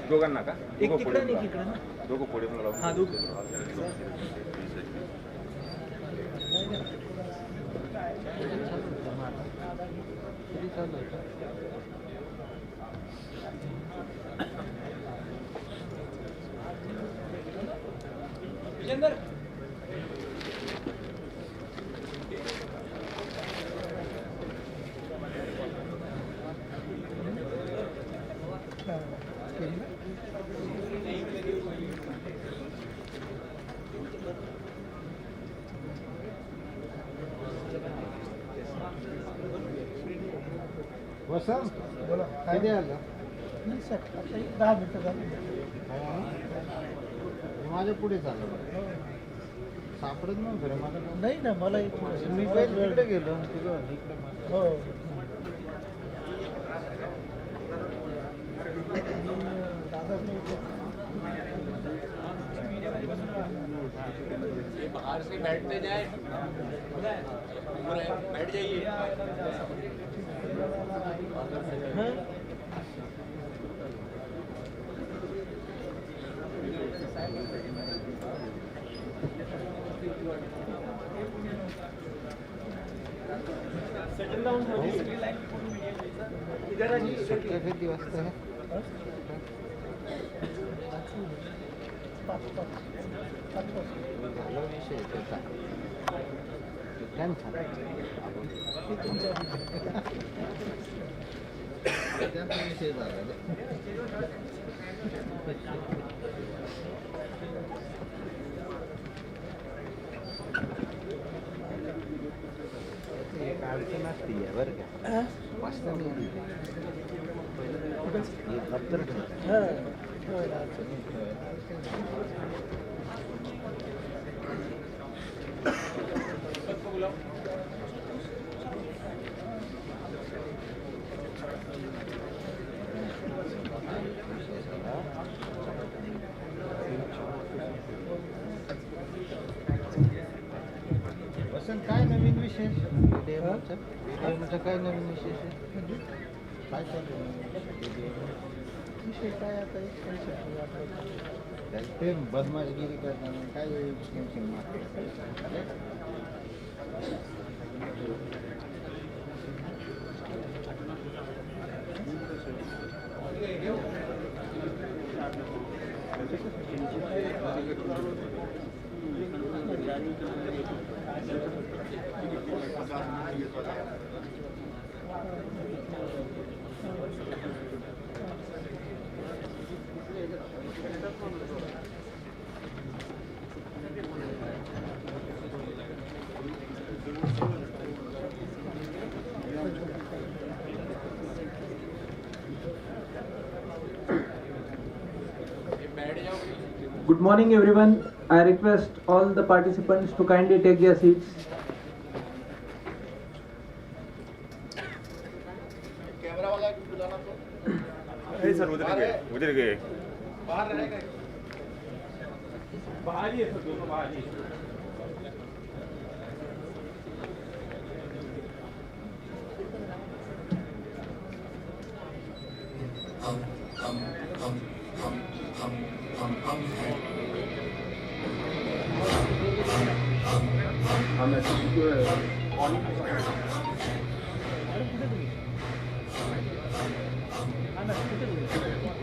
दोघांना का एक तिकडे नाही इकडे ना दोघं पुढे मला हा दोघं वसंत बोला काय द्यायला नाही सर आता 10 मिनिटं झाली माझ्या पुढे चाललं सापडत नव्हतं रे मला नाही ना मला मी पहिले तिकडे गेलो तिकडे हो बाहर से बैठते जाए बैठ जाइए सेटल डाउन इधर किती वाजता आहे झालं विषय त्याचा त्यांचा विषय झाला एक अडचण असते बरं का वाचता नाही दप्तर वसंत काय नवीन विशेष डेमोचा काय नवीन विशेष आहे काय चालू विषय काय आता ते बदमाशगिरी करताना काय Good morning everyone. I request all the participants to kindly take their seats. Hey sir उधर गए बाहर रहेगा बाहर ही है सर दोनों बाहर ही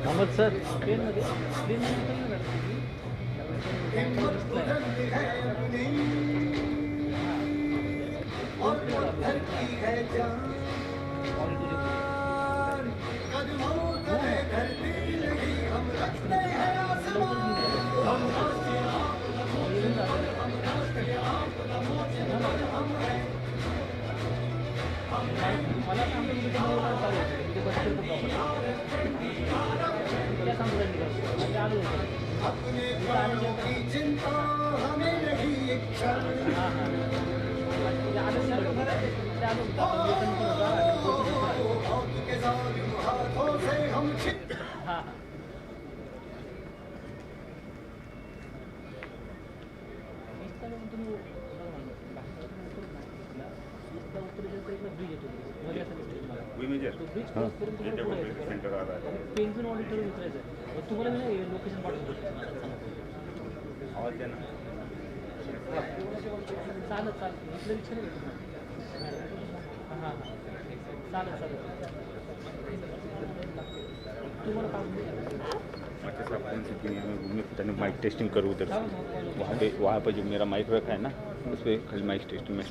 मोहम्मद सर मॅनेजर सेंटर आला आहे. पेंग्विन ऑडिटर विचारायचं आहे तुम्हाला मी लोकेशन पाठवतो आवाज द्या ना. चालत इथलं विचार हां चालत तुम्हाला काम अच्छा साहब कौन सी दुनिया में घूमने फिरने माइक टेस्टिंग करूँ उधर वहाँ पे जो मेरा माइक रखा है ना उस पर खाली माइक टेस्टिंग में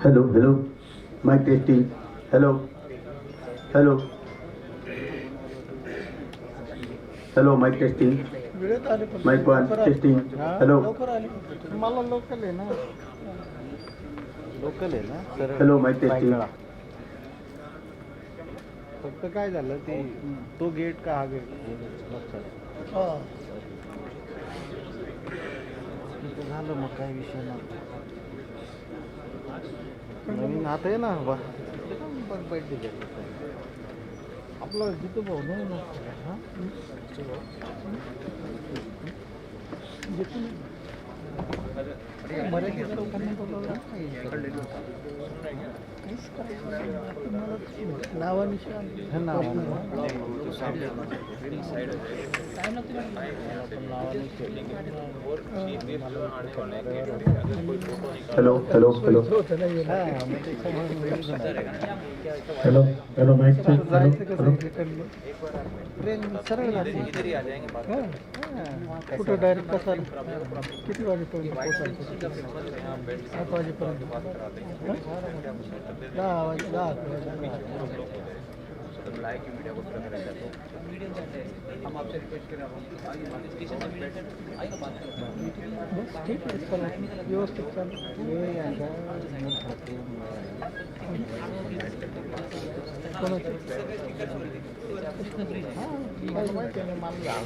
hello hello mic testing hello hello hello mic testing वेळेत आले पण माइक वन टेस्टिंग हेलो लवकर आली मला लोकल आहे ना सर हेलो माइक टेस्टिंग फक्त काय झालं ते तो गेट का हा गेट लक्षात झालं मग काय विषय नव्हता नवीन आता आहे ना पण पैसे आपला जिथं भाऊ नाही ना मराठी लोकांना hello hello hello hello hello mic check hello train सरळ जाते कुठं डायरेक्ट कसा किती वाजेपर्यंत पोहोचायचं 7 वाजेपर्यंत 10 हम आपसे रिक्वेस्ट करें स्टेशन से आएगा बात ठीक आहे चला व्यवस्थित चालू कोणाचं माहिती आहे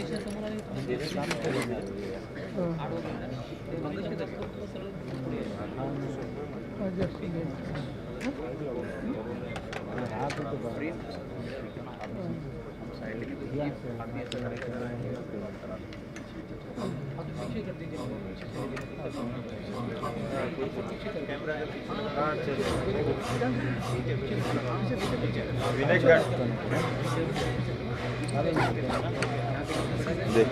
विनेश घाट देख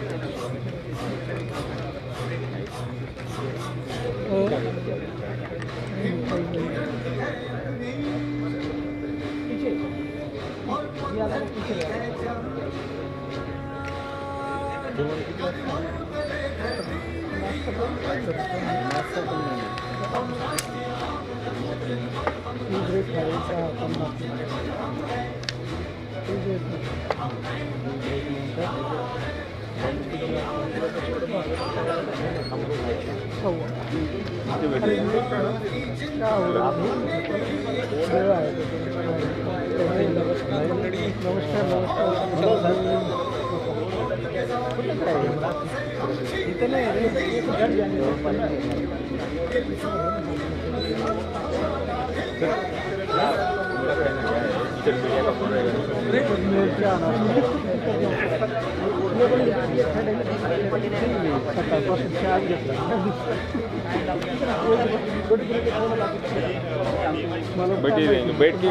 बैठ के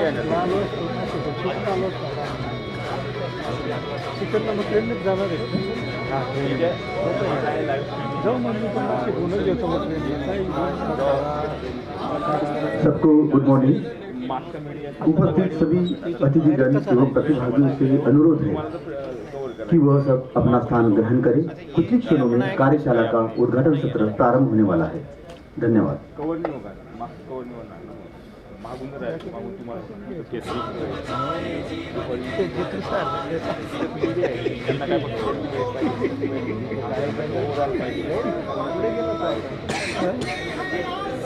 तिकडनं मग ट्रेननेच जाणार आहे जाऊ मग मी तुम्हाला बोलून घेतो मग सबको गुड मॉर्निंग उपस्थित सभी अतिथिगण एवं प्रतिभागियों से अनुरोध है कि वह सब अपना स्थान ग्रहण करें। कुछ ही क्षणों में कार्यशाला का उद्घाटन सत्र प्रारंभ होने वाला है। धन्यवाद। कवर नहीं होगा मास्क कवर नहीं होना मागून मागून तुम्हाला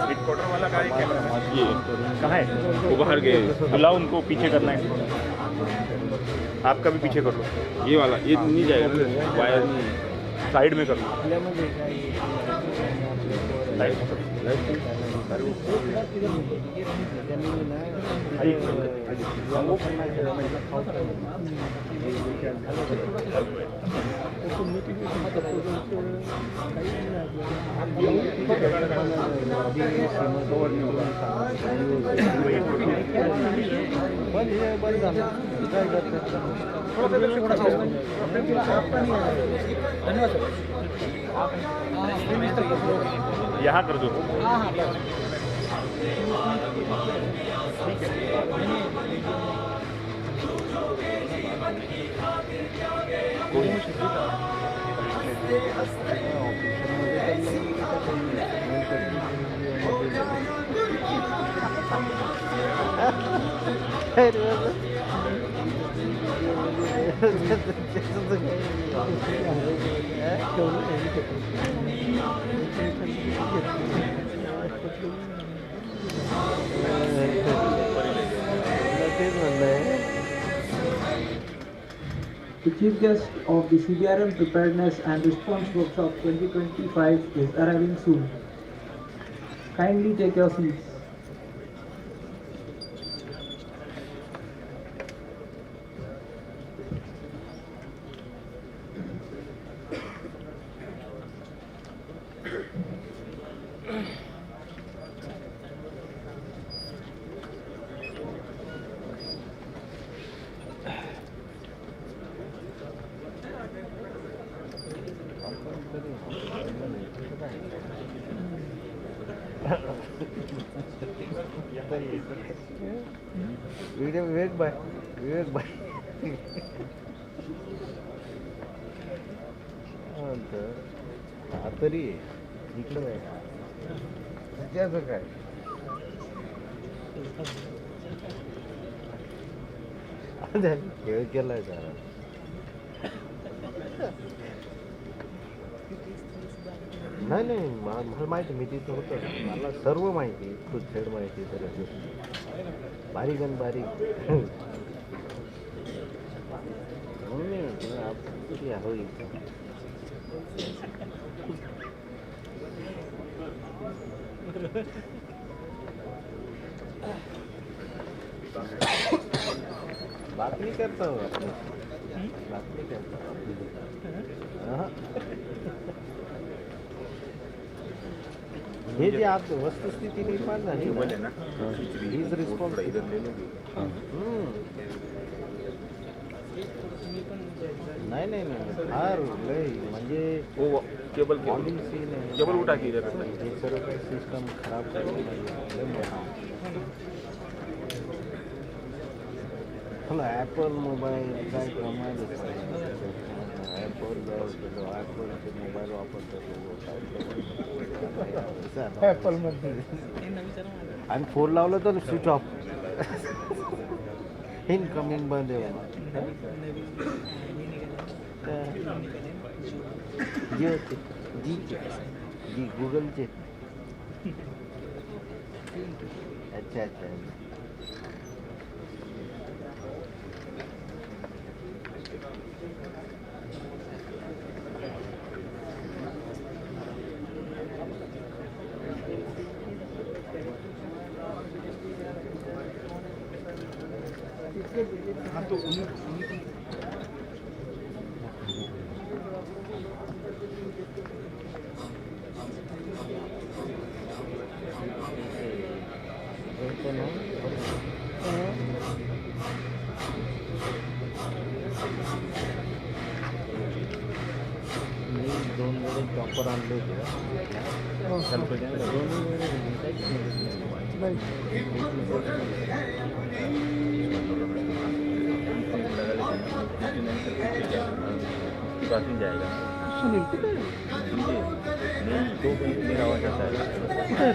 हेडक्वार्टर वाला का ये कहाँ है वो बाहर गए बुलाओ उनको पीछे करना है आपका भी पीछे कर लो ये वाला ये नहीं जाएगा वायर नहीं साइड में कर लो यहाँ कर दो. The chief guest of the CBRN Preparedness and Response Workshop 2025 is arriving soon. Kindly take your seats. विवेक भाई तरी इकडं त्याचं काय खेळ केलाय जरा नाही मला माहिती मी तिथं होतो मला सर्व माहिती खूप खेळ माहिती सगळं बारीक आणि बारीक हो बातमी करता बातमी करता हे जे आज वस्तुस्थिती निर्माण झाली ना हीच रिस्पॉन्स नाही फार लय म्हणजे केबल केबल उठा की हे सर्व सिस्टम खराब मला ॲपल मोबाईल काय कमाल ॲपलचे मोबाईल वापरतो ॲपलमध्ये आणि फोन लावलं तर स्विच ऑफ इनकमिंग बंद आहे जिओचे जी गूगलचे अच्छा हाँ तो दोन वेळे प्रॉपर आणले बात नहीं जाएगा नहीं तो मेरा आवाज आता है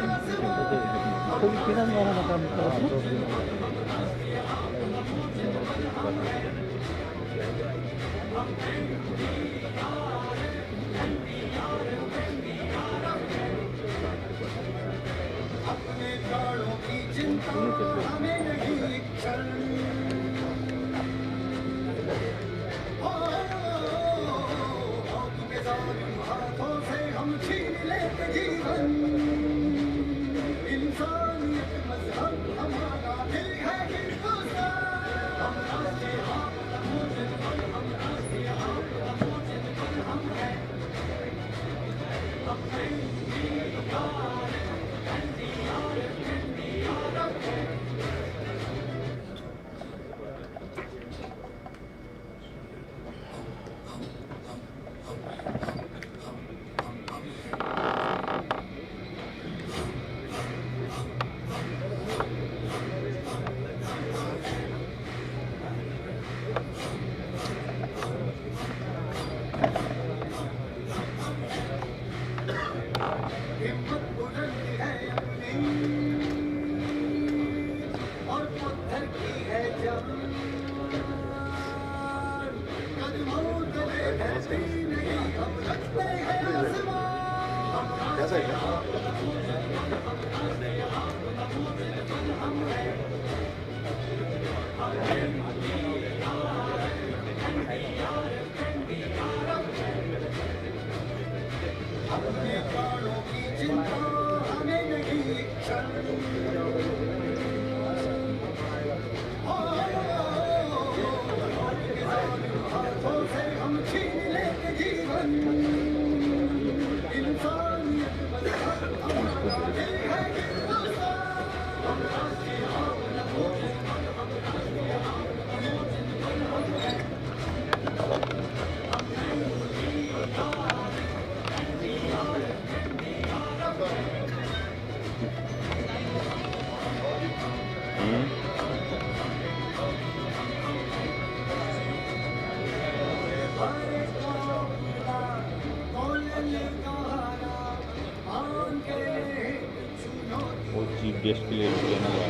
वो चीफ गेस्ट के लिए लेना हुआ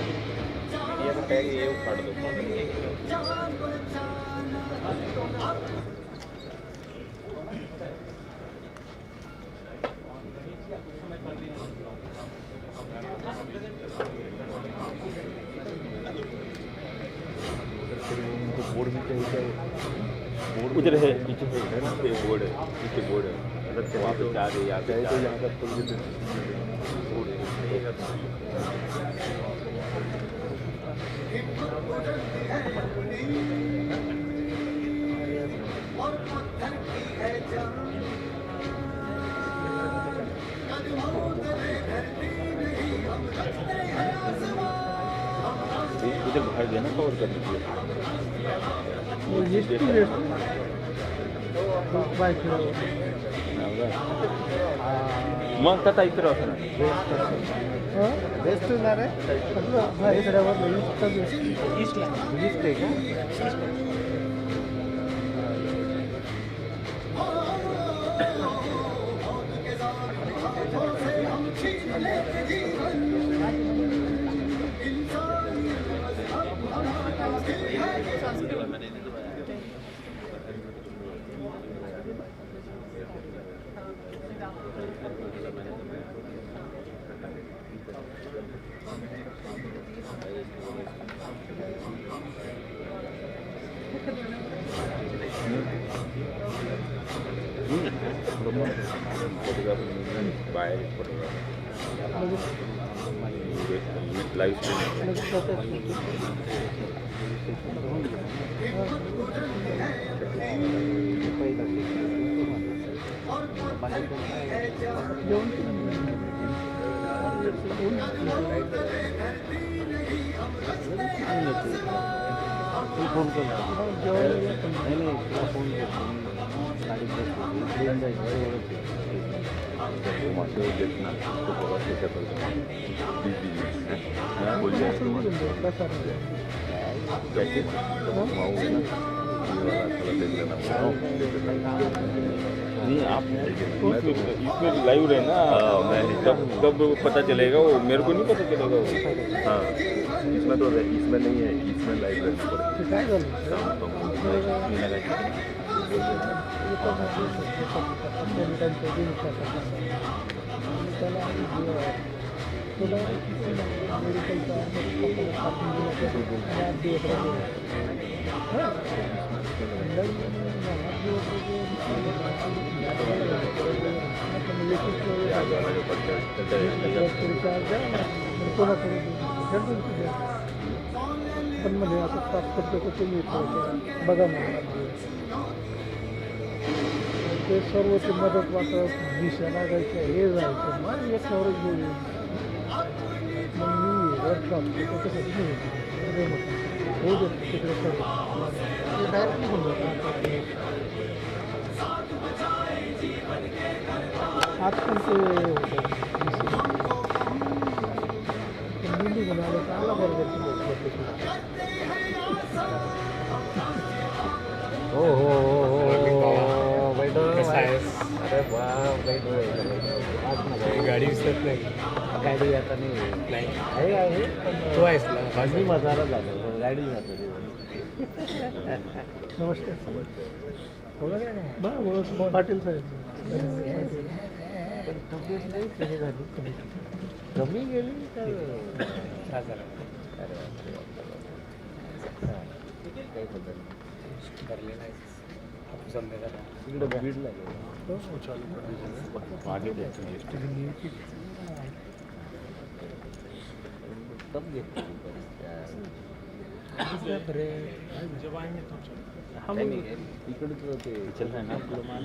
ये तो पैर ये उखाड़ दो बोर्ड भी चाहिए, उधर है पीछे है ना बोर्ड है पीछे बोर्ड है अगर वहाँ पे चार है यहाँ पे चार है उधर बाहर देना कवर करने के लिए वो ಎಷ್ಟು ವೇಸ್ಟ್ ಬಾಯ್ मग आता इकडे होता ना ವೇಸ್ಟ್ ಇದ್ದಾರೆ ಅಥವಾ ಬಾಯ್ ಕಡೆ ಅವರು ಈಸ್ಟ್ आहे का? बाहेर लाईव्ह फोन कर नाही फोन नहीं आप इसमें लाइव रहे ना मैं कब पता चलेगा वो मेरे को नहीं पता चलेगा वो हाँ इसमें तो इसमें नहीं है इसमें लाइव रहना पण मध्ये आता तात्पुरते कुठे मिळतं बघा मला ते सर्व ते मदत वाटत दिशा लागायचं हे जायचं मग एक नवरच घेऊन मग मी वर्कशॉप त्याच्यासाठी नाही होऊ देत तिकडे सर्व डायरेक्ट निघून जातं आज पण ते दिल्ली घेऊन आलं तर आला बरोबर हो हो हो बैठो अरे वाह बैठो गाडी दिसत नाही गाडी आता नाही आहे तो आहेस ना भाजी मसाला झाला गाडी जातो नमस्कार पाटील साहेब पण तब्येत लई कमी झाली कमी गेली तर अरे बापरे. हा, काही बदल नाही. इकडं बीडला गेलो. आगे देखते हैं तब देखते हैं हम इकडचं ते चल रहा है ना आपलं मान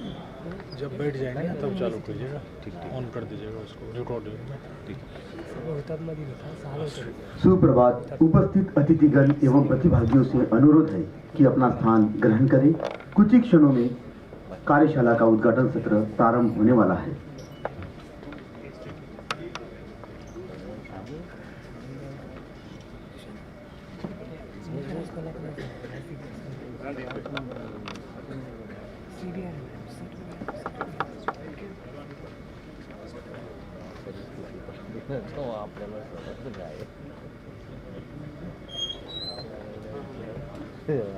जब बैठ जाएंगे तब चालू कीजिएगा ठीक ऑन कर दीजिएगा उसको रिकॉर्डिंग में ठीक सुप्रभात। उपस्थित अतिथिगण एवं प्रतिभागियों से अनुरोध है कि अपना स्थान ग्रहण करें। कुछ ही क्षणों में कार्यशाला का उद्घाटन सत्र प्रारंभ होने वाला है। तो आपल्याला समजलं काय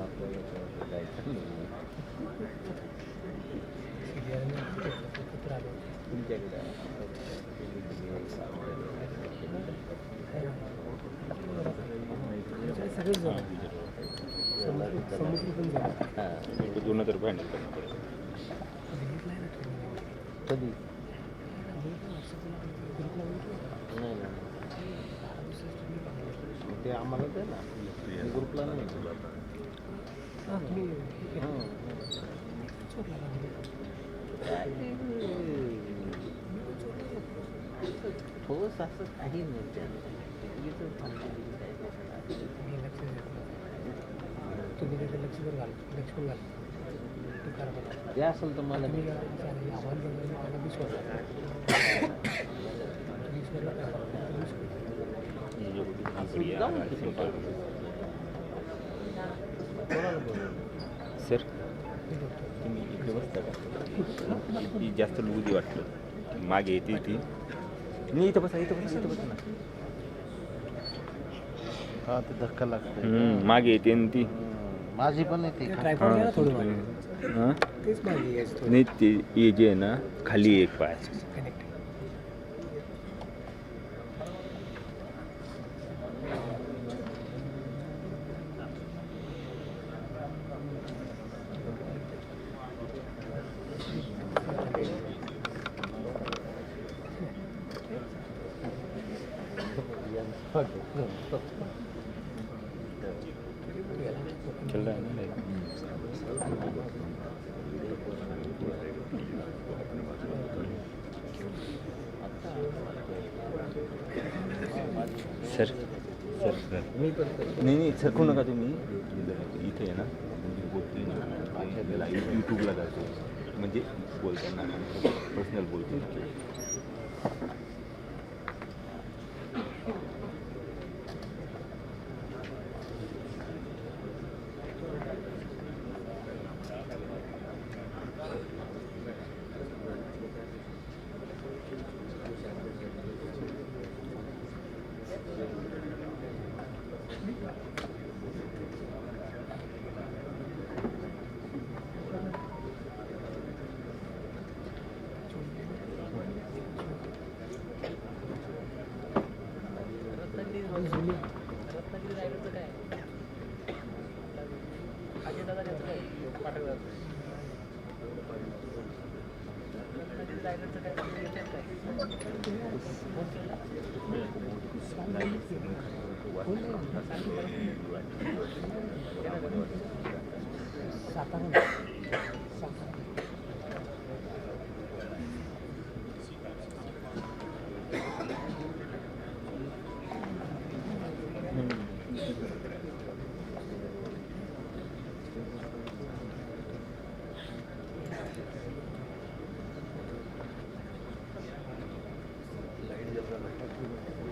आपल्याला समजलं काय तुमच्याकडे दोनों तरफ हैंडल करना पड़ेगा कधी नाही ते आम्हाला दे ना ग्रुपला नाही ठोस असं काही नाही तुम्ही त्याचं लक्ष पण घाल ते असेल तर मला सर तुम्ही इकडे बसता का ती जास्त लुगदी वाटलं मागे येते ती नाही इथं बसा ना हा ते धक्का लागतो मागे येते आणि ती माझी पण येते नाही ते हे जे आहे ना खाली एक पाय चल रहा है ना सर नाही सरकू नका तुम्ही इथे आहे ना त्याला यूट्यूबला जातो म्हणजे बोलताना पर्सनल बोलतो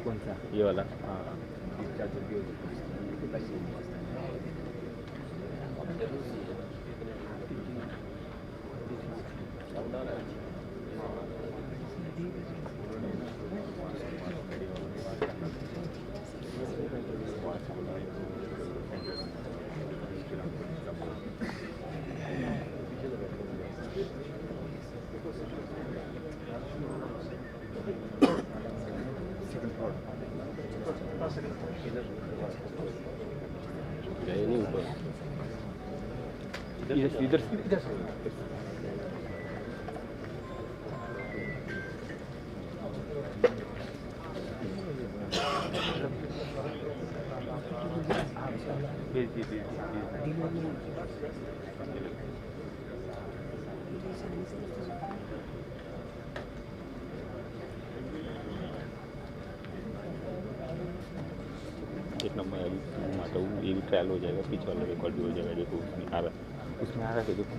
कौन-सा ये वाला हाँ इधर इधर से भेज दीजिए। एक नंबर अभी माता ये भी ट्रायल हो जाएगा, पीछे वाला रिकॉर्ड भी हो जाएगा। देखो उसमें आ रहा है देखो।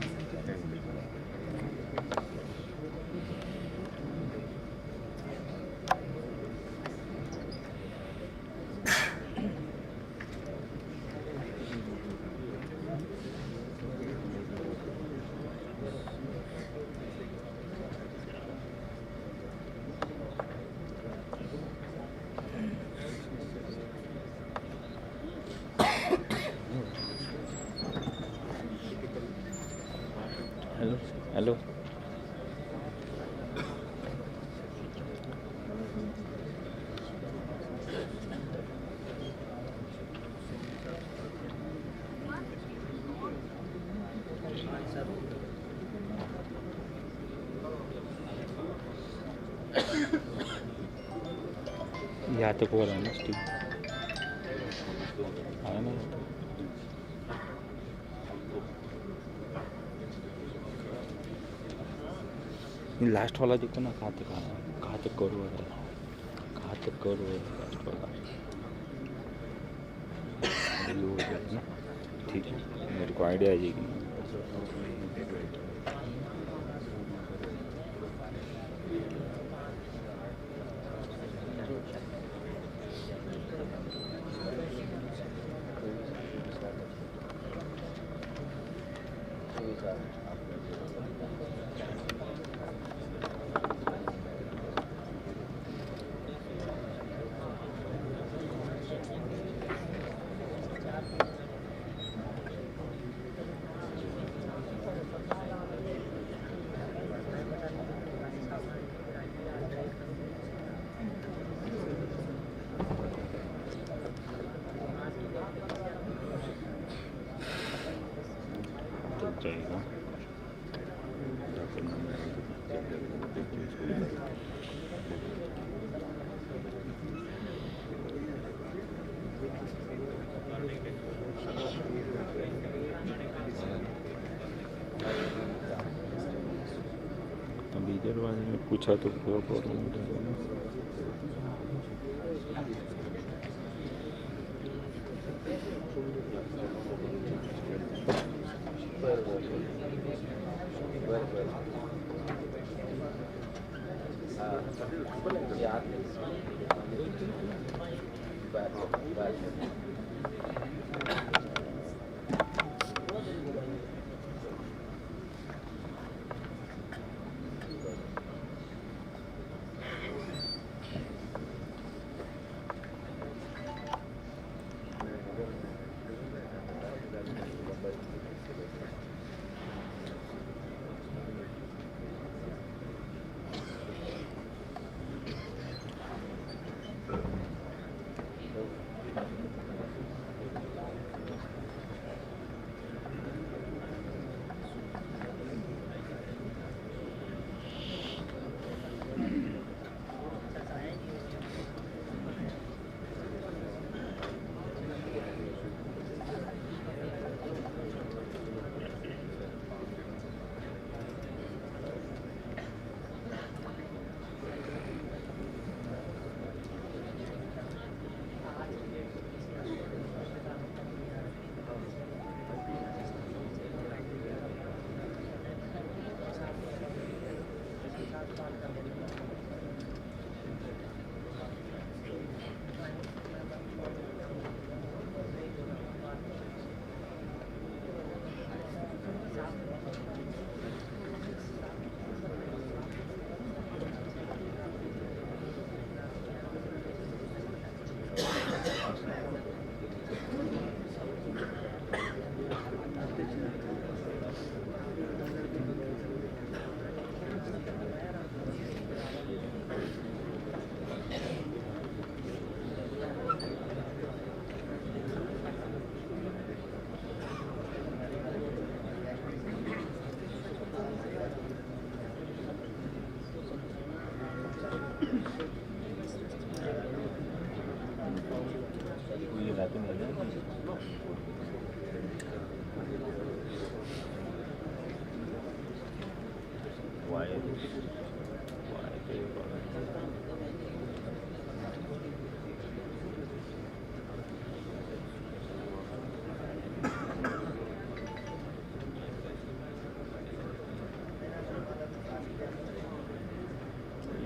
हेलो हेलो यहाँ तक हो रहा है ना स्टीव आया ना। लास्ट वाला देखो ना, कहाँ तक आया, कहाँ तक कवर हो रहा है, कहाँ तक कवर हो रहा है लास्ट वाला। ये हो गया ना, ठीक है, मेरे को आइडिया आ जाएगी। जाएगा अभी इधर वाले ने पूछा तो क्या प्रॉब्लम उठेगा ना।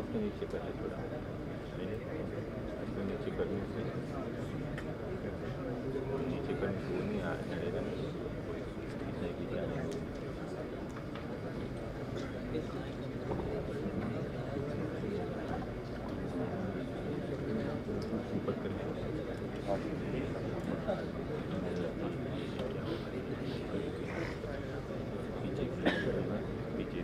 इसको नीचे पहले थोड़ा इसको नीचे करने से नीचे करने से वो नहीं आएगा ऊपर करने पीछे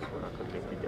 थोड़ा कर लेके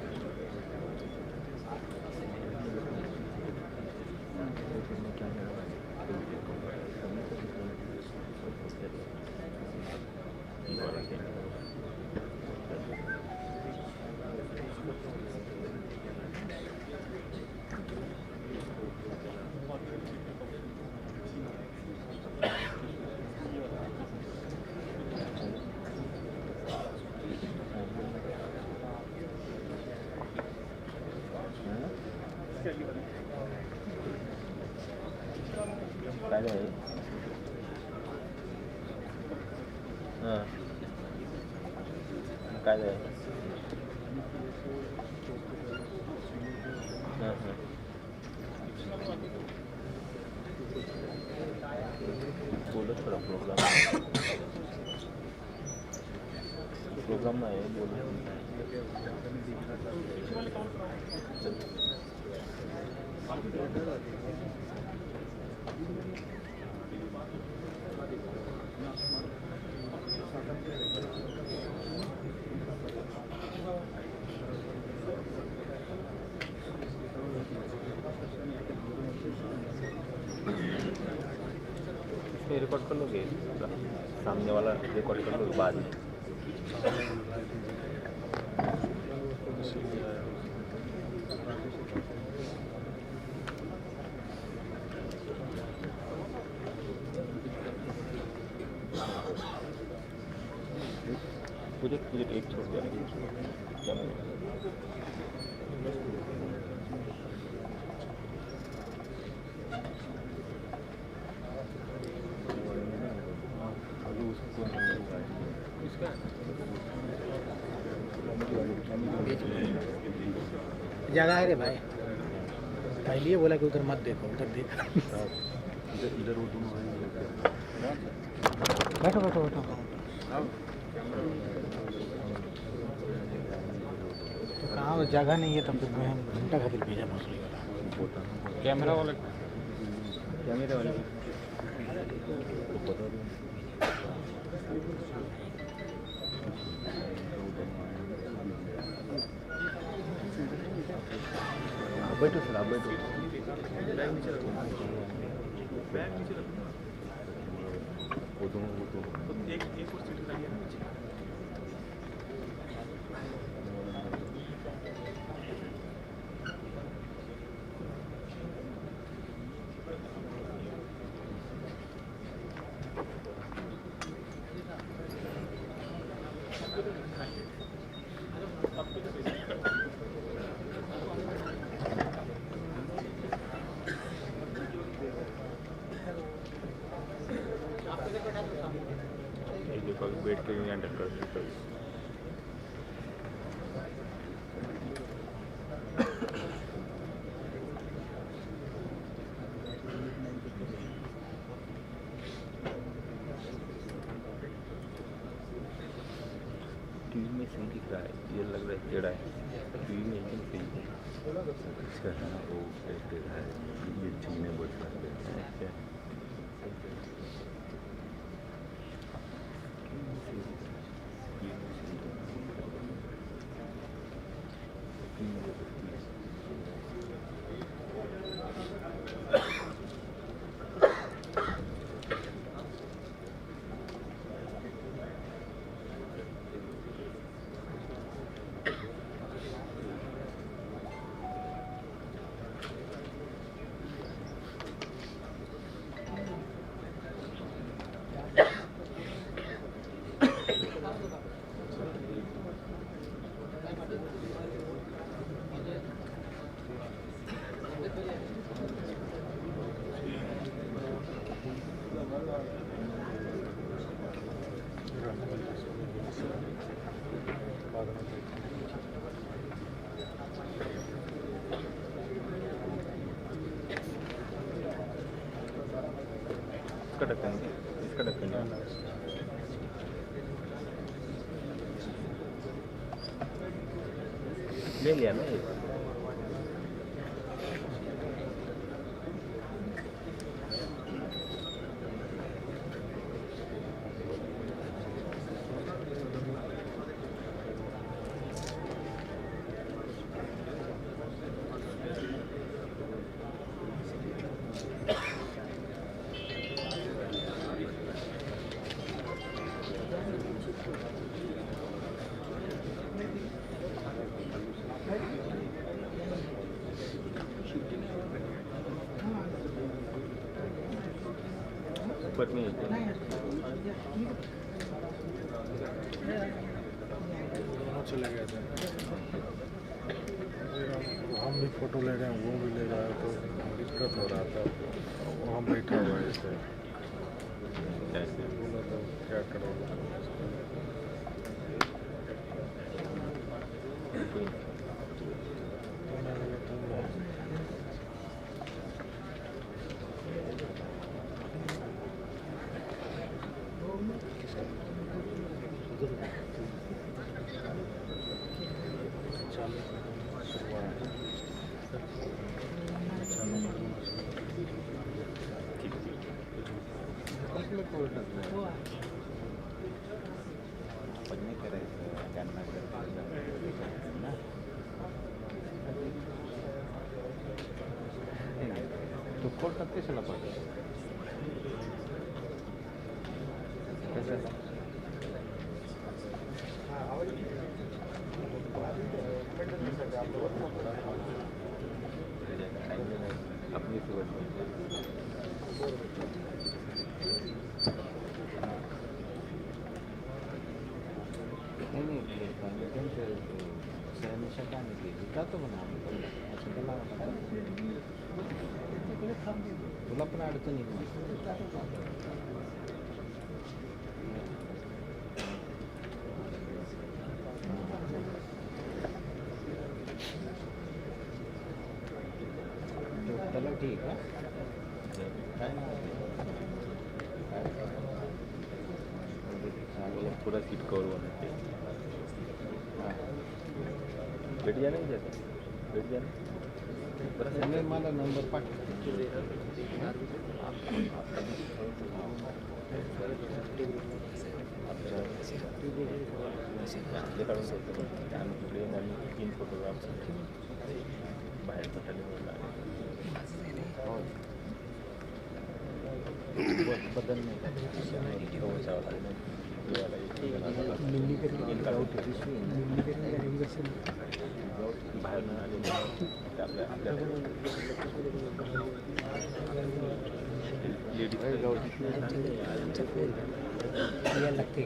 ज़्यादा काय आहे हां काय आहे हां हां बोलो थोड़ा प्रोग्राम में है बोलो रिकॉर्ड कर लोगे सामने वाला रिकॉर्ड कर लोगे बाद में मुझे एक छोड़ दिया जगह है रे भाई, पहले ही बोला कि उधर मत देखो, उधर देखो। इधर वो दोनों आएंगे। बैठो बैठो बैठो। तो कहाँ वो जगह नहीं है, तब तो मैं घंटा खातिर भेजा मछली वाला। कैमरा वाले बैठो सर, आप बैठो। वो दोनों एक और सीट खाली है ना नीचे। बैठ के एंटर कर सकते हो। टीवी में सही दिख रहा है, ये लग रहा है टेढ़ा है। टीवी में एकदम सही है। अच्छा है ना, वो टेढ़ा है, ये छीने बढ़ सकते हैं। अच्छा इसका ढक्कन ले लिया ना ये। ऊपर में चले गए थे, हम भी फोटो ले रहे हैं, वो भी ले रहा है, तो दिक्कत हो रहा था। वो हम बैठा हुआ है ऐसे, ऐसे बोला तो क्या करो। तो खोल सकते चला पड़ता अपनी नहीं हमेशा क्या नहीं का तो बना तुला पण अडचणी पूरा सीट कवर होना चाहिए। बैठ जाना ही जाता, बैठ जाना मला नंबर पाठ काढून शकतो प्लेन आणि 3 फोटोग्राफ बाहेर पठाले बदल नाही बाहेर न आले लागते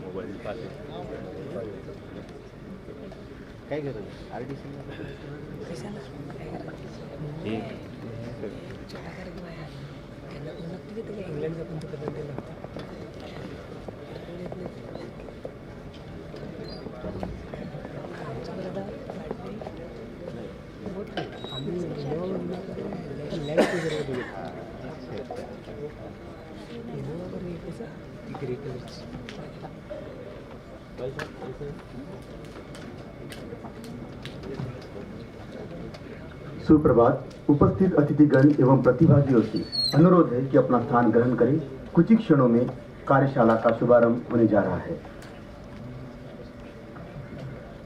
मोबाईल पाहते काय गरज RDC इंग्लंडचा पंतप्रधान सुप्रभात। उपस्थित अतिथिगण एवं प्रतिभागियों से अनुरोध है कि अपना स्थान ग्रहण करें। कुछ ही क्षणों में कार्यशाला का शुभारंभ होने जा रहा है।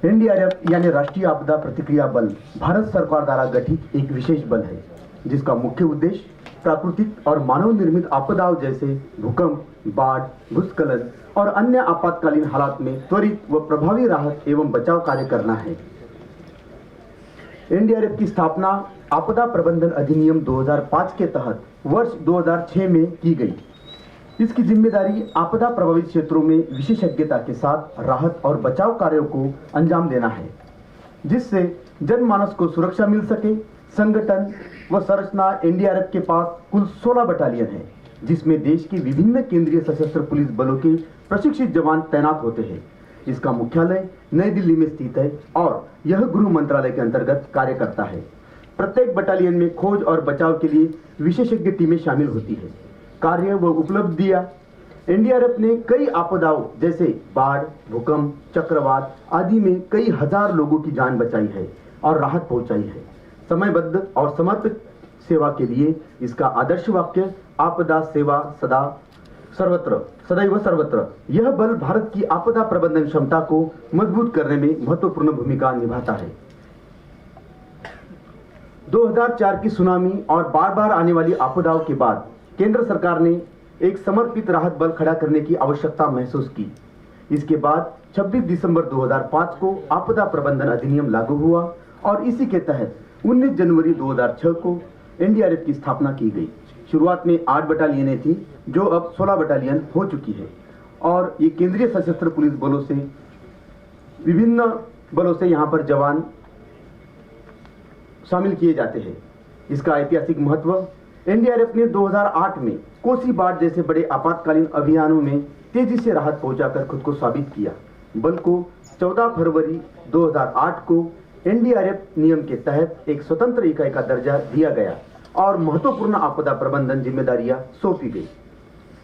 NDRF यानी राष्ट्रीय आपदा प्रतिक्रिया बल भारत सरकार द्वारा गठित एक विशेष बल है, जिसका मुख्य उद्देश्य प्राकृतिक और मानव निर्मित आपदाओं जैसे भूकंप, बाढ़, भूस्खलन और अन्य आपातकालीन हालात में त्वरित व प्रभावी राहत एवं बचाव कार्य करना है। NDRF की स्थापना आपदा प्रबंधन अधिनियम 2005 के तहत वर्ष 2006 में की गई। इसकी जिम्मेदारी आपदा प्रभावित क्षेत्रों में विशेषज्ञता के साथ राहत और बचाव कार्यों को अंजाम देना है, जिससे जनमानस को सुरक्षा मिल सके। संगठन व संरचना NDRF के पास कुल 16 बटालियन है, जिसमें देश के विभिन्न केंद्रीय सशस्त्र पुलिस बलों के प्रशिक्षित जवान तैनात होते हैं। इसका मुख्यालय नई दिल्ली में स्थित है और यह गृह मंत्रालय के अंतर्गत कार्य करता है। प्रत्येक बटालियन में खोज और बचाव के लिए विशेषज्ञ टीमें शामिल होती है। कार्य व उपलब्धियां: NDRF ने कई आपदाओं जैसे बाढ़, भूकंप, चक्रवात आदि में कई हजार लोगों की जान बचाई है और राहत पहुंचाई है। समयबद्ध और समर्पित सेवा के लिए इसका आदर्श वाक्य आपदा सेवा सदा सर्वत्र सदैव सर्वत्र। यह बल भारत की आपदा प्रबंधन क्षमता को मजबूत करने में महत्वपूर्ण भूमिका निभाता है। 2004 की सुनामी और बार बार आने वाली आपदाओं के बाद केंद्र सरकार ने एक समर्पित राहत बल खड़ा करने की आवश्यकता महसूस की। इसके बाद 26 दिसंबर 2005 को आपदा प्रबंधन अधिनियम लागू हुआ और इसी के तहत 19 जनवरी 2006 को NDRF की स्थापना की गई। शुरुआत में 8 बटालियनें थी, जो अब 16 बटालियन हो चुकी है और ये केंद्रीय सशस्त्र पुलिस बलों से विभिन्न बलों से यहाँ पर जवान शामिल किए जाते हैं। इसका ऐतिहासिक महत्व: NDRF ने 2008 में कोसी बाढ़ जैसे बड़े आपातकालीन अभियानों में तेजी से राहत पहुंचाकर खुद को साबित किया। बल को 14 फरवरी 2008 को NDRF नियम के तहत एक स्वतंत्र इकाई का दर्जा दिया गया और महत्वपूर्ण आपदा प्रबंधन जिम्मेदारियां सौंपी गई।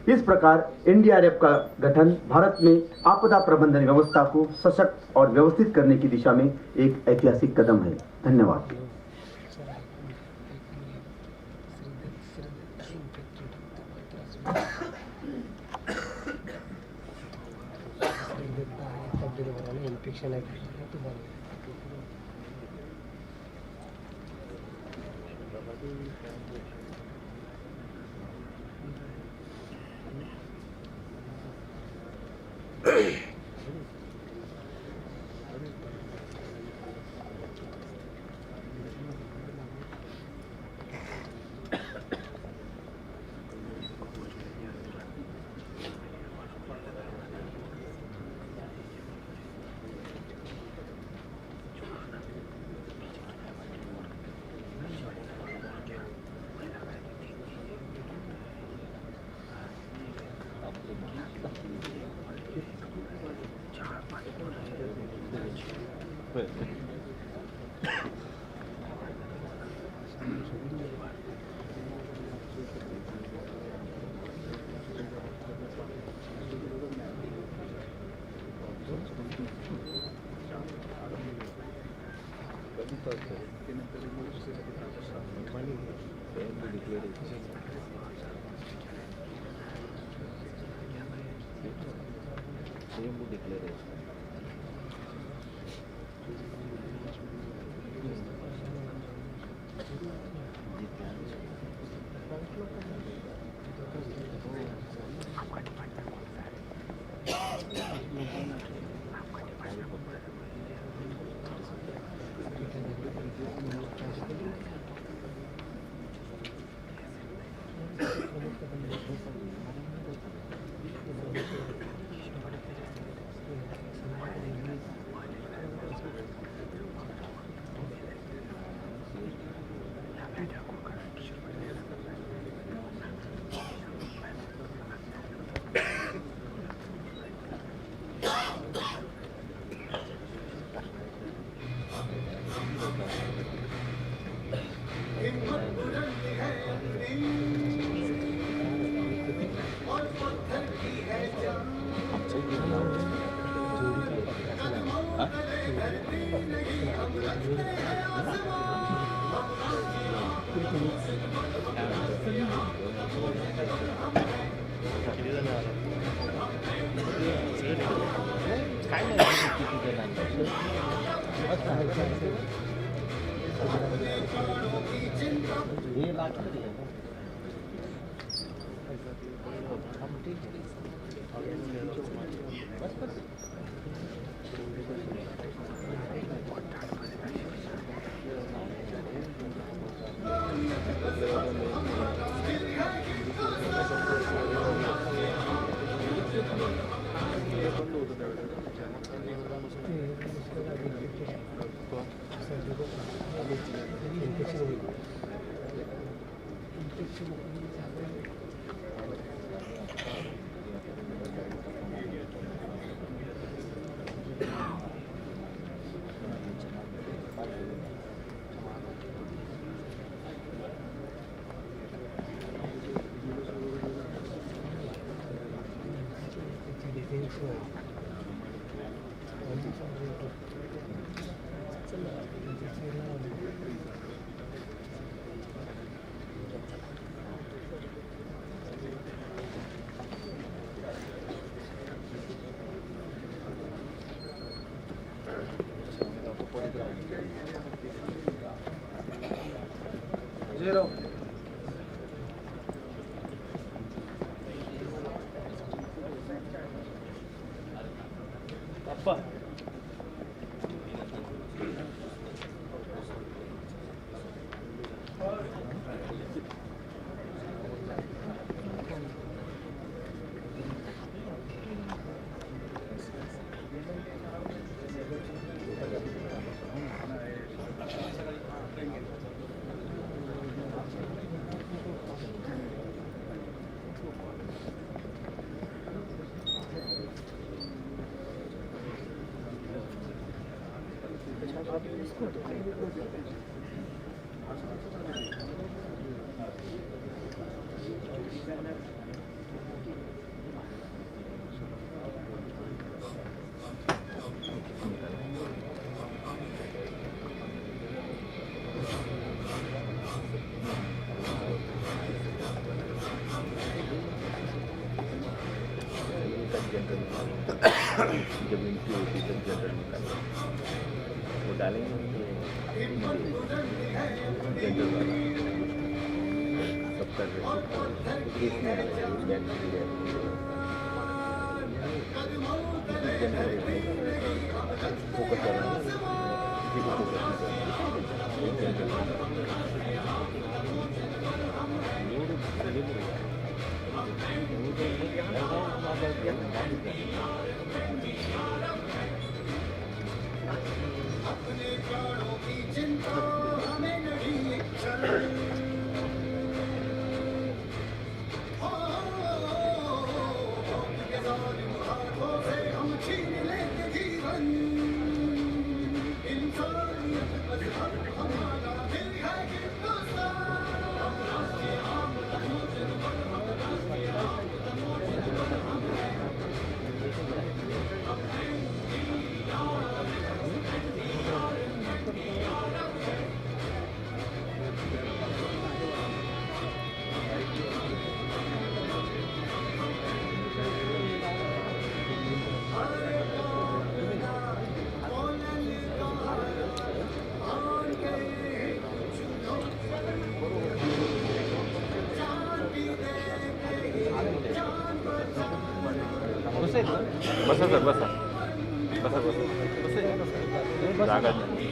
इस प्रकार NDRF का गठन भारत में आपदा प्रबंधन व्यवस्था को सशक्त और व्यवस्थित करने की दिशा में एक ऐतिहासिक कदम है। धन्यवाद। इन्फेक्शन है जब इनकी होती तब जनरल निकालेंगे, वो डालेंगे जनरल वाला सब कर रहे हैं फोकस कर रहे बसा सर बसा बसा बसा जागा नाही.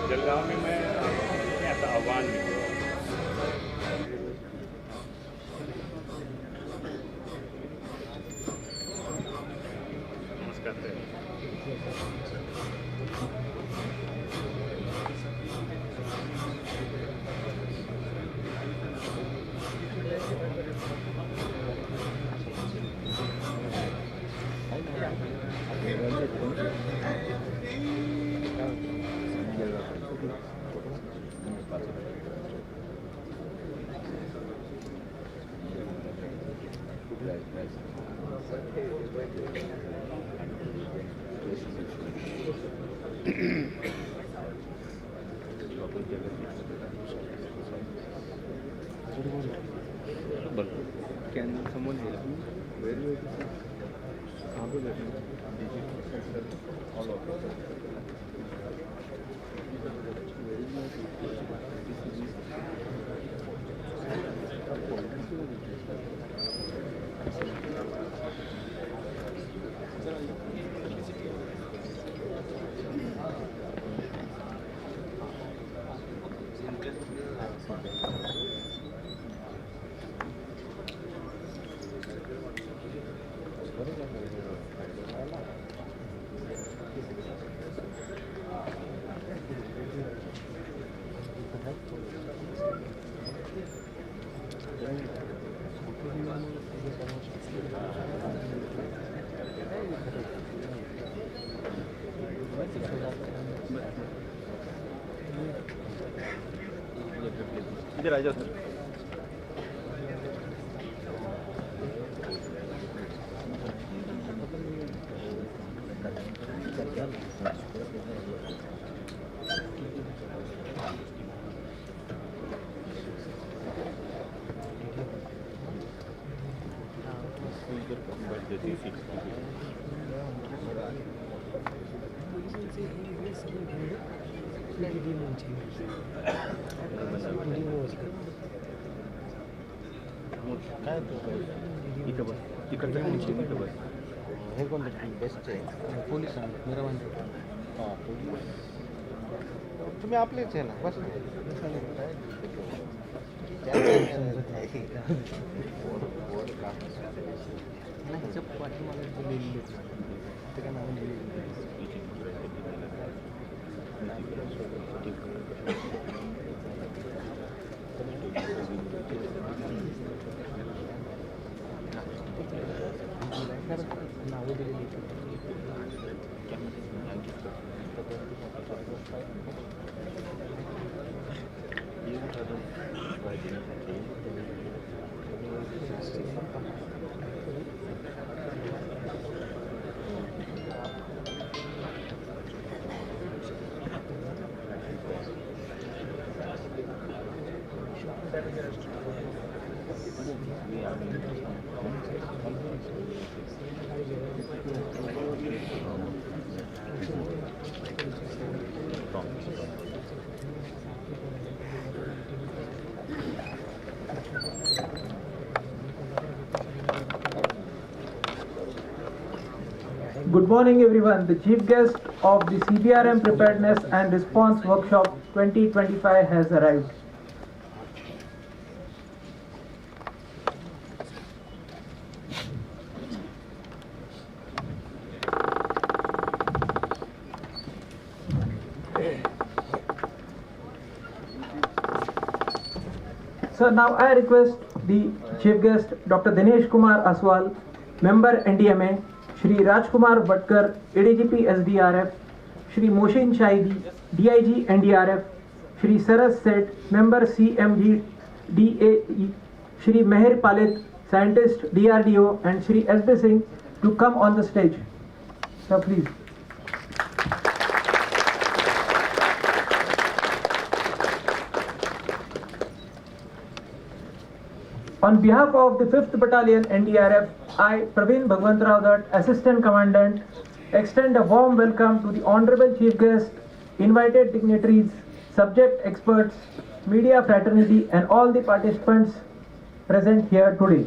जलगांव में मैं ऐसा आह्वान भी नमस्कार sir. Can someone help me? Where do I go? How to get digital center all of it. Where is इधर आ जाओ सर. काय इथं बस तिकडचं इथं बस. हे कोणतं बेस्ट आहे? पोलीस मिरवण. हां पोलीस तुम्ही आपलेच आहे ना बस. Good morning everyone. The chief guest of the CBRN Preparedness and Response Workshop 2025 has arrived. So now I request the chief guest Dr. Dinesh Kumar Aswal, Member NDMA, Shri Rajkumar Bhatkar, ADGP SDRF, Shri Moshin Shahidi, DIG NDRF, Shri Saras Seth, Member CMG DAE, Shri Meher Palit, Scientist DRDO, and Shri SB Singh to come on the stage. So please. On behalf of the 5th Battalion NDRF, I, Praveen Bhagwantrao Dutt, Assistant Commandant, extend a warm welcome to the Honorable Chief Guest, invited dignitaries, subject experts, media fraternity, and all the participants present here today.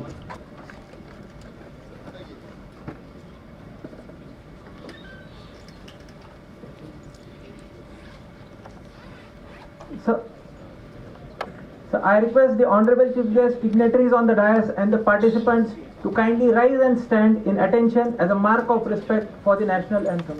So I request the Honorable Chief Guest, dignitaries on the dais and the participants to kindly rise and stand in attention as a mark of respect for the national anthem.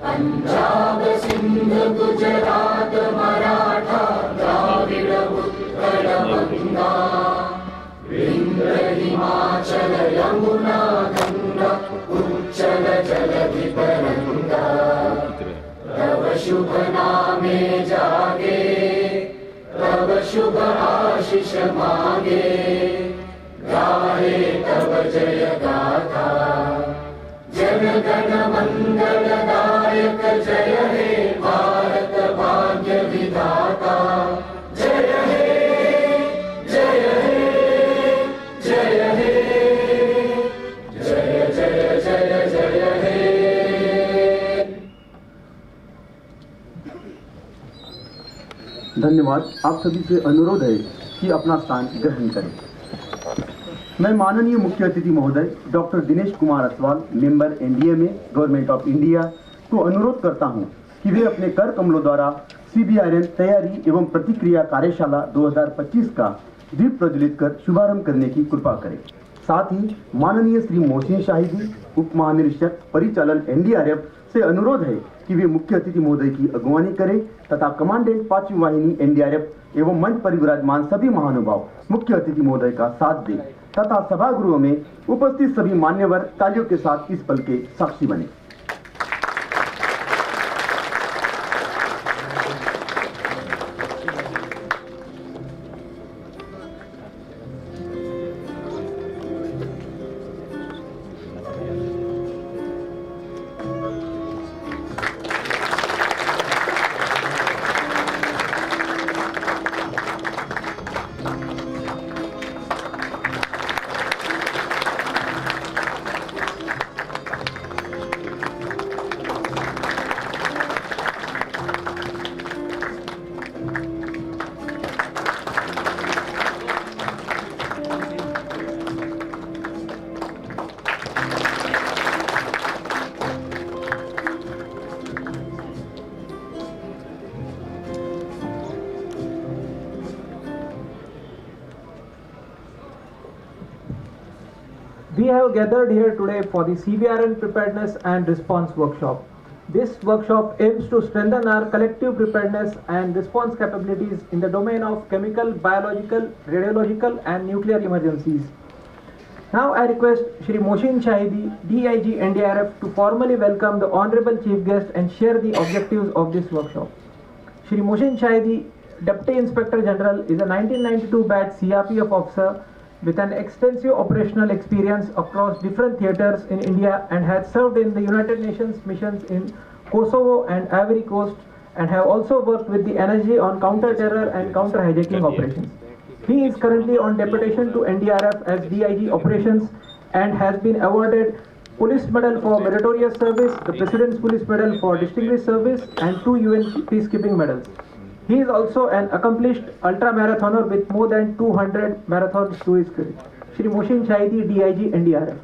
Punjab Sindh Gujarat Maratha Dravid Utkal Ganga Vindhya Himachal Yamuna Ganga उच्चल जलधि तरंगा तव शुभ नामे जागे तव शुभ आशीष मांगे गाहे तव जय गाथा जन गण मंगलदायक जय हे भारत भाग्य विधाता जय हे जय हे जय हे जय जय जय जय हे। धन्यवाद। आप सभी से अनुरोध है कि अपना स्थान ग्रहण करें। मैं माननीय मुख्य अतिथि महोदय doctor Dinesh Kumar Aswal, member NDMA government of India को अनुरोध करता हूं कि वे अपने कर कमलों द्वारा सीबीआरएन तैयारी एवं प्रतिक्रिया कार्यशाला 2025 का दीप प्रज्वलित कर शुभारंभ करने की कृपा करें। साथ ही माननीय श्री मोहसिन शाहिदी, उप महानिरीक्षक परिचालन एनडीआरएफ से अनुरोध है कि वे मुख्य अतिथि महोदय की अगुवानी करें तथा कमांडेंट 5वीं वाहिनी एनडीआरएफ एवं मंच पर विराजमान सभी महानुभाव मुख्य अतिथि महोदय का साथ दें तथा सभागृह में उपस्थित सभी मान्यवर तालियों के साथ इस पल के साक्षी बने। We have gathered here today for the CBRN Preparedness and Response Workshop. This workshop aims to strengthen our collective preparedness and response capabilities in the domain of chemical, biological, radiological and nuclear emergencies. Now I request Shri Moshin Shahidi, DIG NDRF to formally welcome the Honorable Chief Guest and share the objectives of this workshop. Shri Moshin Shahidi, Deputy Inspector General, is a 1992 batch CRPF officer with an extensive operational experience across different theatres in India and has served in the United Nations missions in Kosovo and Ivory Coast and have also worked with the NSG on counter-terror and counter-hijacking operations. He is currently on deputation to NDRF as DIG Operations and has been awarded Police Medal for Meritorious Service, the President's Police Medal for Distinguished Service, and 2 UN Peacekeeping Medals. He is also an accomplished ultra-marathoner with more than 200 marathons to his credit. Shri Moshin Shahidi, DIG, NDRF.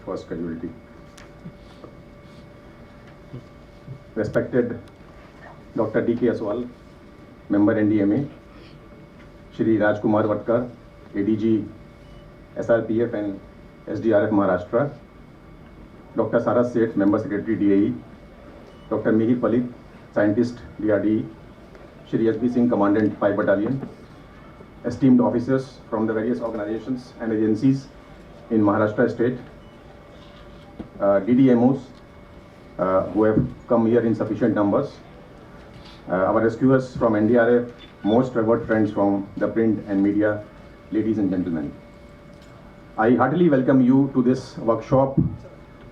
First casualty. Respected Dr. D.K. Aswal, Member NDMA, Shri Rajkumar Vatkar, ADG SRPF and SDRF Maharashtra, Dr. Saras Seth, Member Secretary DAE, Dr. Mihir Palit, Scientist DRDE, Shri S.B. Singh, Commandant 5 Battalion, esteemed officers from the various organizations and agencies in Maharashtra state, DDMOs who have come here in sufficient numbers, our rescuers from NDRF, most revered friends from the print and media, ladies and gentlemen. I heartily welcome you to this workshop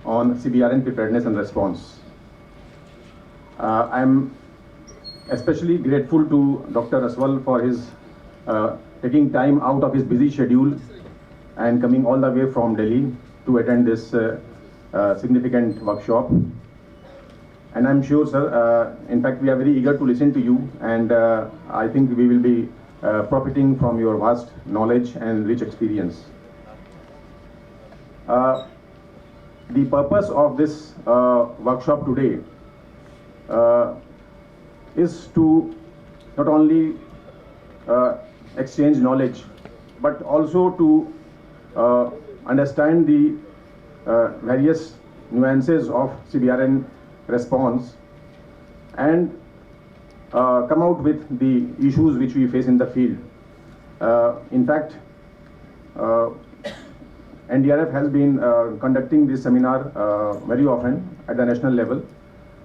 on CBRN Preparedness and Response. I am especially grateful to Dr. Aswal for his taking time out of his busy schedule and coming all the way from Delhi to attend this significant workshop. And I'm sure, sir, in fact, we are very eager to listen to you, and I think we will be profiting from your vast knowledge and rich experience. The purpose of this workshop today is to not only exchange knowledge, but also to understand the various nuances of CBRN response and come out with the issues which we face in the field. In fact, NDRF has been conducting this seminar very often at the national level,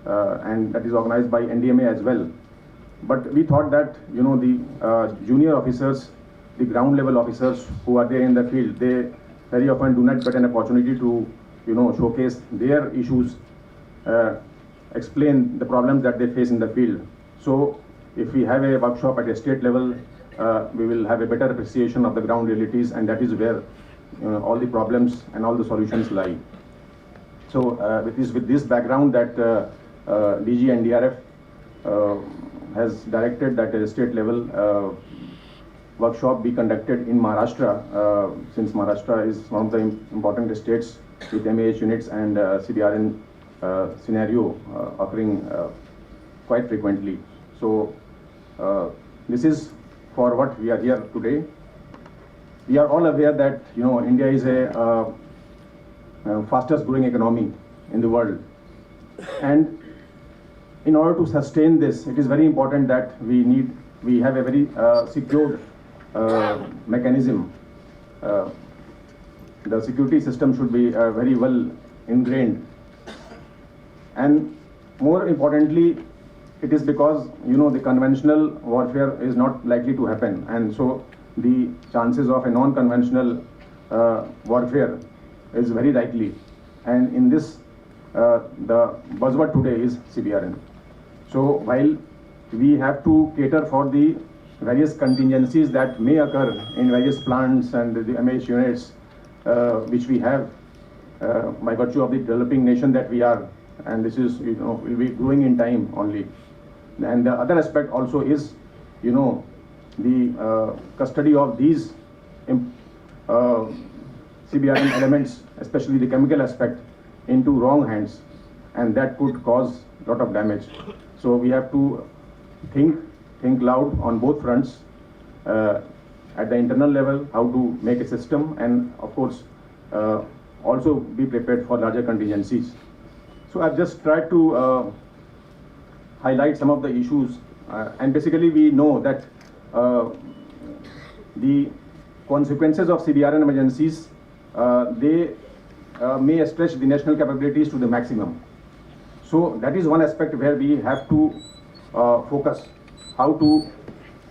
and that is organized by NDMA as well. But we thought that, you know, the junior officers, the ground level officers who are there in the field, they very often do not get an opportunity to, you know, showcase their issues, explain the problems that they face in the field. So if we have a workshop at a state level, we will have a better appreciation of the ground realities, and that is where all the problems and all the solutions lie. So with this background that DG NDRF has directed that at a state level workshop be conducted in Maharashtra, since Maharashtra is one of the important states with MAH units and CBRN scenario occurring quite frequently. So this is for what we are here today. We are all aware that, you know, India is a fastest growing economy in the world, and in order to sustain this, it is very important that we have a very secured mechanism. The security system should be very well ingrained, and more importantly, it is because, you know, the conventional warfare is not likely to happen, and so the chances of a non-conventional warfare is very likely. And in this, the buzzword today is CBRN. So while we have to cater for the various contingencies that may occur in various plants and the MH units, which we have by virtue of the developing nation that we are, and this is, you know, will be growing in time only. And the other aspect also is, you know, the custody of these CBRN elements, especially the chemical aspect, into wrong hands, and that could cause a lot of damage. So we have to think loud on both fronts, at the internal level, how to make a system, and of course also be prepared for larger contingencies. So I've just tried to highlight some of the issues, and basically we know that the consequences of CBRN emergencies, they may stretch the national capabilities to the maximum. So that is one aspect where we have to focus how to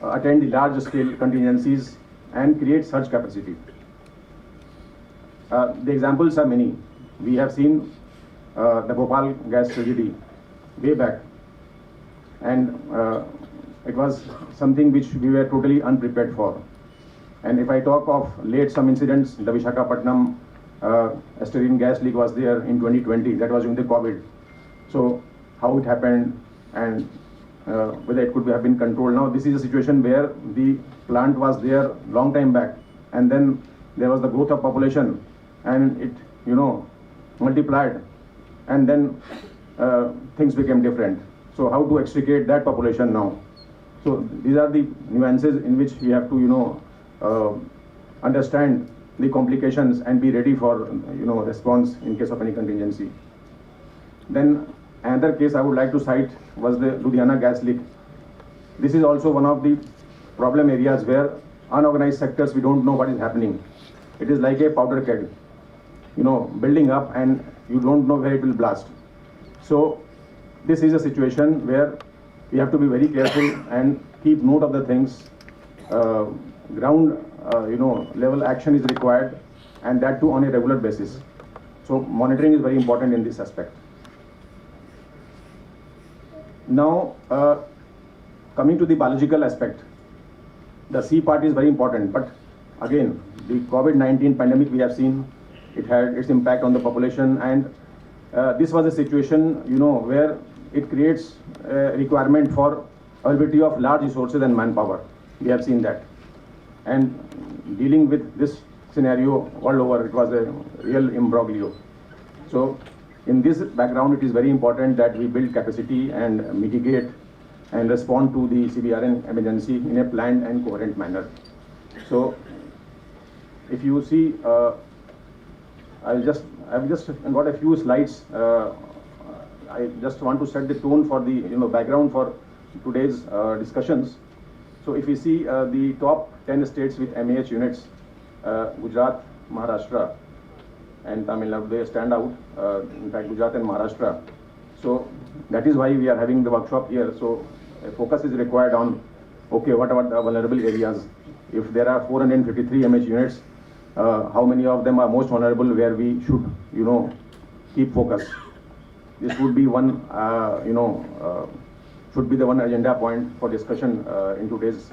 attend the large scale contingencies and create surge capacity. The examples are many. We have seen the Bhopal gas tragedy way back, and it was something which we were totally unprepared for. And if I talk of late some incidents, the Visakhapatnam Asterine gas leak was there in 2020, that was during the COVID. So how it happened and whether it could have been controlled. Now this is a situation where the plant was there long time back, and then there was the growth of population and it multiplied, and then things became different. So how to extricate that population now? So these are the nuances in which we have to understand the complications and be ready for response in case of any contingency. Then another case I would like to cite was the Ludhiana gas leak. This is also one of the problem areas where unorganized sectors, we don't know what is happening. It is like a powder keg, building up, and you don't know where it will blast. So this is a situation where we have to be very careful and keep note of the things. Ground level action is required, and that too on a regular basis. So monitoring is very important in this aspect. Now coming to the biological aspect, the sea part is very important, but again the COVID-19 pandemic, we have seen it had its impact on the population, and this was a situation where it creates a requirement for availability of large resources and manpower. We have seen that, and dealing with this scenario all over, it was a real imbroglio. So in this background, it is very important that we build capacity and mitigate and respond to the CBRN emergency in a planned and coherent manner. So if you see, I've just got a few slides. I just want to set the tone for the background for today's discussions. So if you see the top 10 states with MAH units, Gujarat, Maharashtra, and Tamil Nadu, they stand out. In fact, Gujarat and Maharashtra. So that is why we are having the workshop here. So a focus is required on, okay, what are the vulnerable areas? If there are 453 MH units, how many of them are most vulnerable, where we should, keep focus. This would be one, should be the one agenda point for discussion in today's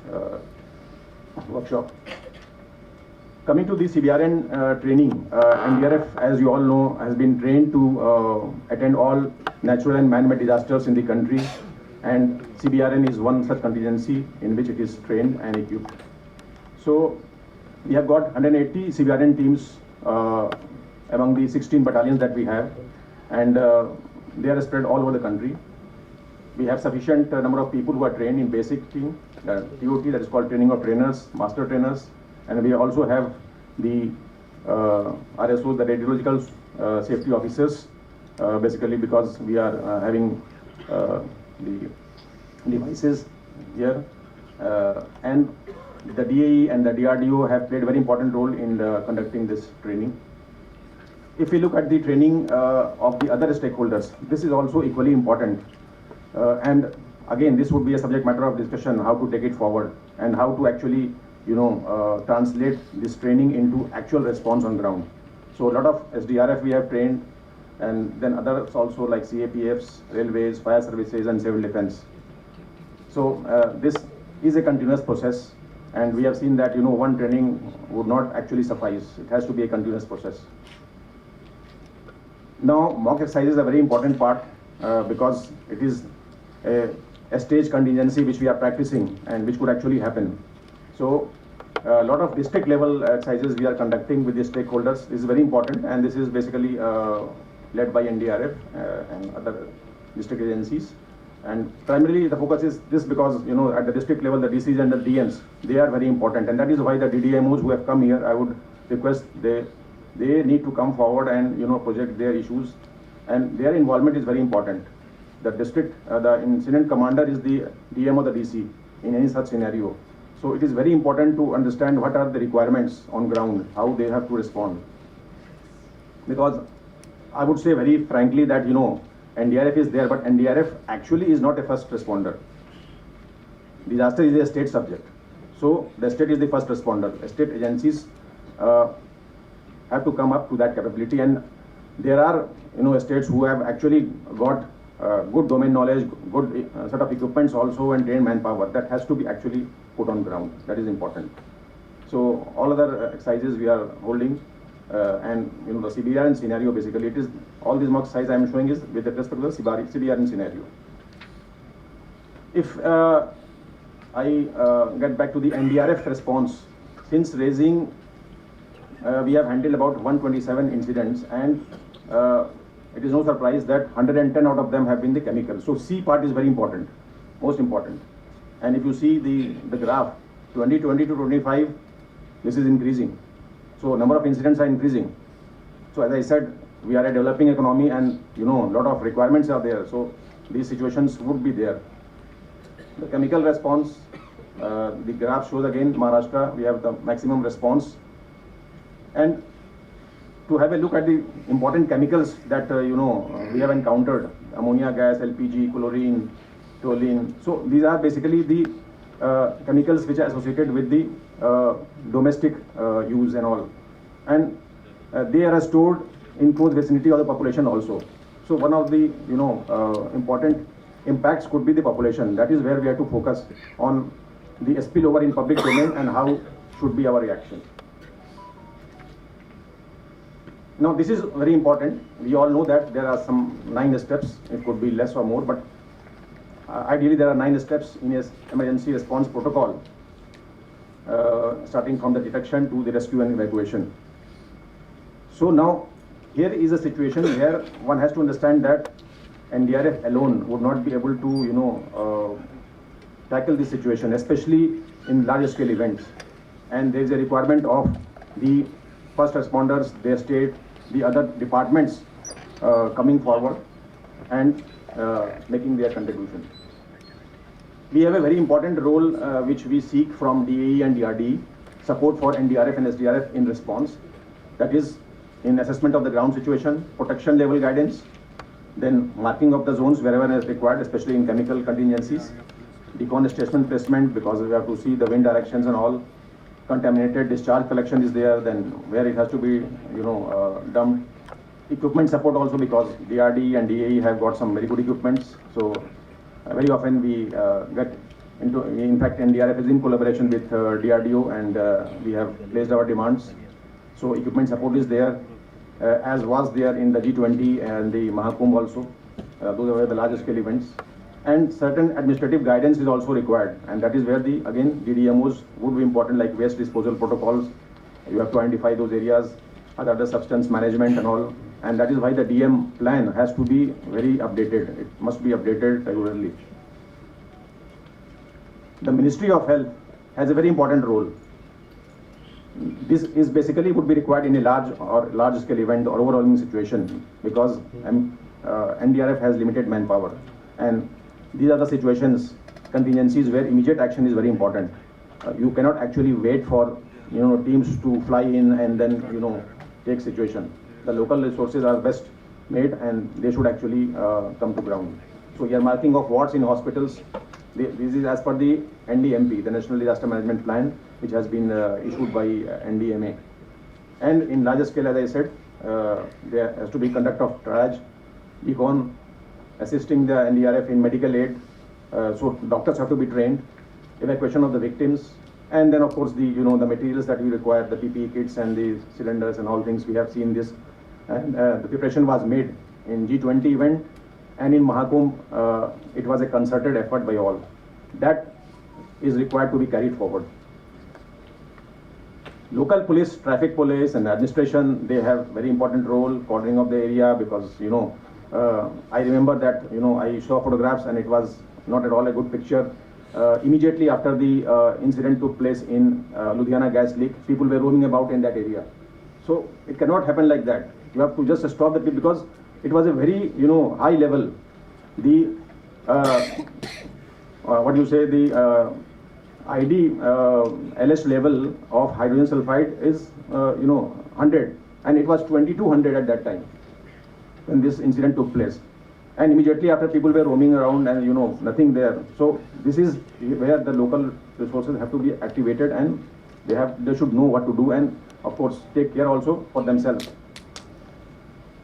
workshop. Coming to the CBRN training, NDRF, as you all know, has been trained to attend all natural and man-made disasters in the country, and CBRN is one such contingency in which it is trained and equipped. So we have got 180 CBRN teams among the 16 battalions that we have, and they are spread all over the country. We have sufficient number of people who are trained in basic team, TOT, that is called training of trainers, master trainers, and we also have the RSOs, the radiological safety officers, basically because we are having the devices here, and the DAE and the DRDO have played a very important role in conducting this training. If we look at the training of the other stakeholders, this is also equally important. And again, this would be a subject matter of discussion, how to take it forward and how to actually, translate this training into actual response on ground. So a lot of SDRF we have trained, and then others also like CAPFs, railways, fire services, and civil defense. So this is a continuous process, and we have seen that one training would not actually suffice. It has to be a continuous process. Now mock exercises are a very important part because it is a stage contingency which we are practicing and which could actually happen. So a lot of district level exercises we are conducting with the stakeholders. This is very important, and this is basically led by NDRF and other district agencies. And primarily the focus is this because at the district level the DCs and the DMs, they are very important, and that is why the DDMOs who have come here, I would request they need to come forward and project their issues, and their involvement is very important. The district, the incident commander is the DM or the DC in any such scenario. So it is very important to understand what are the requirements on ground, how they have to respond. Because I would say very frankly that NDRF is there, but NDRF actually is not a first responder. disaster is a state subject. So the state is the first responder. State agencies have to come up to that capability, and there are states who have actually got good domain knowledge, good set of equipments also, and trained manpower that has to be actually put on ground. That is important. So all other exercises we are holding, and the CBRN scenario, basically it is all these mock exercises I am showing is with respect to the CBRN scenario. If I get back to the NDRF response, since raising we have handled about 127 incidents, and it is no surprise that 110 out of them have been the chemical. So C part is very important, most important. And if you see the graph, 2020 to 25, this is increasing. So number of incidents are increasing. So as I said, we are a developing economy, and a lot of requirements are there. So these situations would be there. The chemical response, the graph shows again Maharashtra, we have the maximum response. And to have a look at the important chemicals that we have encountered: ammonia gas, LPG, chlorine, toluene. So these are basically the chemicals which are associated with the domestic use and all, and they are stored in close vicinity of the population also. So one of the important impacts could be the population. That is where we have to focus on the spillover in public domain and how should be our reaction. Now this is very important. We all know that there are some 9 steps. It could be less or more, but ideally there are 9 steps in an emergency response protocol, starting from the detection to the rescue and evacuation. So now here is a situation where one has to understand that NDRF alone would not be able to tackle this situation, especially in large scale events. And there is a requirement of the first responders, their state, the other departments coming forward and making their contribution. We have a very important role which we seek from DAE and DRDE, support for NDRF and SDRF in response. That is in assessment of the ground situation, protection level guidance, then marking of the zones wherever is required, especially in chemical contingencies, decongestion placement, because we have to see the wind directions and all. Contaminated discharge collection is there, then where it has to be dumped. Equipment support also, because DRD and DAE have got some very good equipments. So very often we get into, in fact NDRF is in collaboration with DRDO, and we have placed our demands. So equipment support is there, as was there in the G20 and the Mahakumbh also. Those are the large scale events. And certain administrative guidance is also required, and that is where the again DDMOs would be important, like waste disposal protocols. You have to identify those areas, other substance management and all, and that is why the DM plan has to be very updated. It must be updated regularly. The Ministry of Health has a very important role. This is basically would be required in a large scale event or overwhelming situation, because NDRF has limited manpower, and these are the situations, contingencies where immediate action is very important. You cannot actually wait for teams to fly in and then take situation. The local resources are best made, and they should actually come to ground. So earmarking of wards in hospitals, this is as per the NDMP, the National Disaster Management Plan, which has been issued by NDMA. And in larger scale, as I said, there has to be conduct of triage, decon, assisting the NDRF in medical aid. So doctors have to be trained, evacuation of the victims, and then of course the the materials that we require, the PPE kits and the cylinders and all things. We have seen this, and the preparation was made in G20 event, and in Mahakumbh it was a concerted effort by all. That is required to be carried forward. Local police, traffic police and administration, they have very important role, cordoning of the area, because I remember that I saw photographs and it was not at all a good picture. Immediately after the incident took place in Ludhiana gas leak, people were roaming about in that area. So it cannot happen like that. You have to just stop the people, because it was a very high level. The what do you say, the ID LS level of hydrogen sulfide is 100, and it was 2200 at that time when this incident took place. and immediately after people were roaming around and nothing there. So this is where the local resources have to be activated, and they should know what to do, and of course take care also for themselves.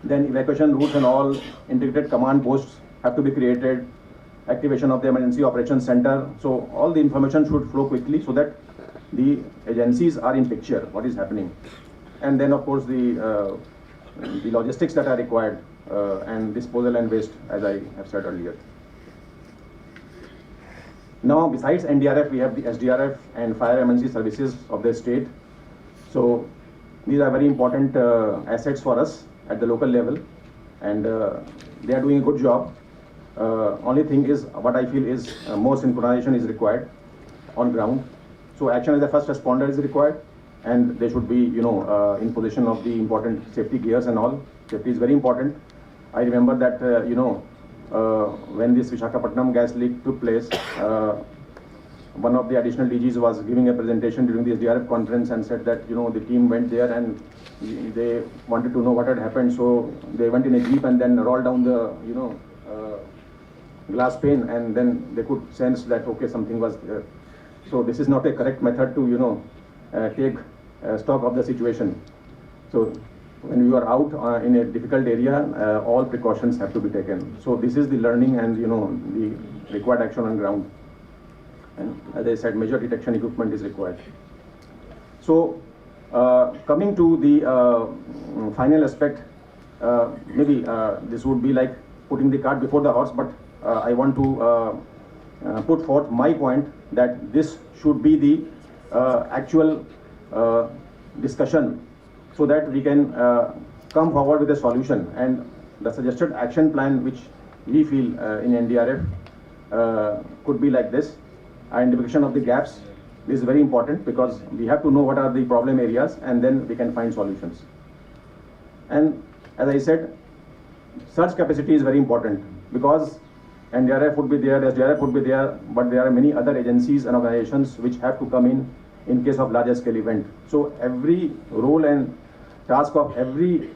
Then evacuation routes and all integrated command posts have to be created, activation of the emergency operations center. So all the information should flow quickly so that the agencies are in picture what is happening. And then of course the logistics that are required and disposal and waste, as I have said earlier. Now besides NDRF, we have the SDRF and fire emergency services of the state. So these are very important assets for us at the local level, and they are doing a good job. Only thing is, what I feel is more synchronization is required on ground. So action as a first responder is required, and they should be in possession of the important safety gears and all. Safety is very important. I remember that when this Visakhapatnam gas leak took place, one of the additional DGs was giving a presentation during the SDRF conference and said that the team went there and they wanted to know what had happened. So they went in a jeep and then rolled down the glass pane, and then they could sense that okay, something was there. So this is not a correct method to take stock of the situation. So when you are out in a difficult area, all precautions have to be taken. So this is the learning and the required action on ground. And as I said, major detection equipment is required. So coming to the final aspect, maybe this would be like putting the cart before the horse, but I want to put forth my point that this should be the actual discussion, so that we can come forward with a solution. And the suggested action plan which we feel in NDRF could be like this. Identification of the gaps is very important, because we have to know what are the problem areas and then we can find solutions. And as I said, search capacity is very important, because NDRF would be there, SDRF would be there, but there are many other agencies and organizations which have to come in case of larger scale event. So every role and task of every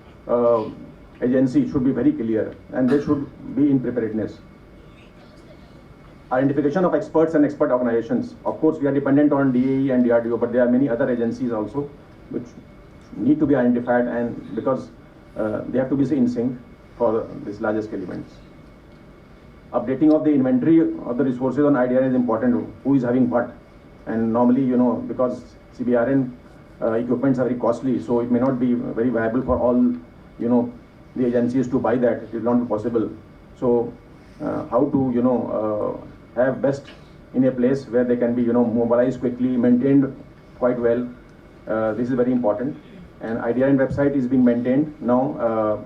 agency should be very clear, and they should be in preparedness. Identification of experts and expert organizations. Of course, we are dependent on DAE and DRDO, but there are many other agencies also which need to be identified, and because they have to be in sync for these larger scale events. Updating of the inventory of the resources on IDR is important. Who is having what? And normally, because CBRN equipments are very costly, so it may not be very viable for all, the agencies to buy that. It will not be possible. So how to, have best in a place where they can be, mobilized quickly, maintained quite well. This is very important. And IDRN website is being maintained now.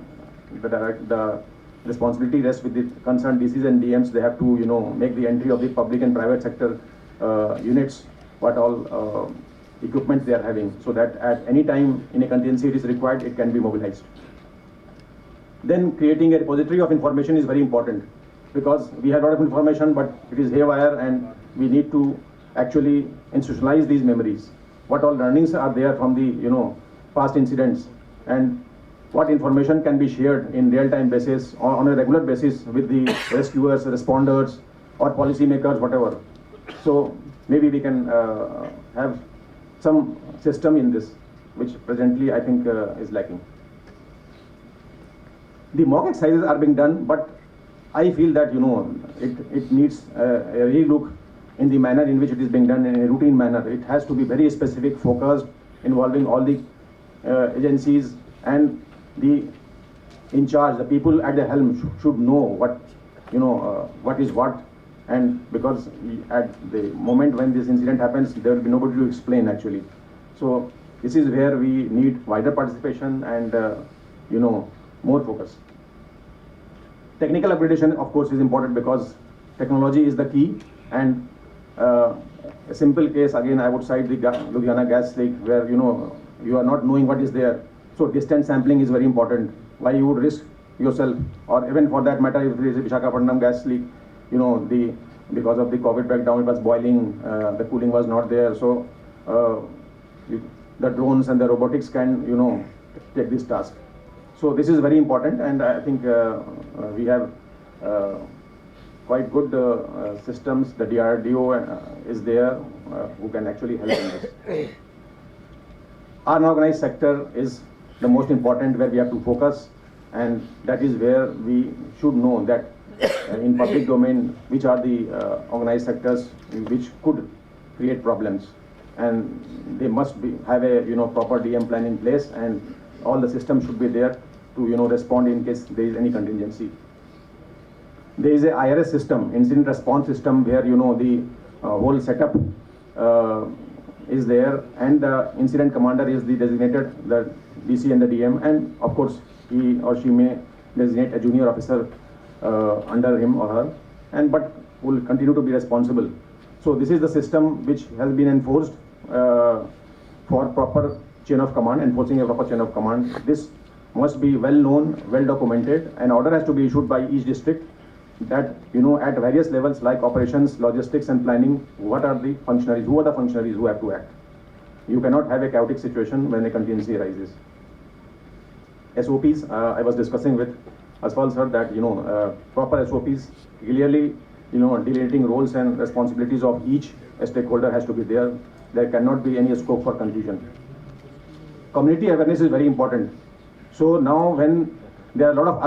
The responsibility rests with the concerned DCs and DMs. They have to, make the entry of the public and private sector units, what all equipment they are having, so that at any time in a contingency it is required, it can be mobilized. Then creating a repository of information is very important, because we have a lot of information, but it is haywire, and we need to actually institutionalize these memories. What all learnings are there from the past incidents, and what information can be shared in real-time basis or on a regular basis with the rescuers, responders, or policymakers, whatever. So maybe we can have some system in this, which presently I think is lacking. The mock exercises are being done, but I feel that it needs a relook in the manner in which it is being done in a routine manner. It has to be very specific, focused, involving all the agencies, and the in charge, the people at the helm should know what is what. And because at the moment when this incident happens, there will be nobody to explain actually. So this is where we need wider participation and more focus. Technical upgradation, of course, is important, because technology is the key. And a simple case, again, I would cite the Ludhiana gas leak, where you are not knowing what is there. So distance sampling is very important. Why you would risk yourself, or even for that matter, if there is a Visakhapatnam gas leak, because of the COVID breakdown, it was boiling, the cooling was not there. So the drones and the robotics can take this task. So this is very important, and I think we have quite good systems. The DRDO is there who can actually help in this. Unorganized sector is the most important, where we have to focus, and that is where we should know that in public domain which are the organized sectors which could create problems, and they must have a proper DM plan in place, and all the systems should be there to respond in case there is any contingency. There is a IRS system, incident response system, where the whole setup is there, and the incident commander is the designated, the DC and the DM, and of course he or she may designate a junior officer under him or her, and but will continue to be responsible. So this is the system which has been enforced for proper chain of command, enforcing a proper chain of command. This must be well known, well documented. An order has to be issued by each district that at various levels like operations, logistics and planning, what are the functionaries, who are the functionaries who have to act. You cannot have a chaotic situation when a contingency arises. SOPs, I was discussing with Aswal sir that proper SOPs clearly delineating roles and responsibilities of each stakeholder has to be there. There cannot be any scope for confusion. Community awareness is very important. So now when there are a lot of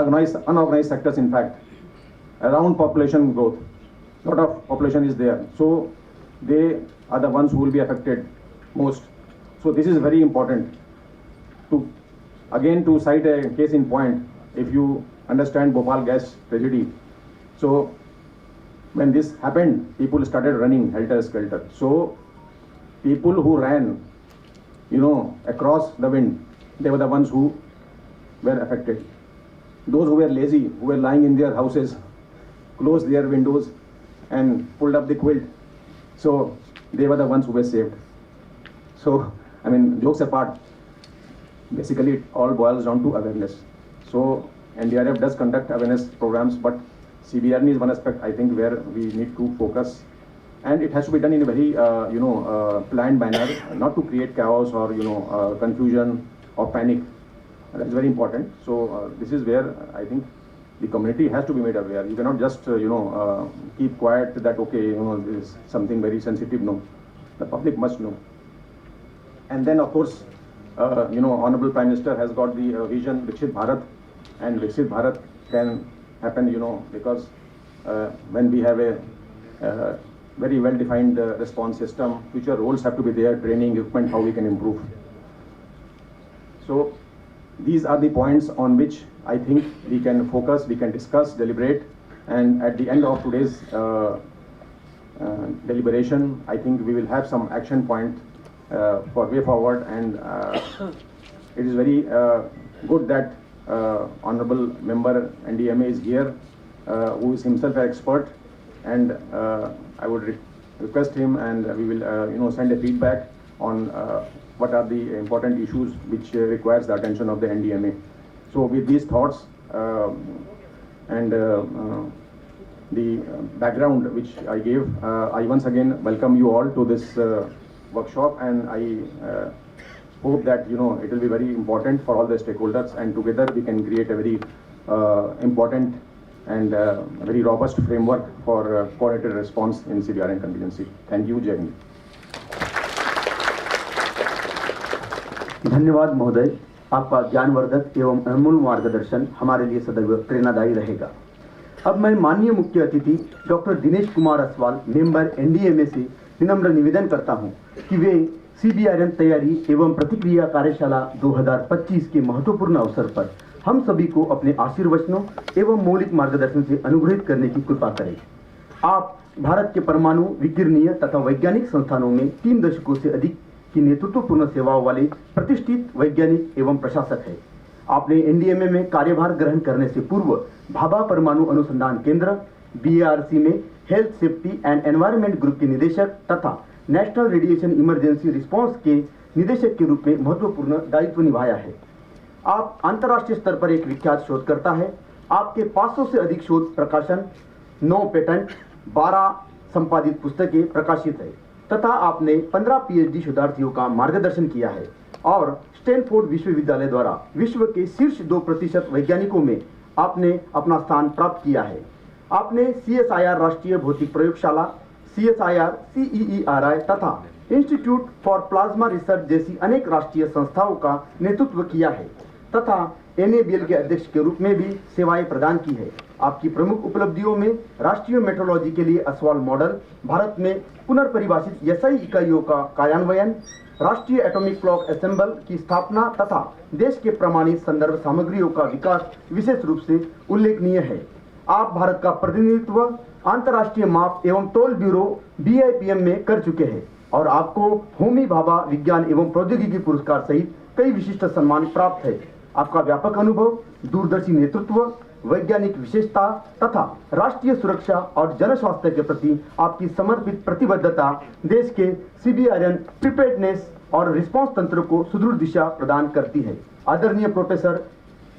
unorganized sectors, in fact, around population growth, lot of population is there. So they are the ones who will be affected most. So this is very important. To cite a case in point, if you understand Bhopal gas tragedy, so when this happened, people started running helter-skelter. So people who ran, across the wind, they were the ones who were affected. Those who were lazy, who were lying in their houses, closed their windows and pulled up the quilt, so they were the ones who were saved. So, I mean, jokes apart, basically it all boils down to awareness. So NDRF does conduct awareness programs, but CBRN is one aspect, I think, where we need to focus, and it has to be done in a very planned manner, not to create chaos or confusion or panic. That is very important. So this is where I think the community has to be made aware. You cannot just keep quiet that this is something very sensitive. No, the public must know. And then of course Honorable Prime Minister has got the vision Viksit Bharat, and Viksit Bharat can happen because when we have a very well defined response system, future roles have to be there, training, equipment, how we can improve. So these are the points on which I think we can focus, we can discuss, deliberate, and at the end of today's deliberation, I think we will have some action point for way forward, and it is very good that Honorable Member NDMA is here, who is himself an expert, and I would request him, and we will send a feedback on what are the important issues which requires the attention of the NDMA. So with these thoughts and the background which I gave, I once again welcome you all to this workshop, and I hope that it will be very important for all the stakeholders, and together we can create a very important and very robust framework for coordinated response in CBRN contingency. Thank you. Jai Hind. धन्यवाद महोदय, आपका ज्ञानवर्धक एवं अनमोल मार्गदर्शन हमारे लिए सदैव प्रेरणादायी रहेगा। अब मैं माननीय मुख्य अतिथि doctor Dinesh Kumar Aswal, member NDMA से विनम्र निवेदन करता हूं कि वे सीबीआरएन तैयारी एवं प्रतिक्रिया कार्यशाला 2025 के महत्वपूर्ण अवसर पर हम सभी को अपने आशीर्वचनों एवं मौलिक मार्गदर्शन से अनुग्रहित करने की कृपा करें। आप भारत के परमाणु, विकिरणीय तथा वैज्ञानिक संस्थानों में 3 दशकों से अधिक की नेतृत्वपूर्ण सेवाओं वाले प्रतिष्ठित वैज्ञानिक एवं प्रशासक है। आपने एनडीएमए में कार्यभार ग्रहण करने से पूर्व भाभा परमाणु अनुसंधान केंद्र बीआरसी में health safety and environment group के निदेशक तथा नेशनल रेडिएशन इमरजेंसी रिस्पांस के निदेशक के रूप में महत्वपूर्ण दायित्व निभाया है। आप अंतर्राष्ट्रीय स्तर पर एक विख्यात शोधकर्ता है। आपके 500 से अधिक शोध प्रकाशन, 9 पेटेंट, 12 संपादित पुस्तकें प्रकाशित है तथा आपने 15 पीएचडी शोधार्थियों का मार्गदर्शन किया है और स्टैनफोर्ड विश्वविद्यालय द्वारा विश्व के शीर्ष 2% वैज्ञानिकों में आपने अपना स्थान प्राप्त किया है। आपने CSIR राष्ट्रीय भौतिक प्रयोगशाला, CSIR, CEERI तथा इंस्टीट्यूट फॉर प्लाज्मा रिसर्च जैसी अनेक राष्ट्रीय संस्थाओं का नेतृत्व किया है तथा NABL के अध्यक्ष के रूप में भी सेवाएं प्रदान की है। आपकी प्रमुख उपलब्धियों में राष्ट्रीय मेट्रोलॉजी के लिए असवाल मॉडल, भारत में पुनर्परिभाषित SI इकाइयों का कार्यान्वयन, राष्ट्रीय एटॉमिक क्लॉक असेंबल की स्थापना तथा देश के प्रमाणित संदर्भ सामग्रियों का विकास विशेष रूप से उल्लेखनीय है। आप भारत का प्रतिनिधित्व अंतर्राष्ट्रीय माप एवं तौल ब्यूरो BIPM में कर चुके हैं और आपको होमी भाभा विज्ञान एवं प्रौद्योगिकी पुरस्कार सहित कई विशिष्ट सम्मान प्राप्त है। आपका व्यापक अनुभव, दूरदर्शी नेतृत्व, वैज्ञानिक विशेषता तथा राष्ट्रीय सुरक्षा और जन स्वास्थ्य के प्रति आपकी समर्पित प्रतिबद्धता देश के CBRN प्रिपेयर्डनेस और रिस्पांस तंत्र को सुदृढ़ दिशा प्रदान करती है। आदरणीय professor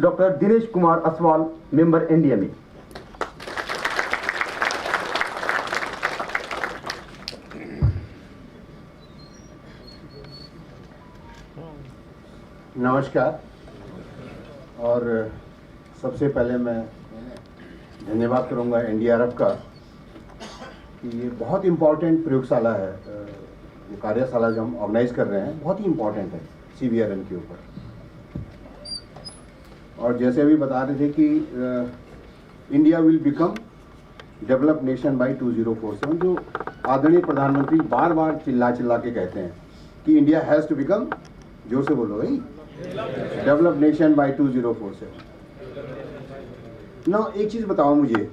doctor Dinesh Kumar Aswal, member NDMA। नमस्कार। और सबसे पहले मैं धन्यवाद करूंगा NDRF का कि ये बहुत इम्पोर्टेंट प्रयोगशाला है। ये कार्यशाला जो हम ऑर्गेनाइज कर रहे हैं बहुत ही इम्पोर्टेंट है CBRN के ऊपर। और जैसे अभी बता रहे थे कि India will become develop nation by 2047, जो आदरणीय प्रधानमंत्री बार बार चिल्ला के कहते हैं कि इंडिया हैज़ टू बिकम, जोर से बोलो भाई, डेवलप नेशन बाय 2047। ना एक चीज बताओ मुझे,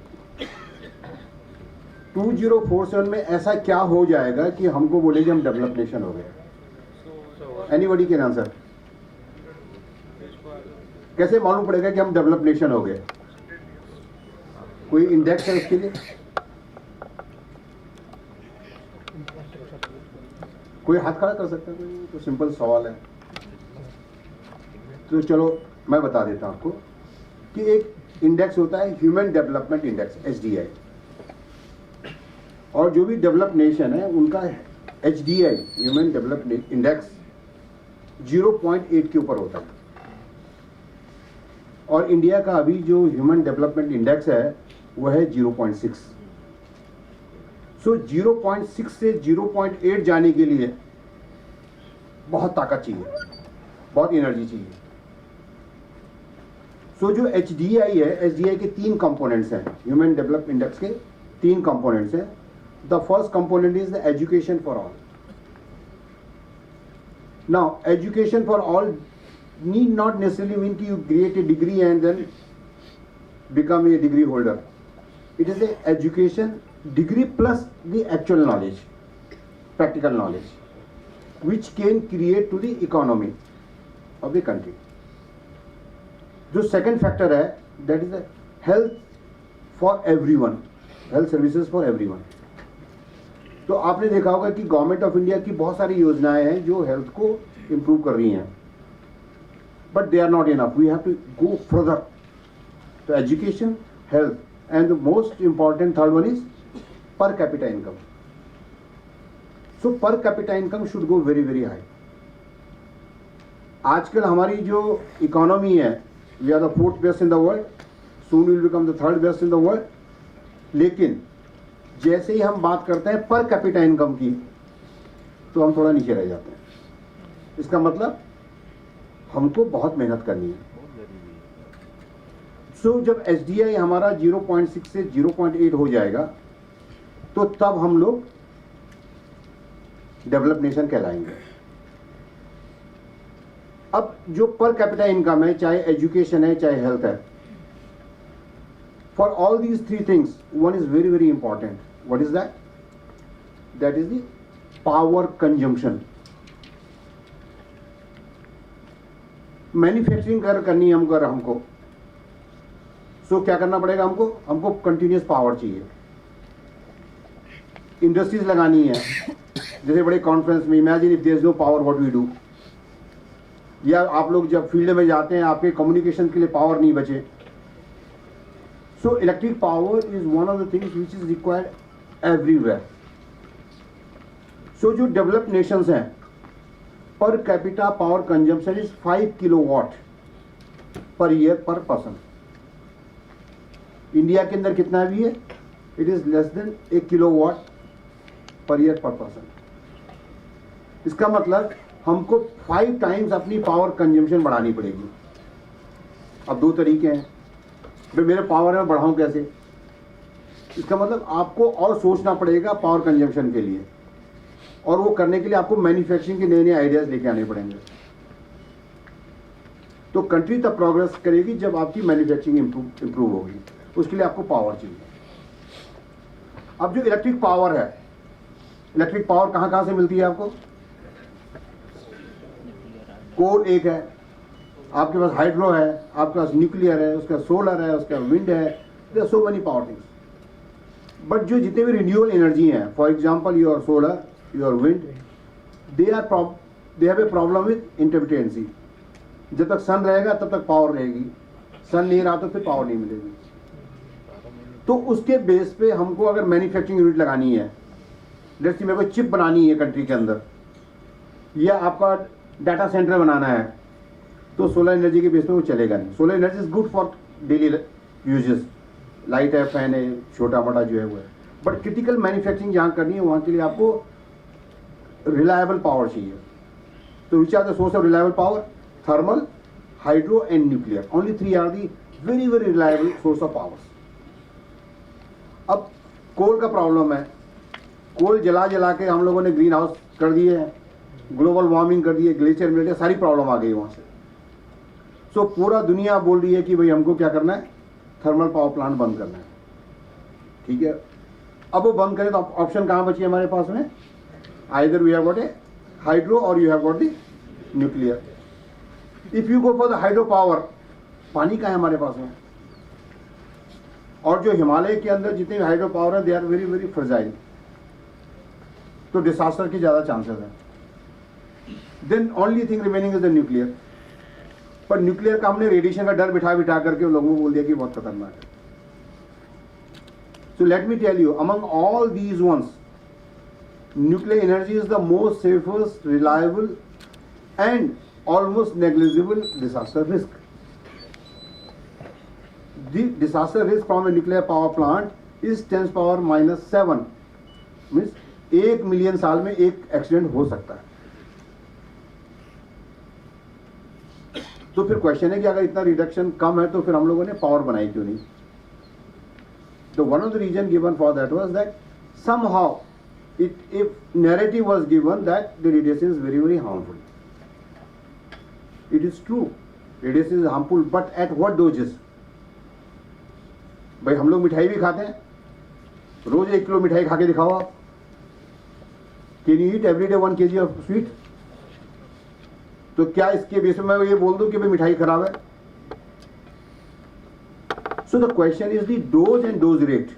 2047 में ऐसा क्या हो जाएगा कि हमको बोले कि हम डेवलप नेशन हो गए? Anybody can answer? कैसे मालूम पड़ेगा कि हम डेवलप नेशन हो गए? कोई इंडेक्स है उसके लिए? कोई हाथ खड़ा कर सकता है? कोई तो सिंपल सवाल है। तो चलो मैं बता देता हूं आपको कि एक इंडेक्स होता है ह्यूमन डेवलपमेंट इंडेक्स, HDI, और जो भी डेवलप नेशन है उनका HDI ह्यूमन डेवलपमेंट इंडेक्स 0.8 के ऊपर होता है। और इंडिया का अभी जो ह्यूमन डेवलपमेंट इंडेक्स है वो है 0.6। सो 0.6 से 0.8 जाने के लिए बहुत ताकत चाहिए, बहुत एनर्जी चाहिए। सो जो HDI है, HDI के 3 कंपोनेंट्स हैं, ह्यूमन डेवलपमेंट इंडेक्स के 3 कंपोनेंट्स हैं। The first component is the education for all. Now education for all need not necessarily mean कि you create a degree and then become a degree holder. It is a education degree plus the actual knowledge, practical knowledge, which can create to the economy of the country. जो second factor है, that is the health for everyone, health services for everyone. तो आपने देखा होगा कि government of India की बहुत सारी योजनाएं हैं जो हेल्थ को इम्प्रूव कर रही हैं, but they are not enough. We have to go further. So education, health, and the most important third one is per capita income. So per capita income should go very very high. आजकल हमारी जो economy है, we are the 4th best in the world. Soon we will become the 3rd best in the world. लेकिन जैसे ही हम बात करते हैं पर कैपिटा इनकम की, तो हम थोड़ा नीचे रह जाते हैं। इसका मतलब हमको बहुत मेहनत करनी है। सो जब HDI हमारा 0.6 से 0.8 हो जाएगा तो तब हम लोग डेवलप नेशन कहलाएंगे। अब जो पर कैपिटा इनकम है, चाहे एजुकेशन है चाहे हेल्थ है, for all these 3 things one is very very important. What is that? That is the power consumption. Manufacturing करनी है हमको, सो क्या करना पड़ेगा हमको कंटिन्यूस पावर चाहिए। इंडस्ट्रीज लगानी है, जैसे बड़े कॉन्फ्रेंस में, imagine if there is no power what we do. या आप लोग जब फील्ड में जाते हैं, आपके कम्युनिकेशन के लिए पावर नहीं बचे। So electric power is one of the things which is required everywhere. So जो डेवलप्ड नेशंस हैं, per capita power consumption is 5 kilowatt per year per person. India के अंदर कितना भी है, it is less than 1 kilowatt per year पर person. इसका मतलब हमको 5 टाइम्स अपनी पावर कंजम्पशन बढ़ानी पड़ेगी। अब 2 तरीके हैं, भाई मेरे पावर में बढ़ाऊं कैसे? इसका मतलब आपको और सोचना पड़ेगा पावर कंजम्पशन के लिए, और वो करने के लिए आपको मैन्युफैक्चरिंग के नए नए आइडियाज लेके आने पड़ेंगे। तो कंट्री तब प्रोग्रेस करेगी जब आपकी मैन्युफैक्चरिंग इंप्रूव होगी, उसके लिए आपको पावर चाहिए। अब जो इलेक्ट्रिक पावर है, इलेक्ट्रिक पावर कहां कहां से मिलती है आपको? कोल एक है, आपके पास हाइड्रो है, आपके पास न्यूक्लियर है, उसका सोलर है, उसका विंड है, there are so many power things. But जो जितने भी रिन्यूएबल एनर्जी हैं, for example your solar, your wind, they have a problem with intermittency. जब तक सन रहेगा तब तक पावर रहेगी, सन नहीं रहा तो फिर पावर नहीं मिलेगी। तो उसके बेस पे हमको अगर मैन्युफैक्चरिंग यूनिट लगानी है, जैसे मेरे को चिप बनानी है कंट्री के अंदर, या आपका डाटा सेंटर बनाना है, तो सोलर एनर्जी के बेस पे वो चलेगा नहीं। Solar energy is good for daily uses, light है, फैन है, छोटा मोटा जो है वो है। बट क्रिटिकल मैन्युफैक्चरिंग जहाँ करनी है वहाँ के लिए आपको रिलायबल पावर चाहिए। तो which are the source of reliable power? Thermal, hydro and nuclear. Only 3 are the very very reliable source of powers. अब कोल का प्रॉब्लम है, कोल जला जला के हम लोगों ने ग्रीन हाउस कर दिए हैं, ग्लोबल वार्मिंग कर दिए, ग्लेशियर मिल, सारी प्रॉब्लम आ गई वहाँ से। सो पूरा दुनिया बोल रही है कि भाई हमको क्या करना है, थर्मल पावर प्लांट बंद करना है। ठीक है, अब वो बंद करें तो ऑप्शन कहाँ बची हमारे पास में? Either we have got a hydro or you have got the nuclear. If you go for the hydro power, पानी का है हमारे पास में, और जो हिमालय के अंदर जितने भी हाइड्रो पावर है they are very very fragile, तो डिसास्टर की ज़्यादा चांसेस हैं। Then only thing remaining is the nuclear. पर न्यूक्लियर का हमने रेडिएशन का डर बिठा बिठा करके लोगों को बोल दिया कि बहुत खतरनाक है। So let me tell you, among all these ones, nuclear energy is the most safest, reliable and almost negligible disaster risk. The disaster risk from a nuclear power plant is 10⁻⁻⁷, means 1 million साल में एक accident हो सकता है। तो फिर question है कि अगर इतना रिडक्शन कम है तो फिर हम लोगों ने पावर बनाई क्यों नहीं? तो one of the reason given for that was that somehow if narrative was given that the radiation is very very harmful. It is true, radiation is harmful, but at what doses? भाई हम लोग मिठाई भी खाते हैं, रोज 1 kilo मिठाई खा के दिखाओ आप। Can you eat every day 1 kg of sweet? तो क्या इसके बेस में मैं ये बोल दूं कि भाई मिठाई खराब है? So the question is the dose and dose rate.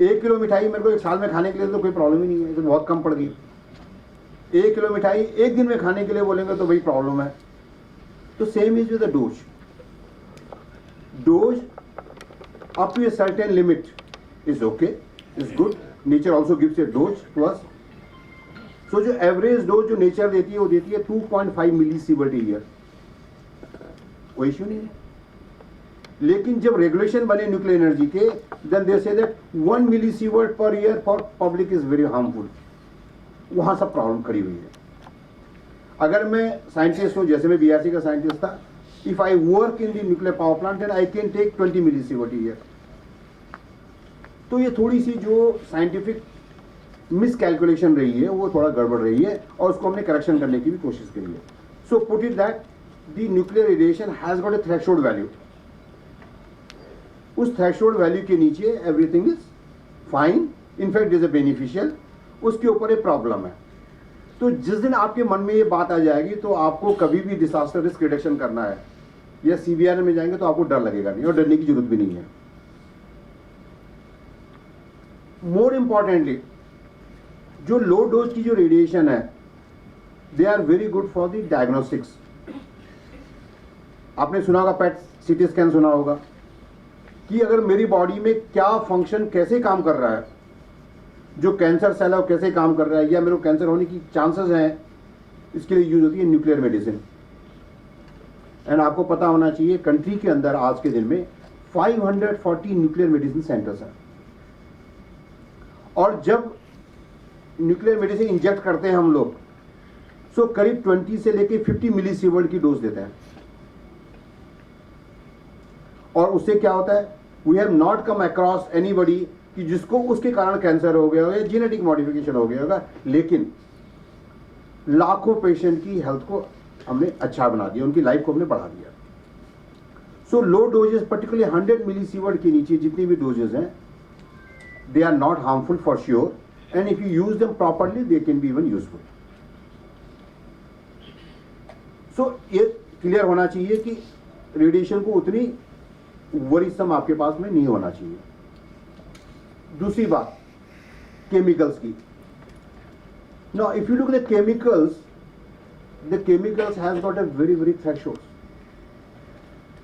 1 kilo मिठाई मेरे को 1 साल में खाने के लिए तो कोई प्रॉब्लम ही नहीं है, तो बहुत कम पड़ गई। 1 किलो मिठाई 1 दिन में खाने के लिए बोलेंगे तो भाई प्रॉब्लम है। तो same is with the dose. Dose up to a certain limit is okay, is good. Nature also gives a dose to us. So जो एवरेज डोज जो नेचर देती है वो देती है 2.5 मिलीसीवर्ट ईयर, कोई इश्यू नहीं है। लेकिन जब रेगुलेशन बने न्यूक्लियर एनर्जी के, then they say that 1 millisievert per year for public is very harmful. वहां सब प्रॉब्लम खड़ी हुई है। अगर मैं साइंटिस्ट हूं, जैसे मैं बीआरसी का साइंटिस्ट था, if I work in the nuclear power plant then I can take 20 millisievert year. तो ये थोड़ी सी जो साइंटिफिक मिसकैलकुलेशन रही है वो थोड़ा गड़बड़ रही है, और उसको हमने करेक्शन करने की भी कोशिश करी है। So put it that the nuclear radiation has got a threshold value. उस थ्रेशोल्ड वैल्यू के नीचे everything is fine, in fact is a beneficial, उसके ऊपर एक प्रॉब्लम है। तो जिस दिन आपके मन में ये बात आ जाएगी तो आपको कभी भी डिसास्टर रिस्क रिडक्शन करना है या सीबीआरएन में जाएंगे तो आपको डर लगेगा नहीं, और डरने की जरूरत भी नहीं है। मोर इंपॉर्टेंटली जो लो डोज की जो रेडिएशन है, they are very good for the diagnostics. आपने सुना होगा, पेट सीटी स्कैन सुना होगा कि अगर मेरी बॉडी में क्या फंक्शन कैसे काम कर रहा है, जो कैंसर सेल है वो कैसे काम कर रहा है, या मेरे को कैंसर होने की चांसेस हैं, इसके लिए यूज होती है न्यूक्लियर मेडिसिन। एंड आपको पता होना चाहिए कंट्री के अंदर आज के दिन में 540 न्यूक्लियर मेडिसिन सेंटर्स हैं, और जब न्यूक्लियर मेडिसिन इंजेक्ट करते हैं हम लोग, सो करीब 20 से लेके 50 मिलीसीवर्ड की डोज देते हैं, और उससे क्या होता है, we have not come across anybody कि जिसको उसके कारण कैंसर हो गया होगा या जेनेटिक मॉडिफिकेशन हो गया होगा, लेकिन लाखों पेशेंट की हेल्थ को हमने अच्छा बना दिया, उनकी लाइफ को हमने बढ़ा दिया। सो लो डोजेस, पर्टिकुलरली 100 मिलीसीवर्ड के नीचे जितनी भी डोजेस हैं, they are not harmful for sure, and if you use them properly they can be even useful. So ये क्लियर होना चाहिए कि रेडिएशन को उतनी वरीसम आपके पास में नहीं होना चाहिए। दूसरी बात केमिकल्स की। Now if you look at the chemicals has got a very very threshold.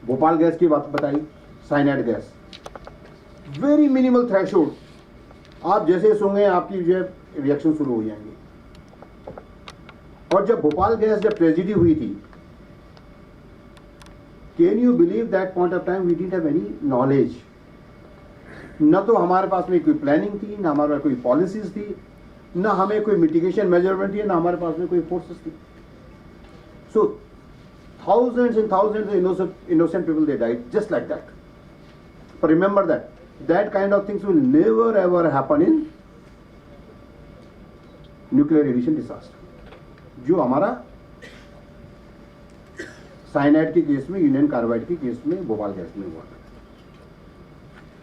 Bhopal gas की बात बताई, cyanide gas, very minimal threshold. आप जैसे सोंगे आपकी जो है रिएक्शन शुरू हो जाएंगे। और जब भोपाल गैस जब ट्रेजिडी हुई थी, can you believe that point of time we didn't have any knowledge. न तो हमारे पास में कोई प्लानिंग थी, न हमारे पास कोई पॉलिसीज थी, न हमें कोई मिटिगेशन मेजरमेंट थी, न हमारे पास में कोई फोर्सेस थी। सो thousands and thousands of innocent people, they died just like that. But remember that kind of things will never ever happen in nuclear radiation disaster. जो हमारा साइनाइड के केस में, यूनियन कार्बाइड के केस में, Bhopal gas में हुआ।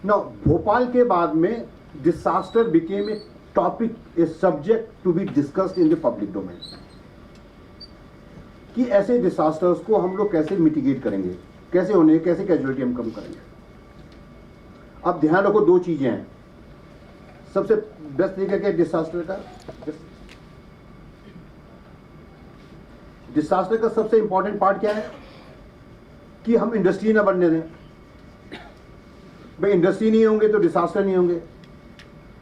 Now Bhopal के बाद में disaster became a topic, a subject to be discussed in the public domain. कि ऐसे डिसास्टर्स को हम लोग कैसे मिटिगेट करेंगे, कैसे होने, कैसे कैजुअलिटी हम कम करेंगे। अब ध्यान रखो, दो चीजें हैं। सबसे बेस्ट तरीका क्या है डिसास्टर का सबसे इंपॉर्टेंट पार्ट क्या है कि हम इंडस्ट्री ना बनने दें। भाई इंडस्ट्री नहीं होंगे तो डिसास्टर नहीं होंगे,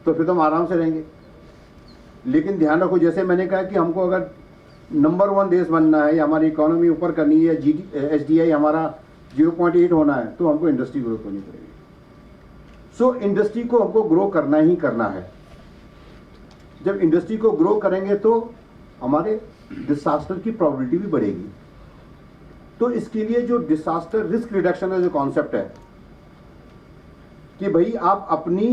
तो फिर तो हम आराम से रहेंगे। लेकिन ध्यान रखो, जैसे मैंने कहा कि हमको अगर नंबर 1 देश बनना है या हमारी इकोनॉमी ऊपर करनी है, HDI हमारा 0.8 होना है, तो हमको इंडस्ट्री ग्रो करनी पड़ेगी। सो इंडस्ट्री को हमको ग्रो करना ही करना है। जब इंडस्ट्री को ग्रो करेंगे तो हमारे डिसास्टर की प्रोबेबिलिटी भी बढ़ेगी। तो इसके लिए जो डिसास्टर रिस्क रिडक्शन का जो कॉन्सेप्ट है कि भाई आप अपनी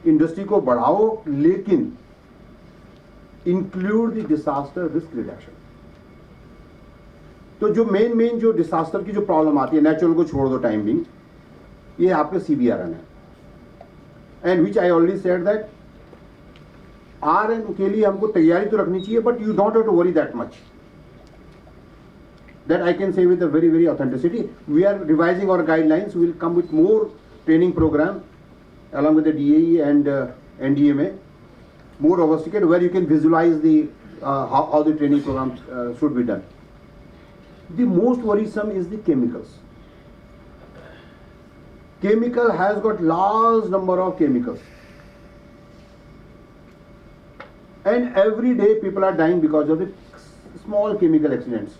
इंडस्ट्री को बढ़ाओ, लेकिन include the disaster risk reduction. तो जो मेन जो डिसास्टर की जो प्रॉब्लम आती है, नेचुरल को छोड़ दो टाइम बिंग, ये आपके CBRN है, and which I already said that RN के लिए हमको तैयारी तो रखनी चाहिए, but you don't have to worry that much. That I can say with a very very authenticity. We are revising our guidelines. We will come with more training program along with the DAE and NDMA, more sophisticated, where you can visualize the how the training programs should be done. The most worrisome is the chemicals. Chemical has got large number of chemicals, and every day people are dying because of the small chemical accidents.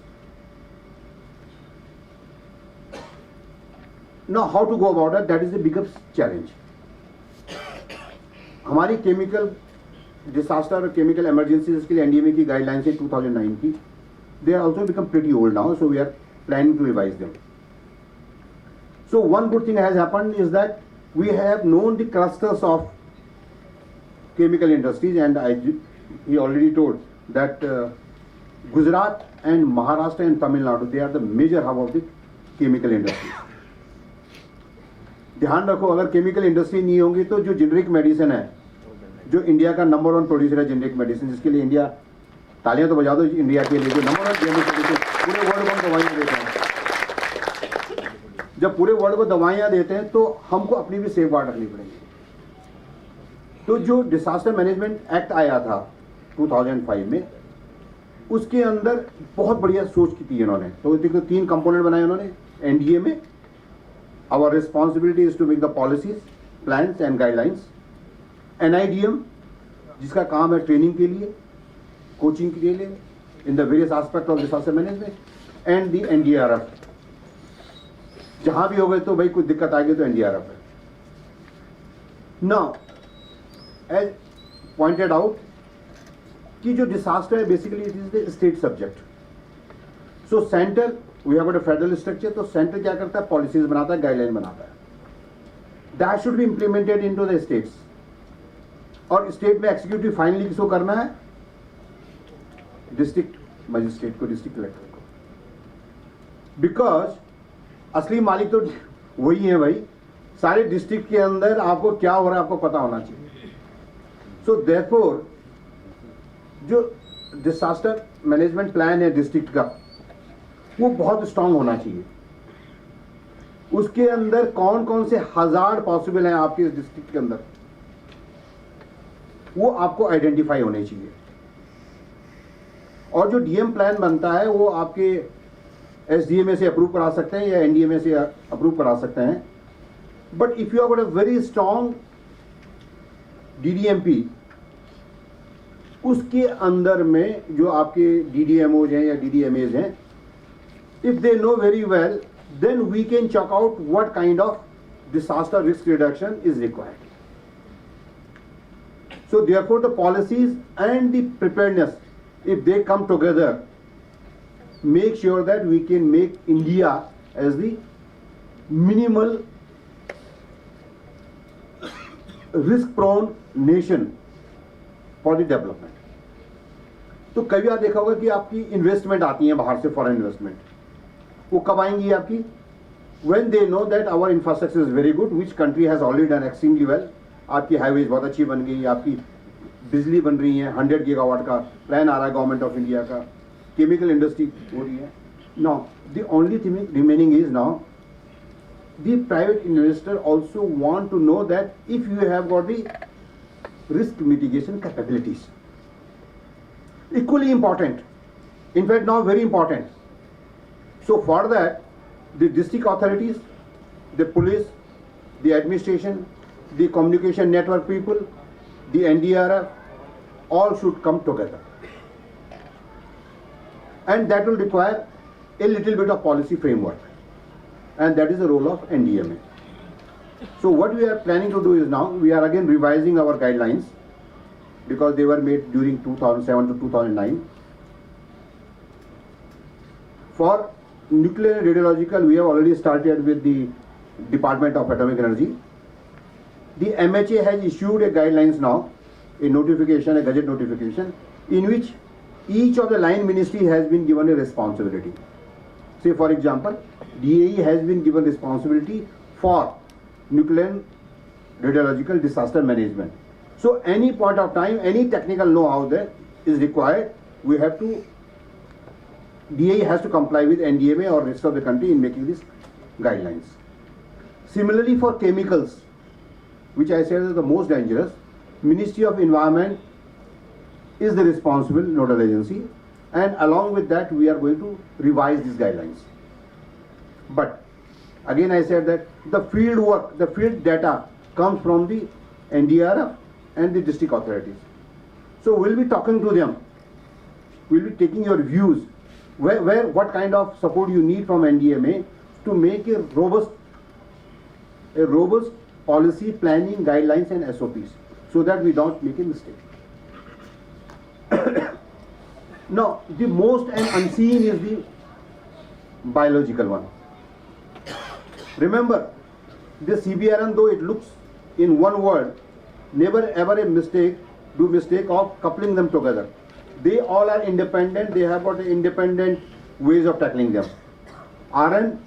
Now how to go about it, that is the biggest challenge. हमारी chemical disaster और chemical emergencies के लिए NDMA की guidelines है 2009 की. They are also become pretty old now, so we are planning to revise them. So one good thing has happened is that we have known the clusters of chemical industries, and he already told that Gujarat and Maharashtra and Tamil Nadu, they are the major hub of the chemical industry. ध्यान रखो, अगर chemical industry नहीं होगी तो जो generic medicine है, जो India का नंबर 1 प्रोड्यूसर है जेनरिक मेडिसिन, जिसके लिए इंडिया, तालियां तो बजा दो इंडिया के लिए, जो नंबर 1 जेनरिक मेडिसिन, पूरे वर्ल्ड को हम दवाइयाँ देते हैं. जब पूरे वर्ल्ड को दवाइयाँ देते हैं तो हमको अपनी भी सेफ गार्ड रखनी पड़ेगी. तो जो डिसास्टर मैनेजमेंट एक्ट आया था 2005 में, उसके अंदर बहुत बढ़िया सोच की थी इन्होंने. तो देखो 3 कंपोनेंट बनाए उन्होंने NDA में. Our responsibility is to make the policies, plans and guidelines. NIDM, जिसका काम है ट्रेनिंग के लिए, कोचिंग के लिए, in the various aspects of disaster management, and the NDRF. जहां भी हो गए तो भाई कोई दिक्कत आ गई तो एनडीआरएफ है. नाउ एज पॉइंटेड आउट कि जो डिसास्टर है basically it is the state subject. So centre we have got a federal structure. तो सेंटर क्या करता है? पॉलिसीज बनाता है, गाइडलाइन बनाता है. That should be implemented into the states. और स्टेट में एक्सिक्यूटिव फाइनली किसको करना है? डिस्ट्रिक्ट मजिस्ट्रेट को, डिस्ट्रिक्ट कलेक्टर को. बिकॉज असली मालिक तो वही है भाई. सारे डिस्ट्रिक्ट के अंदर आपको क्या हो रहा है आपको पता होना चाहिए. सो देयरफॉर जो डिसास्टर मैनेजमेंट प्लान है डिस्ट्रिक्ट का वो बहुत स्ट्रांग होना चाहिए. उसके अंदर कौन कौन से हजार्ड पॉसिबल हैं आपके डिस्ट्रिक्ट के अंदर वो आपको आइडेंटिफाई होने चाहिए. और जो डीएम प्लान बनता है वो आपके एसडीएमए से अप्रूव करा सकते हैं या एनडीएमए से अप्रूव करा सकते हैं. But if you have got a very strong DDMP, उसके अंदर में जो आपके डीडीएमओज हैं या डीडीएमएज हैं, if they know very well then we can check out what kind of disaster risk reduction is required. So therefore the policies and the preparedness, if they come together, make sure that we can make India as the minimal risk prone nation for the development. तो कई बार देखा होगा कि आपकी investment आती है बाहर से, फॉरेन इन्वेस्टमेंट. वो कब आएंगी आपकी? when they know that our infrastructure is very good, which country has already done extremely well. आपकी हाईवेज बहुत अच्छी बन गई, आपकी बिजली बन रही है, 100 गीगावाट का प्लान आ रहा है गवर्नमेंट ऑफ इंडिया का, केमिकल इंडस्ट्री हो रही है. Now the only thing remaining is now the private investor also want to know that if you have got the risk mitigation capabilities. Equally important, in fact now very important. So for that the district authorities, the police, the administration, the communication network people, the NDRF all should come together, and that will require a little bit of policy framework, and that is the role of NDMA. So what we are planning to do is now we are again revising our guidelines because they were made during 2007 to 2009. For nuclear and radiological, we have already started with the Department of Atomic Energy. The MHA has issued a guidelines now, a notification, a gazette notification, in which each of the line ministry has been given a responsibility. Say for example, DAE has been given responsibility for nuclear and radiological disaster management. So any point of time, any technical know-how that is required, we have to DAE has to comply with NDMA or rest of the country in making these guidelines. Similarly for chemicals, which I said is the most dangerous, Ministry of Environment is the responsible nodal agency, and along with that we are going to revise these guidelines. But again I said that the field work, the field data comes from the NDRF and the district authorities. So we'll be talking to them, we'll be taking your views, what kind of support you need from NDMA to make a robust policy planning guidelines and SOPs, so that we don't make a mistake. Now the most and unseen is the biological one. Remember, the CBRN, though it looks in one word, never ever do mistake of coupling them together. They all are independent, they have got independent ways of tackling them. RN,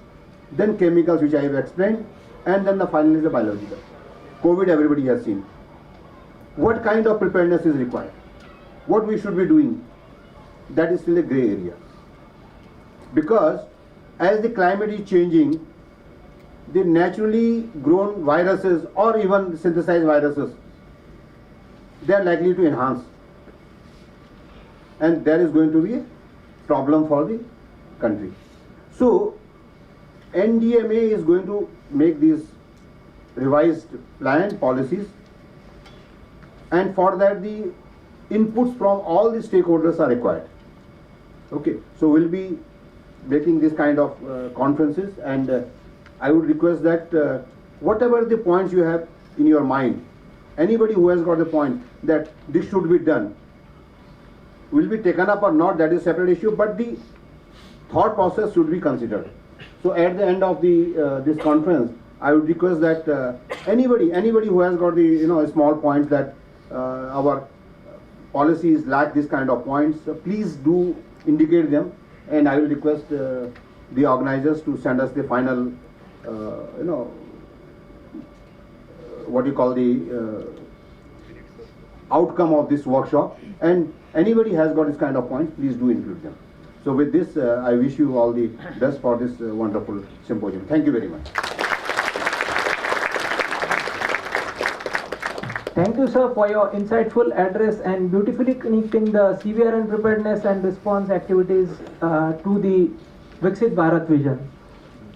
then chemicals, which I have explained, and then the final is the biological. COVID everybody has seen. What kind of preparedness is required? What we should be doing? That is still a grey area. Because as the climate is changing, the naturally grown viruses or even synthesized viruses, they are likely to enhance. And there is going to be a problem for the country. So NDMA is going to make these revised plan policies, and for that the inputs from all the stakeholders are required. Okay, so we'll be making this kind of conferences and I would request that whatever the points you have in your mind, anybody who has got the point that this should be done, will be taken up or not, that is a separate issue, but the thought process should be considered. So at the end of the this conference, I would request that anybody who has got the small points that our policies lack this kind of points, please do indicate them, and I will request the organizers to send us the final what you call the outcome of this workshop, and anybody has got this kind of points, please do include them. So with this, I wish you all the best for this wonderful symposium. Thank you very much. Thank you, sir, for your insightful address and beautifully connecting the CBRN preparedness and response activities to the Viksit Bharat vision.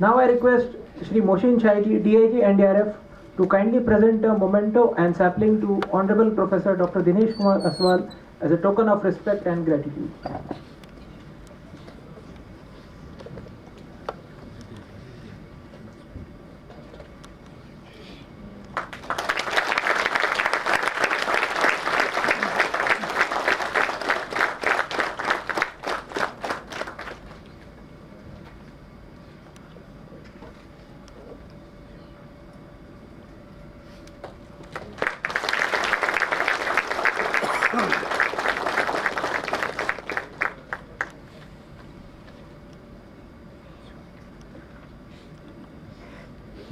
Now I request Shri Moshin Chaiji, DIG NDRF, to kindly present a memento and sapling to Honorable Professor Dr. Dinesh Kumar Aswal as a token of respect and gratitude.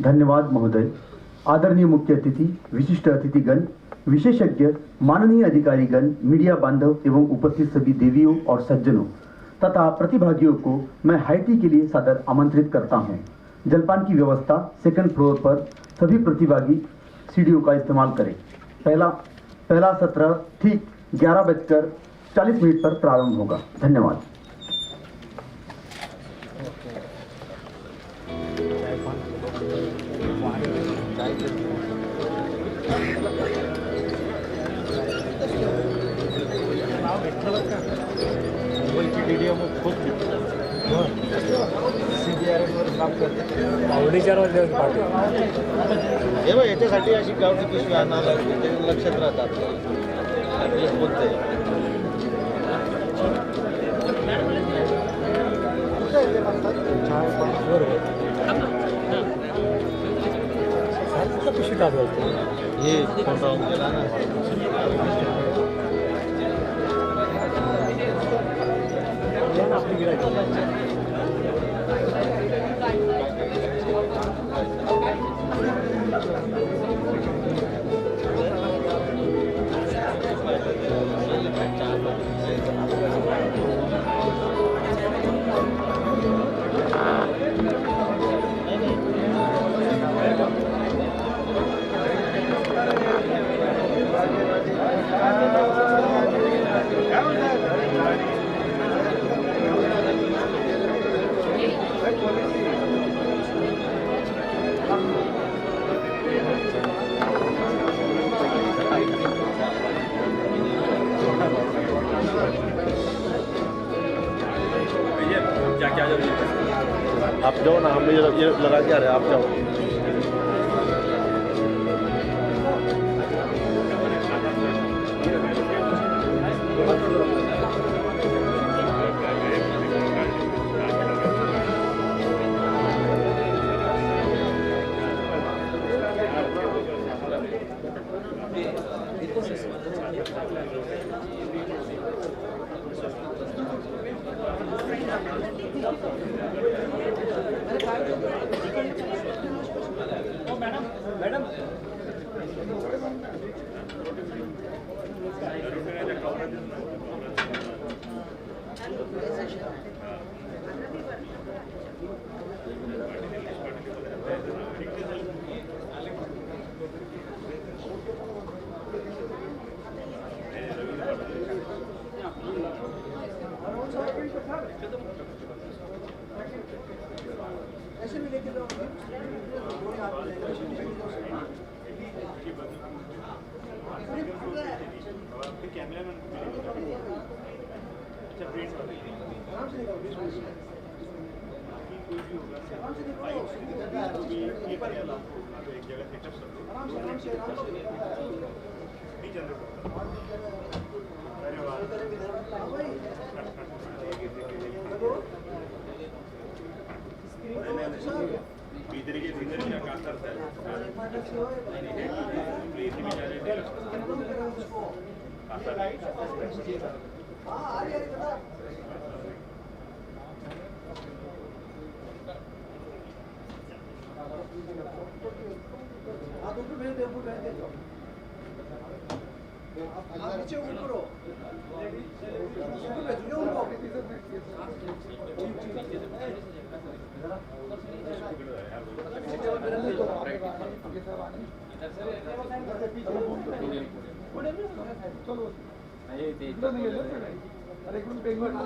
धन्यवाद महोदय। आदरणीय मुख्य अतिथि, विशिष्ट अतिथिगण, विशेषज्ञ, माननीय अधिकारीगण, media बांधव एवं उपस्थित सभी देवियों और सज्जनों तथा प्रतिभागियों को मैं हाई टी के लिए सादर आमंत्रित करता हूं। जलपान की व्यवस्था सेकंड फ्लोर पर सभी प्रतिभागी सीढ़ियों का इस्तेमाल करें। पहला सत्र ठीक 11:40 पर प्रारंभ होगा। धन्यवाद। आवडीच्या रोज पाठी हे बघ, याच्यासाठी अशी गावठी पिशवी आणायला ते लक्षात राहतं आपल्याला बोलतंय. पिशवी टाकतो हे फोन राहून गेला ना. आपली गिरायची आप जाओ ना, हम ये लगा के आ रहे हैं, आप जाओ. अरे इकडून पेंगुइन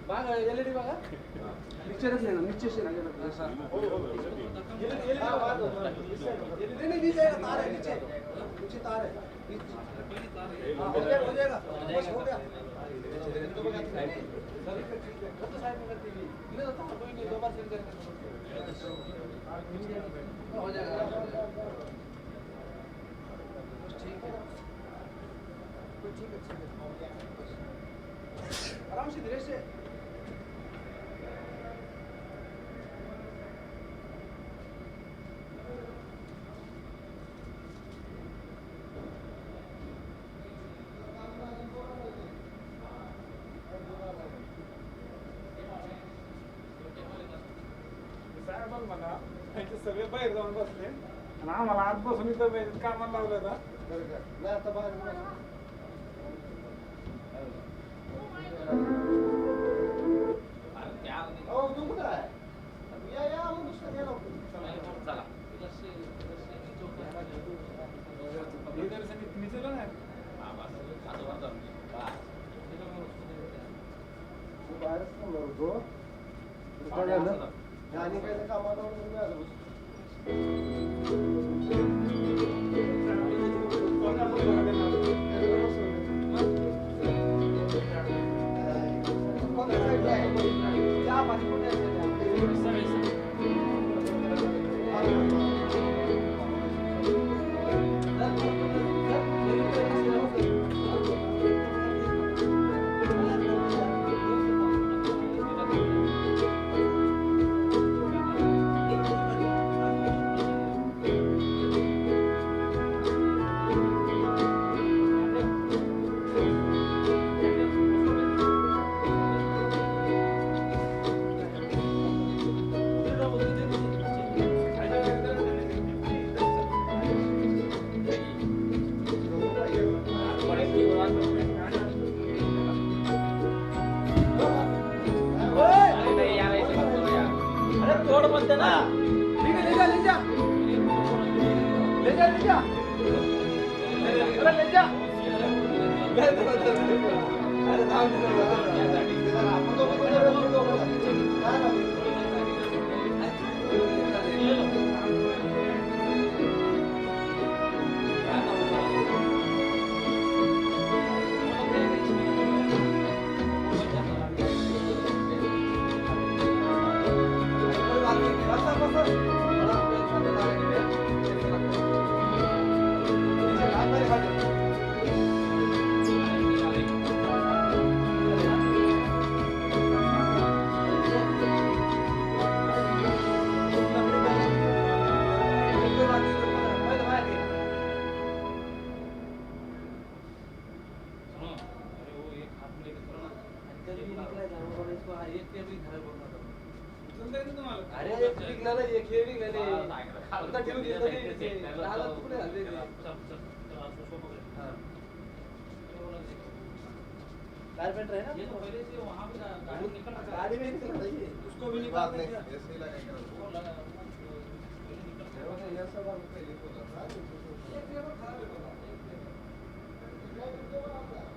एलईडी बघा पिक्चरच नाही ना नीचे से नहीं नीचे तार है नीचे नीचे तार है हो जाएगा बस हो गया दो बार हो जाएगा ठीक है आराम से धीरे से मला त्यांचे सगळे बाहेर जाऊन बसले आणि आम्हाला आत बसून इथं कामाला लावलं आणि काय कामाला कारपेंटर है ना ये तो पहले से वहां पे गाड़ी में उसको भी निकाल नहीं ऐसे ही लगाएंगे ये सब पहले बोला था एक लेवल खराब है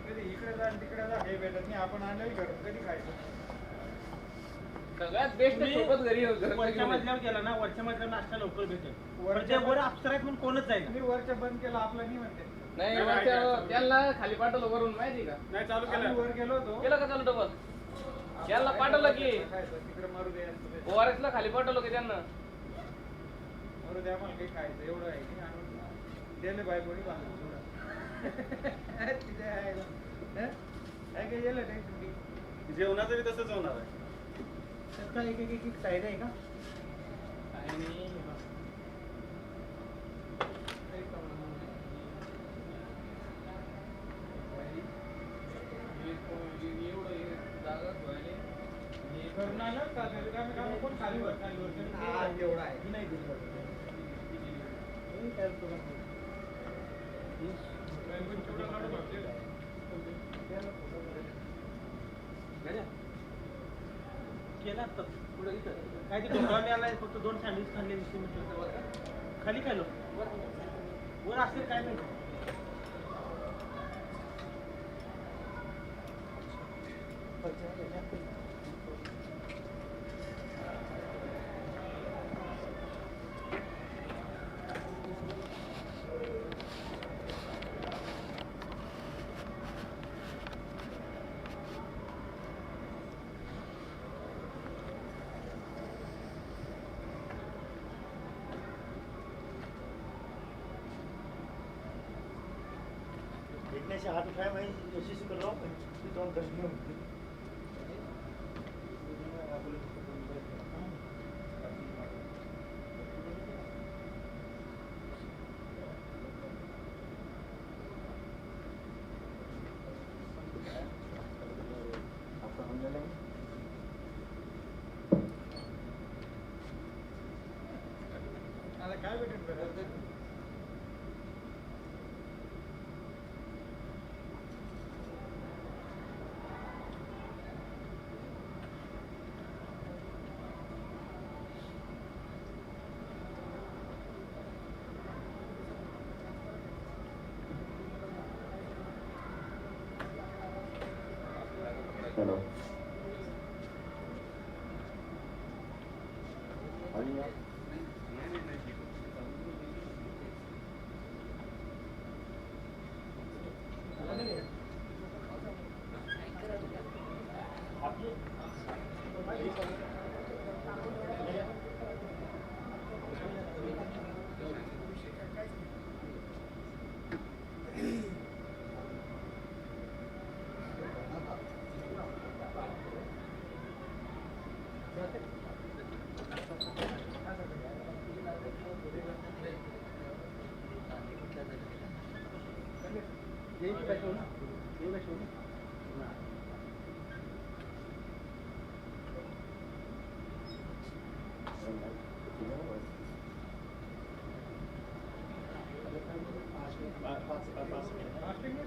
कधी इकडे जा तिकडे जा हे भेटत नाही आपण आणलं घरून कधी खायचं सगळ्यात बेस्ट सोबत घरी वरच्या मजल्यावर गेला ना वरच्या मजल्यावर नाश्ता लवकर भेटेल वरच्या वर अप्सरा आहेत म्हणून कोणच जाईल मी वरच्या बंद केलं आपलं नाही म्हणते नाही त्याला खाली पाठवलं वरून माहिती का नाही चालू केलं वर गेलो होतो केलं का चालू डबल याला पाठवलं की तिकडे मारू दे ORS ला खाली पाठवलं की त्यांना मारू द्या मला काही खायचं एवढं आहे की आणून दिले बाय कोणी बांधून तिथे आहे काय गेलं टेन्शन जेवणाचं बी तसंच होणार आहे त्याचा एक एक एक साईड आहे का करून आलं का कोण खाली वर एवढा आहे की नाही दिलं केला तर पुढे इथं काय ते ढोकळा मिळाला फक्त 2 सँडविच खाल्ले 20 मिनिटं खाली खाल्लो वर असेल काय नाही देखने से हाथ उठाया मैं कोशिश कर रहा हूँ कि तो कंटिन्यू काय भेटेल हेलो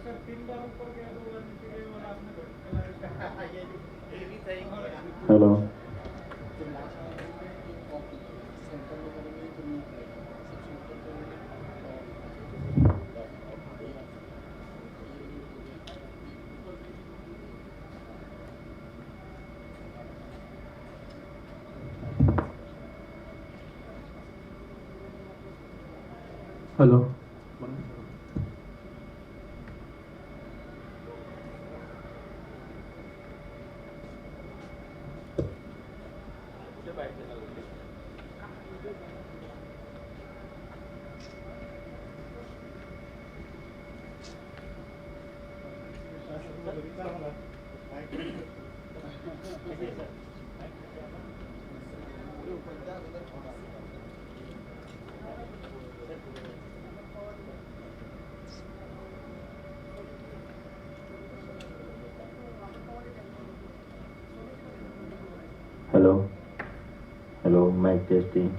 सर 3 बार ऊपर गया तो आपने hello hello hello hello mic testing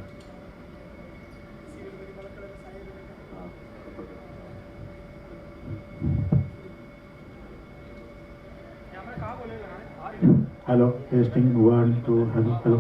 hello testing 1 2 hello hello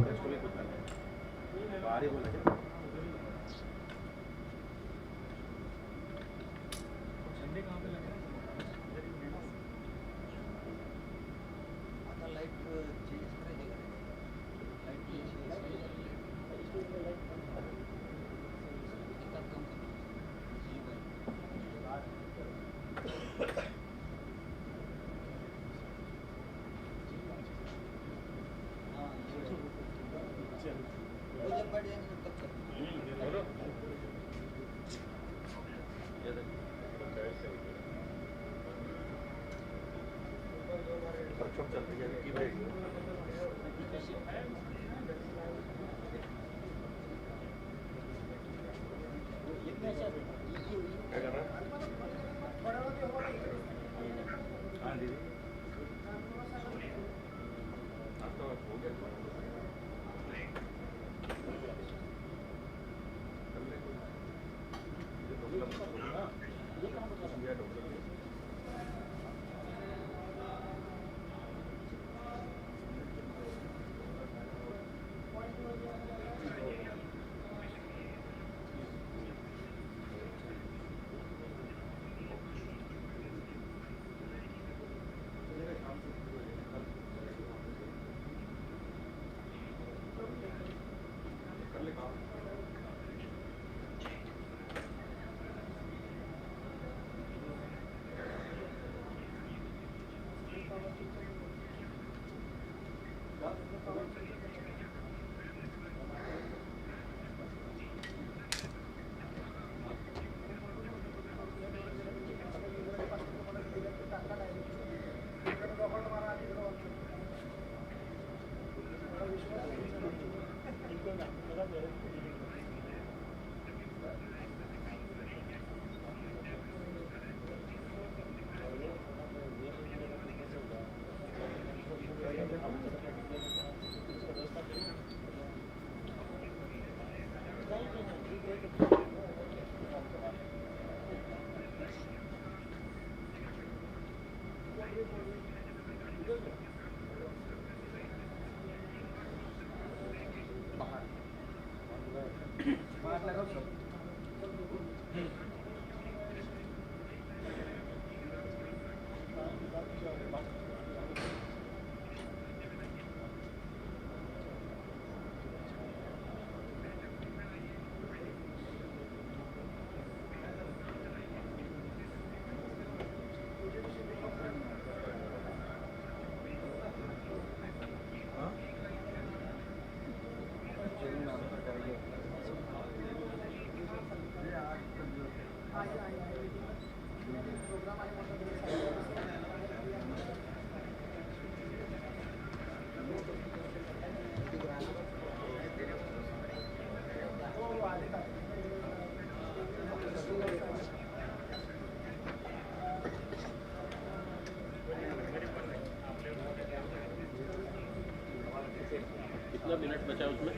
कितना मिनट बचा उसमें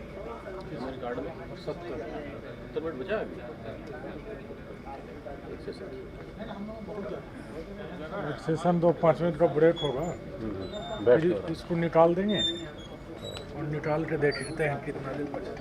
मेरे कार्ड में 70 मिनट बचा अभी एक सेशन 2-5 मिनट का ब्रेक होगा फिर इसको निकाल देंगे और निकाल के देखते हैं कितना दिन बचा।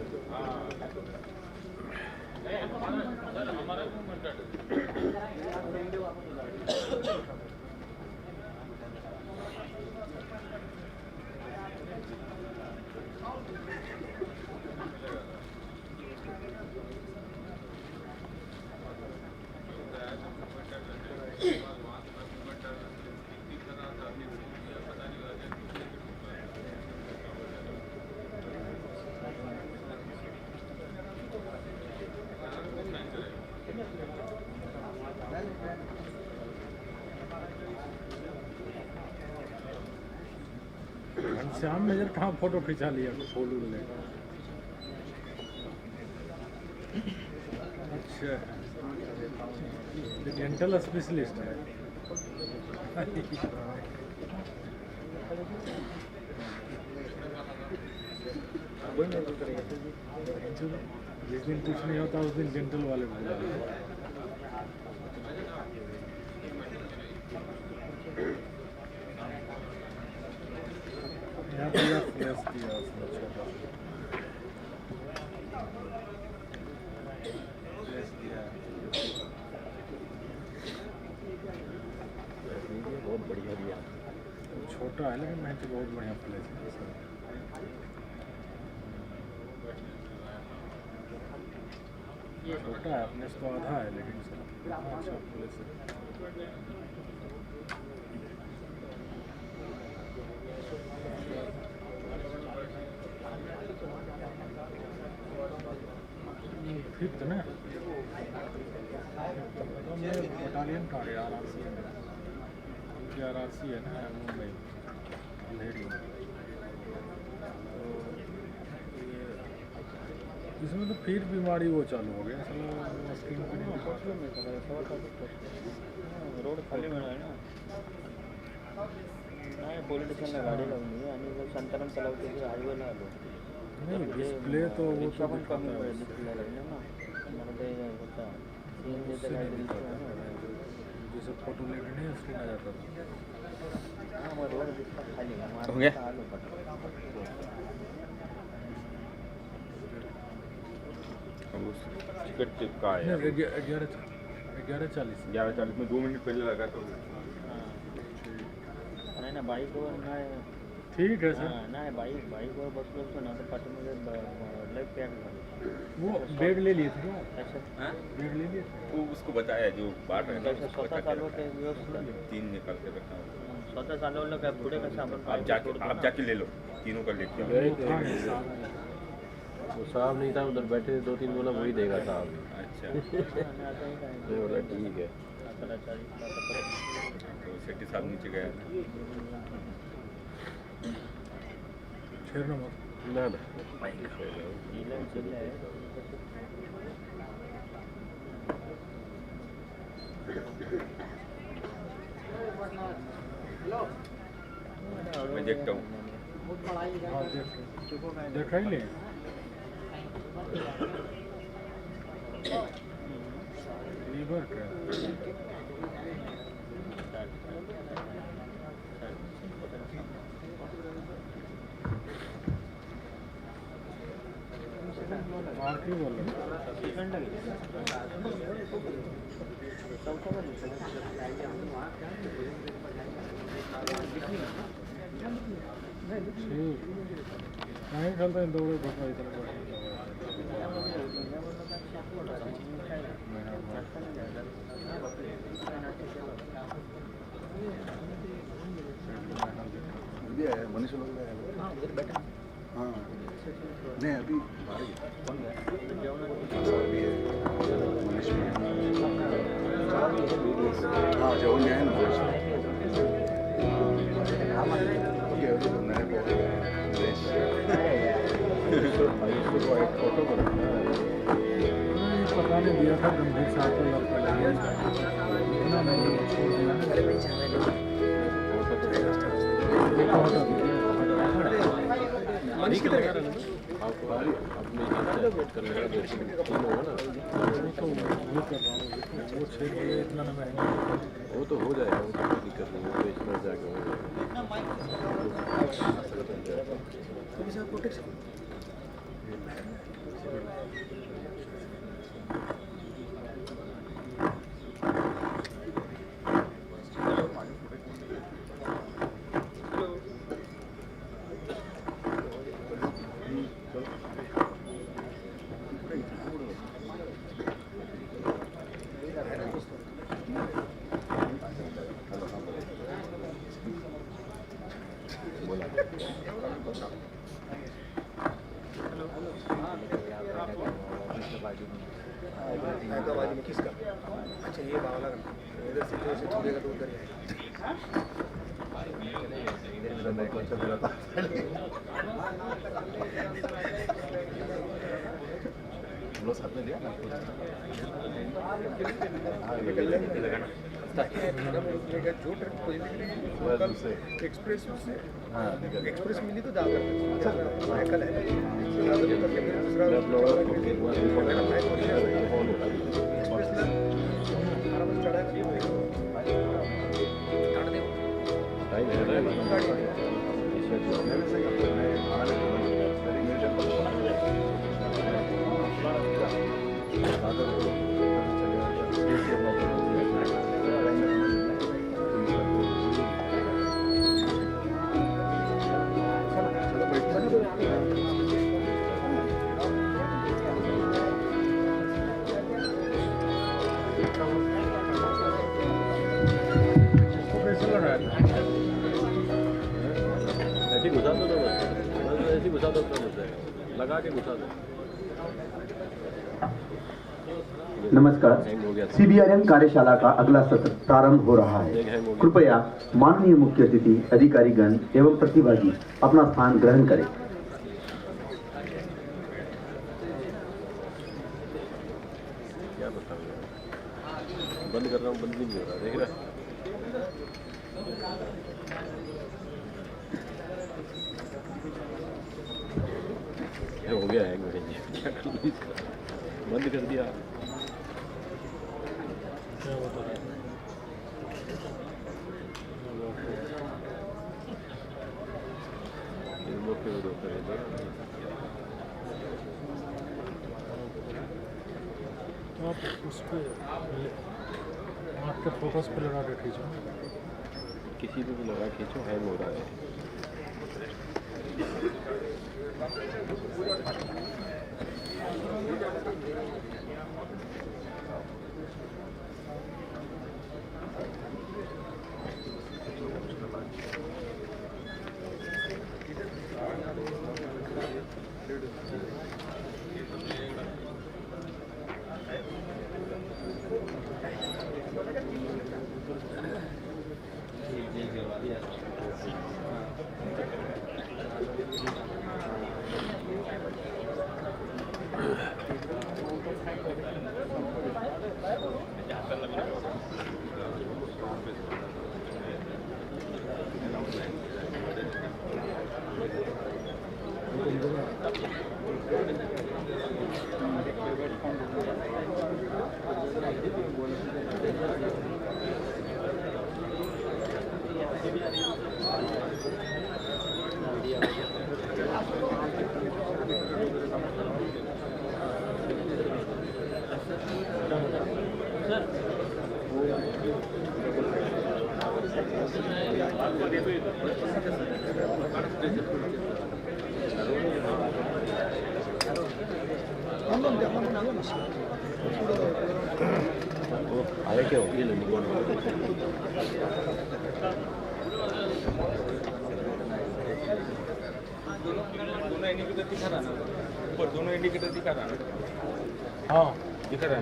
घनश्याम मेजर कहाँ फोटो खिंचा लिया फूल ले। अच्छा, डेंटल स्पेशलिस्ट है। जिस दिन कुछ नहीं होता उस दिन डेंटल वाले बोला। यहाँ पूरा फ्लैश दिया उसने छोटा फ्लैश दिया। बहुत बढ़िया दिया। छोटा है लेकिन मैं तो बहुत बढ़िया फ्लैश है। छोटा है अपने से तो आधा है लेकिन अच्छा फ्लैश है। फिफ्थ ना बटालियन का है RRC है ना मुंबई लेडी। इसमें तो फिर बीमारी वो चालू हो गया स्किन पे नहीं रोड खाली मिळणार आहे ना. नाही पॉलिटिशियनला गाडी लावली आणि संतरण चालवते हायवेला आलो. नहीं डिस्प्ले तो वो तो पण कमी पडेल डिस्प्ले लागले ना मला ते होता सीएनजी चा काय जैसे फोटो लेने नहीं स्क्रीन आ जाता था। हां मग रोड दिसता खाली हो गया? आलो पटकन. टिकट का है 11:40 में 2 मिनट पहले लगा तो नाही ना बाईकवर नाही ठीक है सर। नाही बाईकवर बसलो असतो ना तर पाठीमध्ये लय पॅक झालं. वो बेड ले लिए थे क्या? हाँ? बेड ले लिए थे? वो उसको बताया जो बांट रहे हैं ना, उसको स्वतः बता के चालवते रखा है। व्यवस्थित 3 निकाल के रखा है। स्वतः चालवलं काय पुढे कसं आपण आप जाके ले लो, तीनों का लेके आओ। वो साहब नहीं था उधर बैठे 2-3 बोला वही देगा साहब। अच्छा तो बोला ठीक है। तो सेठी साहब नीचे गया था। छेड़ना मत। ना ना मैं देखता हूँ। हाँ देखा ही नहीं। लीवर का मार्क ही बोल नहीं चलता इन दौड़े भटका इतना मनीष लोग हाँ नहीं अभी मनीष हाँ जेवण आहे ना पता नहीं दिया था गंभीर साहब को लड़का इतना नहीं छोड़ दिया वेट कर लेगा वो छेड़ दिया इतना ना महंगा वो तो हो जाएगा वो तो कोई दिक्कत नहीं वो इसमें जाके हो जाएगा। हैदराबाद में किसका? अच्छा ये बावला का इधर से थोड़े से चलेगा तो उधर ही एक्सप्रेस एक्सप्रेस मिली तो ज़्यादा ऐसी घुसा दो तो बस ऐसी घुसा दो तो बस जाएगा, लगा के घुसा दो। नमस्कार, CBRN कार्यशाला का अगला सत्र प्रारंभ हो रहा है। कृपया माननीय मुख्य अतिथि, अधिकारीगण एवं प्रतिभागी अपना स्थान ग्रहण करें। क्या बताऊँ, बंद कर रहा हूँ, बंद भी नहीं हो रहा, देख रहा है। हो गया है, क्या करूँ इसका, बंद कर दिया। आप उस पर आपके फोकस पे लगा के खींचो, किसी पे भी लगा खींचो, हैंग हो रहा है। आया क्या हो ये लेने को दोनों इंडिकेटर दिखा रहा ना, ऊपर दोनों इंडिकेटर दिखा रहा ना। हाँ दिखा रहा है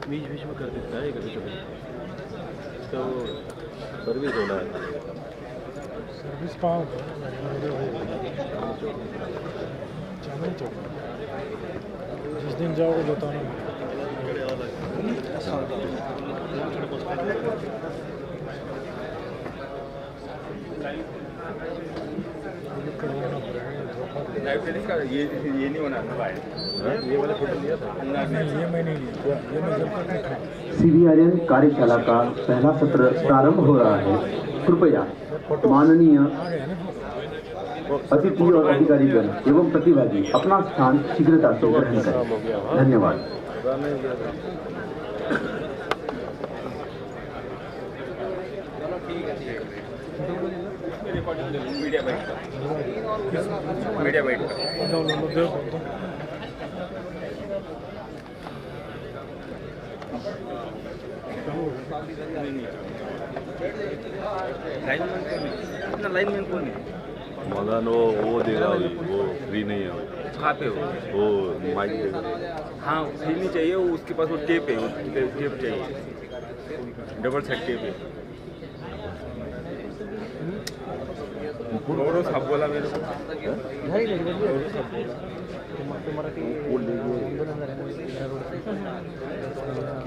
बीच बीच में कर देता है कभी कभी, इसका वो सर्विस होना है। सर्विस कहाँ होता है? जिस दिन जाओगे बताना। लाइब्रेरी का ये नहीं होना है, ये वाला फोटो लिया था, नहीं ये मैं नहीं लिया, ये मैं जब तक नहीं था। CBRN कार्यशाला का पहला सत्र प्रारंभ हो रहा है। कृपया माननीय अतिथि और अधिकारीगण एवं प्रतिभागी अपना स्थान शीघ्रता से ग्रहण करें। धन्यवाद। मीडिया बाइट लाइनमैन कौन है? मदन वो देगा अभी, वो फ्री नहीं है अभी। कहाँ पे हो? वो माइक देगा। हाँ फ्री नहीं चाहिए, वो उसके पास वो टेप है, वो टेप चाहिए, डबल साइड टेप है। रोड साहब बोला मेरे को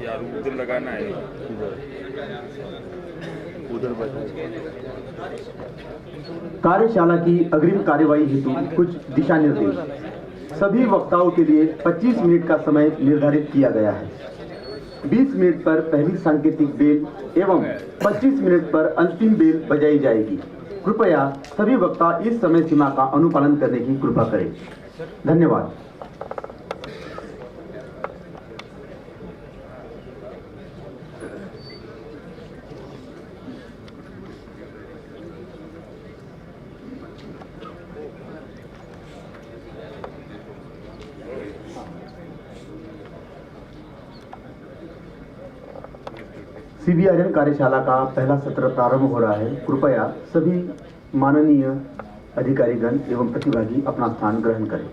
यार उधर लगाना है, उधर कार्यशाला की अग्रिम कार्यवाही हेतु कुछ दिशा निर्देश। सभी वक्ताओं के लिए 25 मिनट का समय निर्धारित किया गया है। 20 मिनट पर पहली सांकेतिक बेल एवं 25 मिनट पर अंतिम बेल बजाई जाएगी। कृपया सभी वक्ता इस समय सीमा का अनुपालन करने की कृपा करें। धन्यवाद। CBRN कार्यशाला का पहला सत्र प्रारंभ हो रहा है। कृपया सभी माननीय अधिकारीगण एवं प्रतिभागी अपना स्थान ग्रहण करें।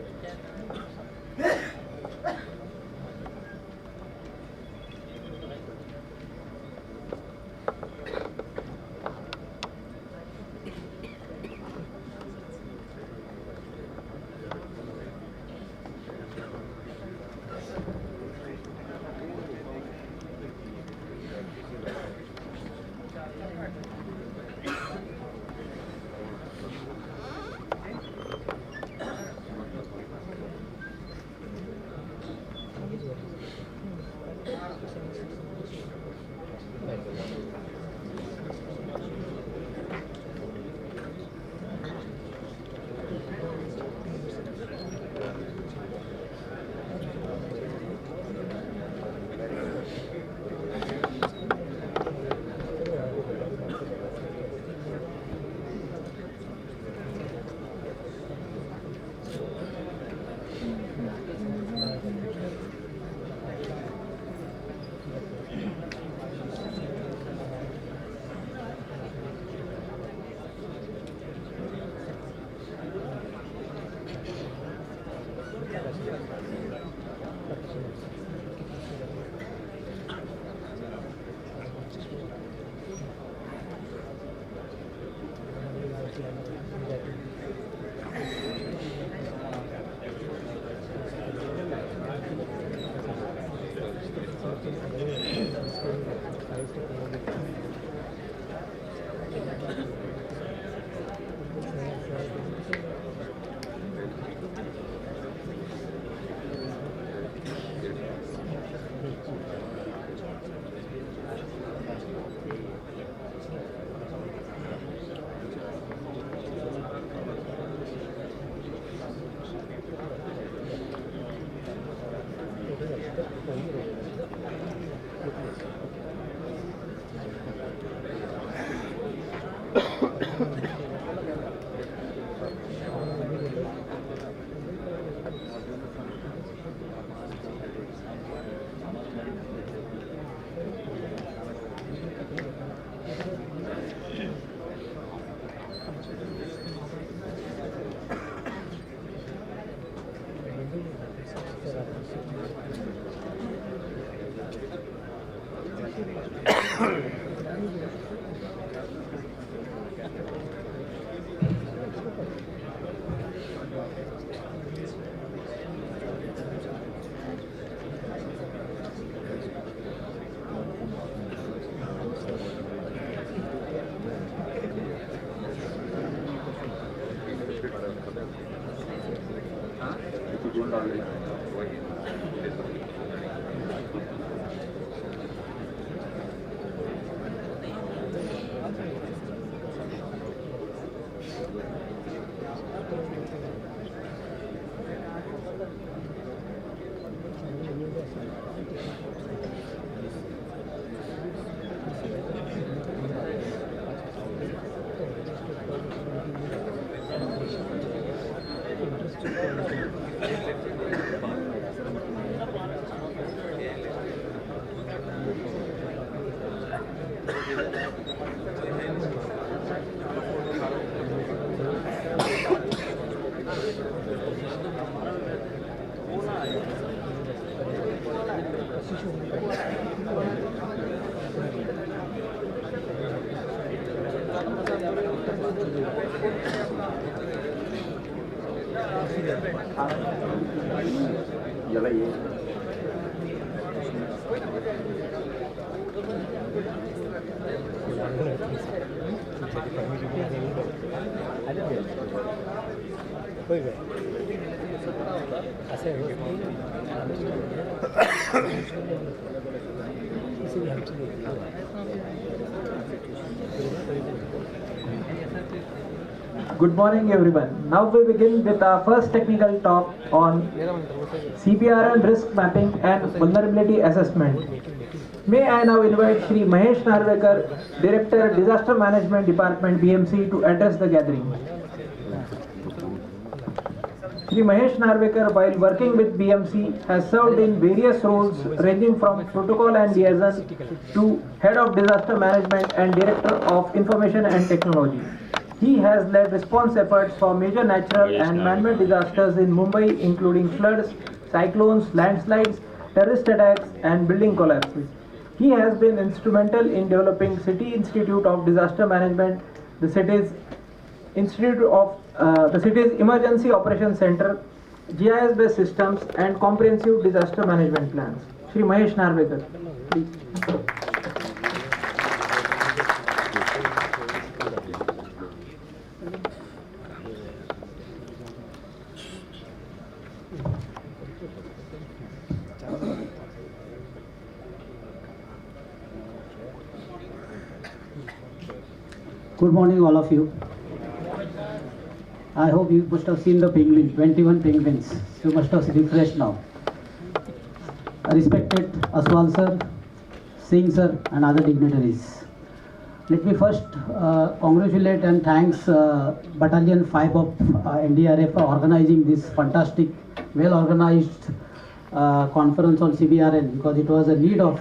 याला ये Good morning everyone. Now we begin with our first technical talk on CBRN risk mapping and vulnerability assessment. May I now invite Shri Mahesh Narvekar, Director Disaster Management Department BMC to address the gathering. Shri Mahesh Narvekar, while working with BMC, has served in various roles ranging from protocol and liaison to Head of Disaster Management and Director of Information and Technology. He has led response efforts for major natural and man-made disasters in Mumbai, including floods, cyclones, landslides, terrorist attacks, and building collapses. He has been instrumental in developing City Institute of Disaster Management, the city's Emergency Operations Center, GIS-based systems, and comprehensive disaster management plans. Shri Mahesh Narvekar, please. Good morning, all of you. I hope you must have seen the penguin, 21 penguins. You must have refreshed now. Respected Aswal sir, Singh sir, and other dignitaries. Let me first congratulate and thanks Battalion 5 of NDRF for organizing this fantastic, well-organized conference on CBRN, because it was a need of,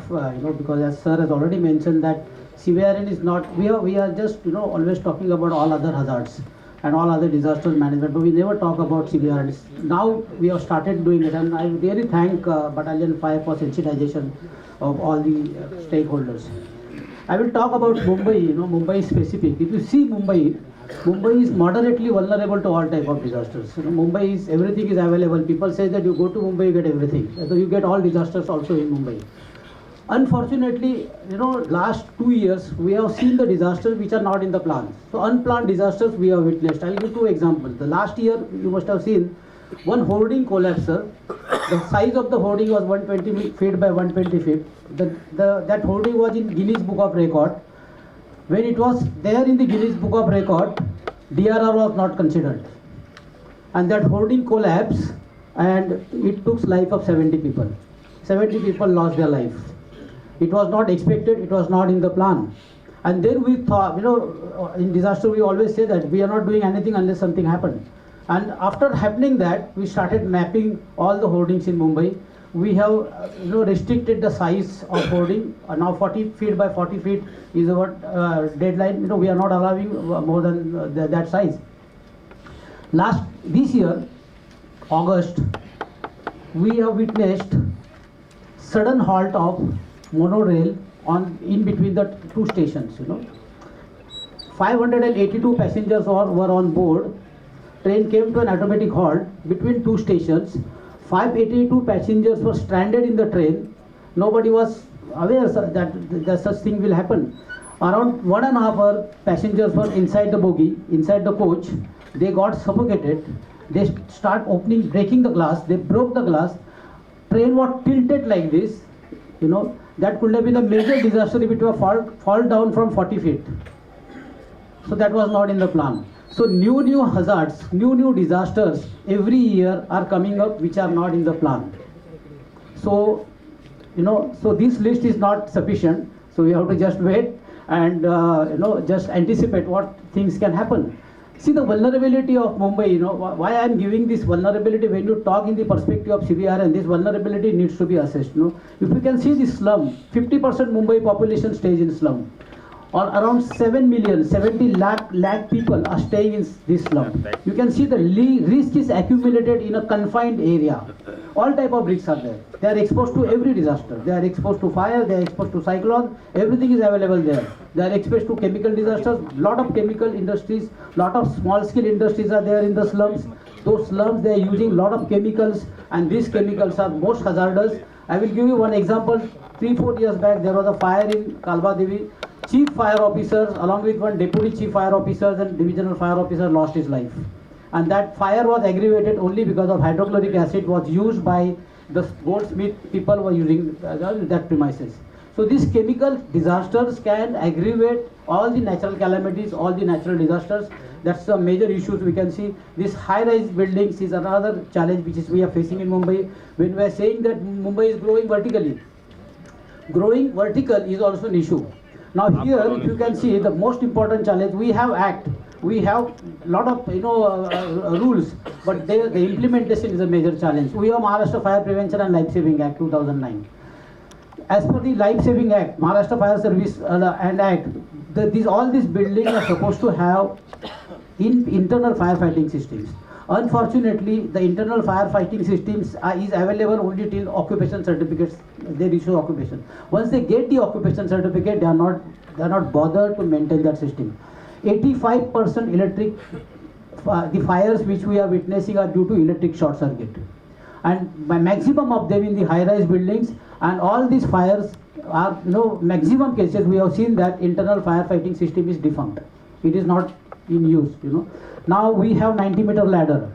because as sir has already mentioned that CBRN is not, we are just, always talking about all other hazards and all other disaster management, but we never talk about CBRN. Now we have started doing it, and I really thank Battalion 5 for sensitization of all the stakeholders. I will talk about Mumbai, Mumbai specific. If you see Mumbai is moderately vulnerable to all type of disasters. Mumbai is, everything is available. People say that you go to Mumbai, you get everything. So you get all disasters also in Mumbai. Unfortunately, last 2 years, we have seen the disasters which are not in the plan. So unplanned disasters we have witnessed. I'll give 2 examples. The last year, you must have seen one hoarding collapse. The size of the hoarding was 120 feet by 120 feet. That hoarding was in Guinness Book of Record. When it was there in the Guinness Book of Record, DRR was not considered. And that hoarding collapsed, and it took life of 70 people. 70 people lost their life. It was not expected, it was not in the plan. And then we thought, in disaster we always say that we are not doing anything unless something happened. And after happening that, we started mapping all the hoardings in Mumbai. We have restricted the size of hoarding. Now 40 feet by 40 feet is our deadline. We are not allowing more than that size. This year, August, we have witnessed sudden halt of monorail in between the 2 stations. 582 passengers were on board. Train came to an automatic halt between 2 stations. 582 passengers were stranded in the train. Nobody was aware that such thing will happen. Around 1.5 hours, passengers were inside the bogie, inside the coach. They got suffocated. They start breaking the glass. They broke the glass. Train was tilted like this. That could have been a major disaster if it were fall down from 40 feet. So that was not in the plan. So new hazards, new disasters every year are coming up which are not in the plan. So, so this list is not sufficient. So we have to just wait and, just anticipate what things can happen. See the vulnerability of Mumbai, why I am giving this vulnerability. When you talk in the perspective of CBRN, this vulnerability needs to be assessed. If you can see the slum, 50% Mumbai population stays in slum. Or around 70 lakh people are staying in this slum. You can see the risk is accumulated in a confined area. all type of risks are there. They are exposed to every disaster. They are exposed to fire, they are exposed to cyclone, everything is available there. They are exposed to chemical disasters, lot of chemical industries, lot of small scale industries are there in the slums. Those slums, they are using lot of chemicals, and these chemicals are most hazardous. I will give you one example. 3-4 years back, there was a fire in Kalba Devi. Chief fire officers along with one deputy chief fire officers and divisional fire officer lost his life. And that fire was aggravated only because of hydrochloric acid was used by the goldsmith people were using that premises. So these chemical disasters can aggravate all the natural calamities, all the natural disasters. That's the major issues we can see. This high-rise buildings is another challenge which is we are facing in Mumbai. When we are saying that Mumbai is growing vertically, growing vertical is also an issue. Now here, if you can see, the most important challenge, we have act, we have lot of rules, but the implementation is a major challenge. We have Maharashtra Fire Prevention and Life Saving Act 2009. As per the Life Saving Act, Maharashtra Fire Service and Act, all these buildings are supposed to have internal firefighting systems. Unfortunately, the internal firefighting systems is available only till occupation certificates. They issue occupation. Once they get the occupation certificate, they are not bothered to maintain that system. 85% electric, the fires which we are witnessing are due to electric short circuit, and by maximum of them in the high-rise buildings. And all these fires are, maximum cases we have seen that internal firefighting system is defunct. It is not in use. Now we have 90-meter ladder.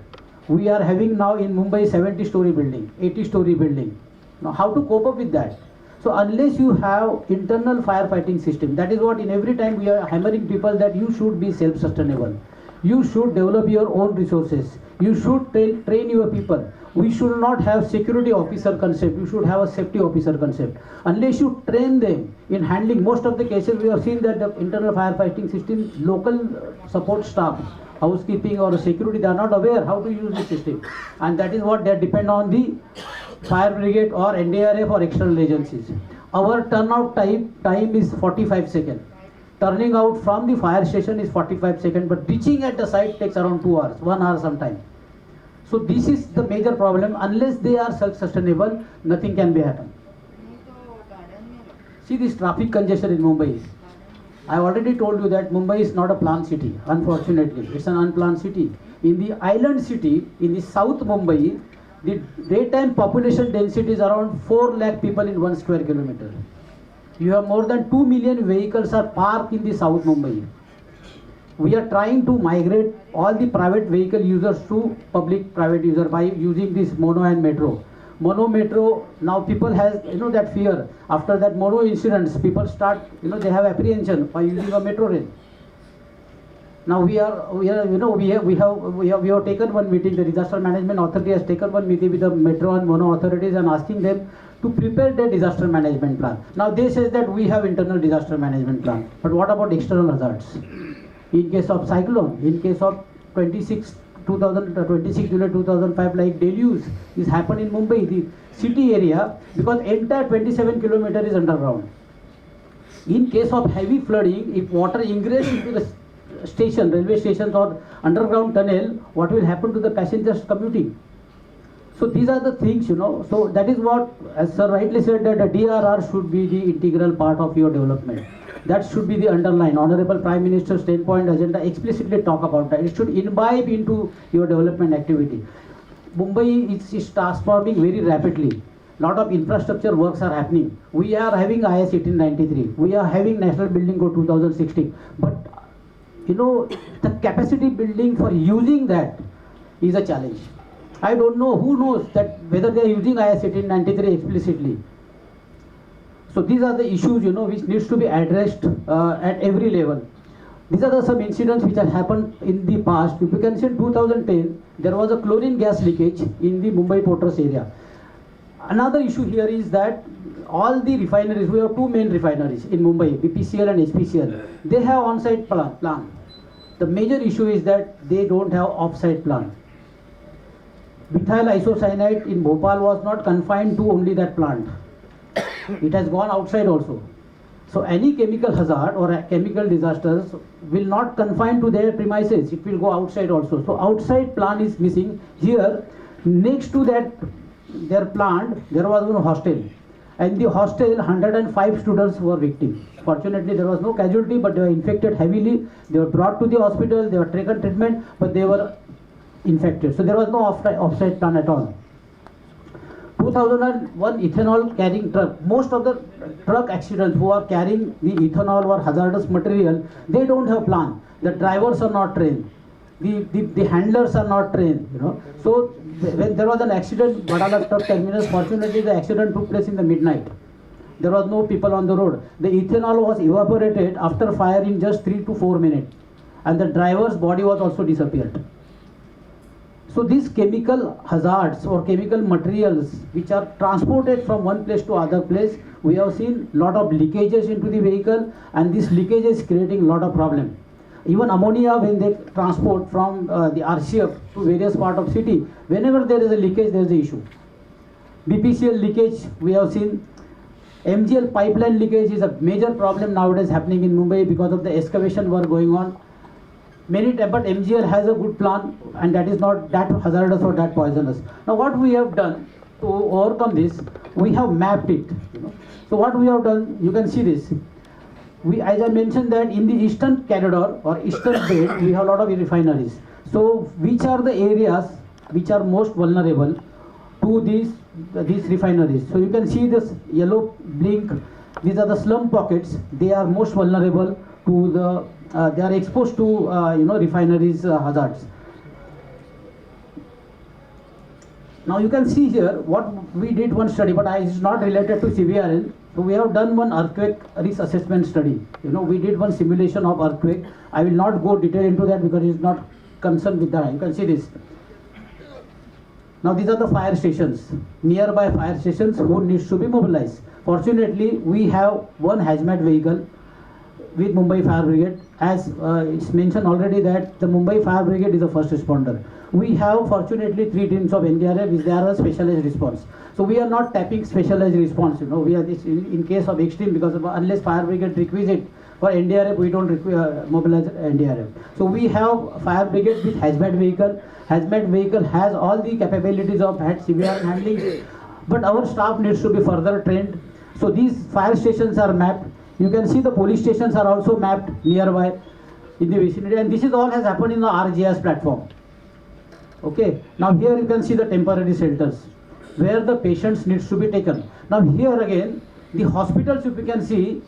We are having now in Mumbai 70-story building, 80-story building. Now how to cope up with that? So unless you have internal firefighting system, that is what in every time we are hammering people that you should be self-sustainable. You should develop your own resources. You should train your people. We should not have security officer concept. You should have a safety officer concept. Unless you train them in handling most of the cases, we have seen that the internal firefighting system, local support staff, housekeeping or security, they are not aware how to use the system. And that is what they depend on the fire brigade or NDRF or external agencies. Our turnout time is 45 seconds. Turning out from the fire station is 45 seconds, but reaching at the site takes around 2 hours, 1 hour sometime. So this is the major problem. Unless they are self-sustainable, nothing can be happen. See this traffic congestion in Mumbai. I already told you that Mumbai is not a planned city. Unfortunately, it's an unplanned city. In the island city, in the South Mumbai, the daytime population density is around 4 lakh people in 1 square kilometer. You have more than 2 million vehicles are parked in the South Mumbai. We are trying to migrate all the private vehicle users to public-private user by using this mono and metro. Mono metro, now people has that fear. After that mono incidents, people start they have apprehension by using a metro rail. Now we have taken one meeting. The disaster management authority has taken one meeting with the metro and mono authorities and asking them to prepare their disaster management plan. Now they say that we have internal disaster management plan, but what about external hazards? In case of cyclone, in case of 26 July 2005, like deluge is happened in Mumbai, the city area, because entire 27 kilometer is underground. In case of heavy flooding, if water ingress into the station, railway stations or underground tunnel, what will happen to the passengers commuting? So these are the things, So that is what, as sir rightly said, that the DRR should be the integral part of your development. That should be the underline. Honorable Prime Minister's 10-point agenda explicitly talk about that. It should imbibe into your development activity. Mumbai is transforming very rapidly. Lot of infrastructure works are happening. We are having IS 1893. We are having National Building Code 2016. But the capacity building for using that is a challenge. I don't know who knows that whether they are using IS 1893 explicitly. So these are the issues which needs to be addressed at every level. These are some incidents which have happened in the past. If you can see in 2010, there was a chlorine gas leakage in the Mumbai Porters area. Another issue here is that all the refineries, we have 2 main refineries in Mumbai, BPCL and HPCL. They have on-site plan. The major issue is that they don't have off-site plan. Methyl isocyanate in Bhopal was not confined to only that plant. It has gone outside also. So any chemical hazard or chemical disasters will not confine to their premises. It will go outside also. So outside plan is missing. Here, next to that their plant, there was one hostel. And the hostel, 105 students were victims. Fortunately, there was no casualty, but they were infected heavily. They were brought to the hospital, they were taken treatment, but they were infected. So there was no offsite plan at all. 2001 ethanol carrying truck. Most of the truck accidents who are carrying the ethanol or hazardous material, they don't have plan. The drivers are not trained. The handlers are not trained, you know. So when there was an accident, Byculla truck terminus, fortunately the accident took place in the midnight. There was no people on the road. The ethanol was evaporated after fire in just 3 to 4 minutes. And the driver's body was also disappeared. So these chemical hazards or chemical materials which are transported from one place to other place, we have seen lot of leakages into the vehicle, and this leakage is creating lot of problem. Even ammonia, when they transport from the RCF to various part of city, whenever there is a leakage, there is an issue. BPCL leakage, we have seen. MGL pipeline leakage is a major problem nowadays happening in Mumbai because of the excavation work going on. Many times, but MGL has a good plan, and that is not that hazardous or that poisonous. Now what we have done to overcome this, we have mapped it. You know. So what we have done, you can see this. As I mentioned that in the eastern corridor or eastern belt, we have a lot of refineries. So which are the areas which are most vulnerable to these refineries? So you can see this yellow blink. These are the slum pockets. They are most vulnerable to the. They are exposed to refineries hazards. Now you can see here what we did one study, but it is not related to CBRN. So we have done one earthquake risk assessment study. You know, we did one simulation of earthquake. I will not go detail into that because it is not concerned with that. You can see this. Now these are the fire stations, nearby fire stations who needs to be mobilized. Fortunately, we have one hazmat vehicle with Mumbai Fire Brigade. As it's mentioned already that the Mumbai Fire Brigade is the first responder. We have fortunately 3 teams of NDRF which they are a specialized response. So we are not tapping specialized response. You know, we are this in case of extreme, because unless Fire Brigade requisite for NDRF, we don't mobilize NDRF. So we have Fire Brigade with hazmat vehicle. Hazmat vehicle has all the capabilities of CBRN handling, but our staff needs to be further trained. So these fire stations are mapped. You can see the police stations are also mapped nearby in the vicinity, and this is all has happened in the RGS platform. Okay, now here you can see the temporary shelters where the patients needs to be taken. Now here again, the hospitals, if you can see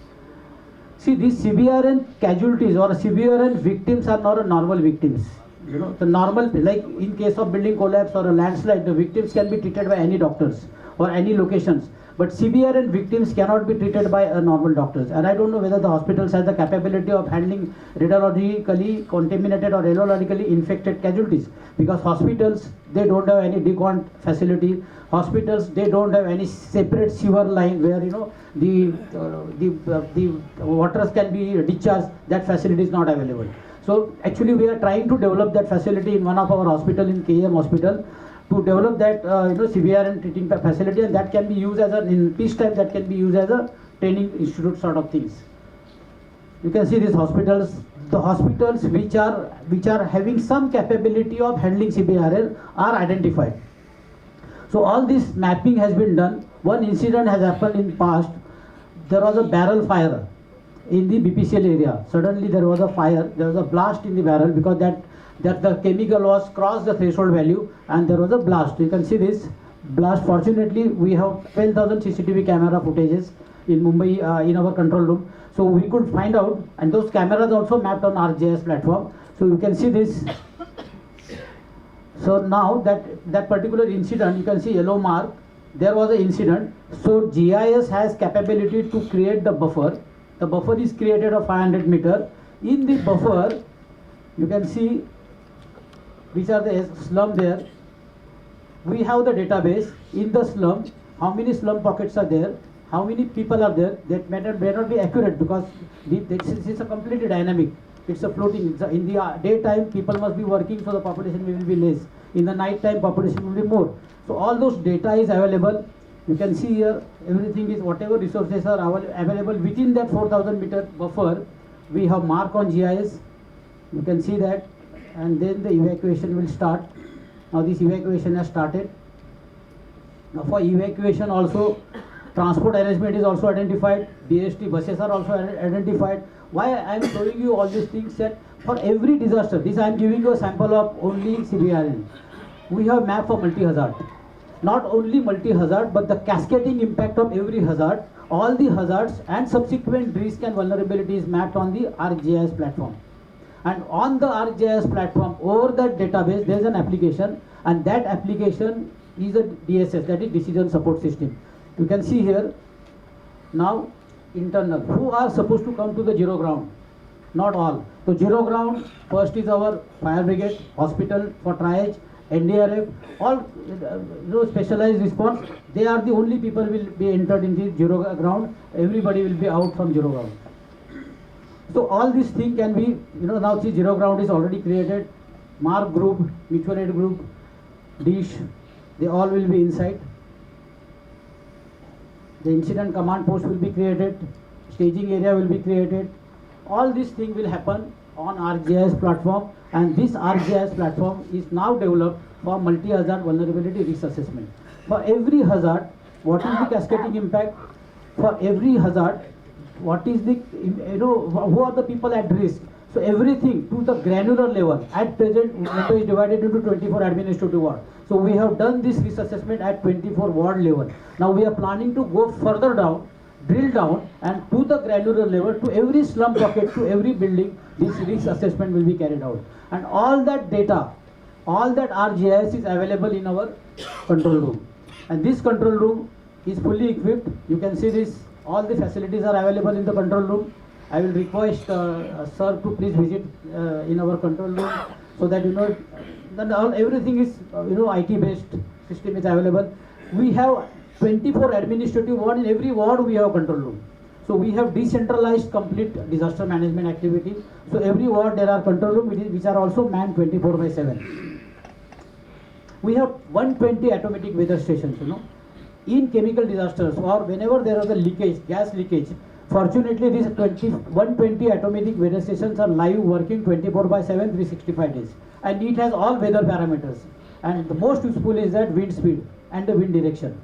these CBRN casualties or CBRN victims are not a normal victims. You know, the normal, like in case of building collapse or a landslide, the victims can be treated by any doctors or any locations. But CBRN victims cannot be treated by a normal doctors. And I don't know whether the hospitals have the capability of handling radiologically contaminated or radiologically infected casualties. Because hospitals, they don't have any decont facility. Hospitals, they don't have any separate sewer line where, you know, the waters can be discharged. That facility is not available. So actually we are trying to develop that facility in one of our hospital, in KM hospital, to develop that CBRN treating facility, and that can be used as in peace time, that can be used as a training institute sort of things. You can see these hospitals, the hospitals which are having some capability of handling CBRN are identified. So all this mapping has been done. One incident has happened in past. There was a barrel fire in the BPCL area. Suddenly there was a fire, there was a blast in the barrel because that the chemical was crossed the threshold value and there was a blast. You can see this blast. Fortunately, we have 12,000 CCTV camera footages in Mumbai in our control room. So we could find out, and those cameras also mapped on RGS platform. So you can see this. So now that particular incident, you can see yellow mark, there was an incident. So GIS has capability to create the buffer. The buffer is created of 500 meter. In the buffer, you can see which are the slum there. We have the database in the slum, how many slum pockets are there, how many people are there. That may not be accurate because this is a completely dynamic. It's a floating. In the daytime, people must be working, so the population will be less. In the night time, population will be more. So all those data is available. You can see here, everything is, whatever resources are available within that 4,000 meter buffer, we have mark on GIS. You can see that, and then the evacuation will start. Now this evacuation has started. For evacuation also, transport arrangement is also identified, BST buses are also identified. Why I am showing you all these things, that for every disaster, this I am giving you a sample of only CBRN. We have map for multi-hazard. Not only multi-hazard, but the cascading impact of every hazard, all the hazards and subsequent risk and vulnerabilities mapped on the ArcGIS platform. And on the ArcGIS platform, over that database, there is an application, and that application is a DSS, that is Decision Support System. You can see here, now internal, who are supposed to come to the zero ground? Not all. So zero ground, first is our fire brigade, hospital for triage, NDRF, all specialized response. They are the only people will be entered in the zero ground. Everybody will be out from zero ground. So all these things can be, now see zero ground is already created. Mark group, mutual aid group, dish, they all will be inside. The incident command post will be created, staging area will be created. All these things will happen on ArcGIS platform, and this ArcGIS platform is now developed for multi-hazard vulnerability risk assessment. For every hazard, what is the cascading impact? For every hazard, what is the, who are the people at risk? So everything to the granular level. At present, Mumbai is divided into 24 administrative wards. So we have done this risk assessment at 24 ward level. Now we are planning to go further down, drill down, and to the granular level, to every slum pocket, to every building, this risk assessment will be carried out. And all that data, all that ArcGIS is available in our control room. And this control room is fully equipped. You can see this, all the facilities are available in the control room. I will request sir to please visit in our control room, so that then everything is IT based system is available. We have 24 administrative ward. In every ward we have control room. So we have decentralized complete disaster management activity. So every ward there are control room which are also manned 24/7. We have 120 automatic weather stations. In chemical disasters or whenever there is a leakage, gas leakage. Fortunately, these 120 automatic weather stations are live, working 24/7, 365 days. And it has all weather parameters. And the most useful is that wind speed and the wind direction.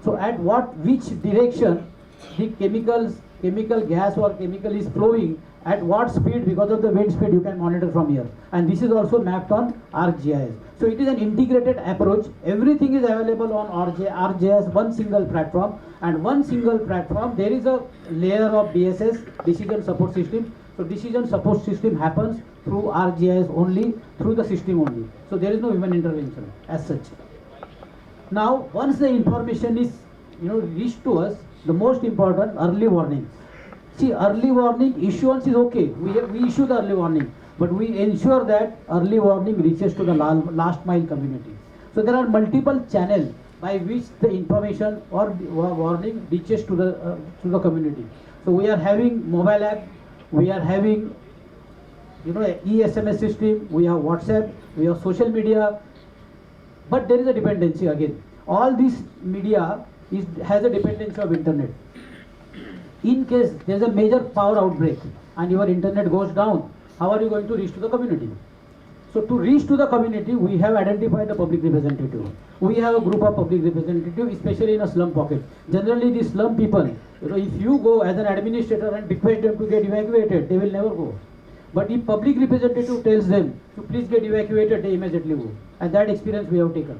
So at which direction the chemical gas or chemical is flowing, at what speed, because of the wind speed you can monitor from here. And this is also mapped on ArcGIS. So it is an integrated approach. Everything is available on ArcGIS, one single platform. And one single platform, there is a layer of DSS, Decision Support System. So Decision Support System happens through ArcGIS only, through the system only. So there is no human intervention as such. Now, once the information is reached to us, the most important, early warning. See, early warning issuance is okay. We issue the early warning, but we ensure that early warning reaches to the last mile community. So there are multiple channels by which the information or warning reaches to the community. So we are having mobile app, we are having e-SMS system, we have WhatsApp, we have social media, but there is a dependency again. All this media has a dependency of internet. In case there is a major power outbreak and your internet goes down, how are you going to reach to the community? So to reach to the community, we have identified a public representative. We have a group of public representatives, especially in a slum pocket. Generally, the slum people, if you go as an administrator and request them to get evacuated, they will never go. But if public representative tells them to please get evacuated, they immediately go. And that experience we have taken.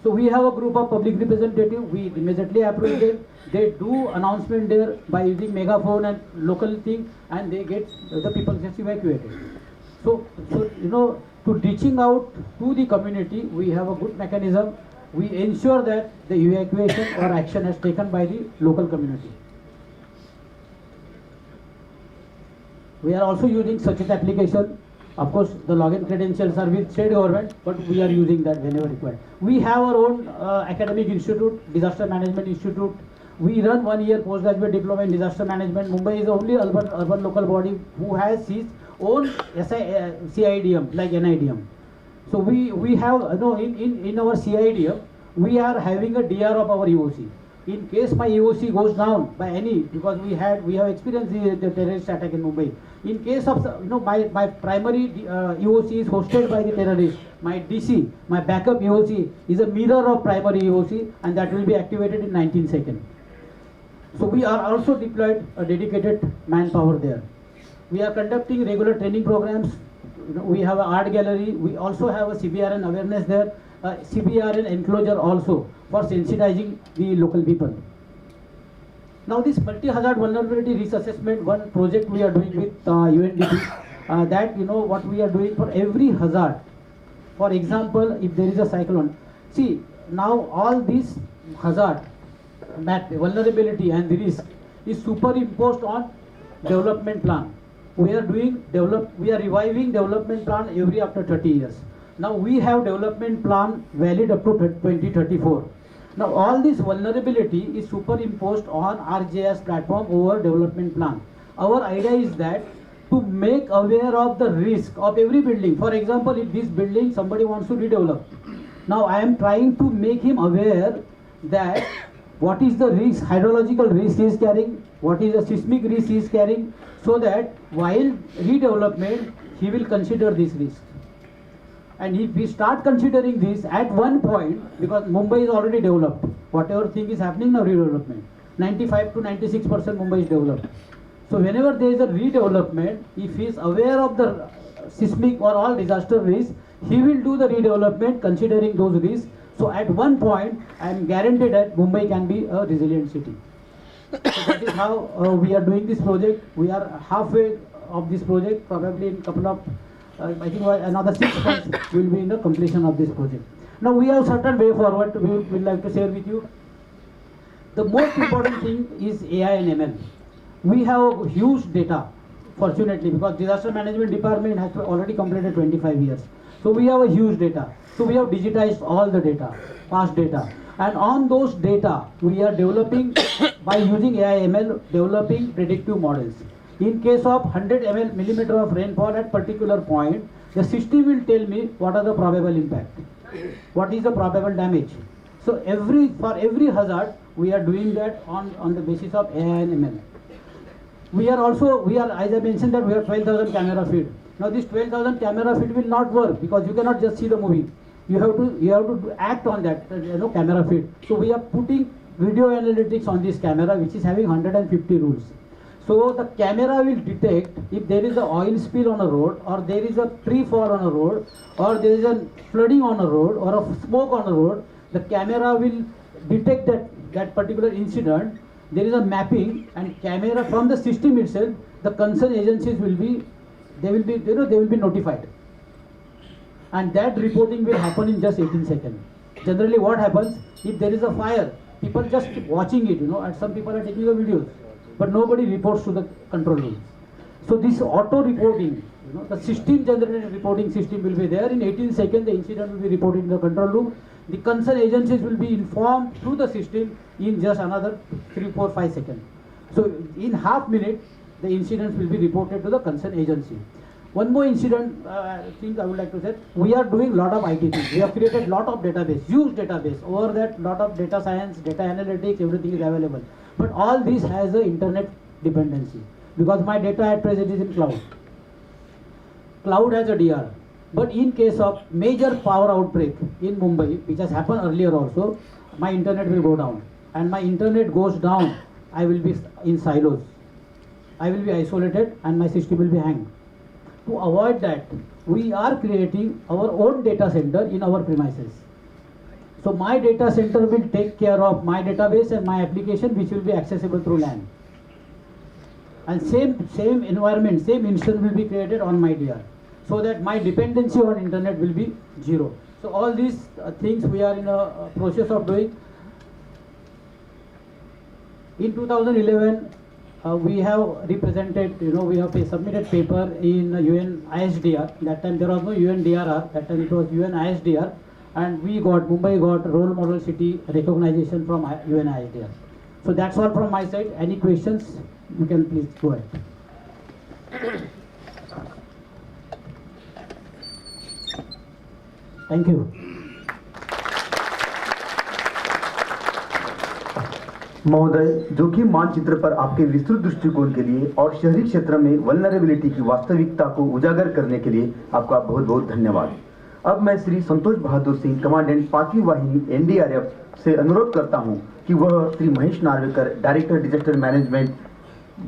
So we have a group of public representatives, we immediately approach them, they do announcement there by using megaphone and local thing, and they get, the people gets evacuated. So to reaching out to the community, we have a good mechanism. We ensure that the evacuation or action is taken by the local community. We are also using such an application. Of course, the login credentials are with state government, but we are using that whenever required. We have our own academic institute, Disaster Management Institute. We run 1 year postgraduate diploma in disaster management. Mumbai is the only urban local body who has its own CIDM, like NIDM. So we have, in our CIDM, we are having a DR of our EOC. In case my EOC goes down by any, because we have experienced the terrorist attack in Mumbai. In case of my primary EOC is hosted by the terrorist. My DC, my backup EOC is a mirror of primary EOC, and that will be activated in 19 seconds. So we are also deployed a dedicated manpower there. We are conducting regular training programs. We have an art gallery. We also have a CBRN awareness there, CBRN enclosure also for sensitizing the local people. Now this multi-hazard vulnerability risk assessment, one project we are doing with UNDP, that what we are doing for every hazard. For example, if there is a cyclone, see now all these hazard, vulnerability and the risk is superimposed on development plan. We are reviving development plan every after 30 years. Now we have development plan valid up to 2034. Now all this vulnerability is superimposed on RJS platform over development plan. Our idea is that to make aware of the risk of every building. For example, if this building somebody wants to redevelop, now I am trying to make him aware that what is the risk, hydrological risk he is carrying, what is the seismic risk he is carrying, so that while redevelopment he will consider this risk. And if we start considering this at one point, because Mumbai is already developed, whatever thing is happening now redevelopment, 95 to 96% Mumbai is developed. So whenever there is a redevelopment, if he is aware of the seismic or all disaster risks, he will do the redevelopment considering those risks. So at one point, I am guaranteed that Mumbai can be a resilient city. So that is how we are doing this project. We are halfway of this project, probably in couple of, I think another 6 months will be in the completion of this project. Now we have certain way forward we would like to share with you. The most important thing is AI and ML. We have huge data, fortunately, because disaster management department has already completed 25 years. So we have a huge data. So we have digitized all the data, past data. And on those data, we are developing, by using AI ML, developing predictive models. In case of 100 millimeter of rainfall at particular point, the system will tell me what are the probable impact, what is the probable damage. So for every hazard, we are doing that on the basis of AI and ML. We are, as I mentioned, that we have 12,000 camera feed. Now this 12,000 camera feed will not work because you cannot just see the movie. You have to act on that camera feed. So we are putting video analytics on this camera, which is having 150 rules. So the camera will detect if there is an oil spill on a road, or there is a tree fall on a road, or there is a flooding on a road, or a smoke on a road. The camera will detect that particular incident. There is a mapping, and camera from the system itself, the concerned agencies will be notified. And that reporting will happen in just 18 seconds. Generally what happens, if there is a fire, people just watching it, and some people are taking the videos, but nobody reports to the control room. So this auto reporting, the system generated reporting system will be there. In 18 seconds, the incident will be reported in the control room. The concerned agencies will be informed through the system in just another 3, 4, 5 seconds. So in half minute, the incidents will be reported to the concerned agency. One more incident thing I would like to say, we are doing lot of IT things. We have created lot of database, huge database. Over that, lot of data science, data analytics, everything is available. But all this has an internet dependency, because my data at present is in cloud. Cloud has a DR. But in case of major power outbreak in Mumbai, which has happened earlier also, my internet will go down. And my internet goes down, I will be in silos. I will be isolated and my system will be hanged. To avoid that, we are creating our own data center in our premises. So my data center will take care of my database and my application, which will be accessible through LAN. And same environment, same instance will be created on my DR, so that my dependency on internet will be zero. So all these things we are in a process of doing. In 2011, we have represented, we have submitted paper in UN ISDR. That time there was no UN DRR, that time it was UN ISDR, and Mumbai got role model city recognition from UN ISDR. So that's all from my side. Any questions? You can please go ahead. Thank you. महोदय, जोखिम मानचित्र पर आपके विस्तृत दृष्टिकोण के लिए और शहरी क्षेत्र में वल्नरेबिलिटी की वास्तविकता को उजागर करने के लिए आपका बहुत बहुत धन्यवाद। अब मैं श्री संतोष बहादुर सिंह, कमांडेंट 5वीं वाहिनी NDRF से अनुरोध करता हूं कि वह Shri Mahesh Narvekar, director disaster management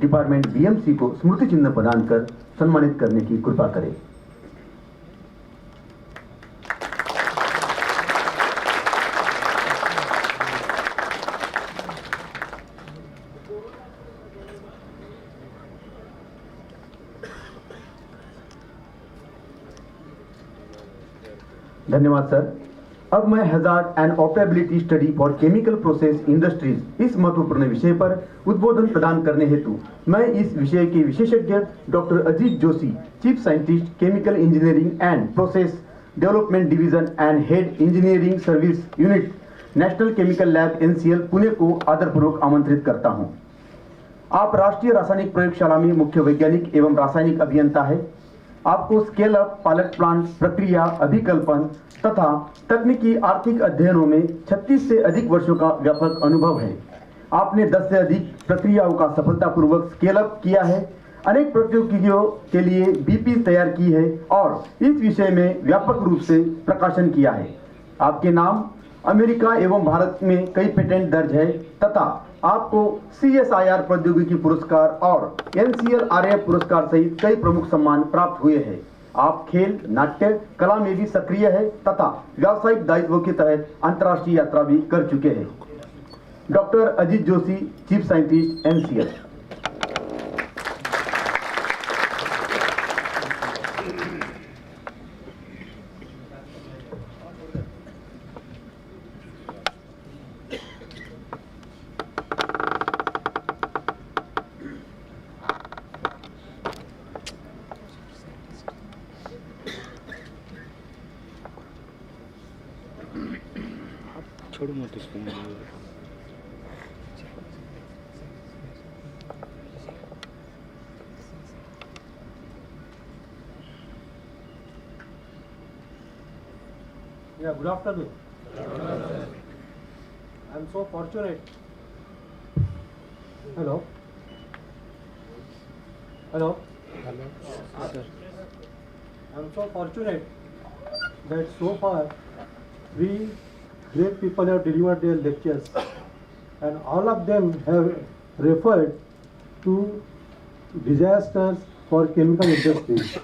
department BMC को स्मृति चिन्ह प्रदान कर सम्मानित करने की कृपा करें। धन्यवाद सर। अब मैं hazard and operability study for chemical process industries इस महत्वपूर्ण विषय पर उद्बोधन प्रदान करने हेतु मैं इस विषय के विशेषज्ञ doctor Ajit Joshi, chief scientist, chemical engineering and process development division and head engineering service unit, national chemical lab NCL Pune को आदरपूर्वक आमंत्रित करता हूं। आप राष्ट्रीय रासायनिक प्रयोगशाला में मुख्य वैज्ञानिक एवं रासायनिक अभियंता है। आपको स्केल अप, पायलट प्लांट, प्रक्रिया, अभिकल्पन तथा तकनीकी आर्थिक अध्ययनों में 36 से अधिक वर्षों का व्यापक अनुभव है। आपने 10 से अधिक प्रक्रियाओं का सफलतापूर्वक स्केल अप किया है, अनेक प्रतियोगिताओं के लिए BP तैयार की है और इस विषय में व्यापक रूप से प्रकाशन किया है। आपके नाम अमेरिका एवं भारत में कई पेटेंट दर्ज है तथा आपको CSIR प्रौद्योगिकी पुरस्कार और NCL RAF पुरस्कार सहित कई प्रमुख सम्मान प्राप्त हुए हैं। आप खेल, नाट्य, कला में भी सक्रिय है तथा व्यावसायिक दायित्वों के तहत अंतर्राष्ट्रीय यात्रा भी कर चुके हैं। Doctor Ajit Joshi, chief scientist NCL। छोड़ो मत इसको। Yeah, good afternoon. I'm so fortunate. Hello. Hello. Hello. Sir. I'm so fortunate that so far 3 great people have delivered their lectures and all of them have referred to disasters for chemical industries.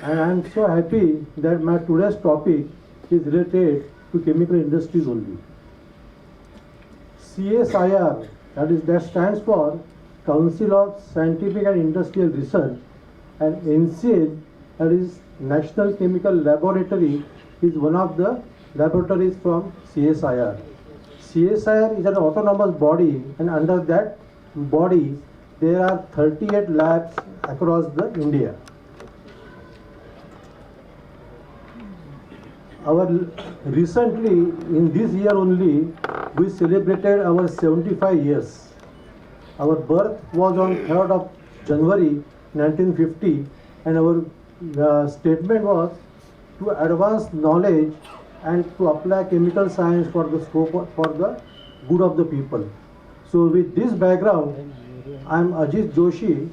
And I am so happy that my today's topic is related to chemical industries only. CSIR, that stands for Council of Scientific and Industrial Research, and NCL, that is National Chemical Laboratory, is one of the laboratories from CSIR. CSIR is an autonomous body, and under that body there are 38 labs across the India. Recently, in this year only, we celebrated our 75 years. Our birth was on 3rd of January 1950, and our statement was to advance knowledge and to apply chemical science for the good of the people. So with this background, I am Ajit Joshi,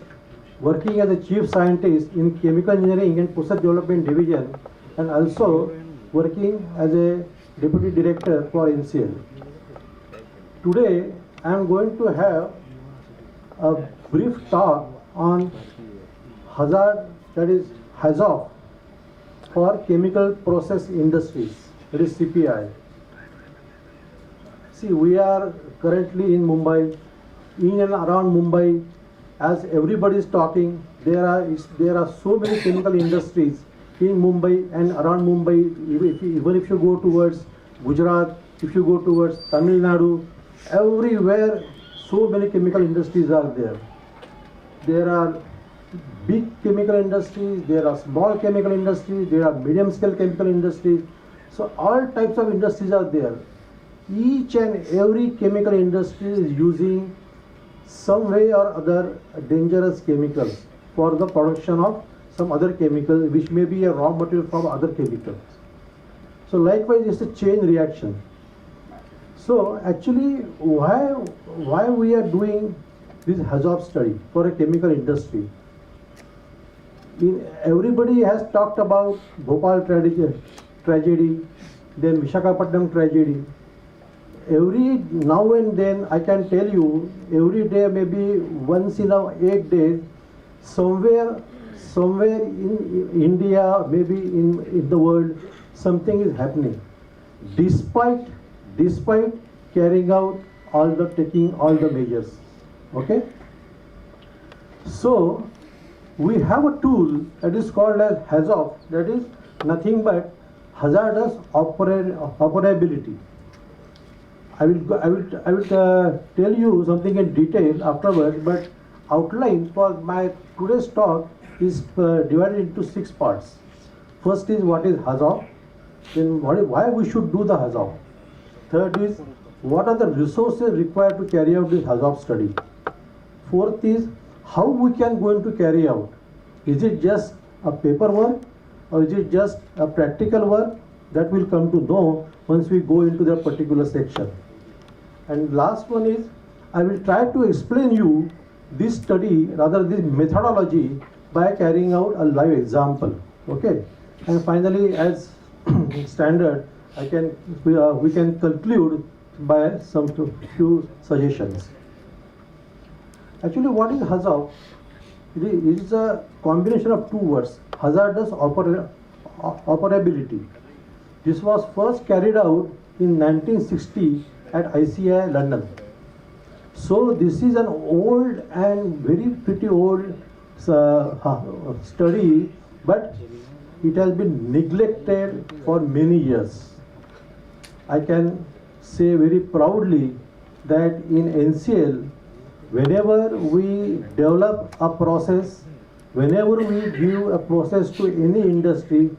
working as a chief scientist in chemical engineering and process development division, and also working as a deputy director for NCL. Today I am going to have a brief talk on hazard, that is HAZOP, for chemical process industries, that is CPI. See, we are currently in Mumbai. In and around Mumbai, as everybody is talking, there are so many chemical industries in Mumbai and around Mumbai. Even if you go towards Gujarat, if you go towards Tamil Nadu, everywhere so many chemical industries are there. There are big chemical industries, there are small chemical industries, there are medium scale chemical industries. So all types of industries are there. Each and every chemical industry is using some way or other dangerous chemicals for the production of some other chemical, which may be a raw material from other chemicals. So likewise, it's a chain reaction. So actually, why we are doing this hazard study for a chemical industry? Everybody has talked about Bhopal tragedy, then Visakhapatnam tragedy. Every now and then, I can tell you, every day, maybe once in 8 days, somewhere in India, maybe in the world, something is happening. Despite carrying out taking all the measures. Okay? So we have a tool that is called as HAZOP, that is nothing but hazardous operability. I will tell you something in detail afterwards, but outline for my today's talk is divided into 6 parts. First is what is HAZOP, then why we should do the HAZOP. Third is what are the resources required to carry out this HAZOP study. Fourth is how we can going to carry out. Is it just a paperwork or is it just a practical work? That will come to know once we go into that particular section. And last one is I will try to explain you this study, rather this methodology, by carrying out a live example. Okay. And finally, as standard, we can conclude by some few suggestions. Actually, what is HAZOP? It is a combination of 2 words, hazardous operability. This was first carried out in 1960 at ICI London. So this is an old and very pretty old study, but it has been neglected for many years. I can say very proudly that in NCL, whenever we develop a process, whenever we give a process to any industry,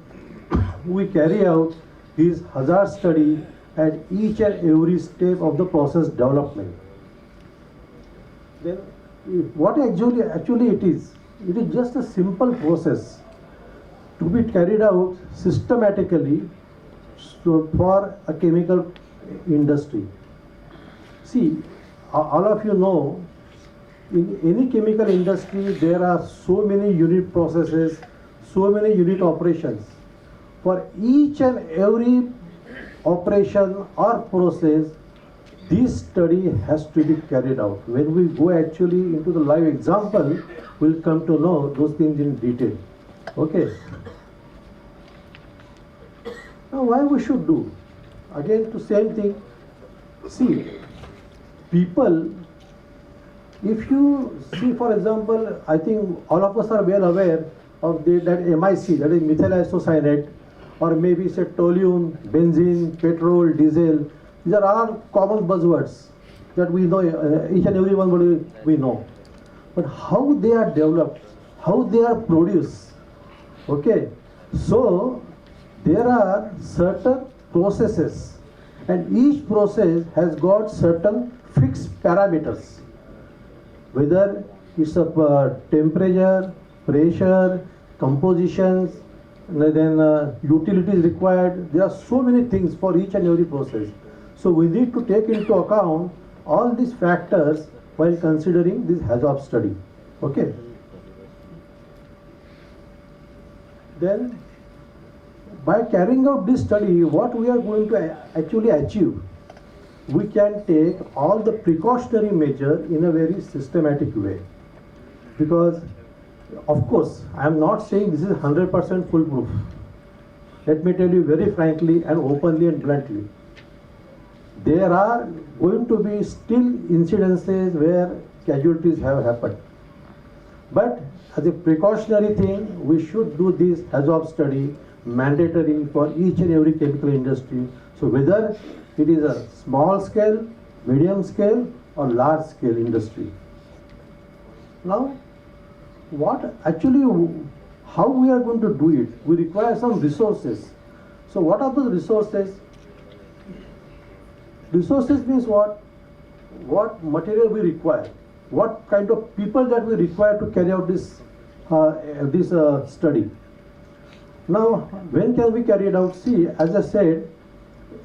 we carry out this hazard study at each and every step of the process development. Then what actually it is just a simple process to be carried out systematically for a chemical industry. See, all of you know, in any chemical industry there are so many unit processes, so many unit operations. For each and every operation or process, this study has to be carried out. When we go actually into the live example, we'll come to know those things in detail. Okay. Now, why we should do? Again, to same thing. See, people, if you see, for example, I think all of us are well aware of that MIC, that is methyl isocyanate, or maybe say toluene, benzene, petrol, diesel. These are all common buzzwords that we know, each and every one we know. But how they are developed, how they are produced, okay? So there are certain processes, and each process has got certain fixed parameters. Whether it's a temperature, pressure, compositions, then utilities required. There are so many things for each and every process. So we need to take into account all these factors while considering this HAZOP study. Okay. Then, by carrying out this study, what we are going to actually achieve, we can take all the precautionary measures in a very systematic way. Because, of course, I am not saying this is 100% foolproof. Let me tell you very frankly and openly and bluntly. There are going to be still incidences where casualties have happened. But as a precautionary thing, we should do this HAZOP study mandatory for each and every chemical industry. So whether it is a small scale, medium scale, or large scale industry. Now, how we are going to do it? We require some resources. So what are those resources? Resources means what? What material we require? What kind of people that we require to carry out this study? Now, when can we carry it out? See, as I said,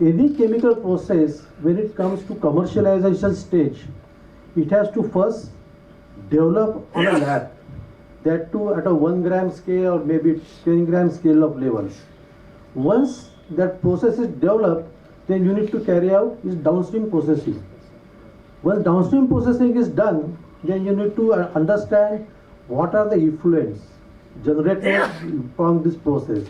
any chemical process, when it comes to commercialization stage, it has to first develop on a lab, that too at a 1 gram scale or maybe 10 gram scale of levels. Once that process is developed, then you need to carry out is downstream processing. Once downstream processing is done, then you need to understand what are the effluents generated from this process.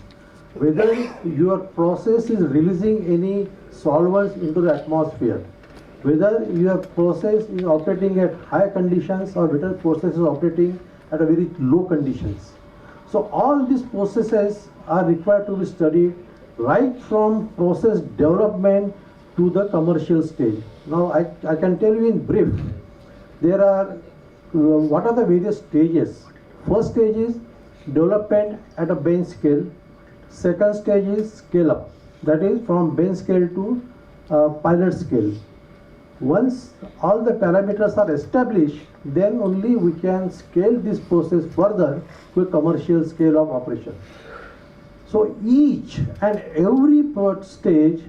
Whether your process is releasing any solvents into the atmosphere, whether your process is operating at high conditions or whether process is operating at a very low conditions. So all these processes are required to be studied right from process development to the commercial stage. Now I can tell you in brief, there are what are the various stages. First stage is development at a bench scale. Second stage is scale up, that is from bench scale to pilot scale. Once all the parameters are established, then only we can scale this process further to a commercial scale of operation. So each and every stage,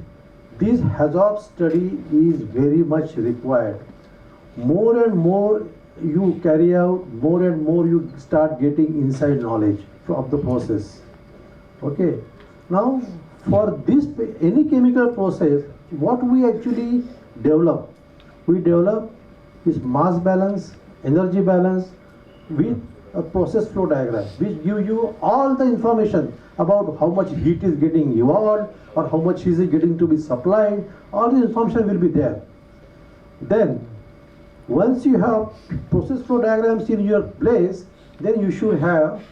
this hazard study is very much required. More and more you carry out, more and more you start getting inside knowledge of the process. Okay. Now for this, any chemical process, what we actually develop, we develop is mass balance, energy balance with a process flow diagram, which give you all the information about how much heat is getting evolved or how much is it getting to be supplied. All the information will be there. Then once you have process flow diagrams in your place, then you should have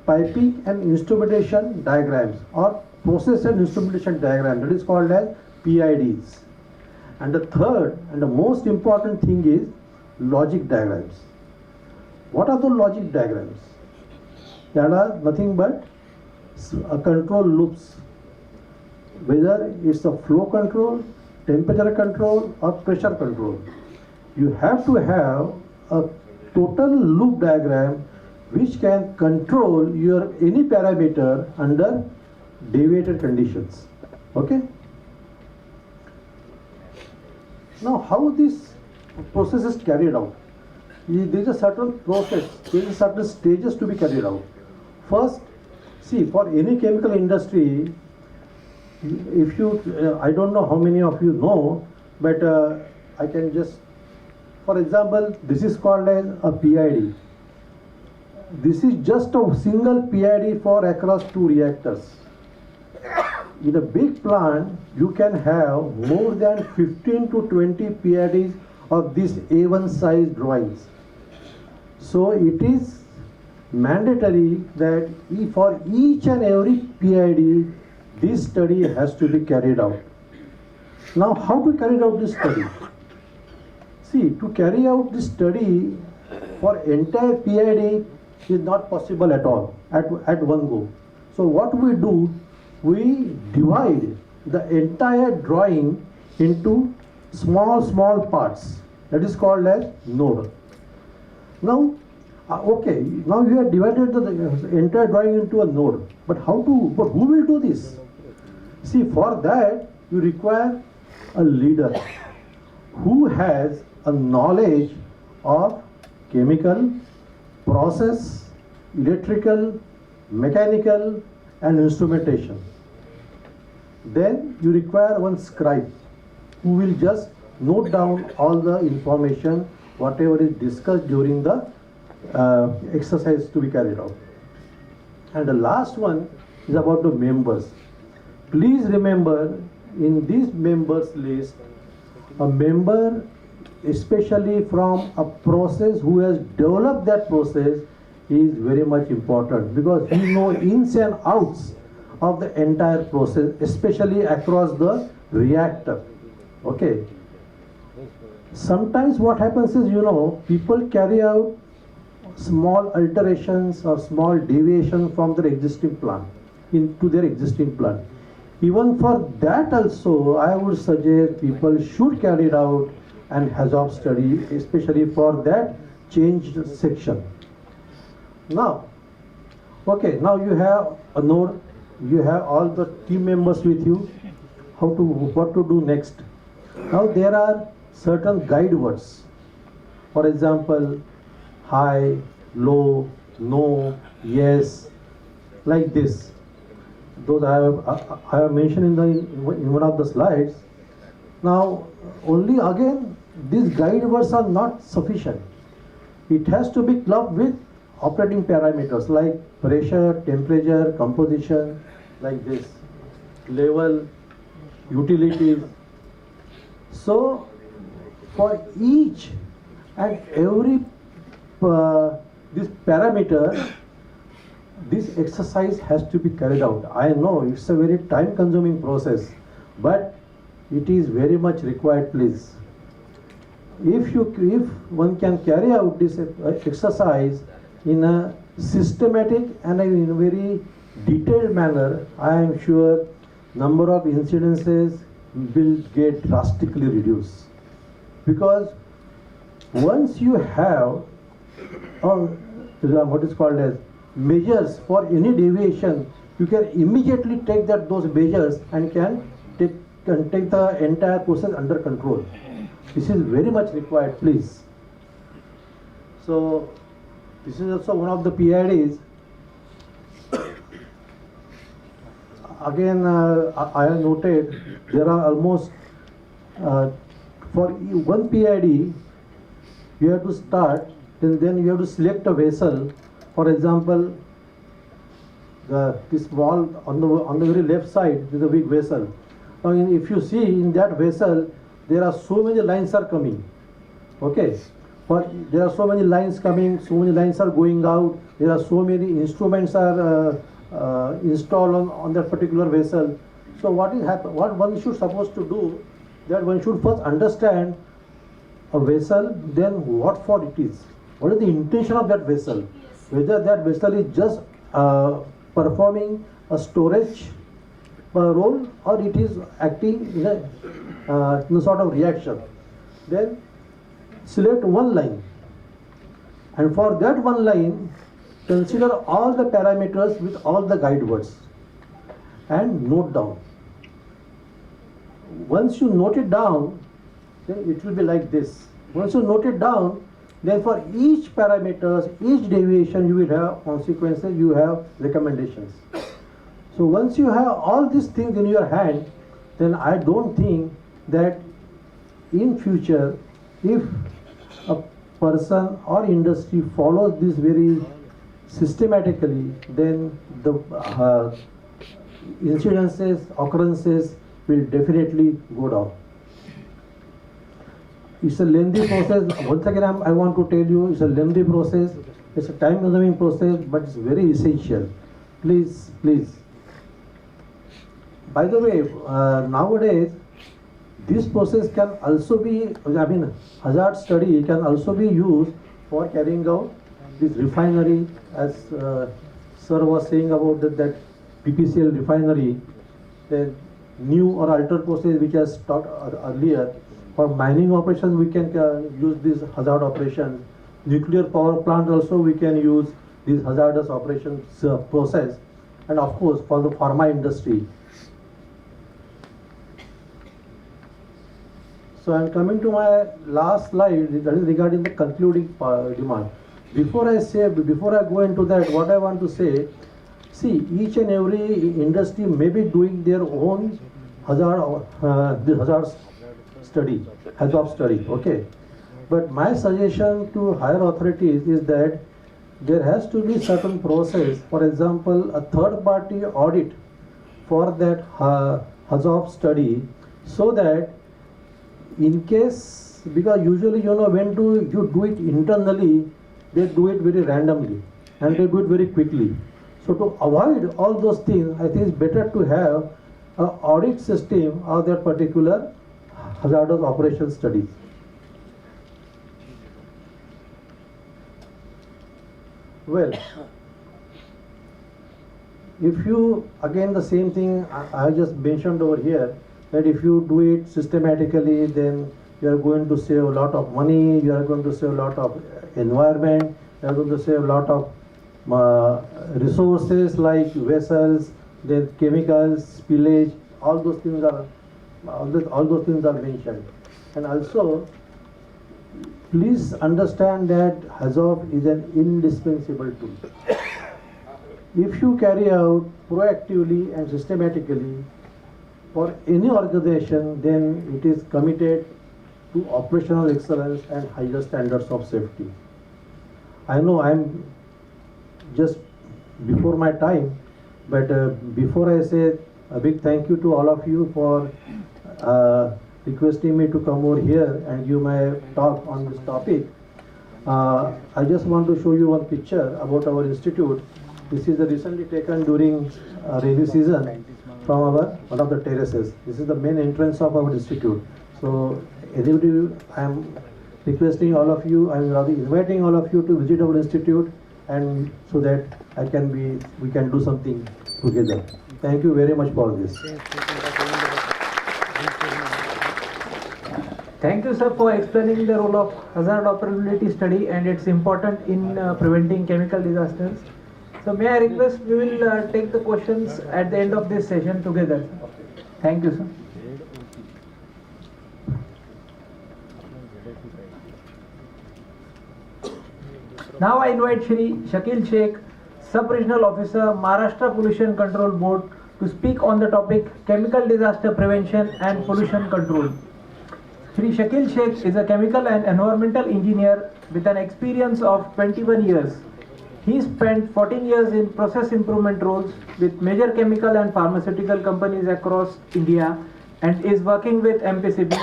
piping and instrumentation diagrams or process and instrumentation diagram, that is called as PIDs. And the third and the most important thing is logic diagrams. What are the logic diagrams? That are nothing but control loops, whether it's a flow control, temperature control or pressure control. You have to have a total loop diagram which can control your any parameter under deviated conditions. Okay? Now how this process is carried out? There is a certain process, there is certain stages to be carried out. First, see, for any chemical industry, if you, I don't know how many of you know, but I can just, for example, this is called as a PID. This is just a single PID for across 2 reactors. In a big plant, you can have more than 15 to 20 PIDs of these A1 size drawings. So it is mandatory that for each and every PID, this study has to be carried out. Now, how to carry out this study? See, to carry out this study for entire PID is not possible at all, at one go. So what we do, we divide the entire drawing into small parts. That is called as node. Now, okay, now you have divided the entire drawing into a node. But how to, but who will do this? See, for that, you require a leader who has a knowledge of chemical, process, electrical, mechanical, and instrumentation. Then you require one scribe who will just note down all the information, whatever is discussed during the exercise to be carried out. And the last one is about the members. Please remember, in this members list, a member, especially from a process who has developed that process, is very much important, because he knows ins and outs of the entire process, especially across the reactor. Okay. Sometimes what happens is, people carry out small alterations or small deviation from their existing plant into their existing plant. Even for that also, I would suggest people should carry it out and hazard study, especially for that changed section. Now, okay, now you have a node, you have all the team members with you. what to do next. Now there are certain guide words. For example, high, low, no, yes, like this. Those I have mentioned in one of the slides. Now, only again, these guide words are not sufficient. It has to be clubbed with operating parameters like pressure, temperature, composition, like this, level, utilities. So, for each and every this parameter, this exercise has to be carried out. I know it's a very time consuming process, but it is very much required, please. If one can carry out this exercise in a systematic and in a very detailed manner, I am sure number of incidences will get drastically reduced. Because once you have what is called as measures for any deviation, you can immediately take those measures and can take the entire process under control. This is very much required, please. So this is also one of the PIDs. Again, I have noted there are almost for one PID you have to start, and then you have to select a vessel. For example, this wall on the very left side is a big vessel. Now, if you see in that vessel, there are so many lines are coming. Okay, there are so many lines coming, so many lines are going out. There are so many instruments are installed on that particular vessel. So what one should supposed to do, that one should first understand a vessel, then what for it is. What is the intention of that vessel? Whether that vessel is just performing a storage role, or it is acting in a sort of reaction. Then select one line, and for that one line consider all the parameters with all the guide words and note down. Once you note it down, then it will be like this. Once you note it down, then for each parameters, each deviation, you will have consequences, you have recommendations. So once you have all these things in your hand, then I don't think that in future, if a person or industry follows this very systematically, then the incidences, occurrences will definitely go down. It's a lengthy process. Once again, I want to tell you, it's a lengthy process. It's a time-consuming process, but it's very essential. Please, please. By the way, nowadays, this process can also be, hazard study can also be used for carrying out this refinery, as Sir was saying about that PPCL refinery, the new or altered process which has talked earlier. For mining operations, we can use this hazard operation. Nuclear power plant also we can use this hazardous operations process. And of course, for the pharma industry. So I am coming to my last slide, that is regarding the concluding demand. Before I go into that, what I want to say, see, each and every industry may be doing their own hazard study, okay. But my suggestion to higher authorities is that there has to be certain process. For example, a third-party audit for that hazard study, so that in case, because usually when you do it internally, they do it very randomly and they do it very quickly. So to avoid all those things, I think it's better to have an audit system of that particular hazardous operation studies. Well, if you, again the same thing I just mentioned over here, that if you do it systematically, then you are going to save a lot of money, you are going to save a lot of environment, you are going to save a lot of resources like vessels, then chemicals, spillage, all those things are all those things are mentioned. And also, please understand that HAZOP is an indispensable tool. If you carry out proactively and systematically for any organization, then it is committed to operational excellence and higher standards of safety. I know I'm just before my time, but before I say a big thank you to all of you for requesting me to come over here and give my talk on this topic. I just want to show you one picture about our institute. This is recently taken during rainy season from one of the terraces. This is the main entrance of our institute. So anybody, I am requesting all of you, I am rather inviting all of you to visit our institute, and so that we can do something together. Thank you very much for this. Thank you, sir, for explaining the role of hazard operability study and its importance in preventing chemical disasters. So may I request, we will take the questions at the end of this session together. Thank you, sir. Now I invite Shri Shakil Sheikh, Sub-Regional Officer, Maharashtra Pollution Control Board, to speak on the topic Chemical Disaster Prevention and Pollution Control. Shri Shakil Sheikh is a chemical and environmental engineer with an experience of 21 years. He spent 14 years in process improvement roles with major chemical and pharmaceutical companies across India and is working with MPCB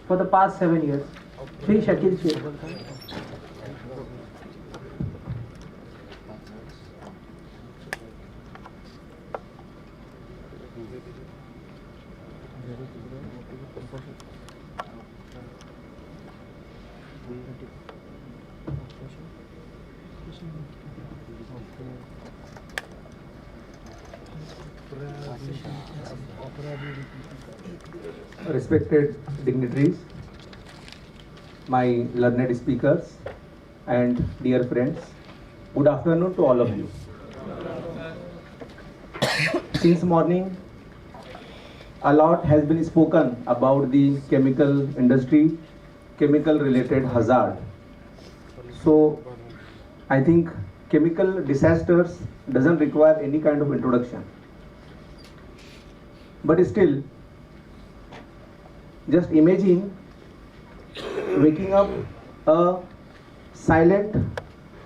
for the past 7 years. Shri Shakil Sheikh. Respected dignitaries, my learned speakers, and dear friends, good afternoon to all of you. Since morning, a lot has been spoken about the chemical industry, chemical related hazard. So I think chemical disasters doesn't require any kind of introduction. But still, just imagine waking up a silent,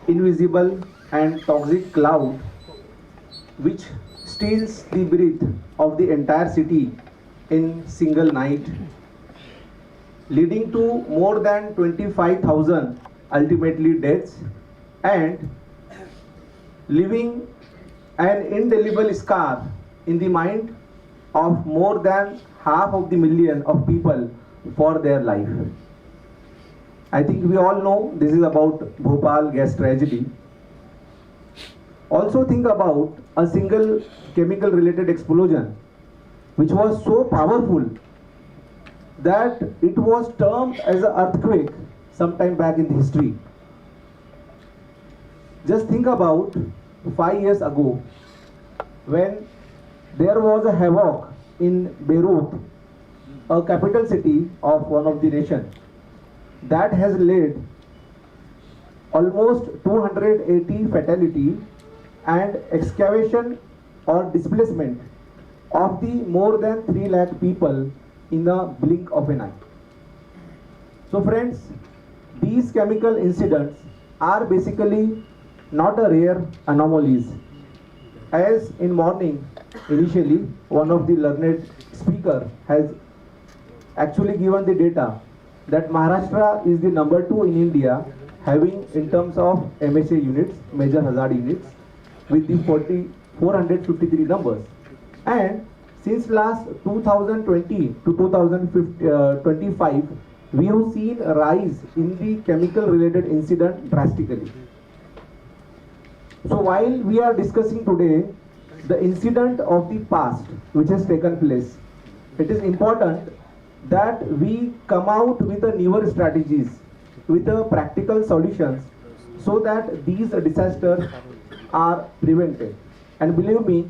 invisible and toxic cloud which steals the breath of the entire city in single night, leading to more than 25,000 ultimately deaths and leaving an indelible scar in the mind of more than 500,000 of people for their life. I think we all know this is about Bhopal gas tragedy. Also think about a single chemical related explosion which was so powerful that it was termed as an earthquake sometime back in the history. Just think about 5 years ago when there was a havoc in Beirut, a capital city of one of the nations, that has led almost 280 fatality and excavation or displacement of the more than 3 lakh people in the blink of an eye. So friends, these chemical incidents are basically not a rare anomalies. As in morning, initially, one of the learned speaker has actually given the data that Maharashtra is the number 2 in India, having in terms of MHA units, major hazard units, with the 453 numbers. And since last 2020 to 2025, we have seen a rise in the chemical related incident drastically. So while we are discussing today the incident of the past which has taken place, it is important that we come out with the newer strategies, with the practical solutions, so that these disasters are prevented. And believe me,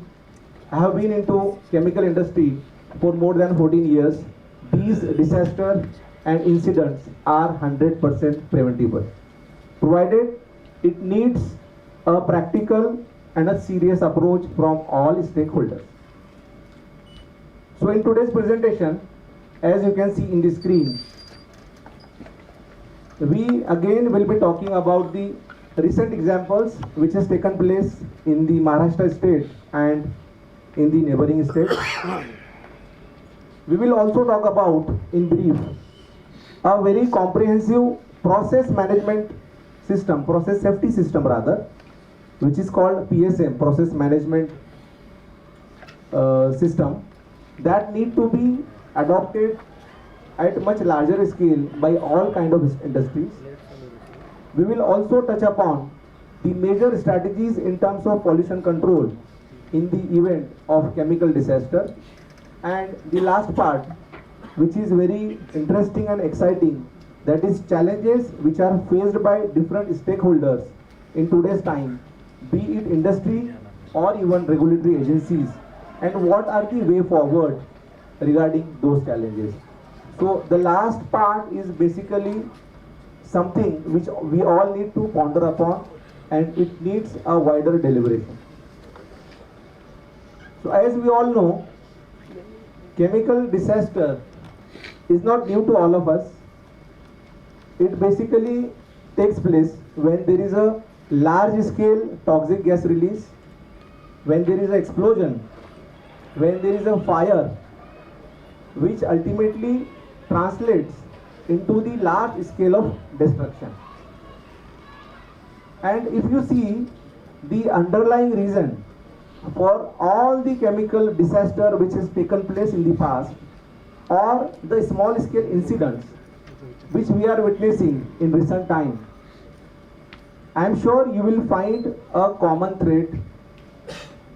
I have been into chemical industry for more than 14 years, these disasters and incidents are 100% preventable, provided it needs a practical and a serious approach from all stakeholders. So in today's presentation, as you can see in the screen, we again will be talking about the recent examples which has taken place in the Maharashtra state and in the neighboring states. We will also talk about, in brief, a very comprehensive process management system, process safety system rather, which is called PSM, process management system, that need to be adopted at much larger scale by all kind of industries. We will also touch upon the major strategies in terms of pollution control in the event of chemical disaster. And the last part, which is very interesting and exciting, that is challenges which are faced by different stakeholders in today's time, be it industry or even regulatory agencies, and what are the way forward regarding those challenges. So the last part is basically something which we all need to ponder upon, and it needs a wider deliberation. So as we all know, chemical disaster is not new to all of us. It basically takes place when there is a large scale toxic gas release, when there is an explosion, when there is a fire, which ultimately translates into the large scale of destruction. And if you see the underlying reason for all the chemical disaster which has taken place in the past, or the small scale incidents which we are witnessing in recent time, I am sure you will find a common thread,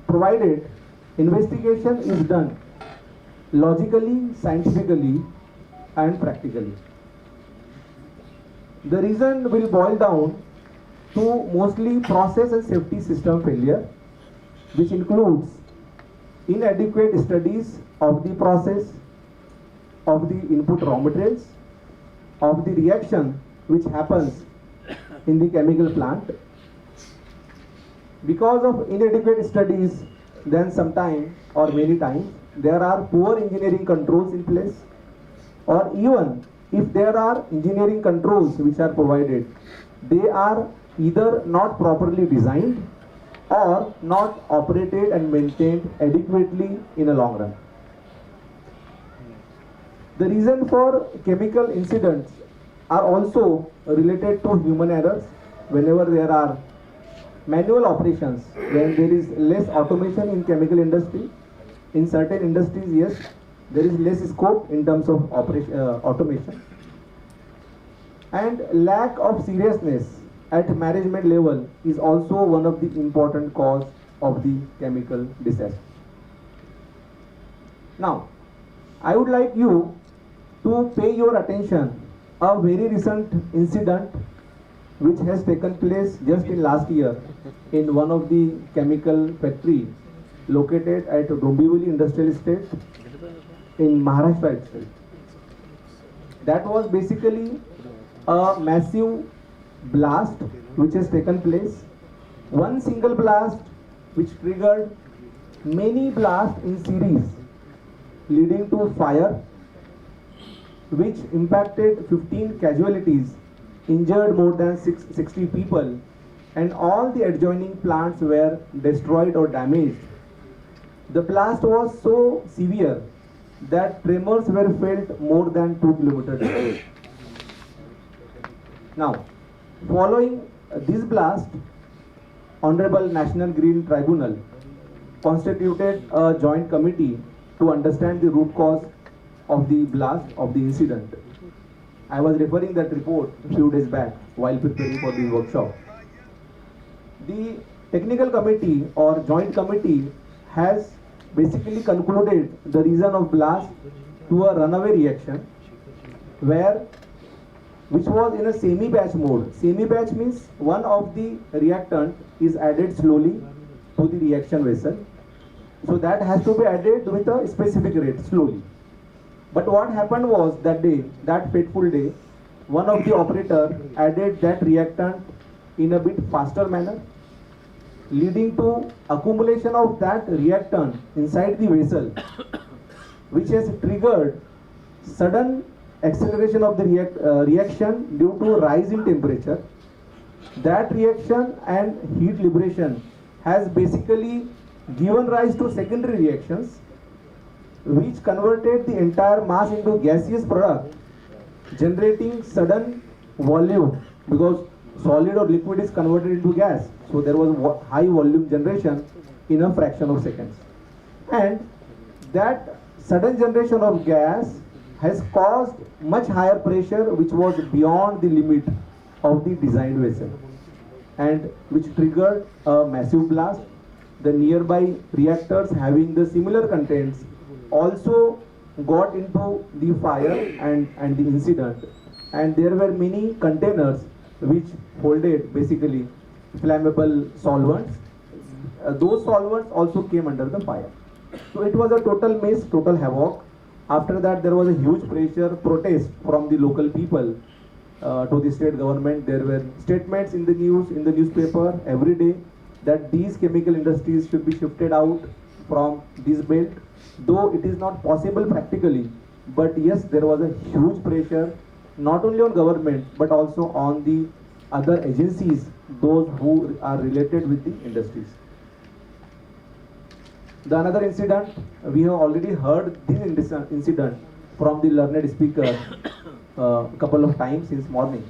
provided investigation is done logically, scientifically and practically. The reason will boil down to mostly process and safety system failure, which includes inadequate studies of the process, of the input raw materials, of the reaction which happens in the chemical plant. Because of inadequate studies, then sometimes or many times there are poor engineering controls in place, or even if there are engineering controls which are provided, they are either not properly designed or not operated and maintained adequately in a long run. The reason for chemical incidents are also related to human errors. Whenever there are manual operations, when there is less automation in chemical industry, in certain industries, yes, there is less scope in terms of automation. And lack of seriousness at management level is also one of the important cause of the chemical disaster. Now, I would like you to pay your attention a very recent incident which has taken place just in last year in one of the chemical factory located at Dombivli Industrial Estate in Maharashtra itself. That was basically a massive blast which has taken place. One single blast which triggered many blasts in series, leading to fire, which impacted 15 casualties, injured more than 60 people, and all the adjoining plants were destroyed or damaged. The blast was so severe that tremors were felt more than 2 kilometers away. Now, following this blast, Honorable National Green Tribunal constituted a joint committee to understand the root cause of the blast, of the incident. I was referring that report a few days back while preparing for this workshop. The technical committee or joint committee has basically concluded the reason of blast to a runaway reaction which was in a semi-batch mode. Semi-batch means one of the reactant is added slowly to the reaction vessel. So that has to be added with a specific rate, slowly. But what happened was that day, that fateful day, one of the operator added that reactant in a bit faster manner, leading to accumulation of that reactant inside the vessel, which has triggered sudden acceleration of the reaction due to rise in temperature. That reaction and heat liberation has basically given rise to secondary reactions, which converted the entire mass into gaseous product, generating sudden volume, because solid or liquid is converted into gas. So there was high volume generation in a fraction of seconds. And that sudden generation of gas has caused much higher pressure, which was beyond the limit of the designed vessel, and which triggered a massive blast. The nearby reactors having the similar contents also got into the fire and the incident, and there were many containers which holded basically flammable solvents. Those solvents also came under the fire. So it was a total mess, total havoc. After that, there was a huge protest from the local people to the state government. There were statements in the news, in the newspaper every day, that these chemical industries should be shifted out from this belt, though it is not possible practically. But yes, there was a huge pressure, not only on government, but also on the other agencies, those who are related with the industries. The another incident, we have already heard this incident from the learned speaker a couple of times since morning.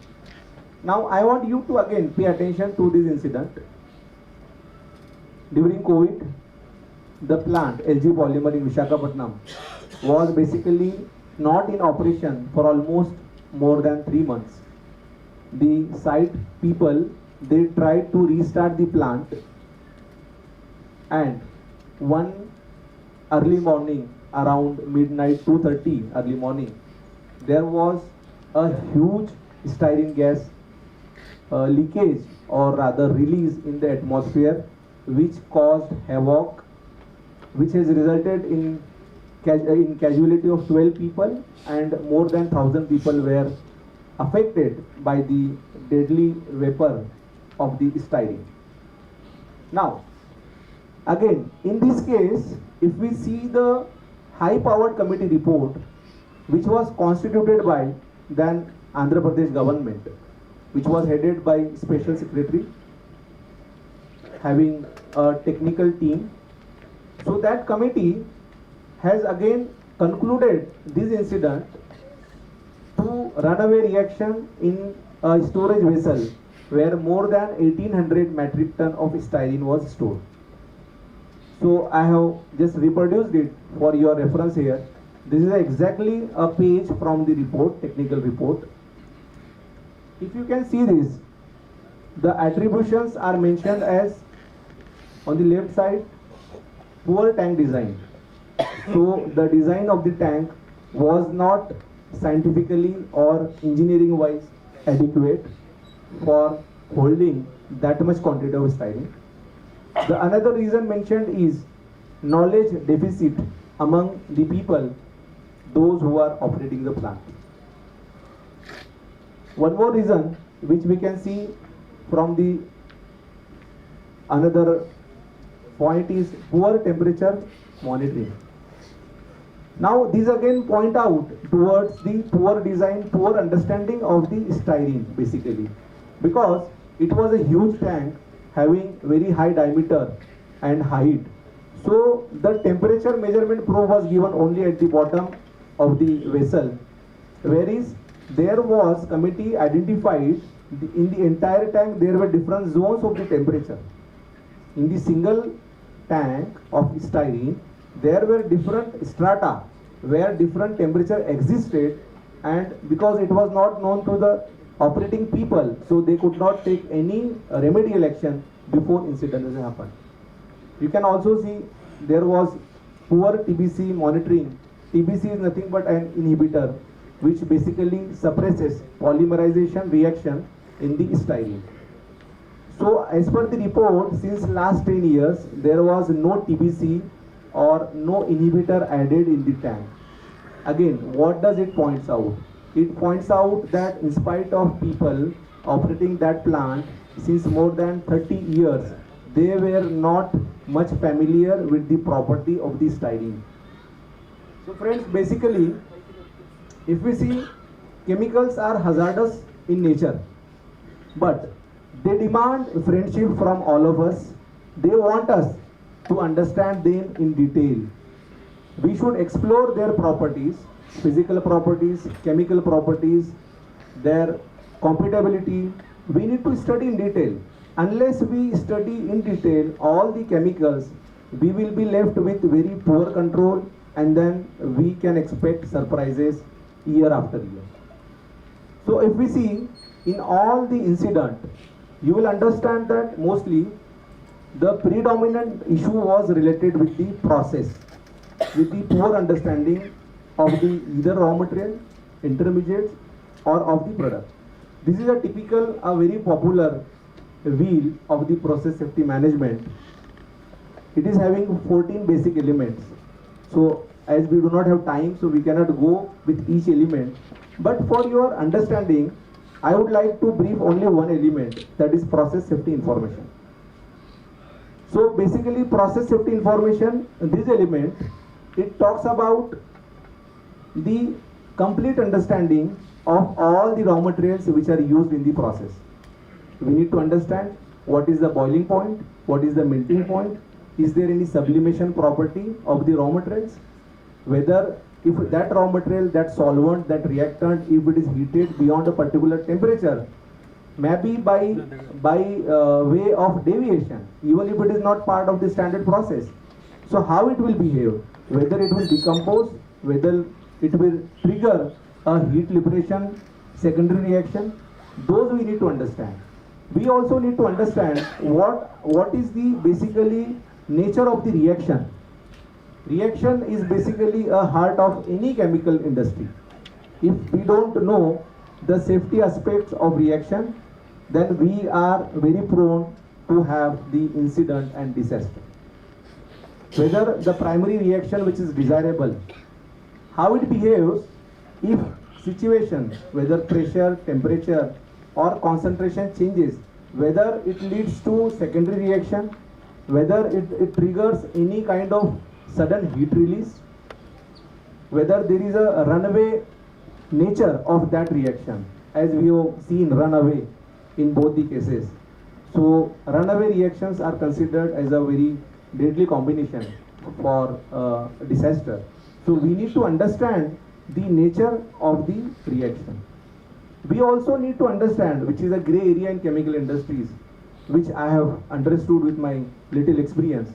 Now I want you to again pay attention to this incident. During COVID, the plant LG Polymer in Visakhapatnam was basically not in operation for almost more than 3 months. The site people, they tried to restart the plant, and one early morning around midnight, 2:30 early morning, there was a huge styrene gas leakage, or rather release in the atmosphere, which caused havoc, which has resulted in casualty of 12 people, and more than 1,000 people were affected by the deadly vapor of the styrene. Now, again, in this case, if we see the high-powered committee report, which was constituted by then Andhra Pradesh government, which was headed by Special Secretary, having a technical team. So that committee has again concluded this incident to runaway reaction in a storage vessel where more than 1800 metric ton of styrene was stored. So I have just reproduced it for your reference here. This is exactly a page from the report, technical report. If you can see this, the attributions are mentioned as, on the left side, poor tank design. So the design of the tank was not scientifically or engineering wise adequate for holding that much quantity of styrene. The another reason mentioned is knowledge deficit among the people, those who are operating the plant. One more reason which we can see from the another point is poor temperature monitoring. Now these again point out towards the poor design, poor understanding of the styrene basically, because it was a huge tank having very high diameter and height. So the temperature measurement probe was given only at the bottom of the vessel, whereas there was committee identified in the entire tank there were different zones of the temperature. In the single tank of styrene, there were different strata where different temperature existed, and because it was not known to the operating people, so they could not take any remedial action before incident has happened. You can also see there was poor TBC monitoring. TBC is nothing but an inhibitor which basically suppresses polymerization reaction in the styrene. So as per the report, since last 10 years, there was no TBC or no inhibitor added in the tank. Again, what does it points out? It points out that in spite of people operating that plant since more than 30 years, they were not much familiar with the property of the styrene. So friends, basically, if we see, chemicals are hazardous in nature, but they demand friendship from all of us. They want us to understand them in detail. We should explore their properties, physical properties, chemical properties, their compatibility. We need to study in detail. Unless we study in detail all the chemicals, we will be left with very poor control, and then we can expect surprises year after year. So if we see in all the incident, you will understand that mostly the predominant issue was related with the process, with the poor understanding of the either raw material, intermediates, or of the product. This is a typical, a very popular wheel of the process safety management. It is having 14 basic elements. So as we do not have time, so we cannot go with each element. But for your understanding, I would like to brief only one element, that is process safety information. So basically, process safety information, this element, it talks about the complete understanding of all the raw materials which are used in the process. We need to understand what is the boiling point, what is the melting point, is there any sublimation property of the raw materials, whether if that raw material, that solvent, that reactant, if it is heated beyond a particular temperature, maybe by way of deviation, even if it is not part of the standard process. So how it will behave, whether it will decompose, whether it will trigger a heat liberation, secondary reaction, those we need to understand. We also need to understand what is the basically nature of the reaction. Reaction is basically a heart of any chemical industry. If we don't know the safety aspects of reaction, then we are very prone to have the incident and disaster. Whether the primary reaction which is desirable, how it behaves if situation, whether pressure, temperature or concentration changes, whether it leads to secondary reaction, whether it triggers any kind of sudden heat release, whether there is a runaway nature of that reaction, as we have seen runaway in both the cases. So runaway reactions are considered as a very deadly combination for disaster. So we need to understand the nature of the reaction. We also need to understand, which is a gray area in chemical industries, which I have understood with my little experience,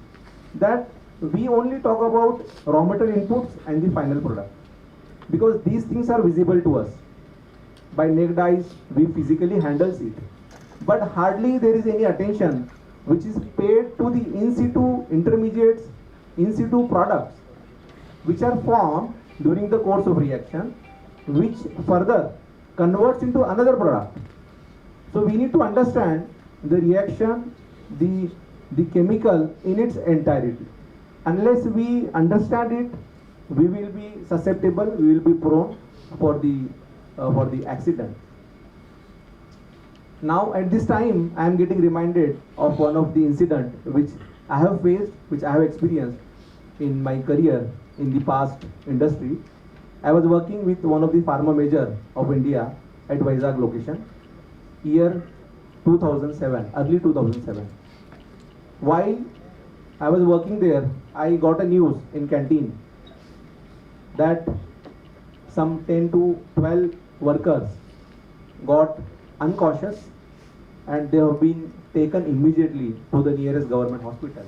that we only talk about raw material inputs and the final product, because these things are visible to us. By naked eyes, we physically handle it, but hardly there is any attention which is paid to the in situ intermediates, in situ products, which are formed during the course of reaction, which further converts into another product. So we need to understand the reaction, the chemical in its entirety. Unless we understand it, we will be susceptible, we will be prone for the accident. Now at this time, I am getting reminded of one of the incident which I have faced, which I have experienced in my career in the past industry. I was working with one of the pharma major of India at Vizag location, year 2007, early 2007. While I was working there, I got a news in canteen that some 10 to 12 workers got uncautious and they have been taken immediately to the nearest government hospital.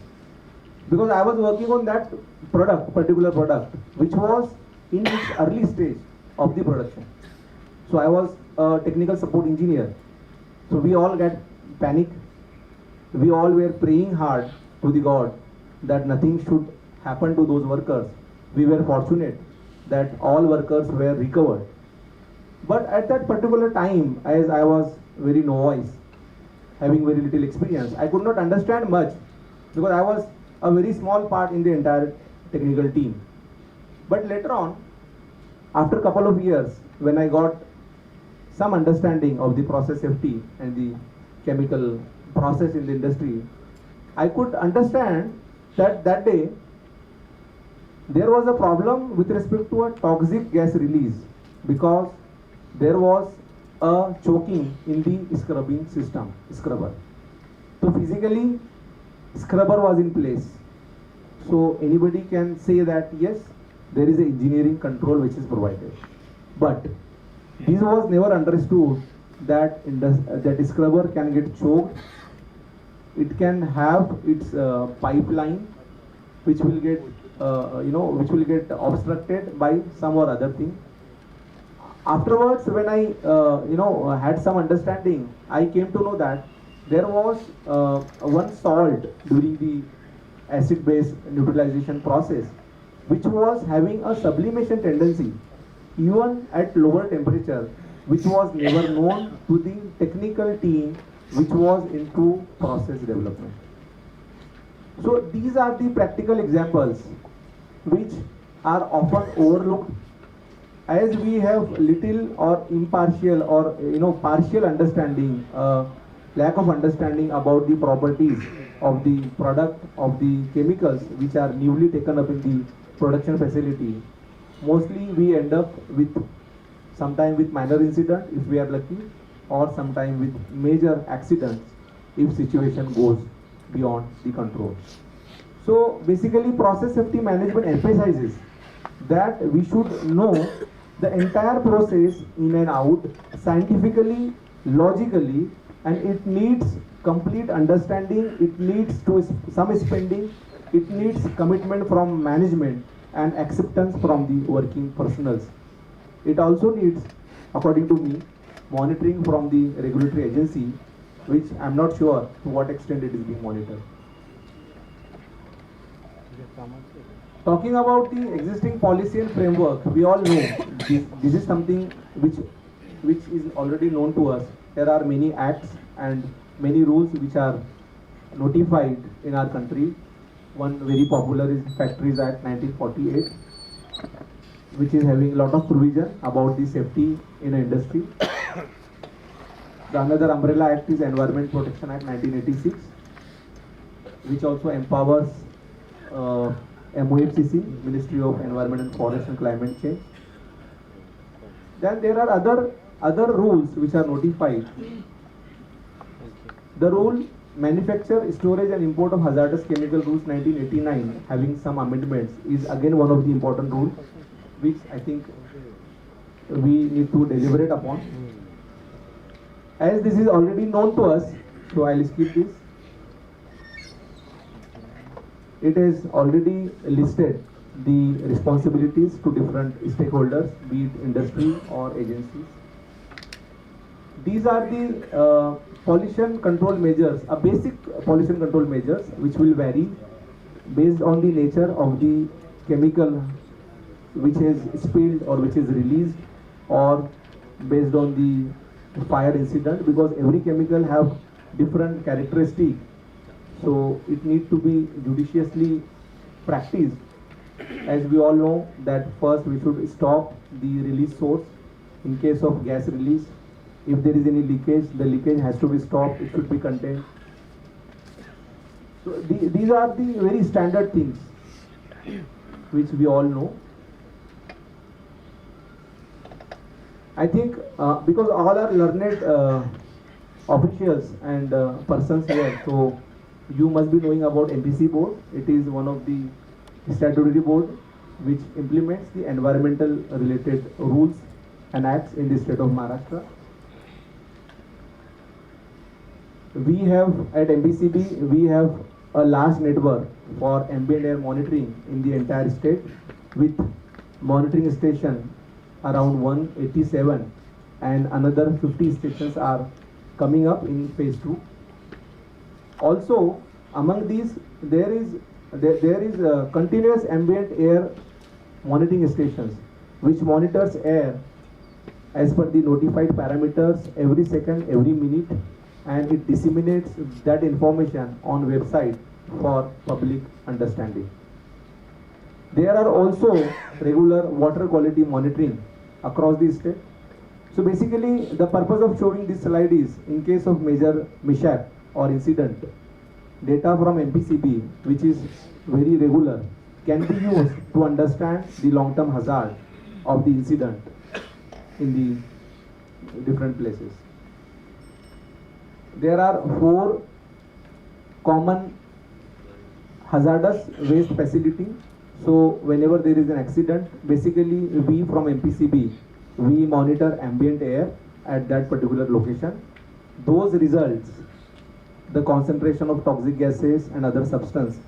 Because I was working on that product, particular product, which was in its early stage of the production. So I was a technical support engineer. So we all got panic. We all were praying hard to the God that nothing should happen to those workers. We were fortunate that all workers were recovered. But at that particular time, as I was very novice, having very little experience, I could not understand much because I was a very small part in the entire technical team. But later on, after a couple of years, when I got some understanding of the process safety and the chemical process in the industry, I could understand that that day there was a problem with respect to a toxic gas release, because there was a choking in the scrubbing system, scrubber. So physically, scrubber was in place. So anybody can say that yes, there is an engineering control which is provided. But this was never understood that that scrubber can get choked. It can have its pipeline which will get which will get obstructed by some or other thing. Afterwards, when I had some understanding, I came to know that there was one salt during the acid-base neutralization process which was having a sublimation tendency even at lower temperature, which was never known to the technical team which was into process development. So these are the practical examples which are often overlooked, as we have little or impartial or partial understanding, lack of understanding about the properties of the product, of the chemicals which are newly taken up in the production facility. Mostly we end up with sometime with minor incident if we are lucky, or sometime with major accidents if situation goes beyond the control. So basically process safety management emphasizes that we should know the entire process in and out scientifically, logically, and it needs complete understanding, it needs to some spending, it needs commitment from management and acceptance from the working personals. It also needs, according to me, monitoring from the regulatory agency, which I am not sure to what extent it is being monitored. Talking about the existing policy and framework, we all know this is something which is already known to us. There are many acts and many rules which are notified in our country. One very popular is Factories Act 1948, which is having a lot of provision about the safety in industry. The another umbrella act is Environment Protection Act 1986, which also empowers MOFCC, Ministry of Environment and Forest and Climate Change. Then there are other rules which are notified. The rule Manufacture, Storage and Import of Hazardous Chemical Rules 1989, having some amendments, is again one of the important rules which I think we need to deliberate upon. As this is already known to us, so I'll skip this. It is already listed the responsibilities to different stakeholders, be it industry or agencies. These are the pollution control measures, basic pollution control measures, which will vary based on the nature of the chemical which is spilled or which is released, or based on the fire incident, because every chemical have different characteristics. So it needs to be judiciously practiced. As we all know that first we should stop the release source in case of gas release. If there is any leakage, the leakage has to be stopped, it should be contained. So these are the very standard things which we all know. I think because all are learned officials and persons here, so you must be knowing about MPC board. It is one of the statutory board which implements the environmental related rules and acts in the state of Maharashtra. We have at MPCB, we have a large network for ambient air monitoring in the entire state, with monitoring station around 187, and another 50 stations are coming up in phase 2. Also, among these, there is continuous ambient air monitoring stations which monitors air as per the notified parameters every second, every minute, and it disseminates that information on website for public understanding. There are also regular water quality monitoring across the state. So basically, the purpose of showing this slide is, in case of major mishap or incident, data from MPCB, which is very regular, can be used to understand the long-term hazard of the incident in the different places. There are 4 common hazardous waste facility. So whenever there is an accident, basically we from MPCB, we monitor ambient air at that particular location. Those results, the concentration of toxic gases and other substance,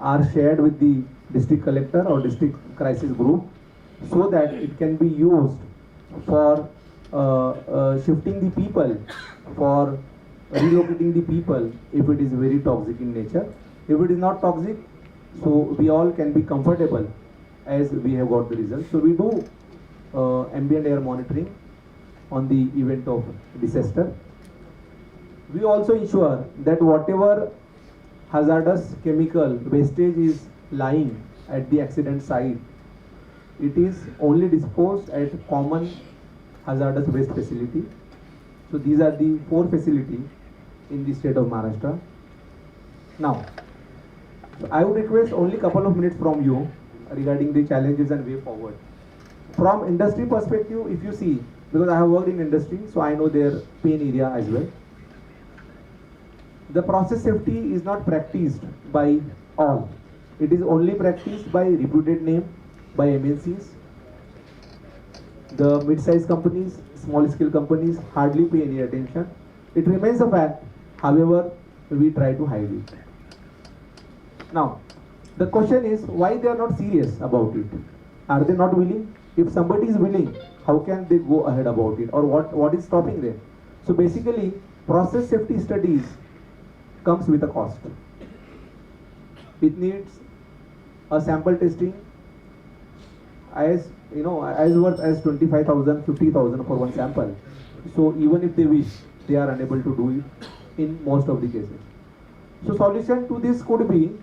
are shared with the district collector or district crisis group, so that it can be used for shifting the people, for relocating the people if it is very toxic in nature. If it is not toxic, so we all can be comfortable as we have got the results. So we do ambient air monitoring on the event of disaster. We also ensure that whatever hazardous chemical wastage is lying at the accident site, it is only disposed at common hazardous waste facility. So these are the 4 facilities in the state of Maharashtra. Now, I would request only couple of minutes from you regarding the challenges and way forward. From industry perspective, if you see, because I have worked in industry, so I know their pain area as well. The process safety is not practiced by all. It is only practiced by reputed name, by MNCs. The mid-sized companies, small-scale companies hardly pay any attention. It remains a fact, however, we try to hide it. Now, the question is why they are not serious about it. Are they not willing? If somebody is willing, how can they go ahead about it, or what is stopping them? So basically, process safety studies comes with a cost. It needs a sample testing as worth as 25,000, 50,000 for one sample. So even if they wish, they are unable to do it in most of the cases. So solution to this could be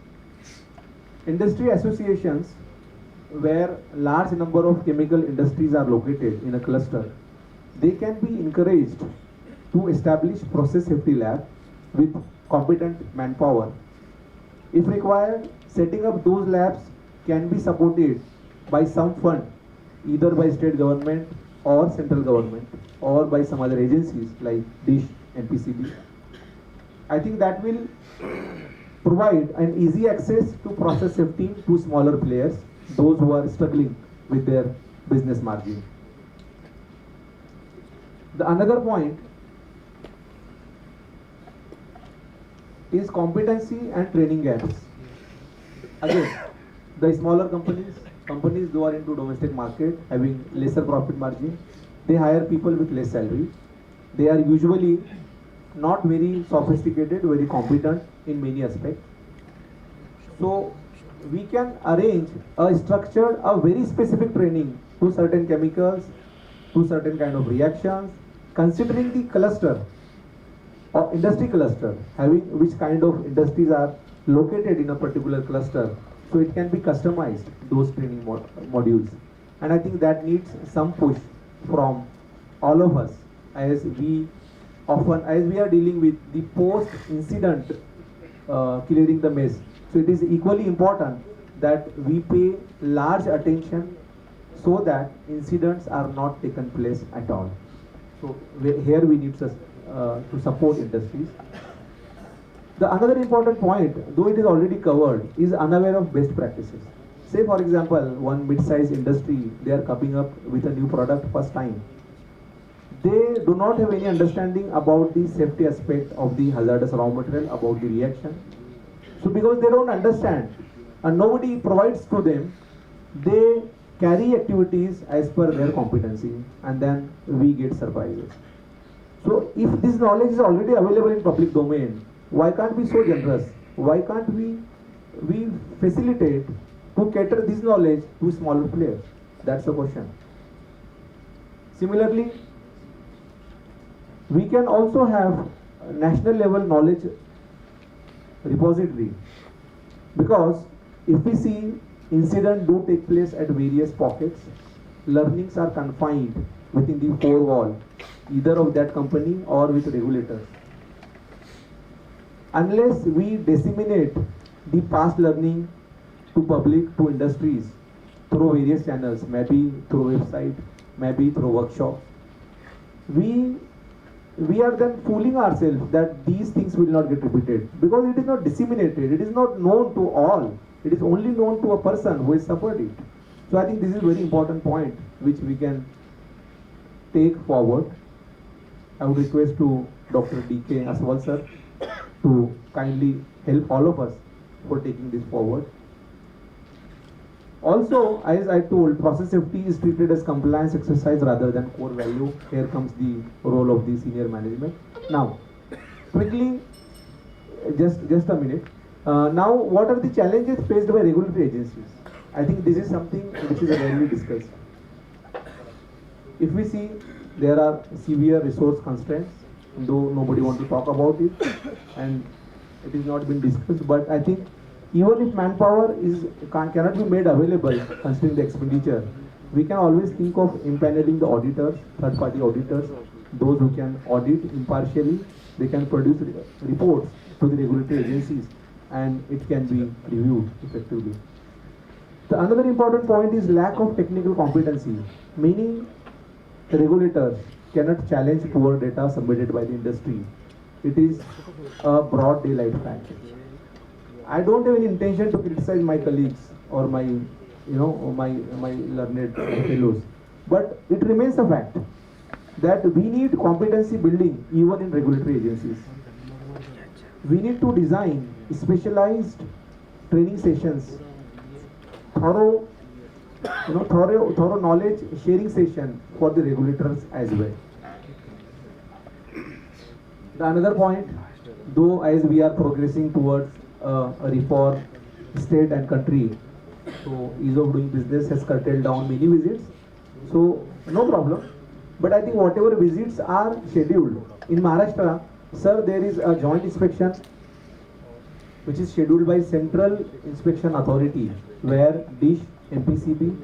industry associations where large number of chemical industries are located in a cluster. They can be encouraged to establish process safety lab with competent manpower. If required, setting up those labs can be supported by some fund, either by state government or central government or by some other agencies like DISH, MPCB. I think that will provide an easy access to process safety to smaller players, those who are struggling with their business margin. The another point is competency and training gaps. Again, the smaller companies who are into domestic market having lesser profit margin, they hire people with less salary. They are usually not very sophisticated, very competent in many aspects. So we can arrange a structured, a very specific training to certain chemicals, to certain kind of reactions, considering the cluster or industry cluster, having which kind of industries are located in a particular cluster. So it can be customized, those training modules. And I think that needs some push from all of us as we are dealing with the post-incident clearing the mess. So it is equally important that we pay large attention so that incidents are not taken place at all. So here we need to support industries. The another important point, though it is already covered, is unaware of best practices. Say for example, one mid-sized industry, they are coming up with a new product first time. They do not have any understanding about the safety aspect of the hazardous raw material, about the reaction. So because they don't understand and nobody provides to them, they carry activities as per their competency and then we get surprises. So if this knowledge is already available in public domain, why can't we be so generous? Why can't we facilitate to cater this knowledge to smaller players? That's the question. Similarly, we can also have national level knowledge repository, because if we see incidents do take place at various pockets. Learnings are confined within the four wall, either of that company or with regulators. Unless we disseminate the past learning to public, to industries, through various channels, maybe through website, maybe through workshops, we are then fooling ourselves that these things will not get repeated, because it is not disseminated, it is not known to all, it is only known to a person who has suffered it. So I think this is a very important point which we can take forward. I would request to Dr. D.K. Aswal sir to kindly help all of us for taking this forward. Also, as I told, process safety is treated as compliance exercise rather than core value. Here comes the role of the senior management. Now, quickly, just a minute. Now, what are the challenges faced by regulatory agencies? I think this is something which is rarely discussed. If we see, there are severe resource constraints, though nobody wants to talk about it, and it is not been discussed. But I think even if manpower cannot be made available, considering the expenditure, we can always think of impaneling the auditors, third-party auditors, those who can audit impartially. They can produce reports to the regulatory agencies, and it can be reviewed effectively. Another important point is lack of technical competency, meaning the regulators cannot challenge poor data submitted by the industry. It is a broad daylight fact. I don't have any intention to criticize my colleagues or my learned fellows, but it remains a fact that we need competency building even in regulatory agencies. We need to design specialized training sessions, thorough knowledge sharing session for the regulators as well. The another point, though as we are progressing towards a reform state and country, so ease of doing business has curtailed down many visits, so no problem. But I think whatever visits are scheduled in Maharashtra, sir, there is a joint inspection which is scheduled by Central Inspection Authority, where DISH, MPCB,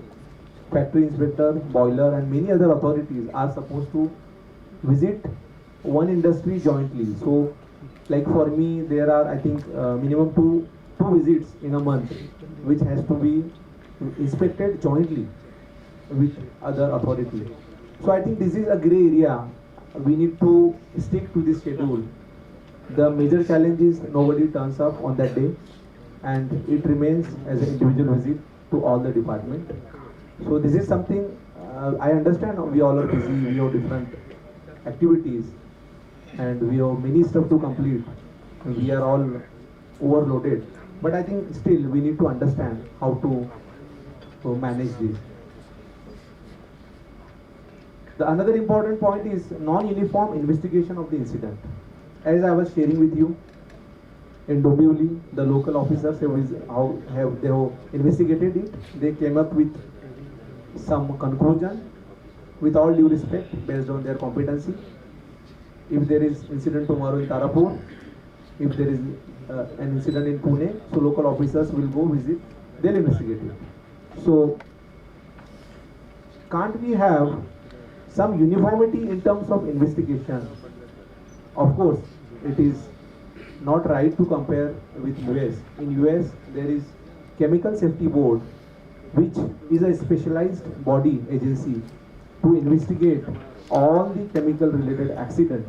factory inspector, boiler, and many other authorities are supposed to visit one industry jointly. So, like for me, there are, I think, minimum two visits in a month, which has to be inspected jointly with other authorities. So I think this is a grey area. We need to stick to this schedule. The major challenge is nobody turns up on that day, and it remains as an individual visit to all the department. So this is something I understand. We all are busy. We have different activities, and we have many stuff to complete. We are all overloaded. But I think still we need to understand how to manage this. The another important point is non-uniform investigation of the incident. As I was sharing with you, in Dombivli, the local officers have investigated it. They came up with some conclusion, with all due respect, based on their competency. If there is incident tomorrow in Tarapur, if there is an incident in Pune, so local officers will go visit, they'll investigate it. So, can't we have some uniformity in terms of investigation? Of course, it is not right to compare with US. In US, there is Chemical Safety Board, which is a specialized body agency to investigate all the chemical related accident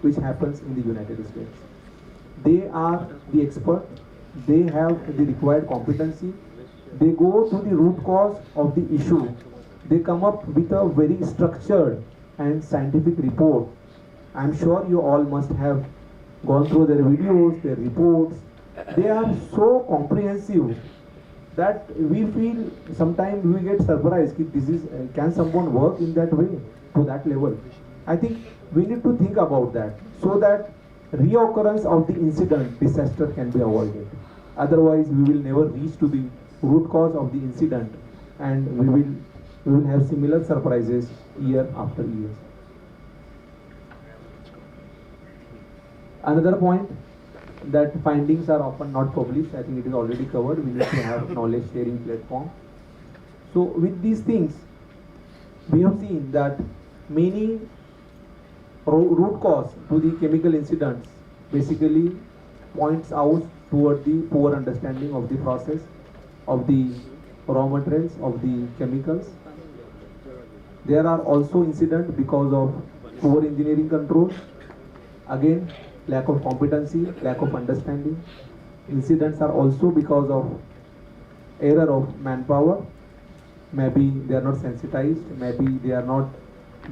which happens in the United States. They are the expert, they have the required competency, they go to the root cause of the issue, they come up with a very structured and scientific report. I'm sure you all must have gone through their videos, their reports. They are so comprehensive that we feel sometimes we get surprised. This is, can someone work in that way, to that level? I think we need to think about that, so that reoccurrence of the incident, disaster can be avoided. Otherwise, we will never reach to the root cause of the incident, and we will have similar surprises year after year. Another point, that findings are often not published. I think it is already covered. We need to have knowledge sharing platform. So with these things, we have seen that many root cause to the chemical incidents basically points out toward the poor understanding of the process, of the raw materials, of the chemicals. There are also incidents because of poor engineering control, again lack of competency, lack of understanding. Incidents are also because of error of manpower. Maybe they are not sensitized, maybe they are not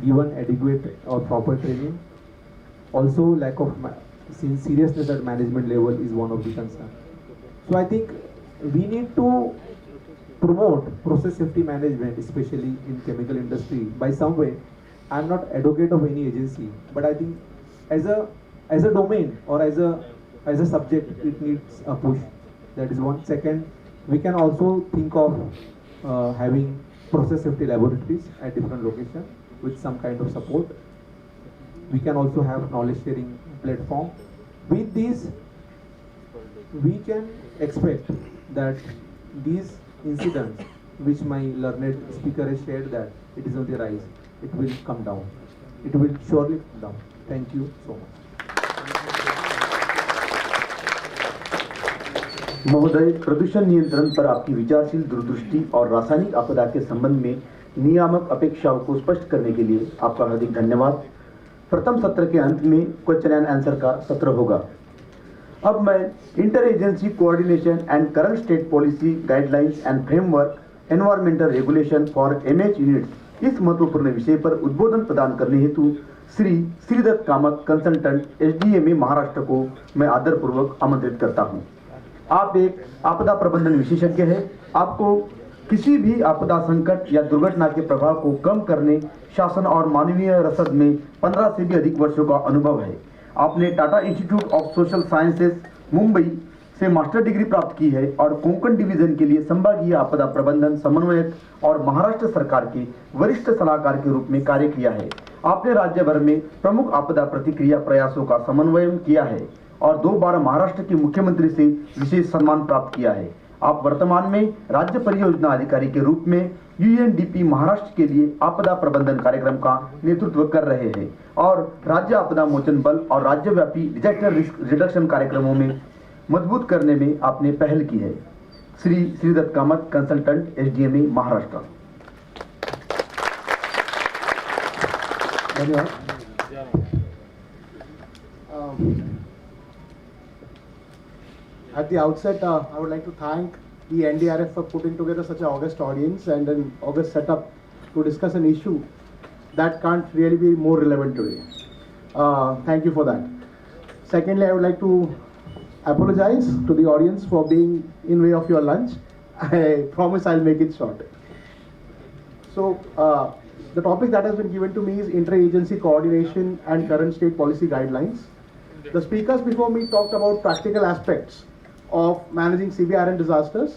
given adequate or proper training. Also lack of seriousness at management level is one of the concerns. So I think we need to promote process safety management, especially in chemical industry, by some way. I am not advocate of any agency, but I think as a domain or as a subject, it needs a push. That is one. Second, we can also think of having process safety laboratories at different locations with some kind of support. We can also have knowledge sharing platform. With these, we can expect that these incidents, which my learned speaker has shared, that it is on the rise, it will come down. It will surely come down. Thank you so much. महोदय, प्रदूषण नियंत्रण पर आपकी विचारशील दूरदृष्टि और रासायनिक आपदा के संबंध में नियामक अपेक्षाओं को स्पष्ट करने के लिए आपका हार्दिक धन्यवाद। प्रथम सत्र के अंत में क्वेश्चन एंड आंसर का सत्र होगा। अब मैं inter agency coordination and current state policy guidelines and framework environmental regulation for MH units इस महत्वपूर्ण विषय पर उद्बोधन प्रदान करने हेतु श्री श्रीदत्त कामत कंसल्टेंट एसडीएमए महाराष्ट्र को मैं आदरपूर्वक आमंत्रित करता हूं। आप एक आपदा प्रबंधन विशेषज्ञ हैं। आपको किसी भी आपदा संकट या दुर्घटना के प्रभाव को कम करने, शासन और मानवीय रसद में 15 से भी अधिक वर्षों का अनुभव है। आपने Tata institute of social sciences Mumbai से मास्टर डिग्री प्राप्त की है और कोंकण डिवीजन के लिए संभागीय आपदा प्रबंधन समन्वयक और महाराष्ट्र सरकार के वरिष्ठ सलाहकार के रूप में कार्य किया है। आपने राज्य भर में प्रमुख आपदा प्रतिक्रिया प्रयासों का समन्वय किया है और 2 बार महाराष्ट्र के मुख्यमंत्री से विशेष सम्मान प्राप्त किया है। आप वर्तमान में राज्य परियोजना अधिकारी के रूप में यूएनडीपी महाराष्ट्र के लिए आपदा प्रबंधन कार्यक्रम का नेतृत्व कर रहे हैं और राज्य आपदा मोचन बल और राज्यव्यापी डिजास्टर रिस्क रिडक्शन कार्यक्रमों में मजबूत करने में आपने पहल की है। Shri Shridatt Kamat consultant SDMA Maharashtra. धन्यवाद। At the outset, I would like to thank the NDRF for putting together such an august audience and an august setup to discuss an issue that can't really be more relevant today. Thank you for that. Secondly, I would like to apologize to the audience for being in way of your lunch. I promise I'll make it short. So, the topic that has been given to me is interagency coordination and current state policy guidelines. The speakers before me talked about practical aspects of managing CBRN disasters.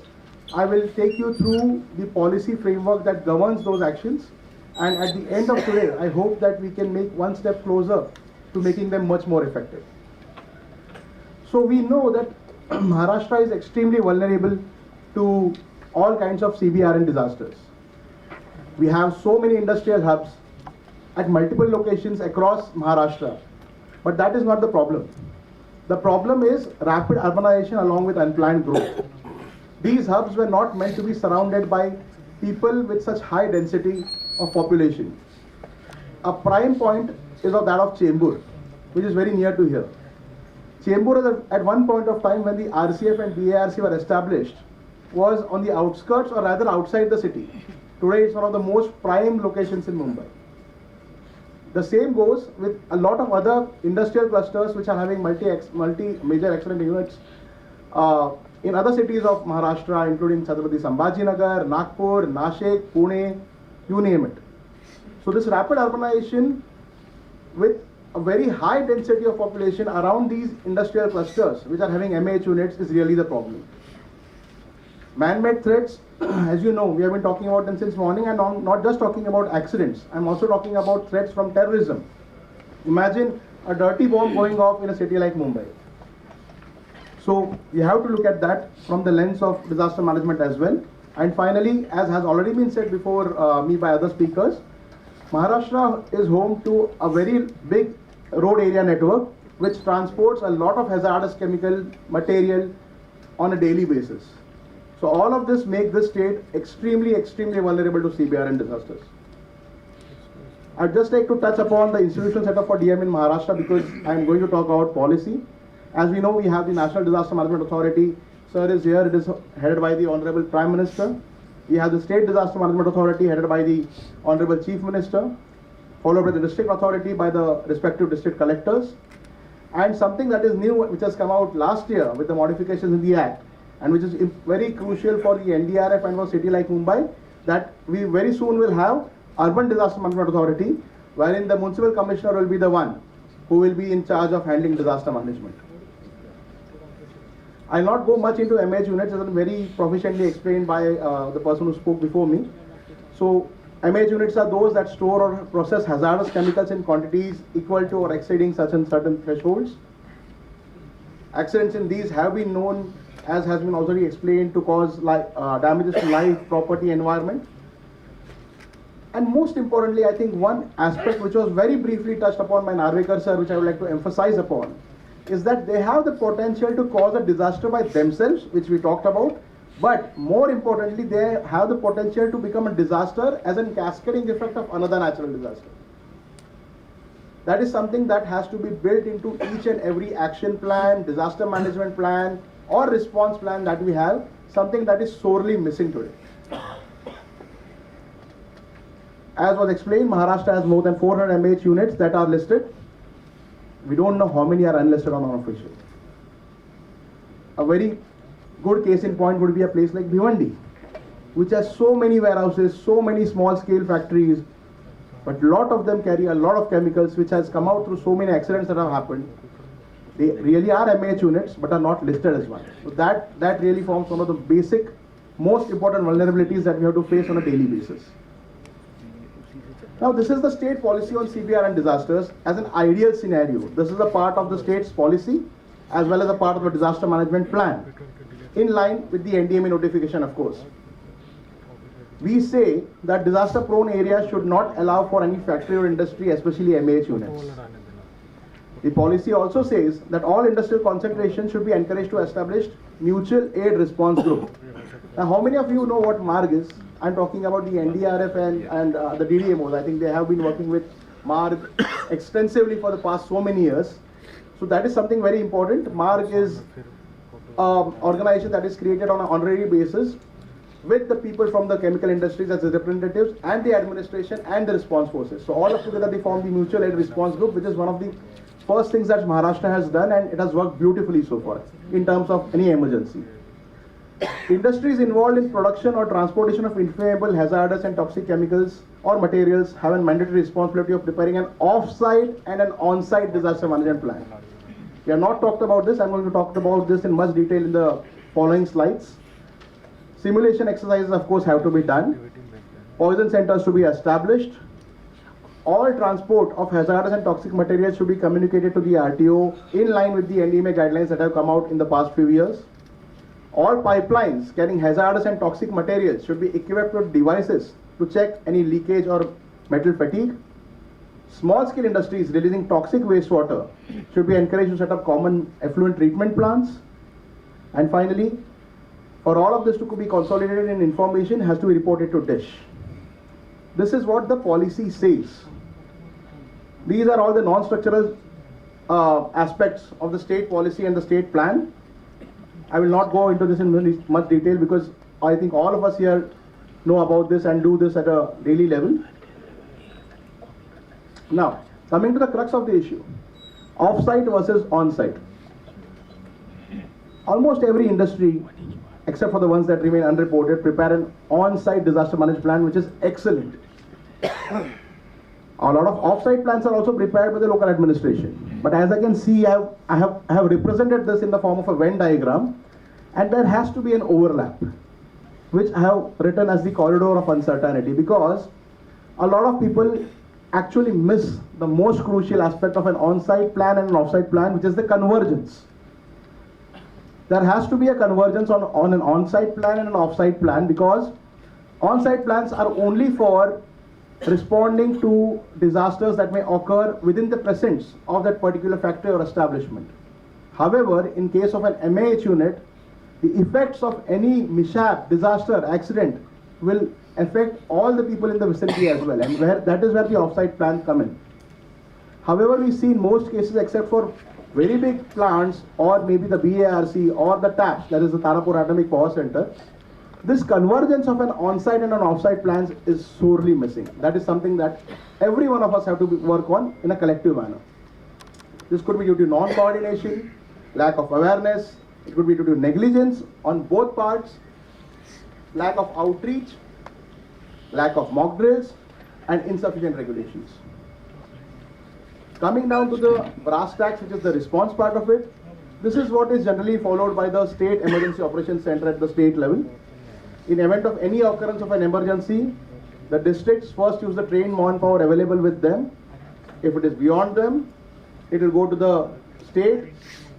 I will take you through the policy framework that governs those actions, and at the end of today, I hope that we can make one step closer to making them much more effective. So we know that Maharashtra is extremely vulnerable to all kinds of CBRN disasters. We have so many industrial hubs at multiple locations across Maharashtra, but that is not the problem. The problem is rapid urbanization along with unplanned growth. These hubs were not meant to be surrounded by people with such high density of population. A prime point is of that of Chembur, which is very near to here. Chembur at one point of time when the RCF and BARC were established was on the outskirts or rather outside the city. Today it's one of the most prime locations in Mumbai. The same goes with a lot of other industrial clusters which are having multi-major excellent units in other cities of Maharashtra, including Chhatrapati Sambhajinagar, Nagpur, Nashik, Pune, you name it. So this rapid urbanization with a very high density of population around these industrial clusters which are having MAH units is really the problem. Man-made threats, as you know, we have been talking about them since morning, and I'm not just talking about accidents. I'm also talking about threats from terrorism. Imagine a dirty bomb going off in a city like Mumbai. So you have to look at that from the lens of disaster management as well. And finally, as has already been said before me by other speakers, Maharashtra is home to a very big road area network which transports a lot of hazardous chemical material on a daily basis. So all of this make this state extremely vulnerable to CBRN disasters. I'd just like to touch upon the institutional setup for DM in Maharashtra because I'm going to talk about policy. As we know, we have the National Disaster Management Authority. Sir is here. It is headed by the Honorable Prime Minister. We have the State Disaster Management Authority headed by the Honorable Chief Minister, followed by the District Authority by the respective district collectors. And something that is new, which has come out last year with the modifications in the Act, and which is very crucial for the NDRF and for a city like Mumbai, that we very soon will have Urban Disaster Management Authority, wherein the Municipal Commissioner will be the one who will be in charge of handling disaster management. I'll not go much into MH units, as very proficiently explained by the person who spoke before me. So MH units are those that store or process hazardous chemicals in quantities equal to or exceeding such and certain thresholds. Accidents in these have been known, as has been already explained, to cause damages to life, property, environment. And most importantly, I think one aspect which was very briefly touched upon by Narvekar sir, which I would like to emphasize upon, is that they have the potential to cause a disaster by themselves, which we talked about, but more importantly, they have the potential to become a disaster as a cascading effect of another natural disaster. That is something that has to be built into each and every action plan, disaster management plan, or response plan that we have, something that is sorely missing today. As was explained, Maharashtra has more than 400 MH units that are listed. We don't know how many are unlisted or unofficial. A very good case in point would be a place like Bhiwandi, which has so many warehouses, so many small scale factories, but a lot of them carry a lot of chemicals which has come out through so many accidents that have happened. They really are MH units but are not listed as one. So that really forms one of the basic, most important vulnerabilities that we have to face on a daily basis. Now this is the state policy on CBRN disasters as an ideal scenario. This is a part of the state's policy as well as a part of the disaster management plan, in line with the NDMA notification, of course. We say that disaster prone areas should not allow for any factory or industry, especially MH units. The policy also says that all industrial concentrations should be encouraged to establish mutual aid response group. Now how many of you know what MARG is? I'm talking about the NDRF and the DDMOs. I think they have been working with MARG extensively for the past so many years. So that is something very important. MARG is an organization that is created on an honorary basis with the people from the chemical industries as representatives and the administration and the response forces. So all of together they form the mutual aid response group, which is one of the first things that Maharashtra has done, and it has worked beautifully so far in terms of any emergency. Industries involved in production or transportation of inflammable, hazardous and toxic chemicals or materials have a mandatory responsibility of preparing an off-site and an on-site disaster management plan. We have not talked about this. I'm going to talk about this in much detail in the following slides. Simulation exercises, of course, have to be done. Poison centers to be established. All transport of hazardous and toxic materials should be communicated to the RTO in line with the NDMA guidelines that have come out in the past few years. All pipelines carrying hazardous and toxic materials should be equipped with devices to check any leakage or metal fatigue. Small-scale industries releasing toxic wastewater should be encouraged to set up common effluent treatment plants. And finally, for all of this to be consolidated in information has to be reported to DISH. This is what the policy says. These are all the non-structural aspects of the state policy and the state plan. I will not go into this in much detail because I think all of us here know about this and do this at a daily level. Now, coming to the crux of the issue, off-site versus on-site. Almost every industry, except for the ones that remain unreported, prepare an on-site disaster management plan, which is excellent. A lot of off-site plans are also prepared by the local administration. But as I can see, I have represented this in the form of a Venn diagram, and there has to be an overlap, which I have written as the corridor of uncertainty, because a lot of people actually miss the most crucial aspect of an on-site plan and an off-site plan, which is the convergence. there has to be a convergence on an on-site plan and an off-site plan, because on-site plans are only for responding to disasters that may occur within the presence of that particular factory or establishment. However, in case of an MAH unit, the effects of any mishap, disaster, accident will affect all the people in the vicinity as well, and that is where the off-site plans come in. However, we see in most cases, except for very big plants or maybe the BARC or the TAPS, that is the Tarapur Atomic Power Center, this convergence of an on-site and an off-site plans is sorely missing. That is something that every one of us have to work on in a collective manner. This could be due to non-coordination, lack of awareness, it could be due to negligence on both parts, lack of outreach, lack of mock drills, and insufficient regulations. Coming down to the brass tacks, which is the response part of it, this is what is generally followed by the State Emergency Operations Center at the state level. In event of any occurrence of an emergency, the districts first use the trained manpower available with them. If it is beyond them, it will go to the state,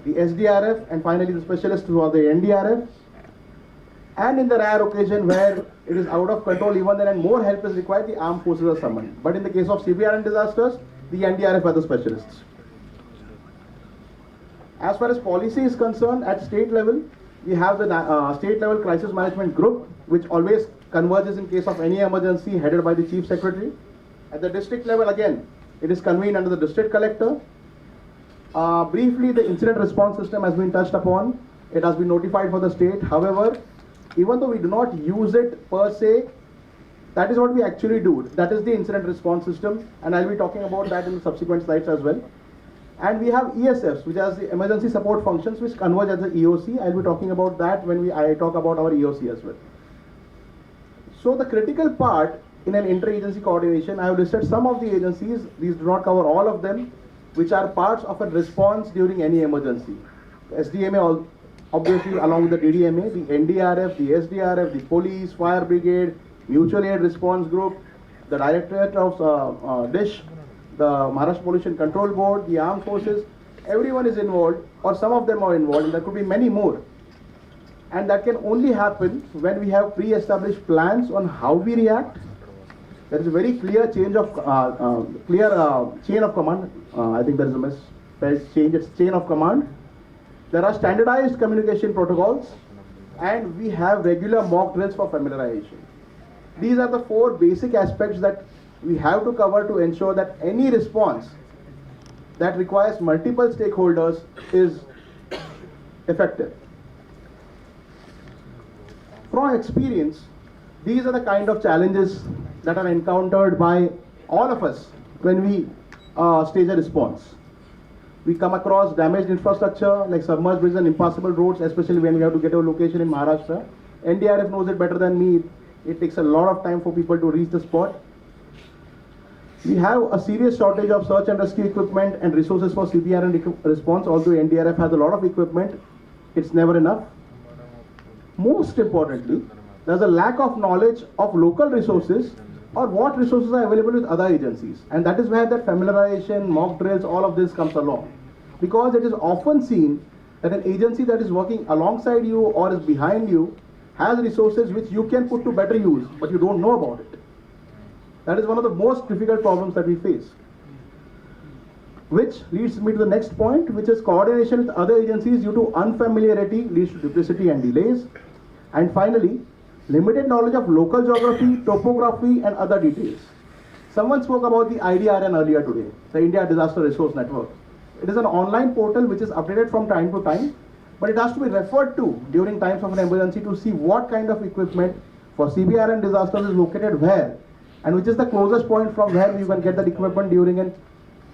the SDRF, and finally the specialists who are the NDRF. And in the rare occasion where it is out of control, even then, and more help is required, the armed forces are summoned. But in the case of CBRN disasters, the NDRF are the specialists. As far as policy is concerned, at state level, we have the state level crisis management group, which always converges in case of any emergency, headed by the chief secretary. At the district level, again, it is convened under the district collector. Briefly, the incident response system has been touched upon. It has been notified for the state. However, even though we do not use it per se, that is what we actually do. That is the incident response system, and I'll be talking about that in the subsequent slides as well. And we have ESFs, which are the emergency support functions, which converge as the EOC. I'll be talking about that when I talk about our EOC as well. So the critical part in an interagency coordination, I have listed some of the agencies, these do not cover all of them, which are parts of a response during any emergency. SDMA, obviously along with the DDMA, the NDRF, the SDRF, the police, fire brigade, mutual aid response group, the directorate of DISH, the Maharashtra Pollution Control Board, the armed forces, everyone is involved, or some of them are involved, and there could be many more. And that can only happen when we have pre-established plans on how we react. There is a very clear chain of command. I think there is a misspelled change. It's chain of command. There are standardized communication protocols, and we have regular mock drills for familiarization. These are the four basic aspects that we have to cover to ensure that any response that requires multiple stakeholders is effective. From experience, these are the kind of challenges that are encountered by all of us when we stage a response. We come across damaged infrastructure like submerged bridges and impassable roads, especially when we have to get a location in Maharashtra. NDRF knows it better than me. It takes a lot of time for people to reach the spot. We have a serious shortage of search and rescue equipment and resources for CBRN response. Although NDRF has a lot of equipment, it's never enough. Most importantly, there's a lack of knowledge of local resources or what resources are available with other agencies. And that is where that familiarization, mock drills, all of this comes along. Because it is often seen that an agency that is working alongside you or is behind you has resources which you can put to better use, but you don't know about it. That is one of the most difficult problems that we face. Which leads me to the next point, which is coordination with other agencies due to unfamiliarity leads to duplicity and delays. And finally, limited knowledge of local geography, topography, and other details. Someone spoke about the IDRN earlier today, the India Disaster Resource Network. It is an online portal which is updated from time to time, but it has to be referred to during times of an emergency to see what kind of equipment for CBRN disasters is located where, and which is the closest point from where you can get that equipment during an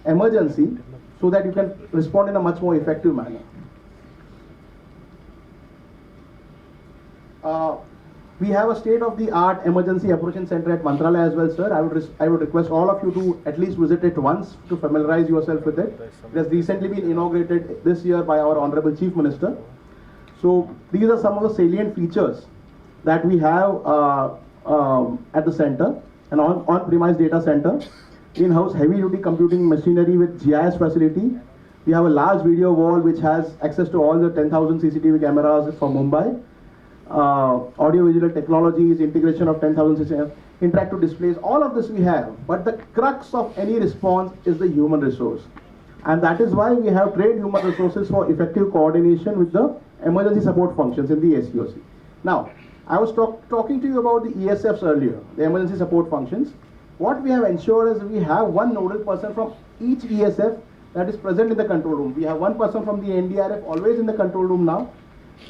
emergency, so that you can respond in a much more effective manner. We have a state-of-the-art emergency operations center at Mantralaya as well, sir. I would request all of you to at least visit it once to familiarize yourself with it. It has recently been inaugurated this year by our Honorable Chief Minister. So these are some of the salient features that we have at the center. An on-premise data center, in-house heavy-duty computing machinery with GIS facility, We have a large video wall which has access to all the 10,000 CCTV cameras for Mumbai. Audio-visual technologies, integration of 10,000 CCTV, interactive displays, all of this we have. But the crux of any response is the human resource. And that is why we have trained human resources for effective coordination with the emergency support functions in the SEOC. Now, I was talking to you about the ESFs earlier, the emergency support functions. What we have ensured is we have one nodal person from each ESF that is present in the control room. We have one person from the NDRF always in the control room now,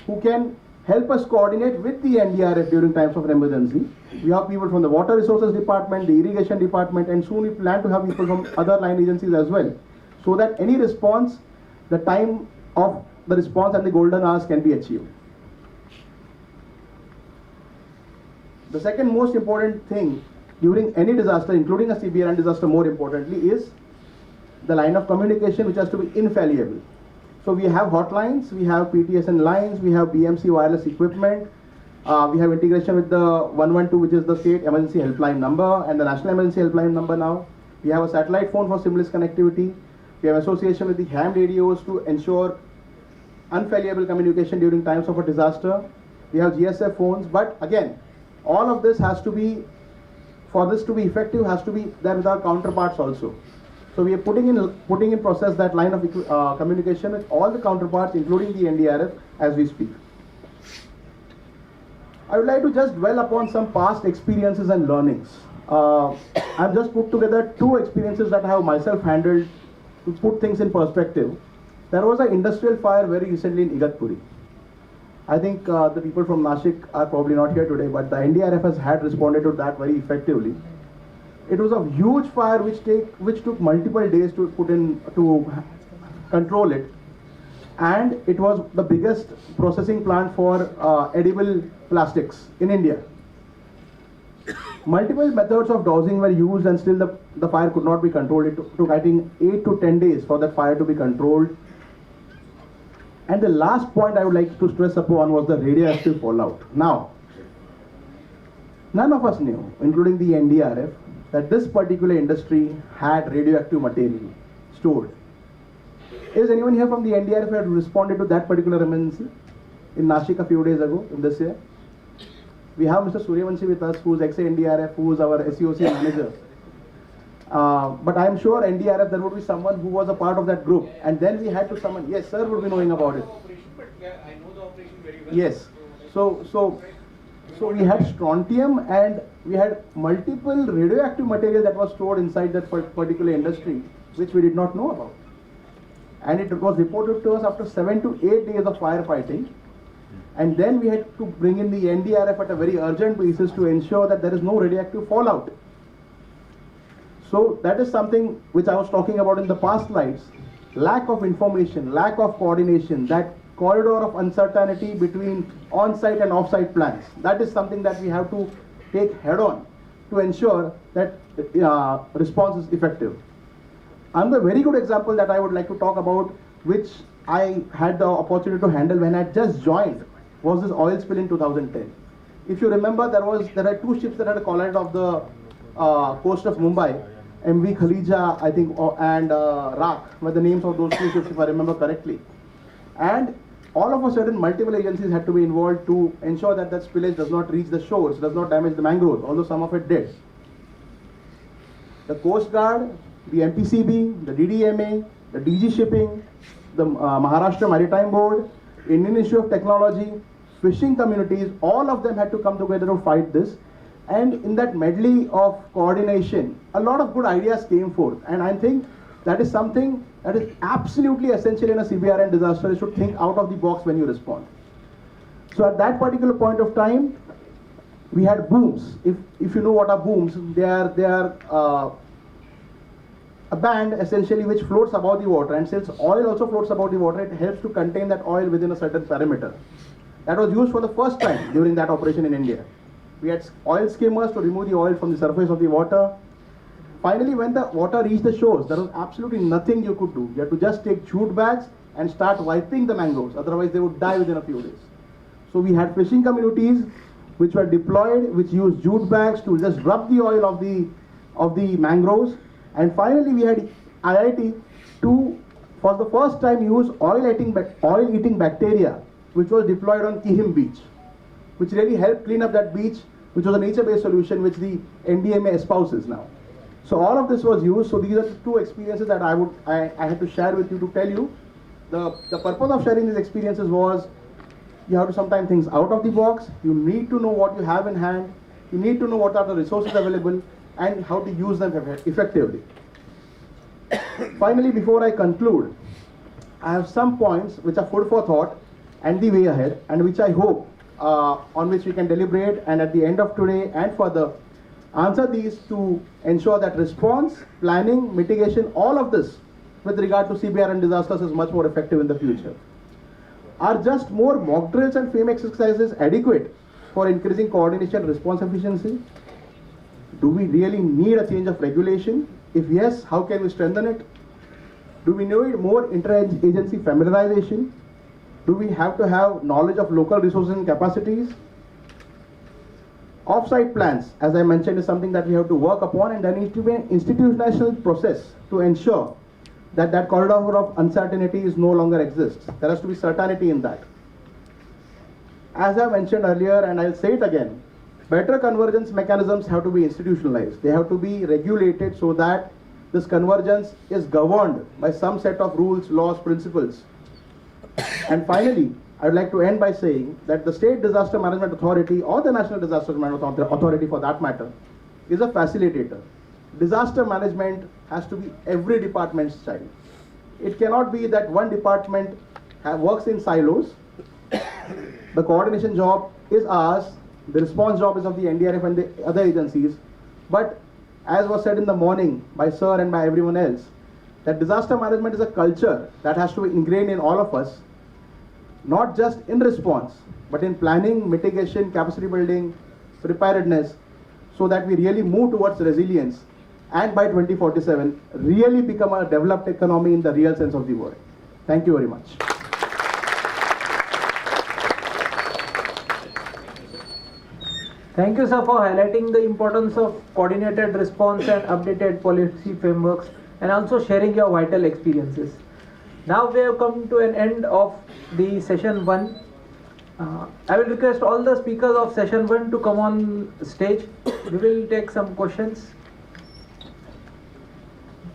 who can help us coordinate with the NDRF during times of an emergency. We have people from the Water Resources Department, the Irrigation Department, and soon we plan to have people from other line agencies as well, so that any response, the time of the response and the golden hours can be achieved. The second most important thing during any disaster, including a CBRN disaster more importantly, is the line of communication, which has to be infallible. So we have hotlines, we have PTSN lines, we have BMC wireless equipment, we have integration with the 112, which is the state emergency helpline number, and the national emergency helpline number now. We have a satellite phone for seamless connectivity. We have association with the ham radios to ensure unfallible communication during times of a disaster. We have GSF phones, but again, all of this has to be, for this to be effective, has to be there with our counterparts also. So we are putting in process that line of communication with all the counterparts, including the NDRF, as we speak. I would like to just dwell upon some past experiences and learnings. I've just put together two experiences that I have myself handled to put things in perspective. There was an industrial fire very recently in Igatpuri. I think the people from Nashik are probably not here today, but the NDRF had responded to that very effectively. It was a huge fire which took multiple days to control it, and it was the biggest processing plant for edible plastics in India. Multiple methods of dowsing were used, and still the fire could not be controlled. It took, I think, 8 to 10 days for that fire to be controlled. And the last point I would like to stress upon was the radioactive fallout. Now, none of us knew, including the NDRF, that this particular industry had radioactive material stored. Is anyone here from the NDRF who had responded to that particular emergency in Nashik a few days ago, in this year? We have Mr. Suryavanshi with us, who is ex-NDRF, who is our SEOC manager. But I am sure NDRF, there would be someone who was a part of that group. And then we had to summon, yes, sir would be knowing about it. I know the operation very well. Yes. So we had strontium, and we had multiple radioactive material that was stored inside that particular industry, which we did not know about. And it was reported to us after 7 to 8 days of firefighting. And then we had to bring in the NDRF at a very urgent basis to ensure that there is no radioactive fallout. So that is something which I was talking about in the past slides. Lack of information, lack of coordination, that corridor of uncertainty between on-site and off-site plans. That is something that we have to take head-on to ensure that response is effective. Another very good example that I would like to talk about, which I had the opportunity to handle when I just joined, was this oil spill in 2010. If you remember, there are two ships that had collided off the coast of Mumbai, MV Khalija, I think, and Rak were the names of those two ships, if I remember correctly. And all of a sudden, multiple agencies had to be involved to ensure that that spillage does not reach the shores, does not damage the mangroves, although some of it did. The Coast Guard, the MPCB, the DDMA, the DG Shipping, the Maharashtra Maritime Board, Indian Institute of Technology, fishing communities, all of them had to come together to fight this. And in that medley of coordination, a lot of good ideas came forth. And I think that is something that is absolutely essential in a CBRN disaster, is to think out of the box when you respond. So at that particular point of time, we had booms. If you know what are booms, they are a band essentially which floats above the water, and since oil also floats above the water, it helps to contain that oil within a certain perimeter. That was used for the first time during that operation in India. We had oil skimmers to remove the oil from the surface of the water. Finally, when the water reached the shores, there was absolutely nothing you could do. You had to just take jute bags and start wiping the mangroves, otherwise they would die within a few days. So we had fishing communities which were deployed, which used jute bags to just rub the oil of the mangroves. And finally, we had IIT for the first time used oil-eating bacteria, which was deployed on Kihim beach, which really helped clean up that beach, which was a nature-based solution which the NDMA espouses now. So all of this was used. So these are the two experiences that I had to share with you to tell you. The purpose of sharing these experiences was you have to sometimes think out of the box. You need to know what you have in hand. You need to know what are the resources available and how to use them effectively. Finally, before I conclude, I have some points which are food for thought and the way ahead, and which I hope on which we can deliberate, and at the end of today and further answer these to ensure that response, planning, mitigation, all of this with regard to CBRN disasters is much more effective in the future. Are just more mock drills and FAME exercises adequate for increasing coordination and response efficiency? Do we really need a change of regulation? If yes, how can we strengthen it? Do we need more interagency familiarization? Do we have to have knowledge of local resources and capacities? Off-site plans, as I mentioned, is something that we have to work upon, and there needs to be an institutional process to ensure that that corridor of uncertainty is no longer exists. There has to be certainty in that. As I mentioned earlier, and I'll say it again, better convergence mechanisms have to be institutionalized. They have to be regulated so that this convergence is governed by some set of rules, laws, principles. And finally, I would like to end by saying that the State Disaster Management Authority, or the National Disaster Management Authority for that matter, is a facilitator. Disaster management has to be every department's child. It cannot be that one department works in silos. The coordination job is ours, the response job is of the NDRF and the other agencies. But as was said in the morning by Sir and by everyone else, that disaster management is a culture that has to be ingrained in all of us, not just in response, but in planning, mitigation, capacity building, preparedness, so that we really move towards resilience and by 2047 really become a developed economy in the real sense of the word. Thank you very much. Thank you, sir, for highlighting the importance of coordinated response and updated policy frameworks, and also sharing your vital experiences. Now we have come to an end of the session 1. I will request all the speakers of session 1 to come on stage. We will take some questions.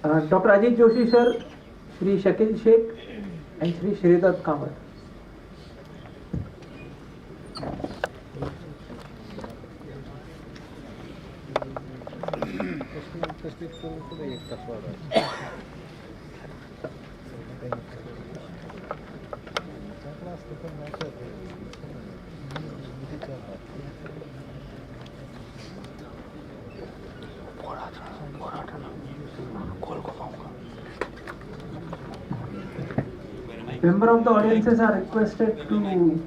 Dr. Ajit Joshi sir, Shri Shakil Sheikh, and Shri Shridat Kamath. Member of the audiences are requested to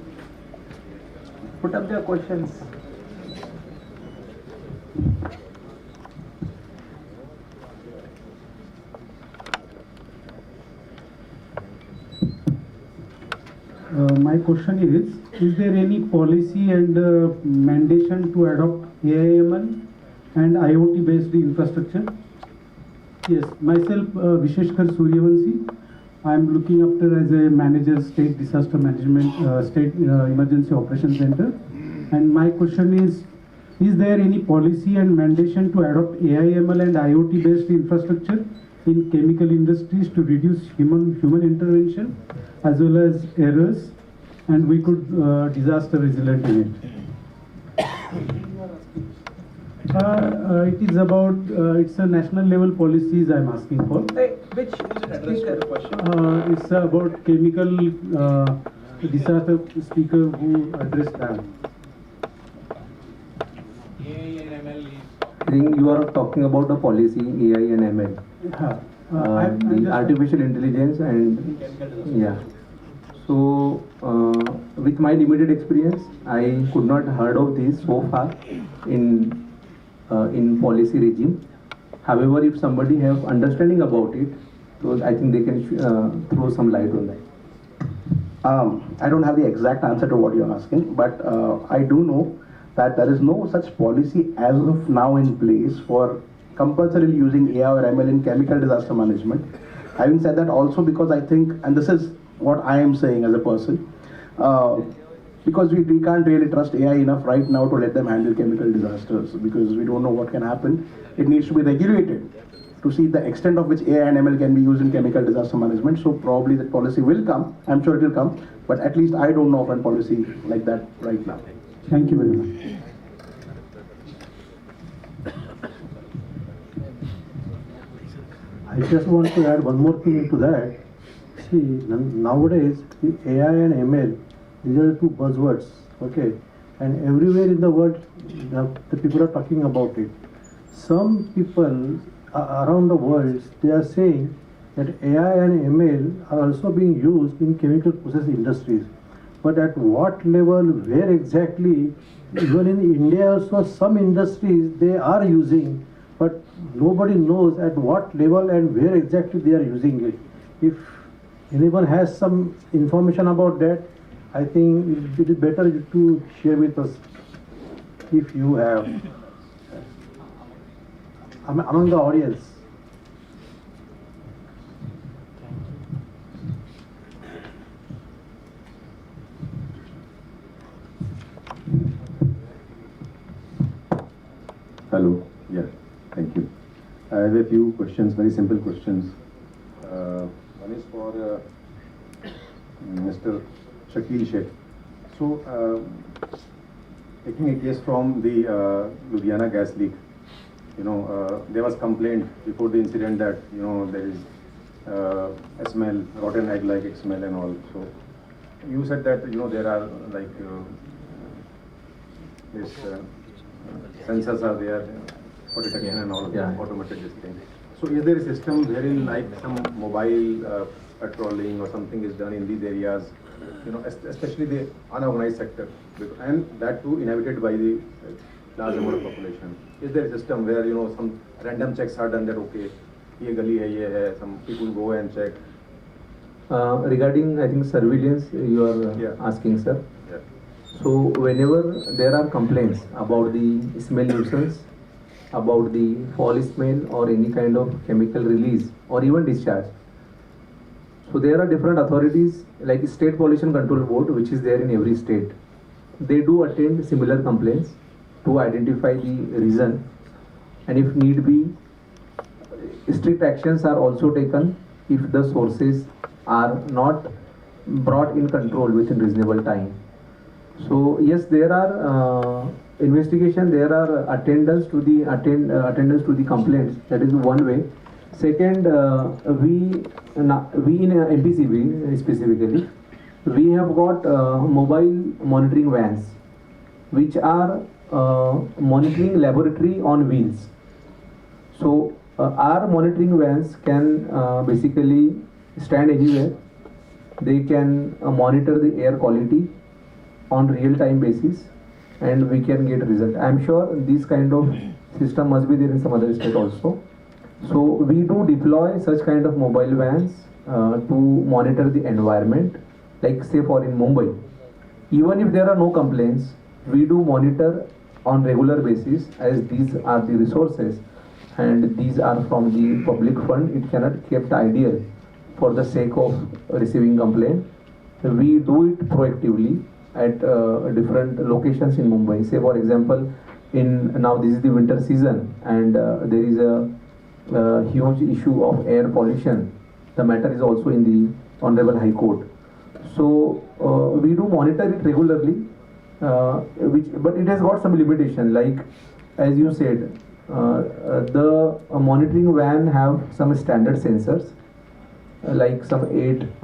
put up their questions. My question is there any policy and mandation to adopt AIML and IoT based infrastructure? Yes, myself Visheshkar Suryavanshi. I am looking after as a manager state disaster management, state emergency operations center. And my question is there any policy and mandation to adopt AIML and IoT based infrastructure in chemical industries to reduce human intervention as well as errors, and we could disaster resilient in it? It is about, it's a national level policies I'm asking for. Which speaker? It's about chemical disaster speaker who addressed that. I think you are talking about the policy AI and ML. The artificial intelligence and yeah. So with my limited experience, I could not heard of this so far in policy regime. However, if somebody have understanding about it, so I think they can throw some light on that. I don't have the exact answer to what you're asking, but I do know that there is no such policy as of now in place for compulsorily using AI or ML in chemical disaster management. Having said that, also because I think, and this is what I am saying as a person, because we can't really trust AI enough right now to let them handle chemical disasters, because we don't know what can happen. It needs to be regulated to see the extent of which AI and ML can be used in chemical disaster management. So probably that policy will come. I'm sure it will come, but at least I don't know of a policy like that right now. Thank you very much. I just want to add one more thing into that. See, nowadays the AI and ML, these are the two buzzwords, okay? And everywhere in the world, the people are talking about it. Some people around the world, they are saying that AI and ML are also being used in chemical process industries. But at what level, where exactly, even in India also some industries they are using, but nobody knows at what level and where exactly they are using it. If anyone has some information about that, I think it is better to share with us if you have among the audience. Hello. Yeah. Thank you. I have a few questions, very simple questions. One is for Mr. Shakil Sheikh. So, taking a case from the Ludhiana gas leak, there was complaint before the incident that, there is a smell, rotten egg-like smell and all. So, you said that, there are like this sensors are there for detection and all, automated this thing. So is there a system wherein like some mobile patrolling or something is done in these areas, especially the unorganized sector, and that too inhabited by the large amount of population? Is there a system where, some random checks are done that, okay, ye gali hai, ye hai, some people go and check? Regarding, I think, surveillance, you are asking, sir. Yeah. So whenever there are complaints about the smell nuisance, about the foul smell or any kind of chemical release or even discharge, so there are different authorities like State Pollution Control Board, which is there in every state. They do attend similar complaints to identify the reason, and if need be, strict actions are also taken if the sources are not brought in control within reasonable time. So yes, there are investigation, there are attendance to the complaints. That is one way. Second, we in MPCB specifically, we have got mobile monitoring vans, which are monitoring laboratory on wheels. So our monitoring vans can basically stand anywhere. They can monitor the air quality on real-time basis, and we can get result. I am sure this kind of system must be there in some other state also. So we do deploy such kind of mobile vans to monitor the environment, like say for in Mumbai. Even if there are no complaints, we do monitor on regular basis, as these are the resources and these are from the public fund. It cannot be kept idle for the sake of receiving complaint. We do it proactively at different locations in Mumbai. Say for example, now this is the winter season, and there is a huge issue of air pollution. The matter is also in the Honorable High Court. So we do monitor it regularly, but it has got some limitation. Like as you said, the monitoring van have some standard sensors, like some 8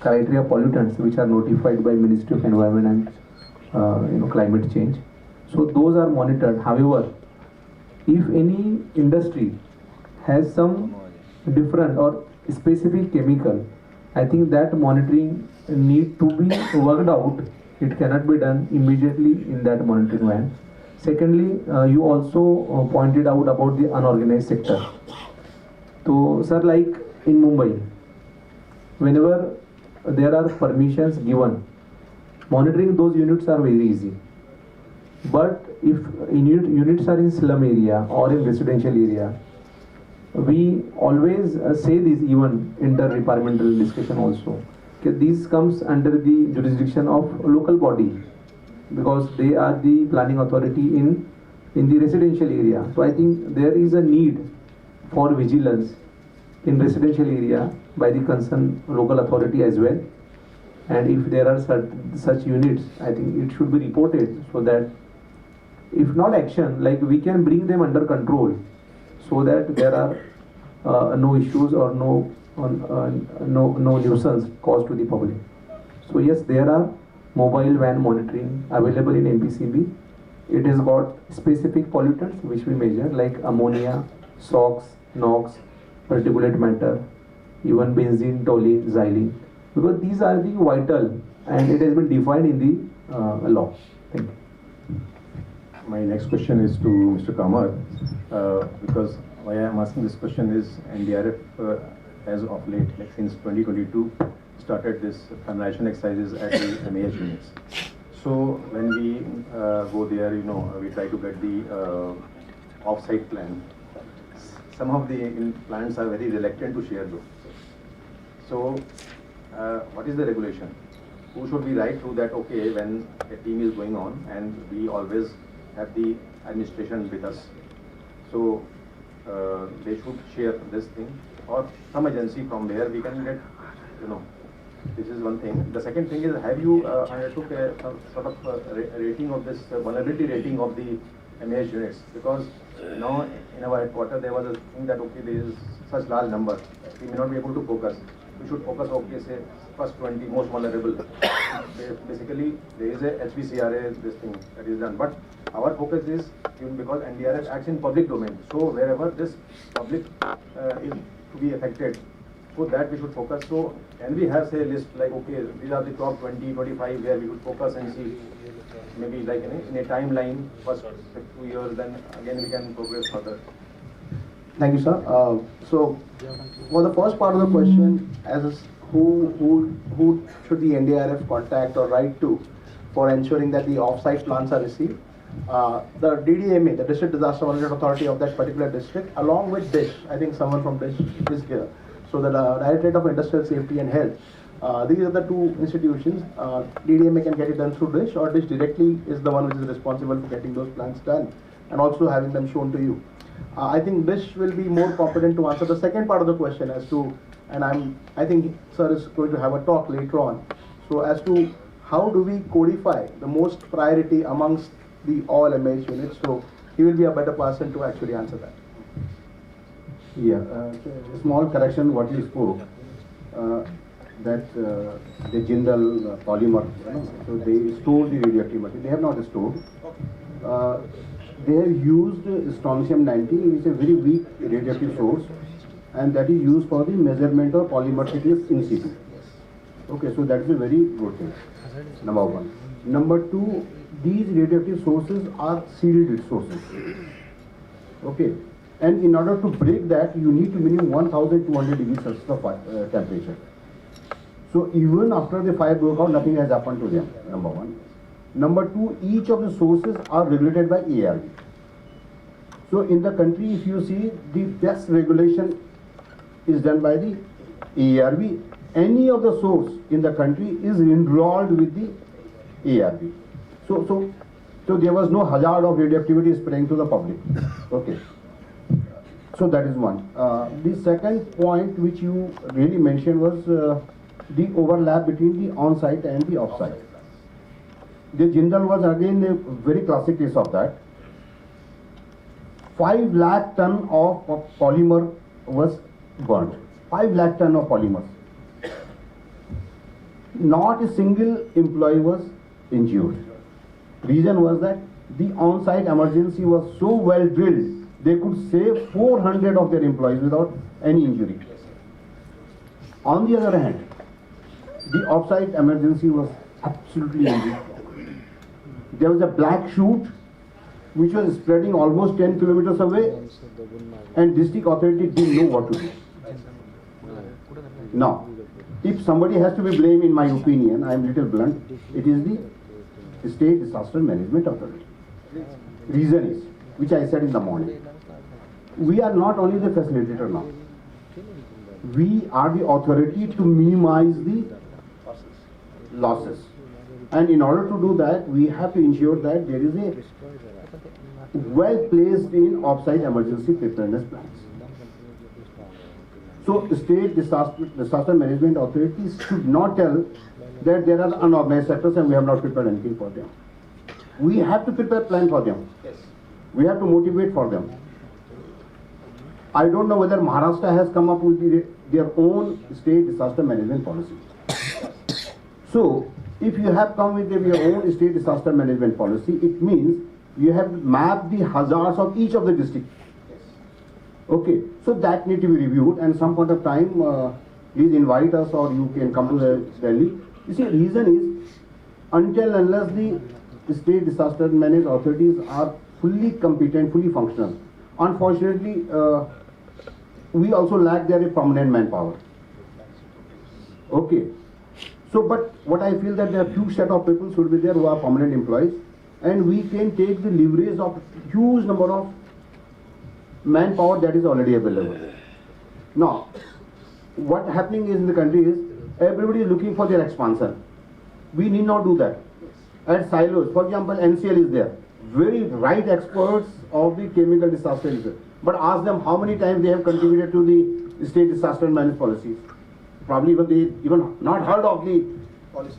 criteria pollutants which are notified by Ministry of Environment and climate change. So those are monitored. However, if any industry has some different or specific chemical, I think that monitoring need to be worked out. It cannot be done immediately in that monitoring van. Secondly, you also pointed out about the unorganized sector. So sir, like in Mumbai, whenever there are permissions given, monitoring those units are very easy. But if units are in slum area or in residential area, we always say this even inter-departmental discussion also. Okay, this comes under the jurisdiction of local body because they are the planning authority in the residential area. So I think there is a need for vigilance in residential area by the concerned local authority as well. And if there are such units, I think it should be reported so that if not action, like we can bring them under control so that there are no issues or no nuisance caused to the public. So yes, there are mobile van monitoring available in MPCB. It has got specific pollutants which we measure like ammonia, SOx, NOx, particulate matter, even benzene, toluene, xylene, because these are the vital and it has been defined in the law. Thank you. My next question is to Mr. Kamar, because why I am asking this question is NDRF as of late, like since 2022, started this familiarization exercises at the MAH units. So when we go there, we try to get the off-site plan. Some of the plants are very reluctant to share those. So what is the regulation? Who should we write to that, okay, when a team is going on and we always have the administration with us. So they should share this thing or some agency from where we can get, this is one thing. The second thing is, have you undertook a sort of rating of this vulnerability rating of the MAH units? Because now in our headquarters there was a thing that, okay, there is such large number, we may not be able to focus. We should focus, okay, say first 20 most vulnerable. Basically, there is a HVCRA, this thing that is done. But our focus is, because NDRF acts in public domain, so wherever this public is to be affected, so that we should focus. So can we have, say, a list like, okay, these are the top 20, 25 where we should focus and see, maybe like in a timeline, first 2 years, then again we can progress further. Thank you, sir. So, for the first part of the question, as who should the NDRF contact or write to for ensuring that the off-site plans are received? The DDMA, the District Disaster Management Authority of that particular district, along with DISH, I think someone from DISH is here. So the Directorate of Industrial Safety and Health. These are the two institutions. DDMA can get it done through DISH, or DISH directly is the one which is responsible for getting those plans done and also having them shown to you. I think DISH will be more competent to answer the second part of the question as to, and I think sir is going to have a talk later on. So as to how do we codify the most priority amongst the all MH units, so he will be a better person to actually answer that. Yeah, small correction what you spoke, that the Jindal polymer, so they store the radioactive material. They have not stored. They have used strontium-90, which is a very weak radioactive source, and that is used for the measurement of polymer thickness in situ. Okay, so that is a very good thing, number one. Number two, these radioactive sources are sealed sources. Okay, and in order to break that, you need to minimum 1200 degrees Celsius of temperature. So even after the fire broke out, nothing has happened to them, number one. Number two, each of the sources are regulated by ARB. So in the country, if you see, the best regulation is done by the ARB. Any of the source in the country is enrolled with the ARB. So there was no hazard of radioactivity spraying to the public. Okay. So that is one. The second point which you really mentioned was the overlap between the on-site and the off-site. The Jindal was again a very classic case of that. 5 lakh ton of polymer was burnt. 5 lakh ton of polymers. Not a single employee was injured. Reason was that the on-site emergency was so well drilled, they could save 400 of their employees without any injury. On the other hand, the off-site emergency was absolutely injured. There was a black shoot which was spreading almost 10 kilometers away, and district authority didn't know what to do. Now, if somebody has to be blamed, in my opinion, I am little blunt, it is the State Disaster Management Authority. Reason is, which I said in the morning, we are not only the facilitator now. We are the authority to minimize the losses. And in order to do that, we have to ensure that there is a well placed in off-site emergency preparedness plans. So state disaster management authorities should not tell that there are unorganized sectors and we have not prepared anything for them. We have to prepare a plan for them. We have to motivate for them. I don't know whether Maharashtra has come up with their own state disaster management policy. So, if you have come with your own state disaster management policy, it means you have mapped the hazards of each of the districts. Okay, so that need to be reviewed, and some point of time, please invite us or you can come to the Delhi. You see, reason is, until unless the state disaster management authorities are fully competent, fully functional, unfortunately, we also lack their permanent manpower. Okay. So, but what I feel that there are few set of people should be there who are permanent employees, and we can take the leverage of huge number of manpower that is already available. Now, what happening is in the country is everybody is looking for their expansion. We need not do that. At silos, for example, NCL is there. Very right experts of the chemical disaster is there. But ask them how many times they have contributed to the state disaster management policies. Probably even they even not heard of the policy.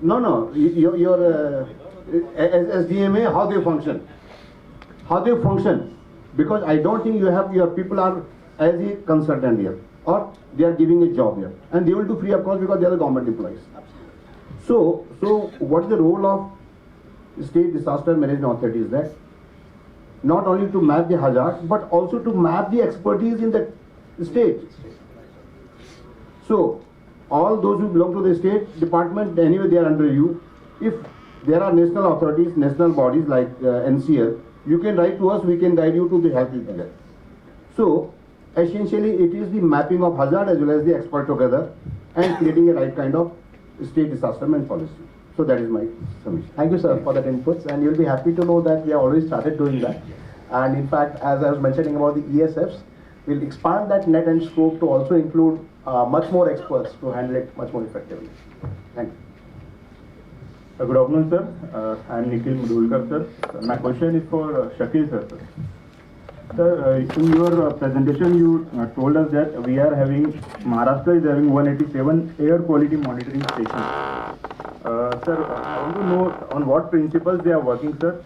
No, your SDMA, how they function. How they function. Because I don't think you have your people are as a consultant here, or they are giving a job here, and they will do free of cost because they are the government employees. So what is the role of state disaster management authorities? That not only to map the hazards, but also to map the expertise in the state. So all those who belong to the state department, anyway they are under you. If there are national authorities, national bodies like NCL, you can write to us, we can guide you to the help there. So essentially it is the mapping of hazard as well as the expert together and creating a right kind of state disaster management policy. So that is my submission. Thank you, sir, for that inputs, and you'll be happy to know that we have already started doing that. And in fact, as I was mentioning about the ESFs, we'll expand that net and scope to also include much more experts to handle it much more effectively. Thank you. Good afternoon, sir. I am Nikhil Mudulkar, sir. My question is for Shakil, sir. Sir, in your presentation, you told us that Maharashtra is having 187 air quality monitoring stations. Sir, I want to know on what principles they are working, sir,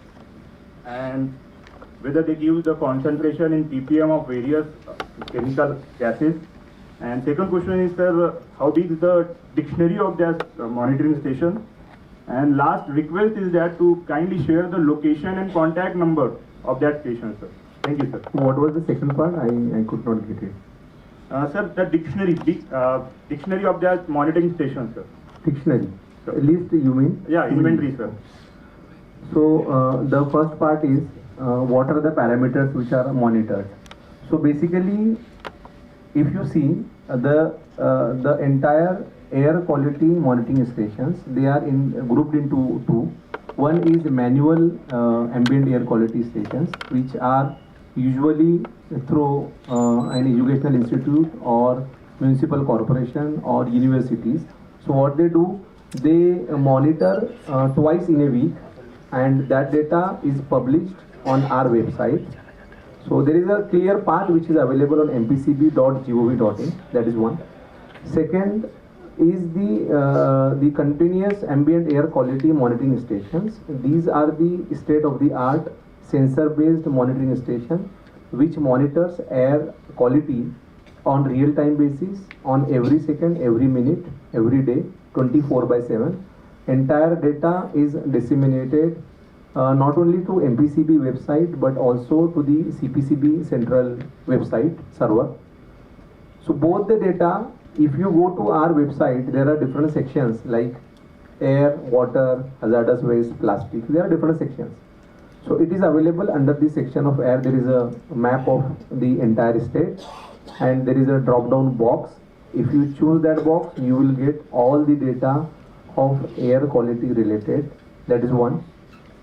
and whether they give the concentration in ppm of various chemical gases. And second question is, sir, how big is the dictionary of their monitoring station? And last request is that to kindly share the location and contact number of that station, sir. Thank you, sir. What was the second part? I could not get it. Sir, the dictionary of their monitoring station, sir. Dictionary? Sir. List you mean? Yeah, inventory, sir. So the first part is what are the parameters which are monitored. So basically, if you see the entire air quality monitoring stations, they are grouped into two. One is manual ambient air quality stations, which are usually through an educational institute or municipal corporation or universities. So what they do, they monitor twice in a week, and that data is published on our website. So there is a clear path which is available on mpcb.gov.in. That is one. Second is the continuous ambient air quality monitoring stations. These are the state-of-the-art sensor-based monitoring station which monitors air quality on real-time basis, on every second, every minute, every day, 24/7. Entire data is disseminated not only to MPCB website but also to the CPCB central website server. So both the data, if you go to our website, there are different sections like air, water, hazardous waste, plastic. There are different sections. So it is available under the section of air. There is a map of the entire state, and there is a drop down box. If you choose that box, you will get all the data of air quality related. That is one.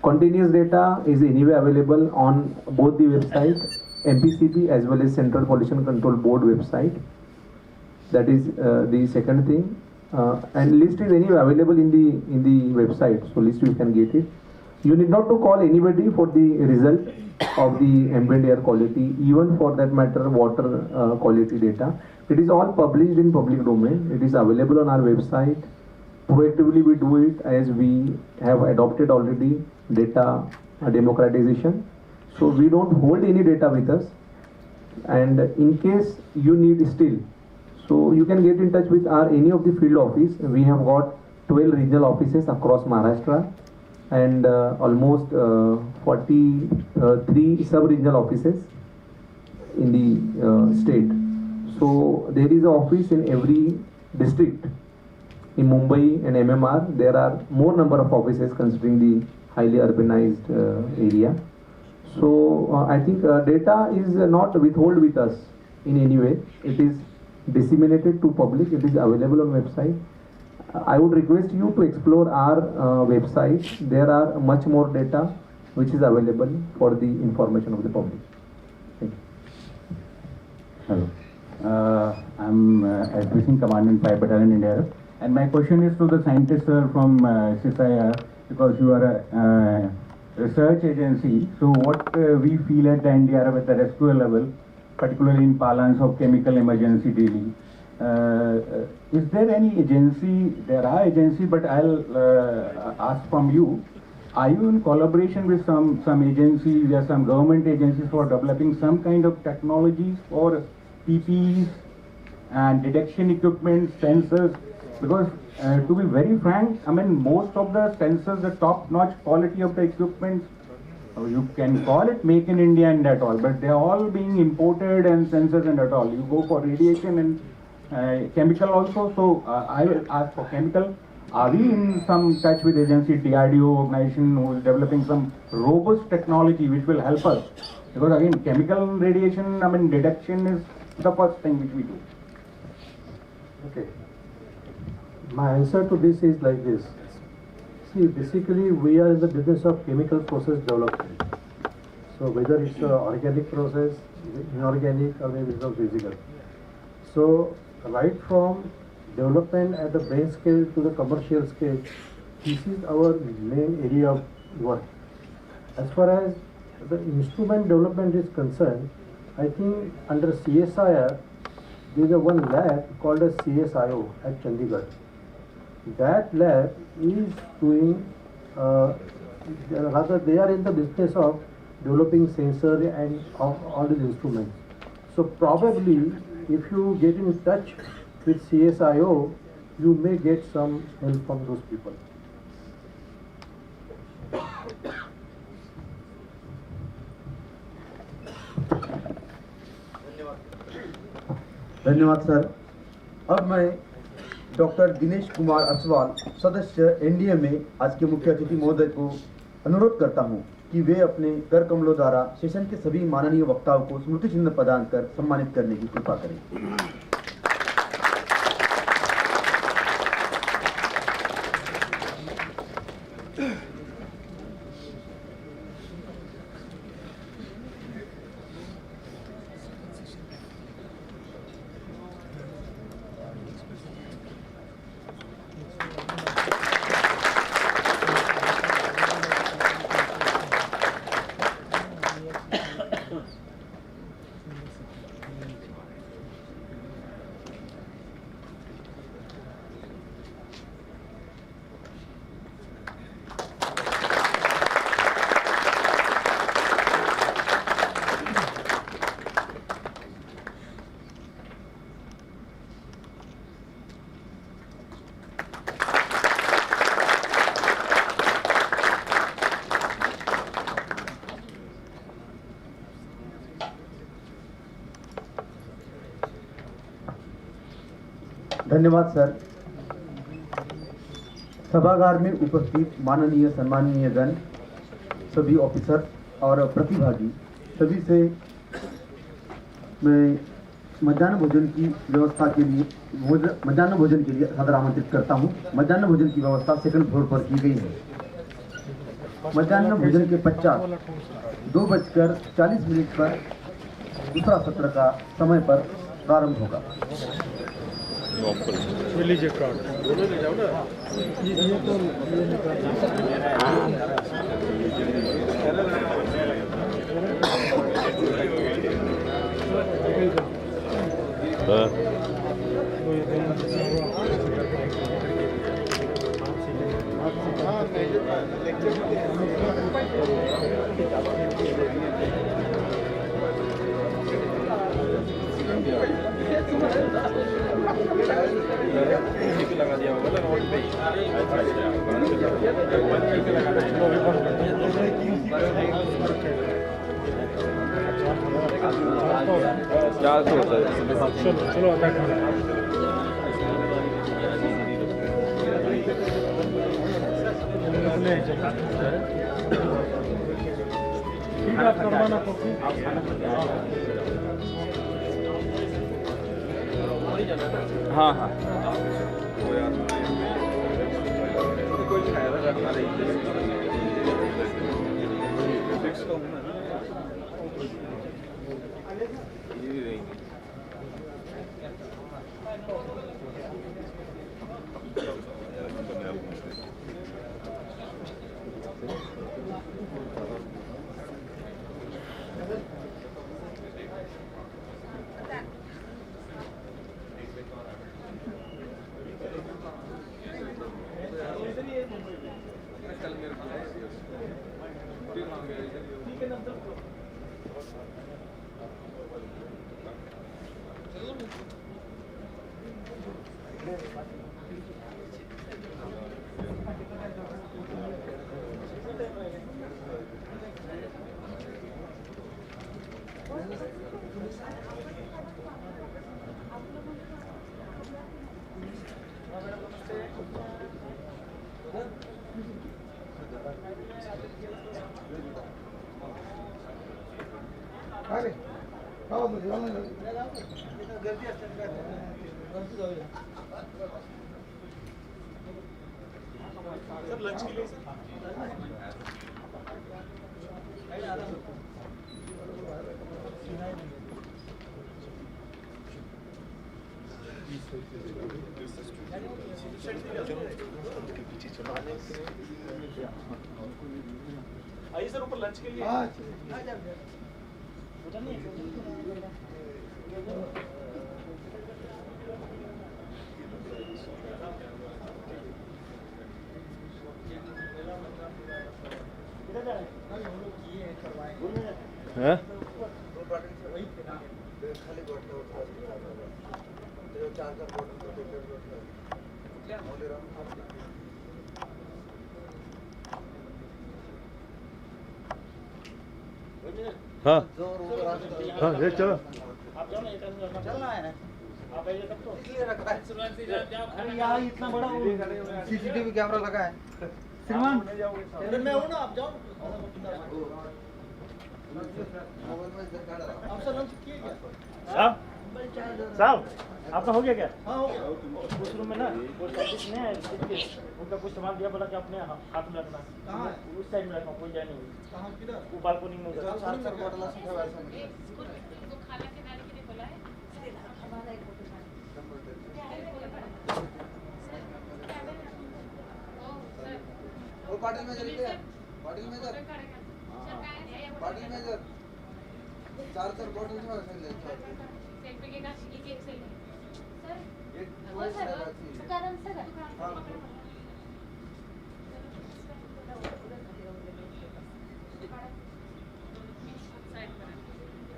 Continuous data is anyway available on both the website MPCB as well as Central Pollution Control Board website. That is the second thing. And list is anyway available in the website, so list you can get it. You need not to call anybody for the result of the ambient air quality, even for that matter water quality data. It is all published in public domain. It is available on our website. Proactively we do it as we have adopted already data democratization. So we don't hold any data with us. And in case you need still, so you can get in touch with any of the field office. We have got 12 regional offices across Maharashtra and almost 43 sub-regional offices in the state. So there is an office in every district. In Mumbai and MMR, there are more number of offices considering the highly urbanized area. So I think data is not withheld with us in any way. It is disseminated to public. It is available on website. I would request you to explore our website. There are much more data which is available for the information of the public. Thank you. Hello. I'm SB Singh, Commandant 5 Battalion India. And my question is to the scientists from CSIR, because you are a research agency. So what we feel at the NDRF at the rescue level, particularly in parlance of chemical emergency dealing, is there any agency? There are agencies, but I'll ask from you. Are you in collaboration with some agencies or some government agencies for developing some kind of technologies for PPEs and detection equipment, sensors? Because to be very frank, I mean, most of the sensors, the top-notch quality of the equipment, you can call it make in India and that all, but they're all being imported and sensors and that all. You go for radiation and chemical also. So I will ask for chemical. Are we in some touch with agency, DRDO organization, who is developing some robust technology which will help us? Because again, chemical radiation, I mean, detection is the first thing which we do. Okay. My answer to this is like this. See, basically we are in the business of chemical process development. So whether it's an organic process, inorganic, or maybe it's physical. So right from development at the brain scale to the commercial scale, this is our main area of work. As far as the instrument development is concerned, I think under CSIR, there is one lab called as CSIO at Chandigarh. That lab is doing, rather they are in the business of developing sensor and of all these instruments. So probably if you get in touch with CSIO, you may get some help from those people. धन्यवाद sir. अब मैं doctor Dinesh Kumar Aswal, सदस्य NDA में आज के मुख्य अतिथि महोदय को अनुरोध करता हूं कि वे अपने कर कमलों द्वारा सेशन के सभी माननीय वक्ताओं को स्मृति चिन्ह प्रदान कर सम्मानित करने की कृपा करें। धन्यवाद सर। सभागार में उपस्थित माननीय सम्माननीय गण, सभी ऑफिसर और प्रतिभागी, सभी से मैं मध्याह्न भोजन की व्यवस्था के लिए सादर आमंत्रित करता हूं। मध्याह्न भोजन की व्यवस्था सेकंड फ्लोर पर की गई है। मध्याह्न भोजन के पश्चात 2:40 पर दूसरा सत्र का समय पर प्रारंभ होगा। लगा दिया होगा ना रोड पे चलो हाँ हाँ लंच के लिए आइए सर ऊपर लंच के लिए हाँ? हाँ हाँ ये चलो आप जाओ ना चलना है आप आइए तब तो इसलिए रखा है शुरुआत से अरे यार इतना बड़ा सीसीटीवी कैमरा लगा है श्रीमान मैं हूं ना आप जाओ आपसे लंच किए क्या साहब आपका हो गया क्या? हाँ हो गया उस रूम में ना पोस्ट ऑफिस में उनका कुछ सामान दिया बोला कि अपने हाथ में रखना। कहाँ है? उस साइड में रखा कोई जाए नहीं। कहाँ किधर वो बालकोनी में उधर। सर बॉटल से वैसा नहीं वो पाटिल में चलिए पाटिल में इधर पाटिल में इधर चार बॉटल से वैसा ले सेल्फी के का एक सेल सर वो सर दुकान से हां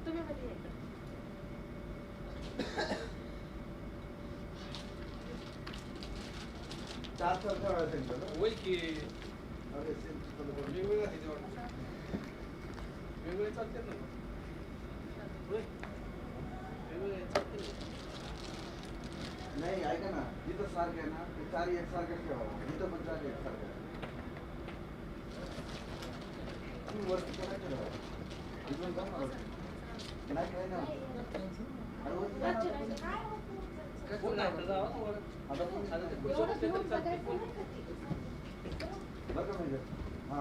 तुम्हें बताइए चार का वैसा वही की अरे वेगवेगळ्या वेगवेगळे चालतात ना नाही ऐका ना जिथं सारखं आहे ना ते चार एकसारखं ठेवावं जिथं पण चार एकसारखं तुम्ही वरती काय ठेवावं इथून का नाही काय ना आता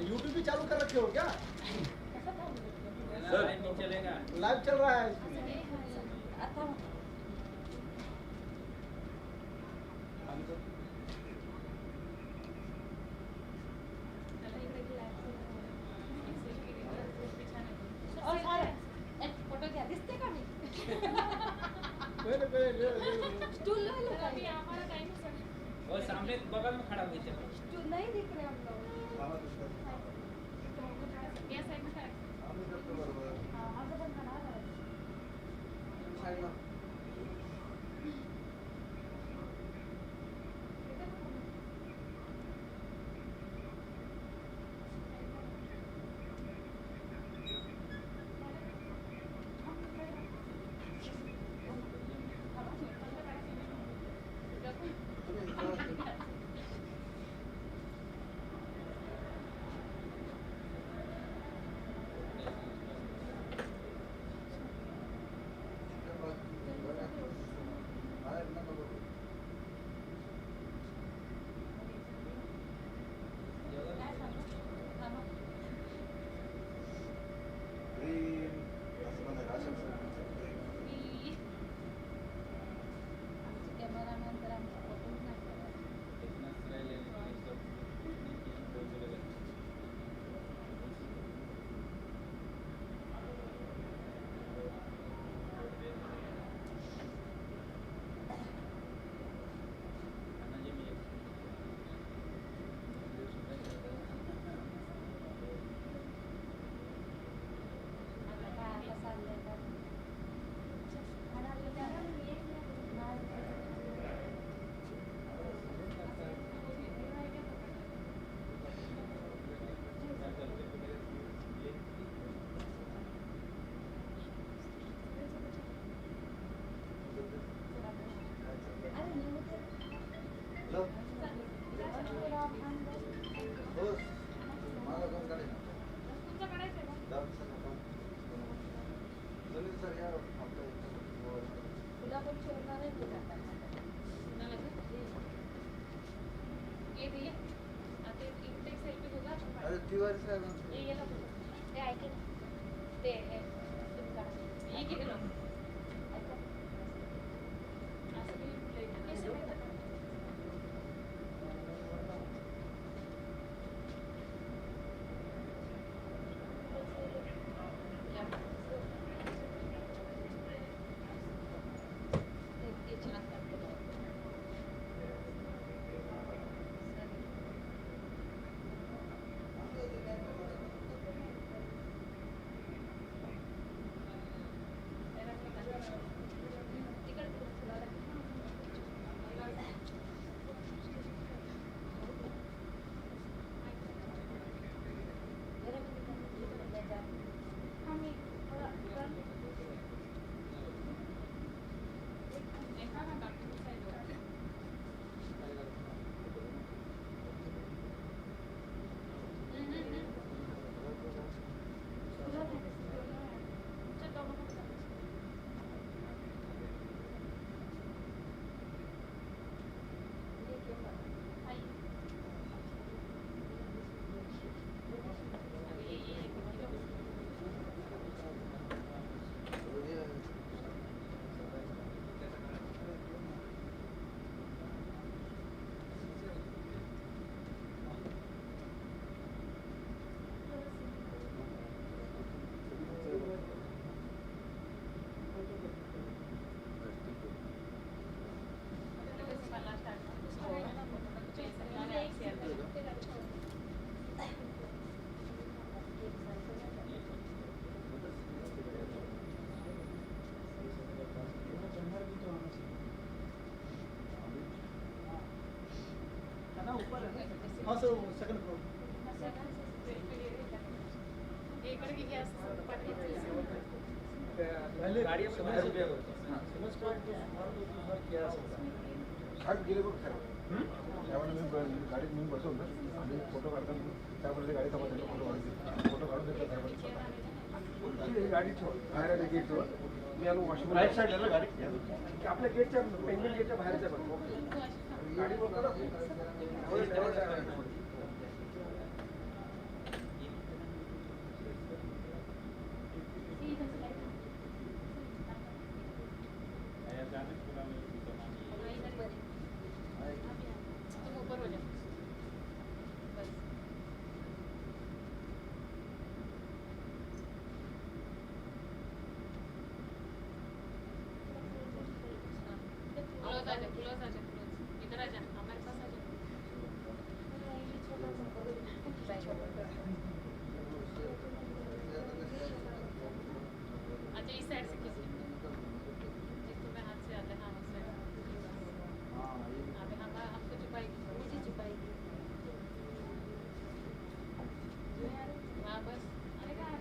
यूट्यूब भी चालू कर रखे हो क्या? लाइव नहीं चलेगा। लाइव चल रहा है। फोटो घ्या दिसते का मी स्टूल ले लो अभी हमारा टाइम है और सामने बगल में खड़ा हुई चलो। स्टूल नहीं दिख रहे हम लोग या साइड में खड़ा हाँ माझं पण खड़ा है साइड में ना ऊपर है हाँ सर सेकंड फ्लोर पहले गाड़ी में बाहर रुपया समझ को क्या शाळेत गेले बघ खरं त्यावेळेला मी गाडीत मी बसवलं आणि फोटो काढताना त्यावेळेला गाडी थांबवली फोटो काढून घेतला त्यावेळेला गाडी बाहेर आली गेटवर मी आलो वॉशरूम राईट साईडला गाडी आपल्या गेटच्या पेंगविन गेटच्या बाहेरच्या बघ गाडी बोलतो इधर आ जा हमारे पास आ जा अच्छा इस साइड से खींच तुम्हें हाथ से आता है हाँ उस साइड अभी हमको छुपाएगी मुझे छुपाएगी हाँ बस अरे कहाँ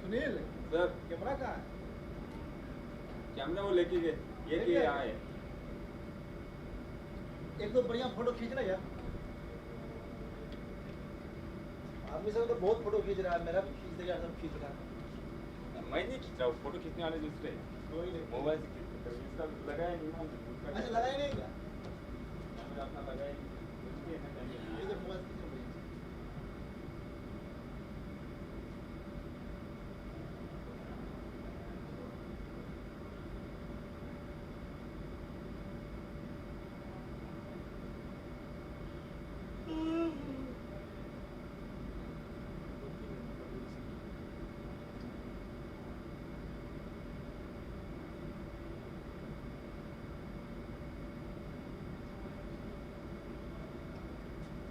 सुनील सर कैमरा कहाँ है कैमरा वो लेके गए ये कि यहाँ है एक तो बढ़िया फोटो खींच रहा यार आदमी सब तो बहुत फोटो खींच रहा है मेरा भी खींच देगा सब खींच रहा है मैं नहीं खींच रहा हूँ फोटो खींचने वाले दूसरे मोबाइल से खींचते हैं इसका लगाया नहीं ना अच्छा लगाया नहीं क्या कैमरा अपना लगाया नहीं इधर मोबाइल खींच रहा है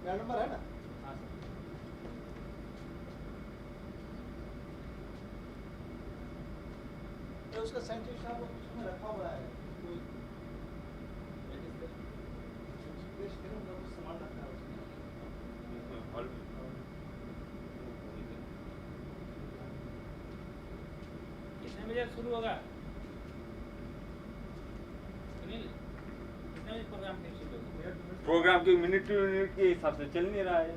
मेरा नंबर है ना हाँ सर ये उसका साइंटिस्ट साहब उसमें रखा हुआ है कोई सामान रखा है उसमें हॉल में कितने बजे शुरू होगा सुनील कितने बजे प्रोग्राम फिर शुरू होगा प्रोग्राम के मिनट टू मिनट के हिसाब से चल नहीं रहा है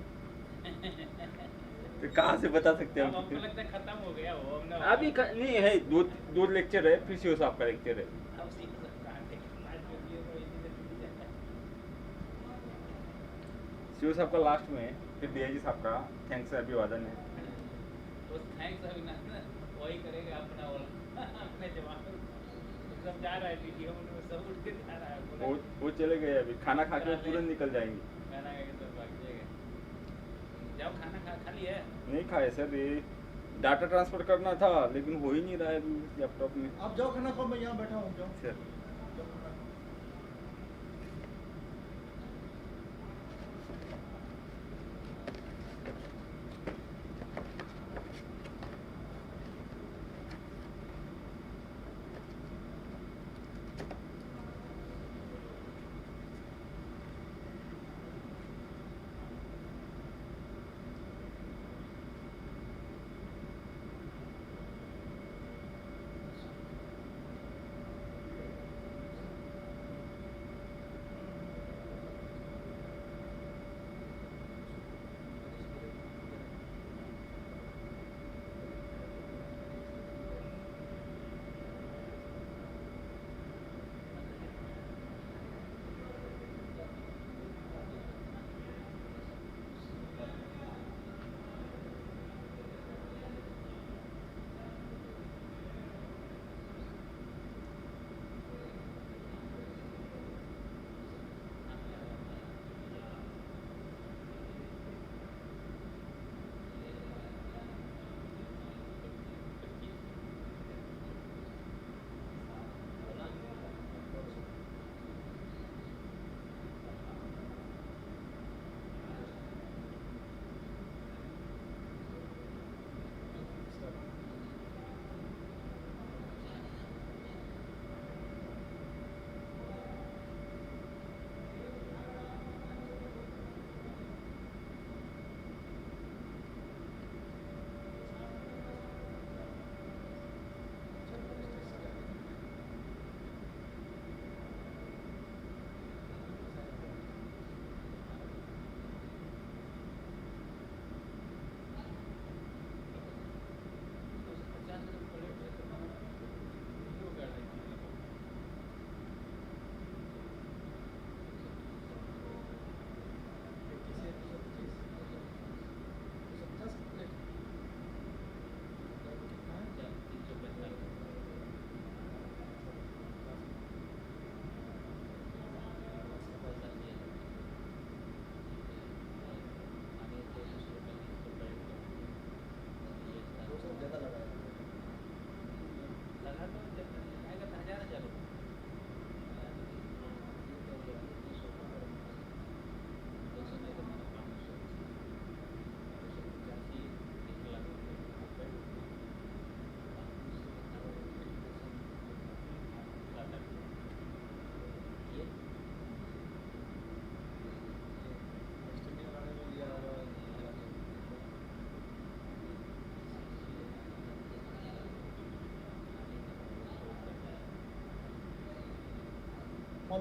तो कहाँ से बता सकते हैं अब हमको लगता है खत्म हो गया वो हमने अभी नहीं है दो लेक्चर है फिर सीओ साहब का लेक्चर है अब सीख सकता है लास्ट में ये तो इसी से छूट जाता है सीओ साहब का लास्ट में है फिर डीआईजी साहब का थैंक्स अभिवादन है तो थैंक्स अभिनंदन वही करेगा अपना और अपने जवान सब जा रहा है वीडियो में सब उठ के जा रहा है वो चले गए अभी खाना खा के तुरंत निकल जाएंगे खाना खा के सब भाग जाएगा जाओ खाना खा लिया नहीं खाए सर ये डाटा ट्रांसफर करना था लेकिन हो ही नहीं रहा है अभी लैपटॉप में आप जाओ खाना खाओ मैं यहाँ बैठा हूँ जाओ सर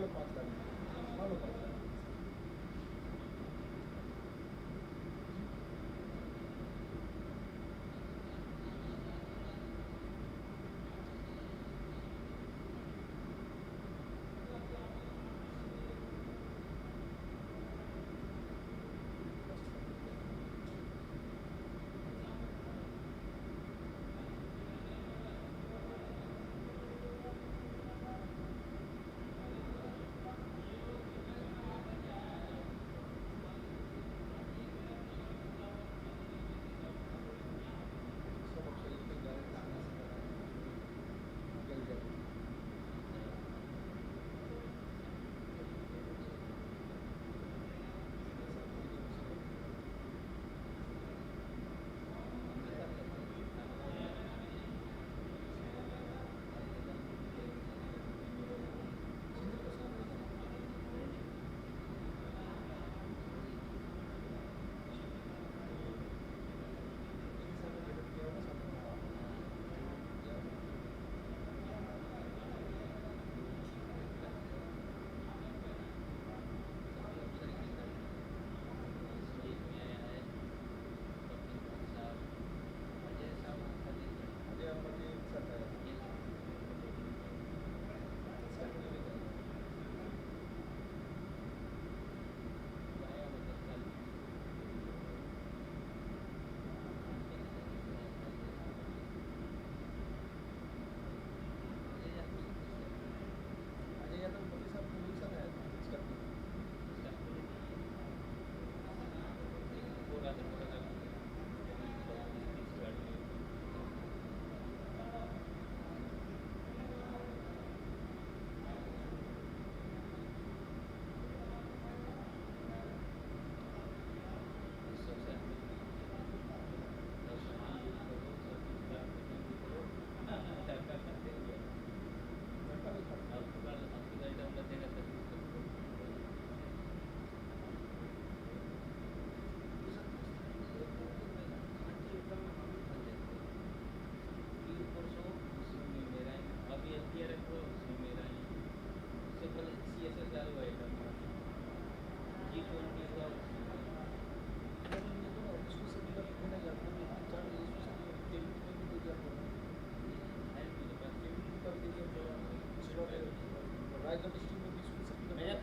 मालूम पड़ता है।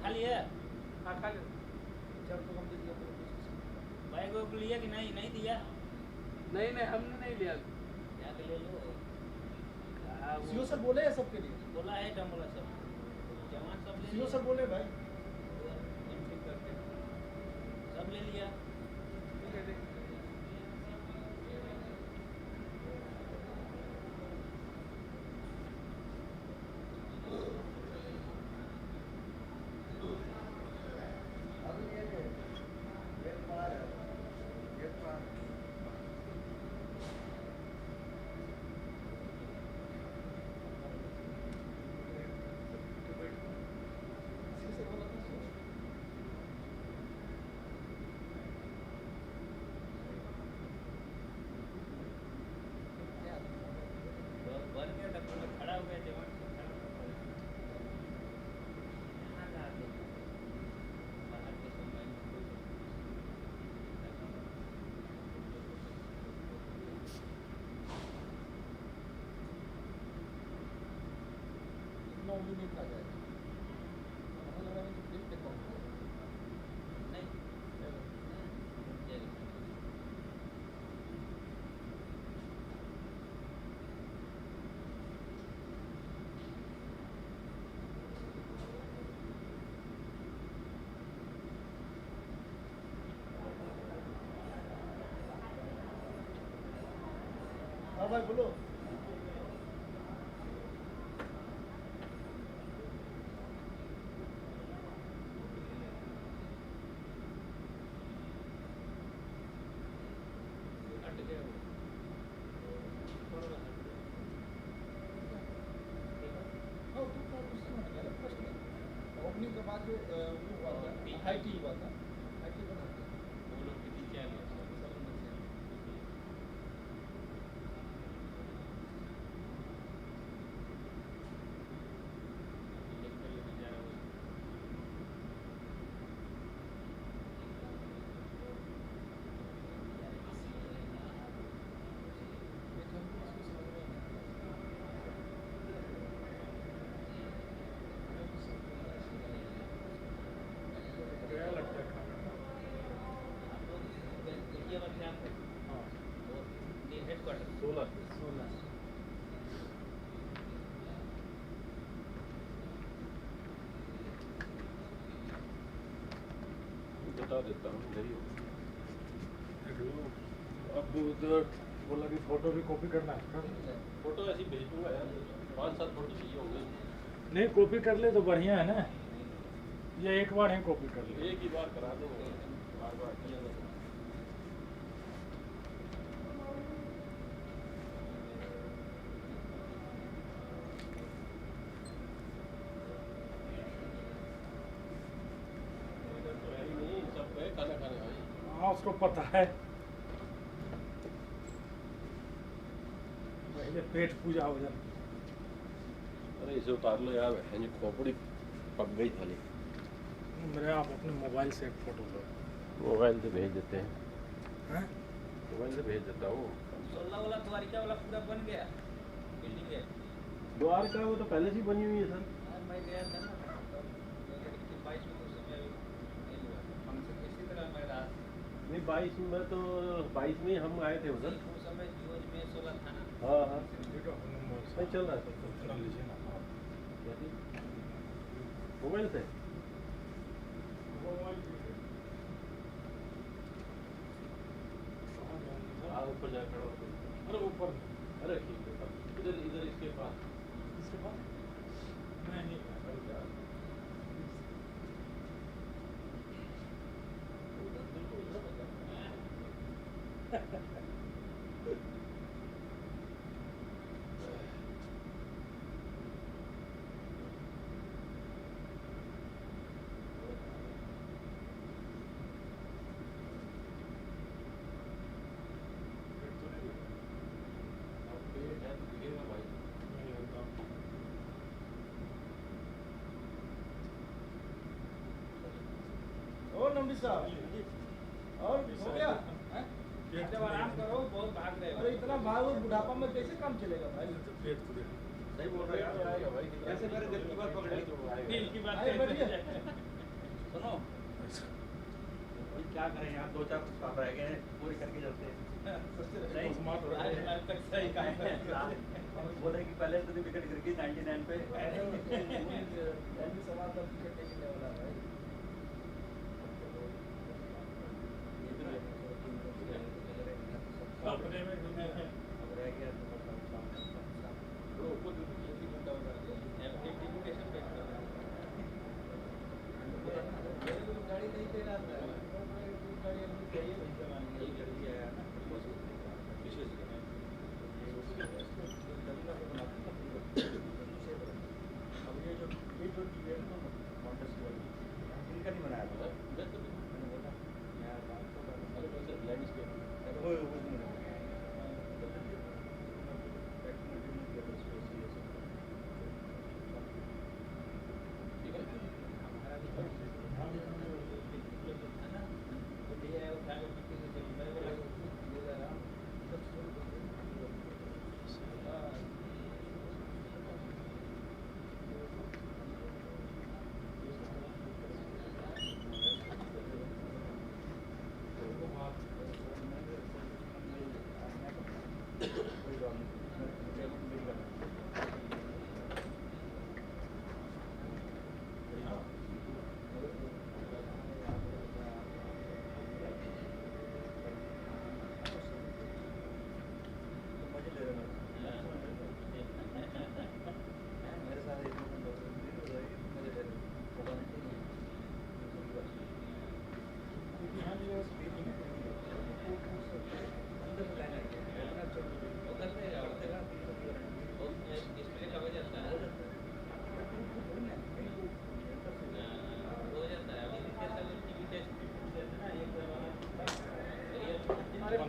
खाली है हाँ खाली भाई को लिया कि नहीं दिया नहीं हमने नहीं लिया जाके ले लो सीओ सर बोले हैं सबके लिए बोला है बोला सब जवान सब ले सीओ सर बोले भाई एंट्री करके सब ले लिया बन गया था खड़ा हो गया जवान नहीं था जाएगा हाँ भाई बोलो ओपनिंग के बाद जो वो हुआ था हाई टी हुआ था हाई टी बना वो लोग के नीचे आ गया हेडक्वार्टर 16 बता देता हूँ इधर ही हो। अब उधर बोला कि फोटो भी कॉपी करना है। फोटो ऐसी भेज दूंगा यार, 5-7 फोटो चाहिए होंगे। नहीं कॉपी कर ले तो बढ़िया है ना, ये एक बार ही कॉपी कर ले। एक ही बार करा दो, बार बार किया तो। खाना खाने भाई। हाँ उसको पता है, पहले पेट पूजा हो जाए। अरे इसे उतार लो यार, खोपड़ी पक गई थाली। मेरे आप अपने मोबाइल से एक फोटो लो। मोबाइल से भेज देते हैं। हैं? मोबाइल से भेज देता हूँ। 16 वाला द्वारिका वाला पूरा बन गया, बिल्डिंग है। द्वारका वो तो पहले से ही बनी हुई है सर। मैं गया था ना 22 में, उस समय नहीं हुआ फंक्शन इसी तरह मैं रहा। नहीं 22 में तो 22 में ही हम आए थे उधर। उस समय जोज में 16 था ना। हाँ हाँ नहीं चल रहा है सर, सुना लीजिए ना मोबाइल से। ऊपर जा खड़ा हो। अरे ऊपर, अरे ठीक है इधर इधर इसके पास नहीं और नंदी साहब और हो गया? जब आराम करो, बहुत भाग रहे हो। अरे इतना भाग और बुढ़ापा में कैसे काम चलेगा भाई? सही बोल रहे हैं आएगा भाई। कैसे मेरे दिल की बात पकड़े, दिल की बात आइए बैठिए। सुनो क्या करें यार, 2-4 काम रह गए हैं, पूरी करके चलते हैं। नहीं आज तक सही काम है। बोले कि पहले तो विकेट गिर गई 99 पे। अपने में गाड़ी नहीं दे रहा था, गाड़ी अभी चाहिए इनका नहीं बनाया था।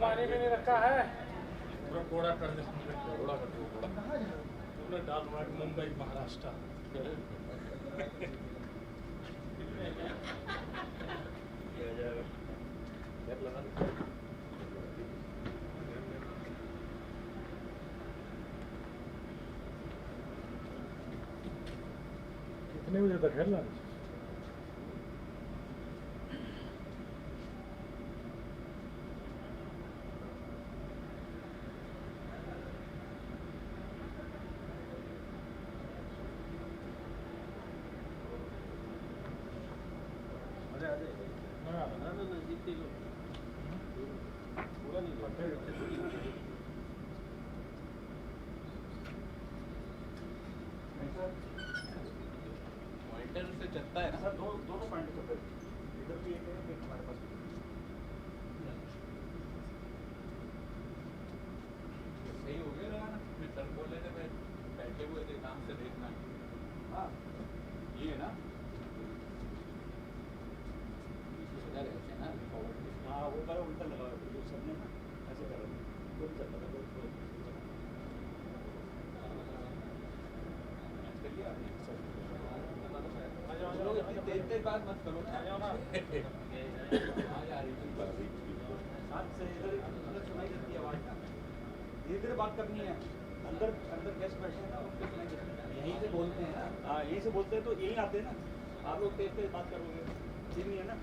पानी में नहीं रखा है, पूरा कोड़ा कर दे। कोड़ा कर दो, कोड़ा तुमने डाल रहा है मुंबई महाराष्ट्र। कितने बजे तक है लंच? पॉइंटर से चलता है ना सर, दोनों पॉइंट चलते हैं, इधर भी एक है, एक हमारे पास भी। सही हो गया ना, मैं सर बोल रहे थे बैठे हुए थे काम से देखना। हाँ ये है ना, हाँ वो करो उल्टा लगा जो सर ने ना ऐसे करो, कोई चल रहा है, तेज बात मत करो, आ जाओ ना। हाथ से इधर सुनाई देती है आवाज ना, धीरे धीरे बात करनी है। अंदर अंदर गेस्ट बैठे हैं ना, उनको सुनाई देती है, यहीं से बोलते हैं ना। हाँ यहीं से बोलते हैं तो यहीं आते हैं ना। आप लोग तेज तेज बात करोगे ठीक नहीं है ना।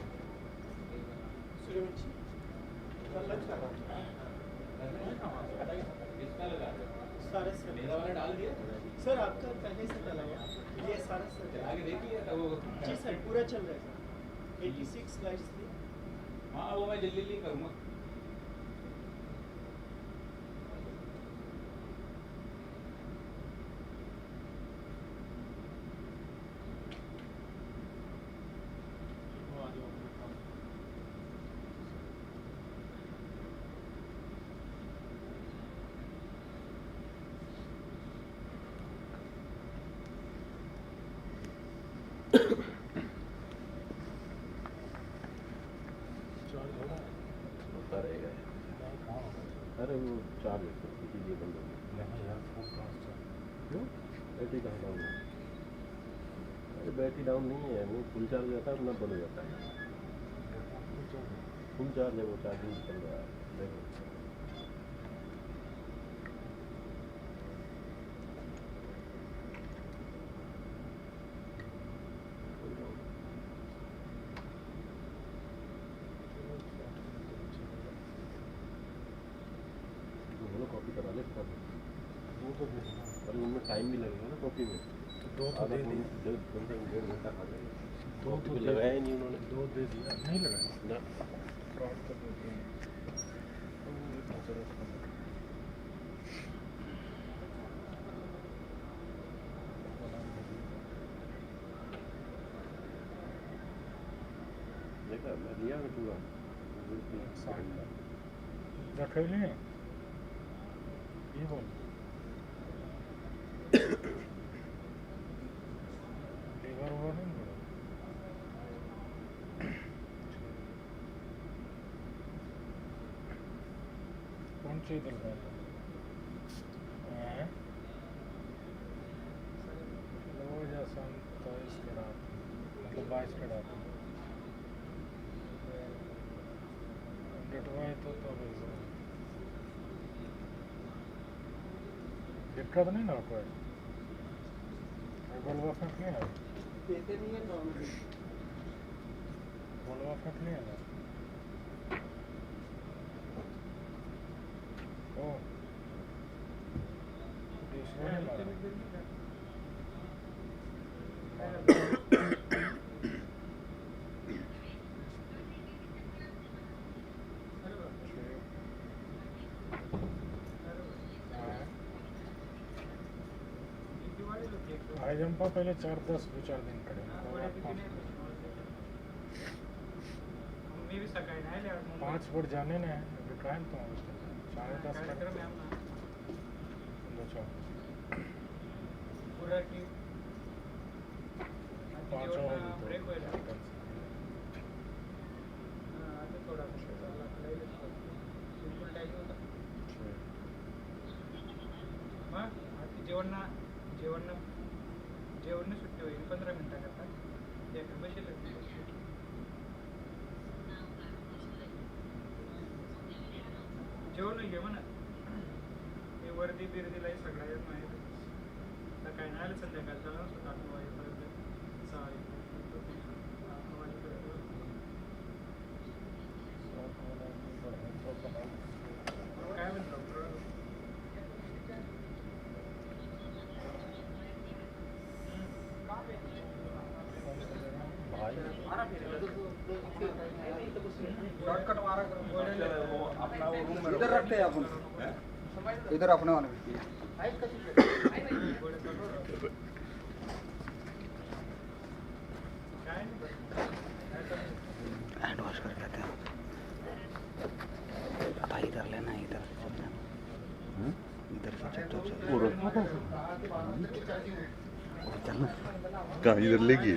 सूर्यवंशी लंच कर रहा हूँ, किसका लगा सारे से मेरा वाला डाल दिया सर, आपका पहले से चला हुआ ये सारे से चला के देखिए वो जी सर पूरा चल रहा है सर। 86 स्लाइड्स थी। हाँ वो मैं जल्दी जल्दी करूँगा। होता रहेगा। अरे वो चार्ज कीजिए बंद हो गया। क्यों बैटरी कहाँ डाउन है? अरे बैटरी डाउन नहीं है, वो फुल चार्ज रहता है अपना बंद हो जाता है। फुल चार्ज है, वो चार्जिंग चल रहा है देखो। कॉपी करा ले इसका, वो तो अरे उनमें टाइम भी लगेगा ना कॉपी में, आधा 1.5 घंटा खा जाएगा। कॉपी तो लगाया ही नहीं उन्होंने, 2 दे दिया नहीं लगाया ना। फ्रॉड कर देते हैं देखा, मैं दिया ना पूरा रखे नहीं ये बोल लीवर हुआ नहीं बोला। कौन सी इधर है? रोज आसान 23 के रात मतलब 22 के रात डटवाए तो दिक्कत नहीं ना कोई गोलवा फट नहीं है, देते नहीं है नॉर्मली, गोलवा फट नहीं है ना। ओ दूसरा नहीं मारा। हाई जंप पहले 4-10 2-4 दिन करे, 5 फुट जाने ने काय तो 10:30 पूरा की 5 ब्रेक हो जाता आता थोडा सिंपल टाइम होता। मग जेवण सुट्टी होईल 15 मिनिटाकरता एक बसेल जेवण घे म्हणा हे वर्दी बिर्दीला सगळ्या येत नाही सकाळी नाही आलं संध्याकाळी झालं नसतं 8 वाजेपर्यंत 6 काय म्हणतो भाई शॉर्टकट मारा अपना वो रूम में इधर रखते हैं अपन इधर अपने वाले हैंड वॉश कर लेते हैं पता इधर लेना इधर इधर से चलना कहाँ इधर लेगी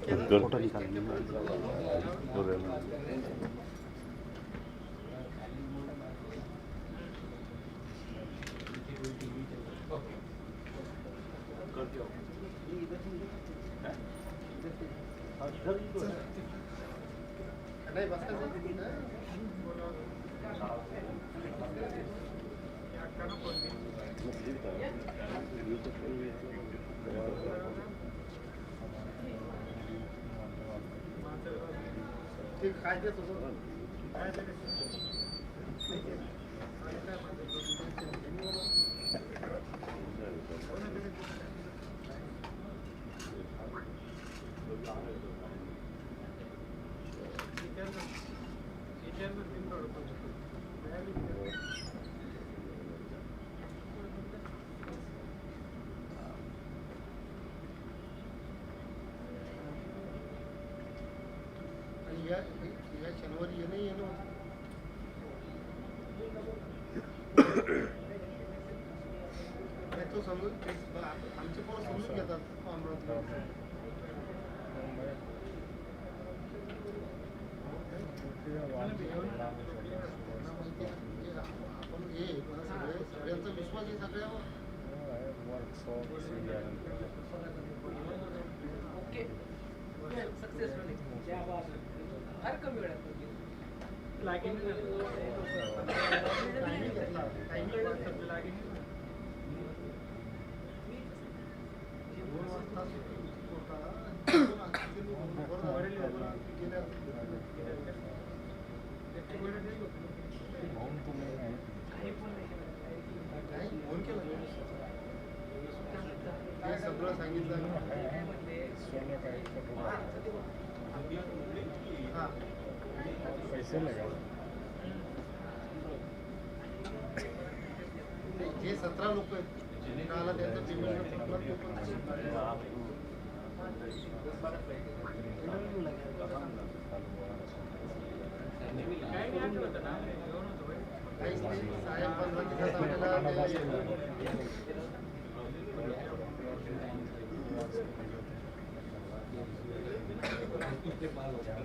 फोटो निकालेंगे नहीं बस ठीक खायचे या शनिवारी ये नहीं है ना तो समजून आमचे पण समजून घेतात आपण हे सगळ्यांचा विश्वास आहे सगळ्यावर ओके सक्सेसफुली क्या बात है हर कमी वेळात लागेल सगळं सांगितलं पैसे लगा जे 17 लोक आहेत त्यांना त्यांचं पेमेंट साहेब 15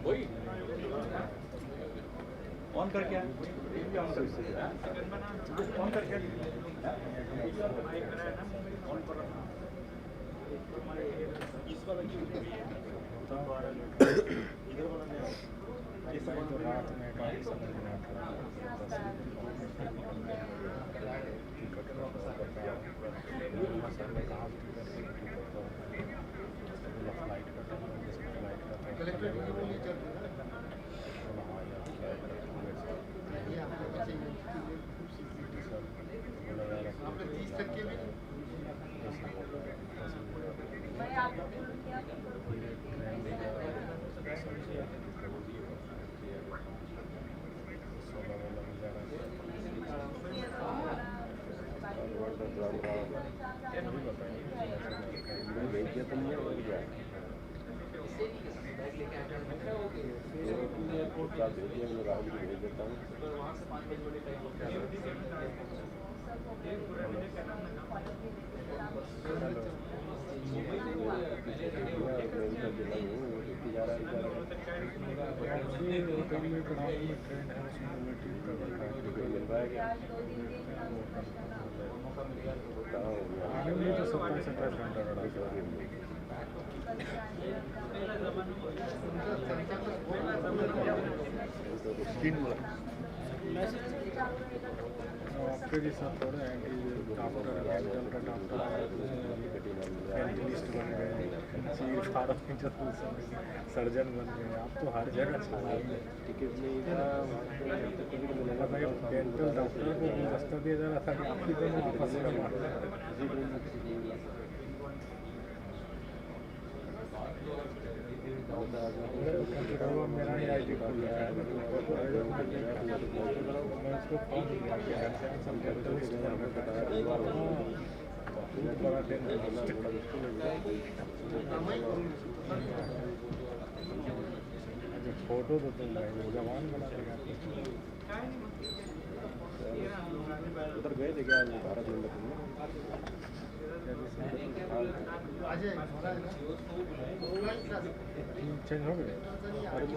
वही ऑन करके ऑन करके ऑन पर इस वाला इधर वाला नहीं तो रात में गाड़ी समझ में आता आपले 30% भी आपके जैसा थोड़ा है कि डॉक्टर मेडिकल का डॉक्टर एंटलिस्ट बन गए चीफ सर्जन बन गए आप तो हर जगह चला टिकट नहीं था डेंटल डॉक्टर को रास्ता दिया जा रहा था कि आपकी दोनों आपस में मेरा ही आई टी खोल रहा है, मैं उसको फोन किया कि सब कैपिटलिस्ट फोटो तो तुम जवान बना देगा। उधर गए थे क्या आज भारत मंडप में? चेंज हो गए। अरे ये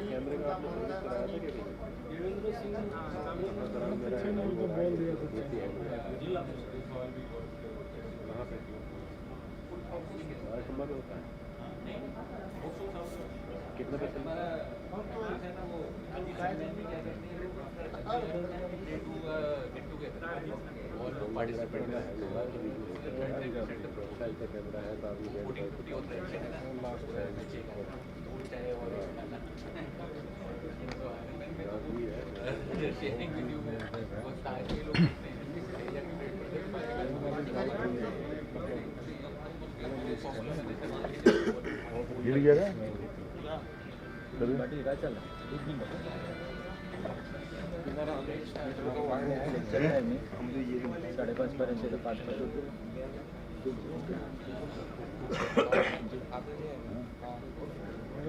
कैमरे का आपने सर्विस कराया था क्या? चेंज हो तो बोल दिया तो कहाँ पे? खंबा में होता है। कितना पैसा? कैमरा है गिर गया था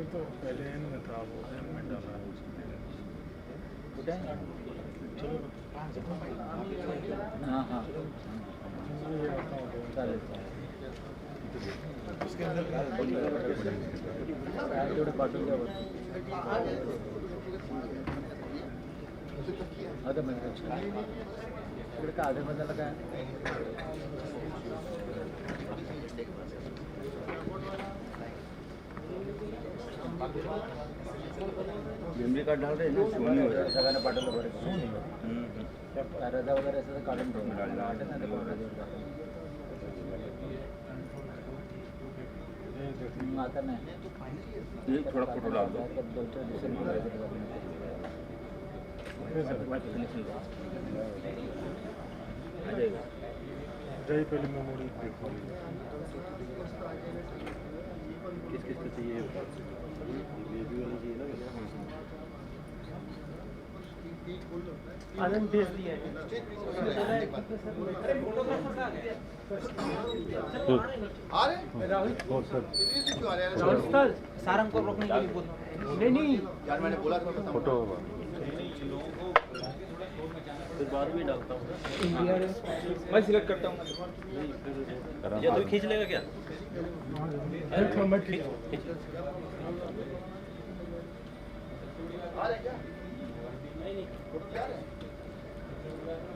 तो पहले इनमें था वो में डाला है चलो हाँ हाँ उसके अंदर थोडं पाठवून द्या आता म्हणजे इकडे काय आधी बदललं काय मेमरी कार्ड डाल रहे ना सगळ्यांना पाठवलं बरं रजा वगैरे असं काढून ठेवून वाटत नाही आता नाही थोड़ा फोटो डाल दो जय पहले मेमोरी किस किस को चाहिए आनंद भेज दिया है सारंग को रोकने के लिए बोल नहीं यार मैंने बोला था फोटो फिर बाद में डालता हूँ मैं सिलेक्ट करता हूँ ये तो खींच लेगा क्या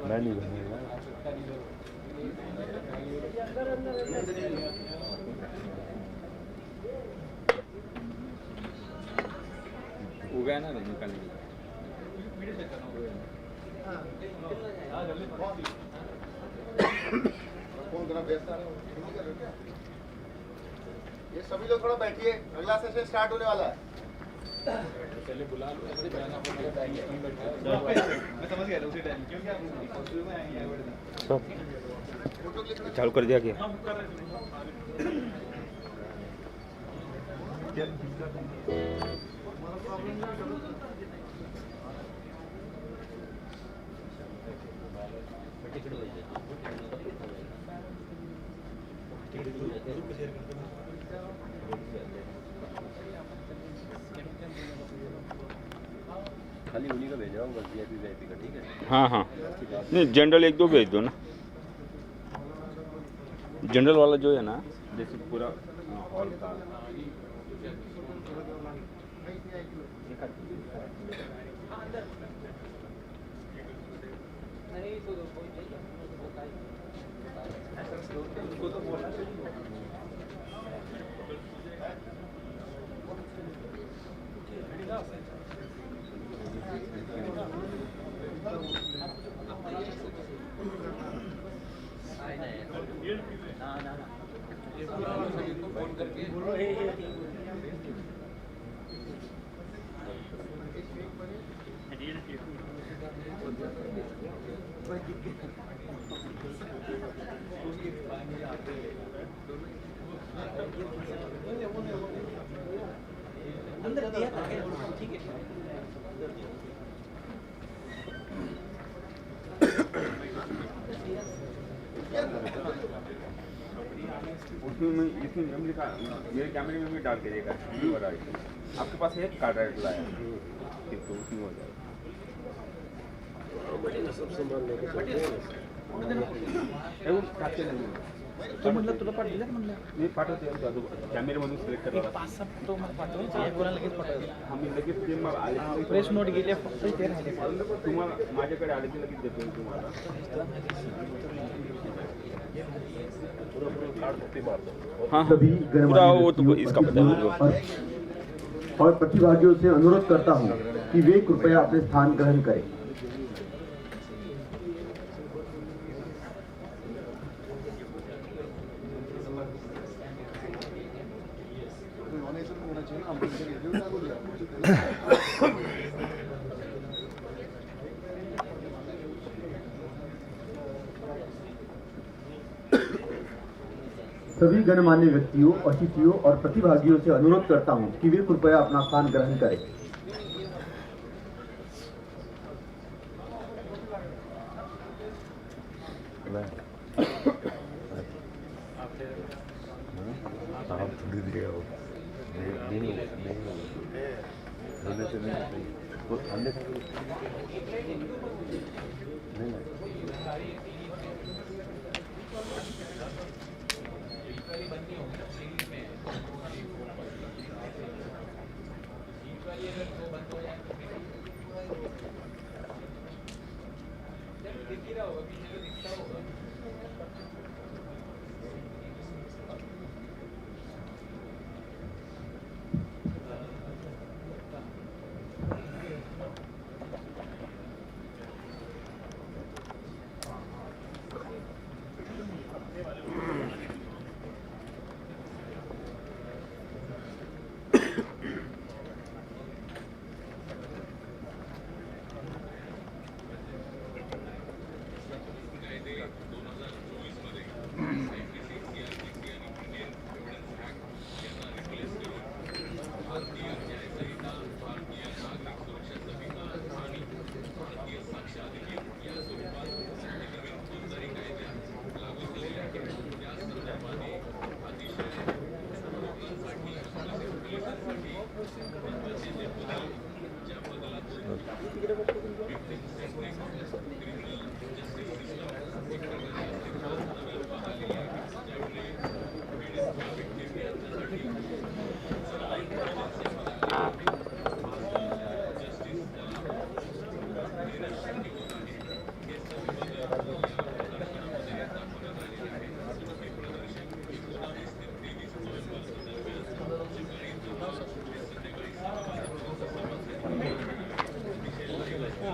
मैं नहीं बनेगा उगा ना निकालने कौन करा व्यस्त ये सभी लोग थोड़ा बैठिए, अगला सेशन स्टार्ट होने वाला है। पहले बुला लो ऐसे जाना पड़ेगा मैं समझ गया उसी टाइम क्योंकि आप हॉस्पिटल में आएंगे चालू कर दिया क्या खाली उन्हीं का भेजा हूँ बस वीआईपी का ठीक है हाँ हाँ नहीं जनरल एक दो भेज दो ना जनरल वाला जो है ना जैसे पूरा हॉल का अंदर दिया था ठीक है उसमें इसमें हम लिखा मेरे कैमरे में भी डाल के देगा आपके पास एक कार्ड राइट लाया तो उसमें हो जाएगा तो म्हणलं तुला पाठवलं का म्हणलं मी पाठवते कॅमेरामधून सिलेक्ट करा 5-6 फोटो मला पाठवायचे कोणाला लगेच पाठवायचं आम्ही लगेच ते मग आले प्रेस नोट गेले फक्त ते राहिले तुम्हाला माझ्याकडे आले की लगेच देतो तुम्हाला हाँ सभी और प्रतिभागियों से अनुरोध करता हूं कि वे कृपया अपने स्थान ग्रहण करें। सभी गणमान्य व्यक्तियों, अतिथियों और प्रतिभागियों से अनुरोध करता हूं कि वे कृपया अपना स्थान ग्रहण करें।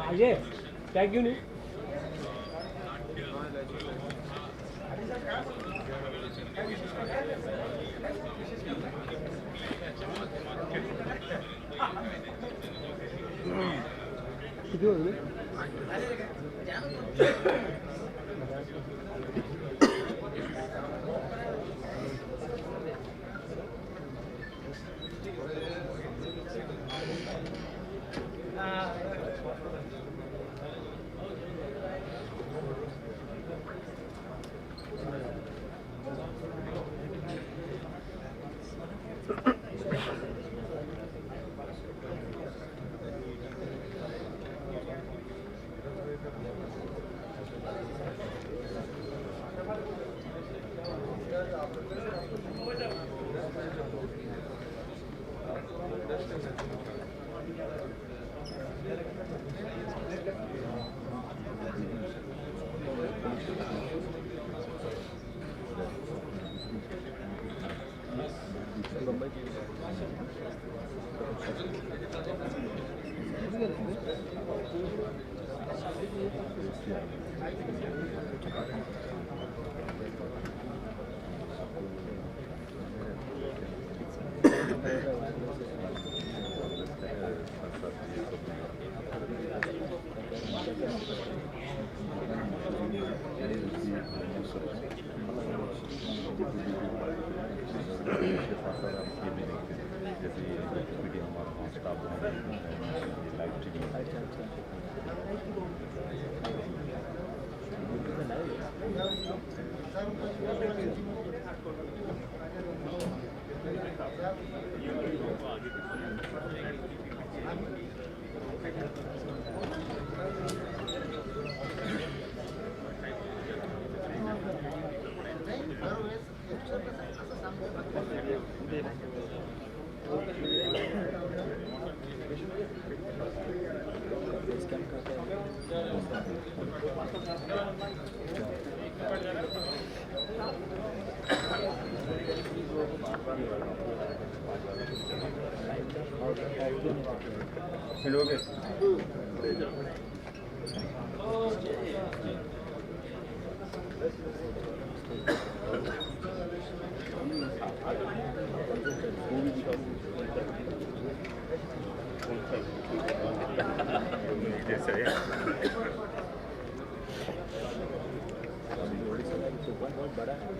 अजय क्या क्यों नहीं जैसे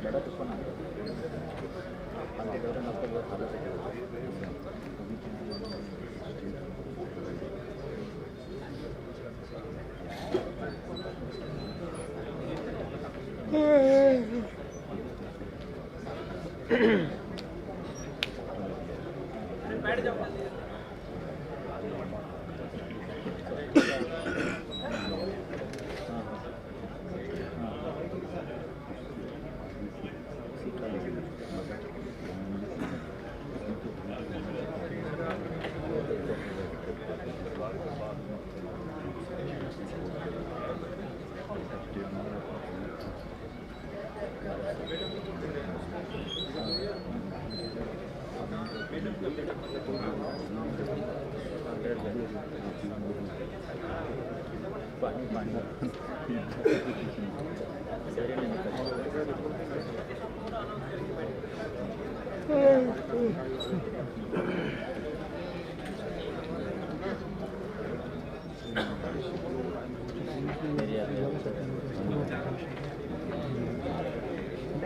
बड़ा तूफान आ बैठ जाओ।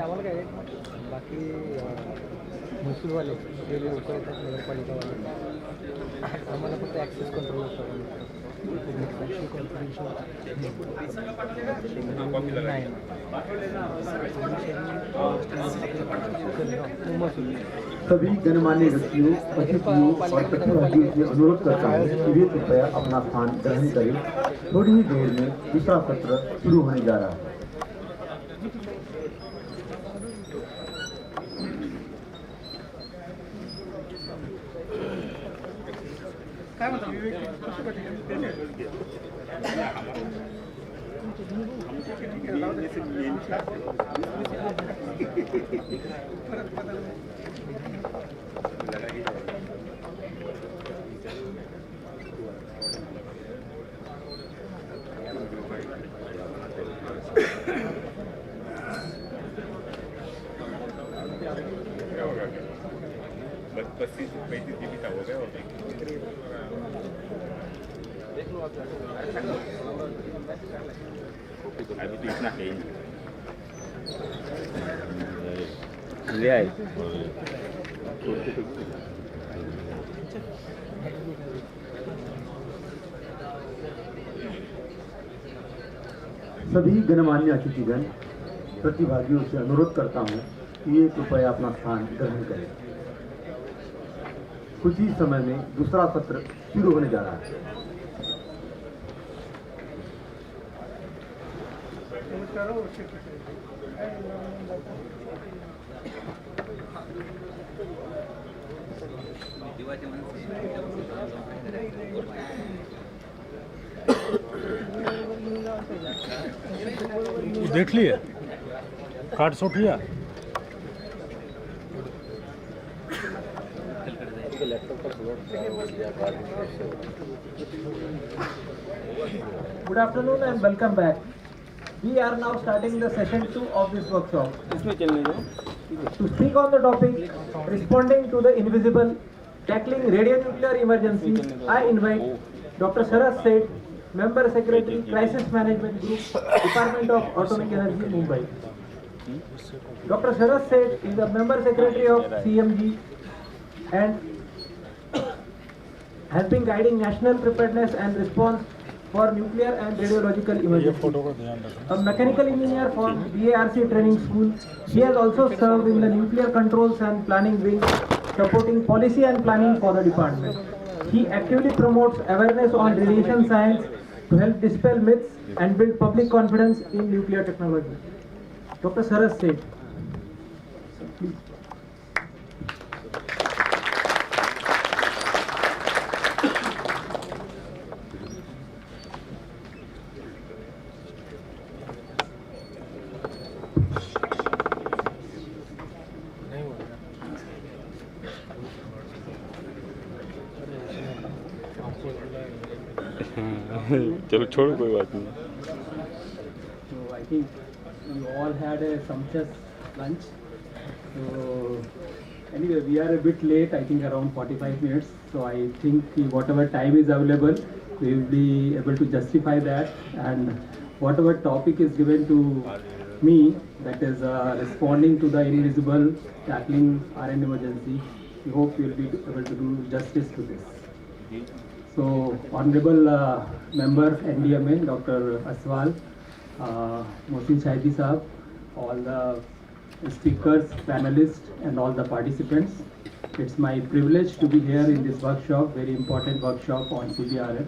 आम्हाला काय बाकी महसूलवाले ते लवकर येतात, नगरपालिकावाले आम्हाला फक्त ॲक्सेस कंट्रोल असतो. सभी गणमान्य व्यक्तियों, अतिथियों और प्रतिभागियों से अनुरोध करता हूँ कि वे कृपया अपना स्थान ग्रहण करें। थोड़ी ही देर में दूसरा सत्र शुरू होने जा रहा है। अभी तो इतना है ही ले आए। सभी गणमान्य अतिथिगण, प्रतिभागियों से अनुरोध करता हूं कि ये कृपया अपना स्थान ग्रहण करें। कुछ ही समय में दूसरा सत्र शुरू होने जा रहा है। देख लिए कार्ड शॉट लिया। Good afternoon and welcome back. We are now starting the session 2 of this workshop. To speak on the topic responding to the invisible, tackling radionuclear emergencies, I invite Dr. Sharad Seth, Member Secretary, Crisis Management Group, Department of Atomic Energy, Mumbai. Dr. Sharad Seth is the Member Secretary of CMG and has been guiding national preparedness and response for nuclear and radiological emergencies. A mechanical engineer from BARC training school, he has also served in the nuclear controls and planning wing, supporting policy and planning for the department. He actively promotes awareness on radiation science to help dispel myths and build public confidence in nuclear technology. Dr. Sharad Seth. Please. चलो छोड़ो कोई बात नहीं. So I think you all had a sumptuous lunch. So anyway, we are a bit late, I think around 45 minutes. So I think whatever time is available, we will be able to justify that. And whatever topic is given to me, that is responding to the invisible, tackling RN emergency, we hope we will be able to do justice to this. So Honorable Member NDMA, Dr. Aswal, Mohsin Shahidi Sahab, all the speakers, panelists and all the participants. It's my privilege to be here in this workshop, very important workshop on CBRN.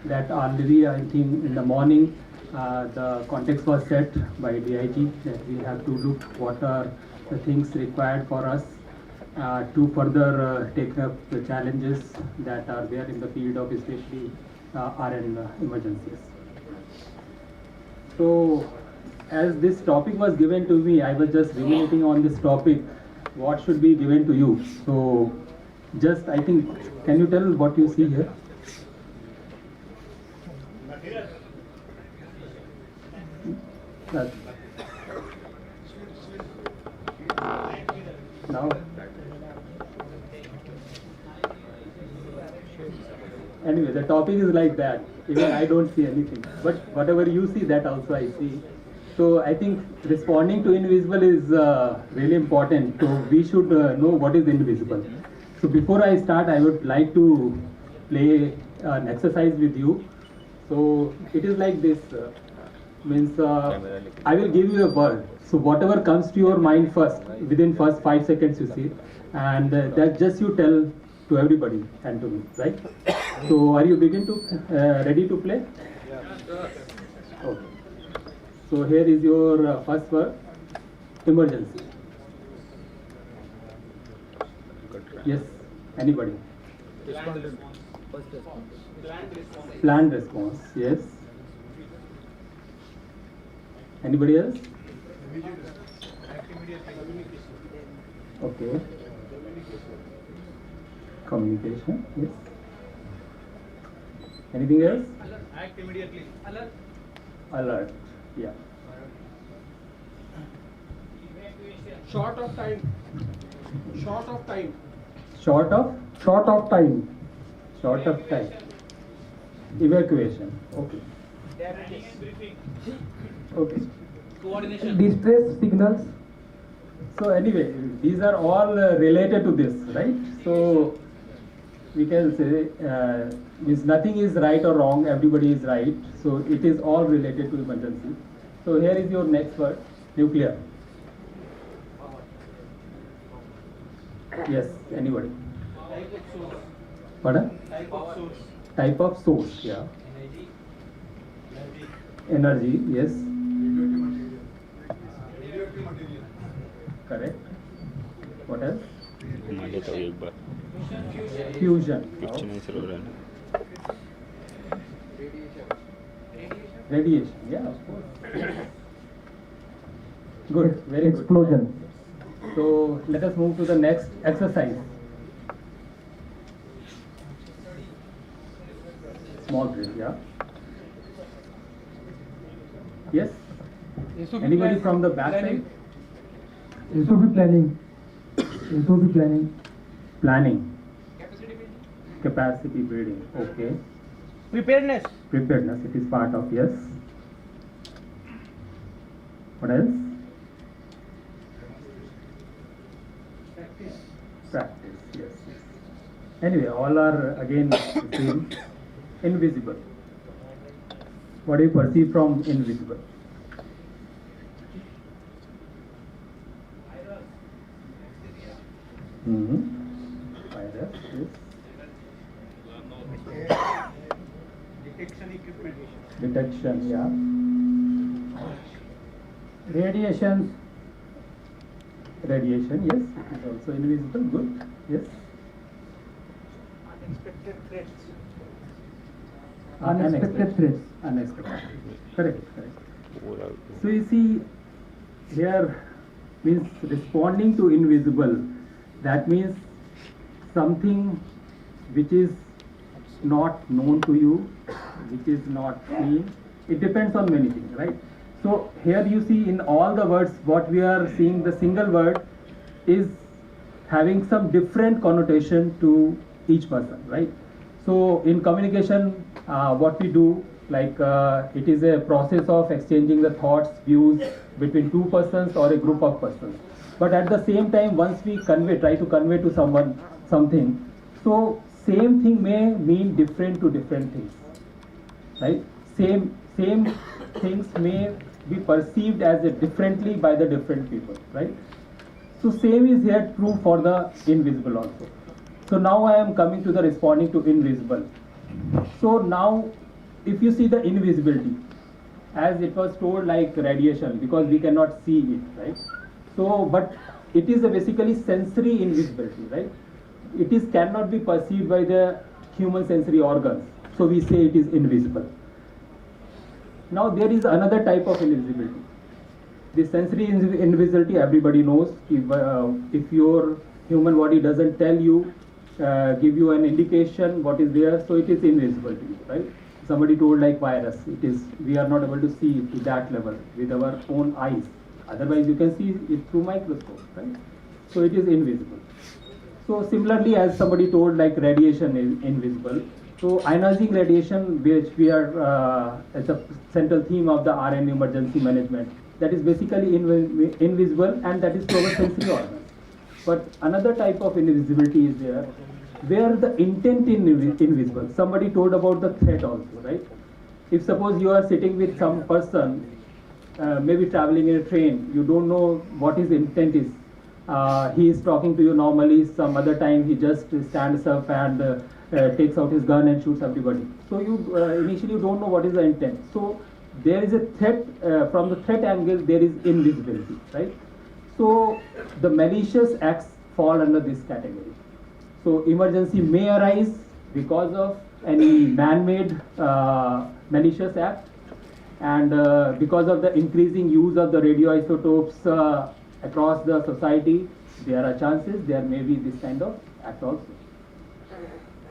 That already I think in the morning the context was set by DIG that we have to look what are the things required for us to further take up the challenges that are there in the field of especially RN emergencies. So as this topic was given to me, I was just ruminating on this topic, what should be given to you. So just I think, can you tell what you see here? Now, anyway, the topic is like that. Even I don't see anything, but whatever you see, that also I see. So I think responding to invisible is really important. So we should know what is invisible. So before I start, I would like to play an exercise with you. So it is like this. Means I will give you a word. So whatever comes to your mind first, within first 5 seconds you see, and that just you tell to everybody and to me, right? So are you ready to play? Okay. So here is your first word, emergency. Yes, anybody? Planned response, yes. Anybody else? Okay. Communication, yes. Anything else? Act immediately. Alert. Alert, yeah. Short of time. Short of time. Short of time. Short of time. Evacuation, okay. Okay. Coordination. Distress signals. So anyway, these are all related to this, right? So we can say means nothing is right or wrong, everybody is right. So it is all related to emergency. So here is your next word, nuclear. Yes, anybody? Type of source. Pardon? Type of source. Type of source, yeah. Energy, yes. Correct. What else? मान लेता हूँ एक बार. Fusion. कुछ नहीं चल रहा है. Radiation, yeah, of course. Good, very good. Explosion. So let us move to the next exercise. Small drill, yeah. Yes? Anybody from the back side? SOP planning. SOP planning. Planning. Capacity building. Okay. Preparedness. Preparedness. It is part of, yes. What else? Practice. Yes. Anyway, all are again same. Invisible. What do you perceive from invisible? Virus, yes. Detection equipment. Detection, yeah. Radiation. Radiation, yes. It is also invisible. Good. Yes. Unexpected threats. Unexpected threats. Unexpected. Correct. So you see, here means responding to invisible. That means something which is not known to you, which is not seen. It depends on many things, right? So here you see in all the words, what we are seeing, the single word is having some different connotation to each person, right? So in communication, what we do, like it is a process of exchanging the thoughts, views between two persons or a group of persons. But at the same time, once we try to convey to someone something, so same thing may mean different to different things, right? Same things may be perceived as differently by the different people, right? So same is here true for the invisible also. So now I am coming to the responding to invisible. So now if you see the invisibility, as it was told, like radiation, because we cannot see it, right? So but it is a basically sensory invisibility, right? It is cannot be perceived by the human sensory organs, so we say it is invisible. Now there is another type of invisibility. The sensory invisibility, everybody knows. If your human body doesn't tell you, give you an indication what is there, so it is invisible to you, right? Somebody told like virus, it is, we are not able to see it to that level with our own eyes. Otherwise you can see it through microscope, right? So it is invisible. So similarly, as somebody told, like radiation is invisible. So ionizing radiation, which we are as a central theme of the RN emergency management, that is basically invisible, and that is to our sensory organs. But another type of invisibility is there, where the intent is invisible. Somebody told about the threat also, right? If suppose you are sitting with some person, maybe traveling in a train, you don't know what his intent is. He is talking to you normally, some other time he just stands up and takes out his gun and shoots everybody. So you initially you don't know what is the intent. So there is a threat, from the threat angle there is invisibility, right? So the malicious acts fall under this category. So emergency may arise because of any man-made malicious act, and because of the increasing use of the radioisotopes across the society, there are chances there may be this kind of act also.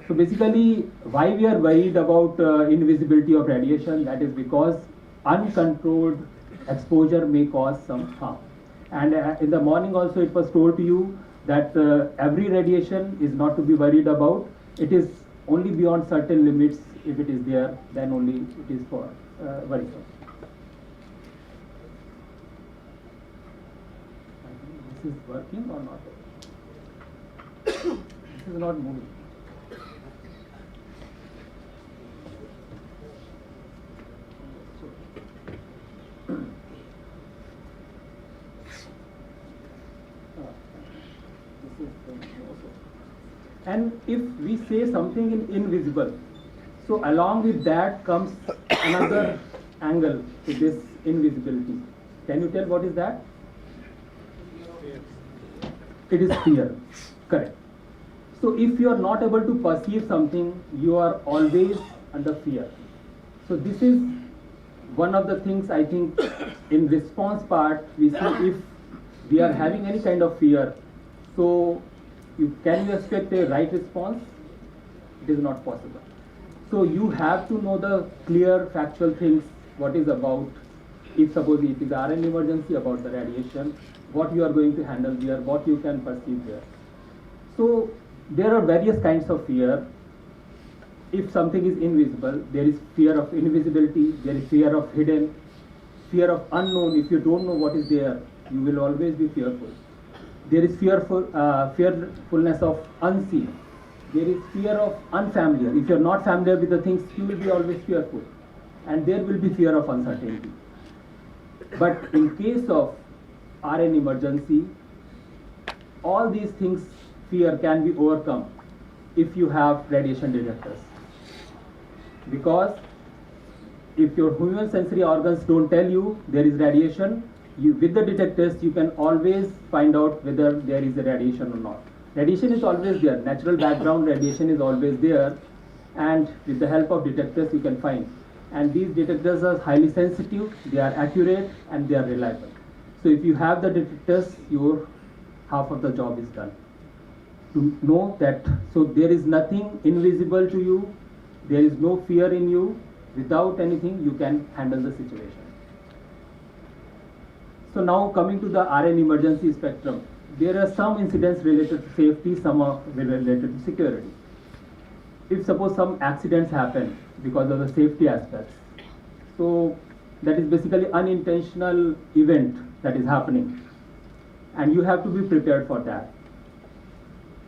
So basically, why we are worried about invisibility of radiation, that is because uncontrolled exposure may cause some harm. And in the morning also it was told to you that every radiation is not to be worried about. It is only beyond certain limits. If it is there, then only it is for worrisome. This is working or not? This is not moving. And if we say something in invisible, so along with that comes another angle to this invisibility. Can you tell what is that? It is fear. Correct. So if you are not able to perceive something, you are always under fear. So this is one of the things I think in response part we see, if we are having any kind of fear, so can you expect a right response? It is not possible. So you have to know the clear factual things, what is about, if suppose it is RN emergency, about the radiation, what you are going to handle there, what you can perceive there. So there are various kinds of fear. If something is invisible, there is fear of invisibility, there is fear of hidden, fear of unknown. If you don't know what is there, you will always be fearful. There is fearfulness of unseen. There is fear of unfamiliar. If you are not familiar with the things, you will be always fearful. And there will be fear of uncertainty. But in case of RN emergency, all these things, fear can be overcome if you have radiation detectors. Because if your human sensory organs don't tell you there is radiation, with the detectors you can always find out whether there is a radiation or not. Radiation is always there, natural background radiation is always there, and with the help of detectors you can find. And these detectors are highly sensitive, they are accurate, and they are reliable. So if you have the detectors, your half of the job is done. To know that, so there is nothing invisible to you, there is no fear in you. Without anything, you can handle the situation. So now coming to the RN emergency spectrum, there are some incidents related to safety, some are related to security. If suppose some accidents happen because of the safety aspects, so that is basically unintentional event that is happening, and you have to be prepared for that.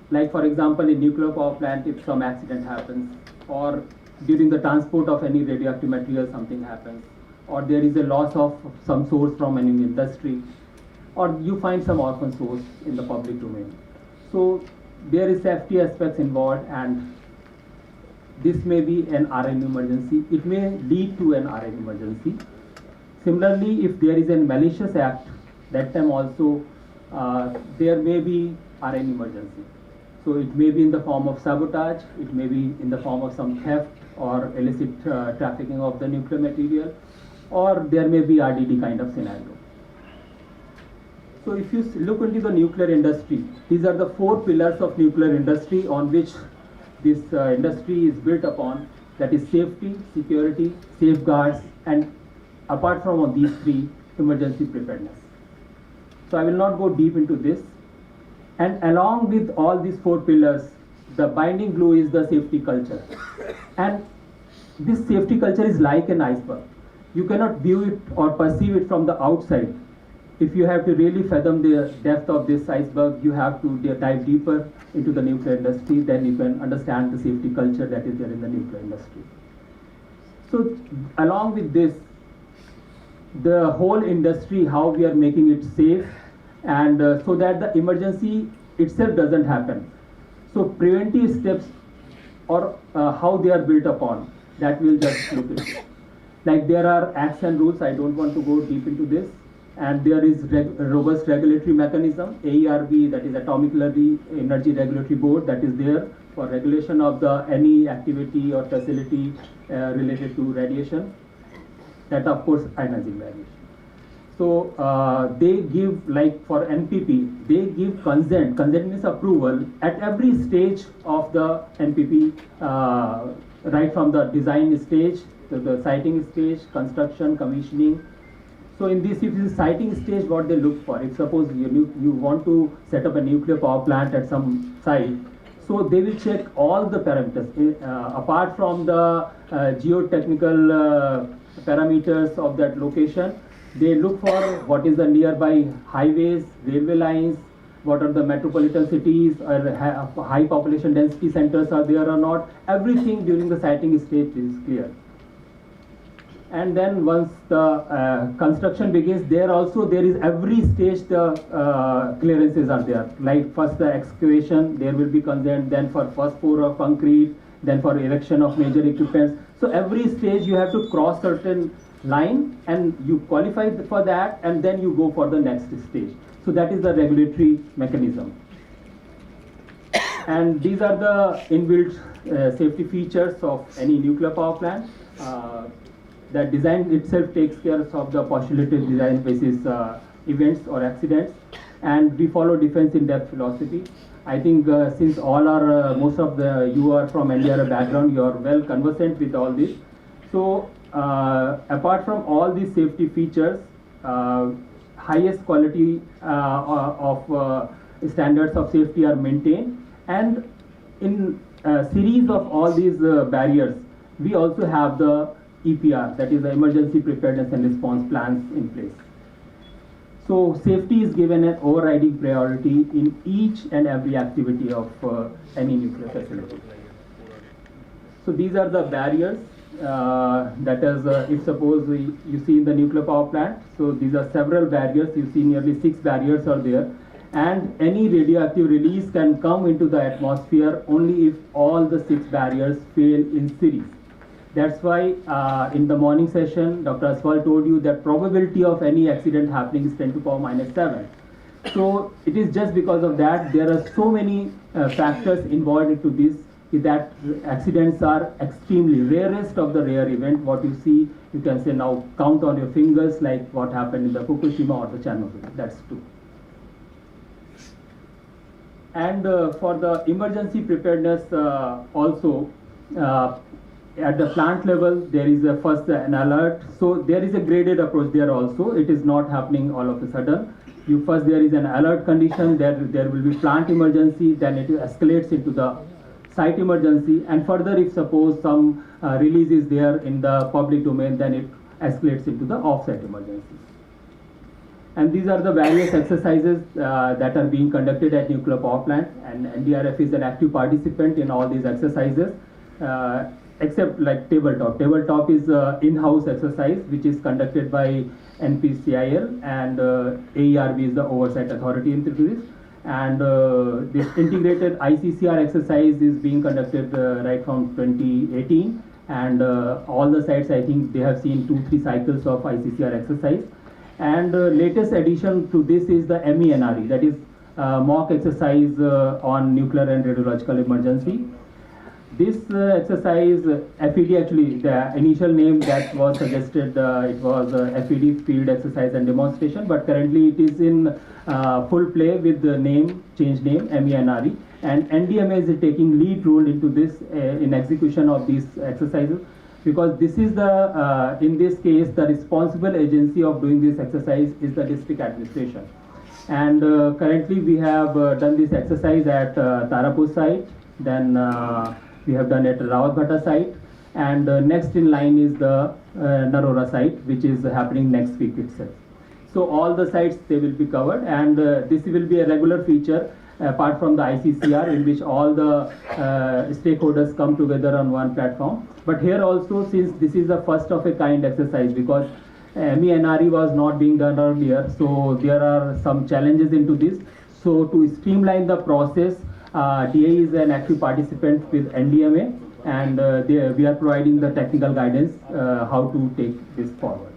Like for example, in nuclear power plant, if some accident happens, or during the transport of any radioactive material something happens, or there is a loss of some source from any industry, or you find some orphan source in the public domain. So there is safety aspects involved, and this may be an RN emergency. It may lead to an RN emergency. Similarly, if there is a malicious act, that time also there may be RN emergency. So it may be in the form of sabotage, it may be in the form of some theft or illicit trafficking of the nuclear material, or there may be RDD kind of scenario. So if you look into the nuclear industry, these are the 4 pillars of nuclear industry on which this industry is built upon, that is safety, security, safeguards, and apart from all these 3, emergency preparedness. So I will not go deep into this. And along with all these 4 pillars, the binding glue is the safety culture. And this safety culture is like an iceberg. You cannot view it or perceive it from the outside. If you have to really fathom the depth of this iceberg, you have to dive deeper into the nuclear industry, then you can understand the safety culture that is there in the nuclear industry. So along with this, the whole industry, how we are making it safe, and so that the emergency itself doesn't happen. So preventive steps, or how they are built upon, that we'll just look into. Like there are acts and rules, I don't want to go deep into this. And there is robust regulatory mechanism, AERB, that is Atomic Energy Regulatory Board, that is there for regulation of the any activity or facility related to radiation. That of course ionizing radiation. So they give, like for NPP, they give consent means approval at every stage of the NPP, right from the design stage to the siting stage, construction, commissioning. So in this, if this siting stage, what they look for, if suppose you want to set up a nuclear power plant at some site, so they will check all the parameters, apart from the geotechnical parameters of that location. They look for what is the nearby highways, railway lines, what are the metropolitan cities, or high population density centers are there or not. Everything during the siting stage is clear. And then once the construction begins, there is every stage the clearances are there. Like first the excavation, there will be consent, then for first pour of concrete, then for erection of major equipments. So every stage you have to cross certain line and you qualify for that, and then you go for the next stage. So that is the regulatory mechanism. And these are the inbuilt safety features of any nuclear power plant. The design itself takes care of the postulated design basis events or accidents, and we follow defense in depth philosophy. I think since all are most of you are from NDRF background, you are well conversant with all this. So apart from all these safety features, highest quality of standards of safety are maintained, and in a series of all these barriers, we also have the EPR, that is the Emergency Preparedness and Response Plans in place. So safety is given an overriding priority in each and every activity of any nuclear facility. So these are the barriers. That is, if suppose you see in the nuclear power plant, so these are several barriers. You see nearly 6 barriers are there, and any radioactive release can come into the atmosphere only if all the 6 barriers fail in series. That's why in the morning session, Dr. Aswal told you that probability of any accident happening is 10 to the power minus 7. So it is just because of that, there are so many factors involved into this, that accidents are extremely rarest of the rare event. What you see, you can say now count on your fingers, like what happened in the Fukushima or the Chernobyl. That's true. And for the emergency preparedness also, at the plant level, there is a first an alert. So there is a graded approach there also. It is not happening all of a sudden. First there is an alert condition, there will be plant emergency, then it escalates into the site emergency, and further if suppose some release is there in the public domain, then it escalates into the off-site emergency. And these are the various exercises that are being conducted at nuclear power plant, and NDRF is an active participant in all these exercises, except like tabletop. Tabletop is in-house exercise which is conducted by NPCIL, and AERB is the oversight authority into this. And this integrated ICCR exercise is being conducted right from 2018, and all the sites, I think they have seen 2-3 cycles of ICCR exercise. And latest addition to this is the MENRE, that is mock exercise on nuclear and radiological emergency. This exercise, FED, actually the initial name that was suggested, it was FED, Field Exercise and Demonstration, but currently it is in full play with the name, change name, MENRE, and NDMA is taking lead role into this in execution of these exercises, because this is the, in this case, the responsible agency of doing this exercise is the district administration. And currently we have done this exercise at Tarapur site, then we have done at Rawatbhatta site, and next in line is the Narora site, which is happening next week itself. So all the sites, they will be covered, and this will be a regular feature apart from the ICCR, in which all the stakeholders come together on one platform. But here also, since this is the first of a kind exercise, because MENRE was not being done earlier, so there are some challenges into this. So to streamline the process, DA is an active participant with NDMA, and we are providing the technical guidance how to take this forward.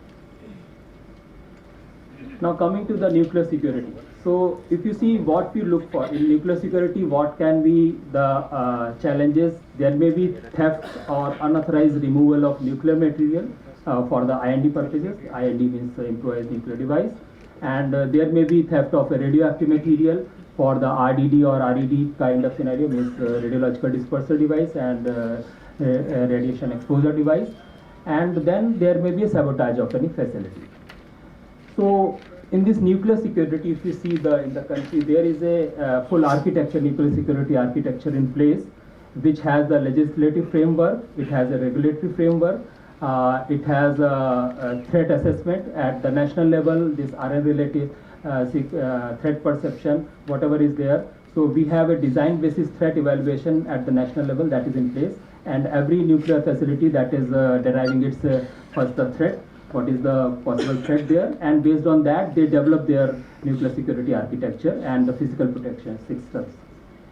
Now coming to the nuclear security. So if you see what we look for in nuclear security, what can be the challenges? There may be theft or unauthorized removal of nuclear material for the IND purposes. IND means improvised nuclear device. And there may be theft of a radioactive material for the RDD or RED kind of scenario, means radiological dispersal device and radiation exposure device. And then there may be a sabotage of any facility. So in this nuclear security, if you see in the country, there is a full architecture, nuclear security architecture in place, which has the legislative framework, it has a regulatory framework, it has a threat assessment at the national level, this RN related threat perception, whatever is there. So we have a design basis threat evaluation at the national level that is in place, and every nuclear facility that is deriving its first threat, what is the possible threat there, and based on that they develop their nuclear security architecture and the physical protection systems.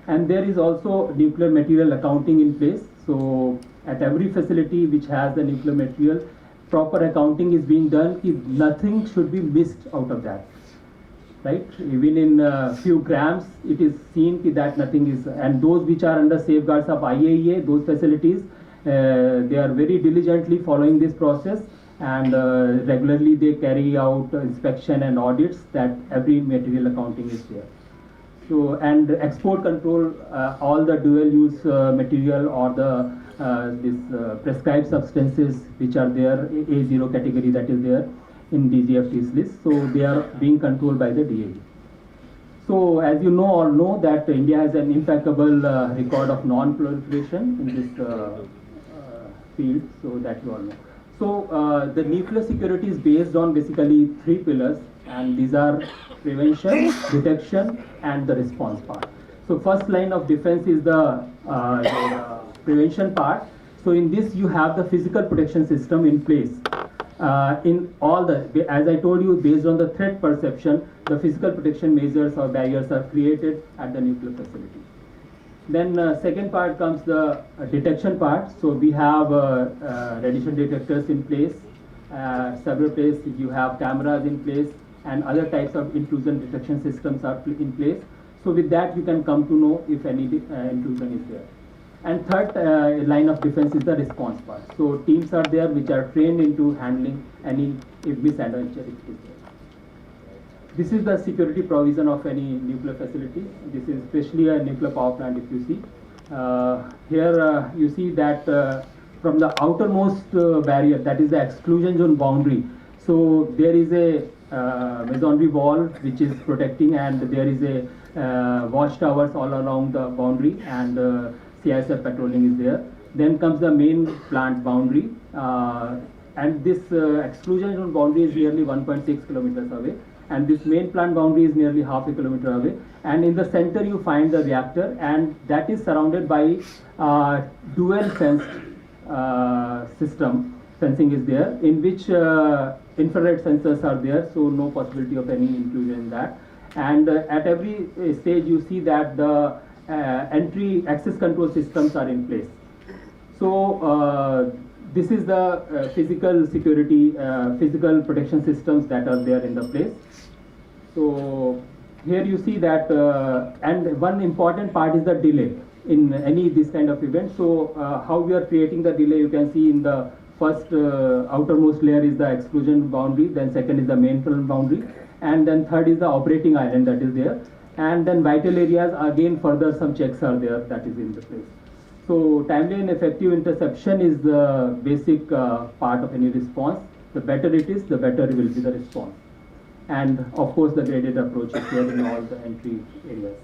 And there is also nuclear material accounting in place. So at every facility which has the nuclear material, proper accounting is being done. Nothing should be missed out of that, right? Even in a few grams, it is seen that nothing is, and those which are under safeguards of IAEA, those facilities, they are very diligently following this process, and regularly they carry out inspection and audits that every material accounting is there. So, and export control, all the dual use material or the prescribed substances which are there, A0 category that is there in DGFT's list, so they are being controlled by the DAE. So as you all know that India has an impeccable record of non-proliferation in this field, so that you all know. So the nuclear security is based on basically 3 pillars, and these are prevention, detection, and the response part. So first line of defense is the prevention part. So in this you have the physical protection system in place. In all the, as I told you, based on the threat perception, the physical protection measures or barriers are created at the nuclear facility. Then second part comes the detection part. So we have radiation detectors in place, several places you have cameras in place, and other types of intrusion detection systems are in place. So with that you can come to know if any intrusion is there. And third line of defense is the response part. So teams are there which are trained into handling any misadventure if it is there. This is the security provision of any nuclear facility. This is especially a nuclear power plant if you see. Here you see that from the outermost barrier, that is the exclusion zone boundary. So there is a masonry wall which is protecting, and there is a watchtowers all along the boundary, and CISF patrolling is there. Then comes the main plant boundary, and this exclusion zone boundary is nearly 1.6 kilometers away, and this main plant boundary is nearly half a kilometer away. And in the center you find the reactor, and that is surrounded by dual fenced system. Fencing is there, in which infrared sensors are there, so no possibility of any intrusion in that. And at every stage you see that the entry access control systems are in place. So this is the physical security, physical protection systems that are there in the place. So here you see that, and one important part is the delay in any this kind of event. So how we are creating the delay, you can see in the first outermost layer is the exclusion boundary, then second is the main plant boundary, and then third is the operating island that is there, and then vital areas, again further some checks are there that is in the place. So timely and effective interception is the basic part of any response. The better it is, the better will be the response. And of course the graded approach is there in all the entry areas.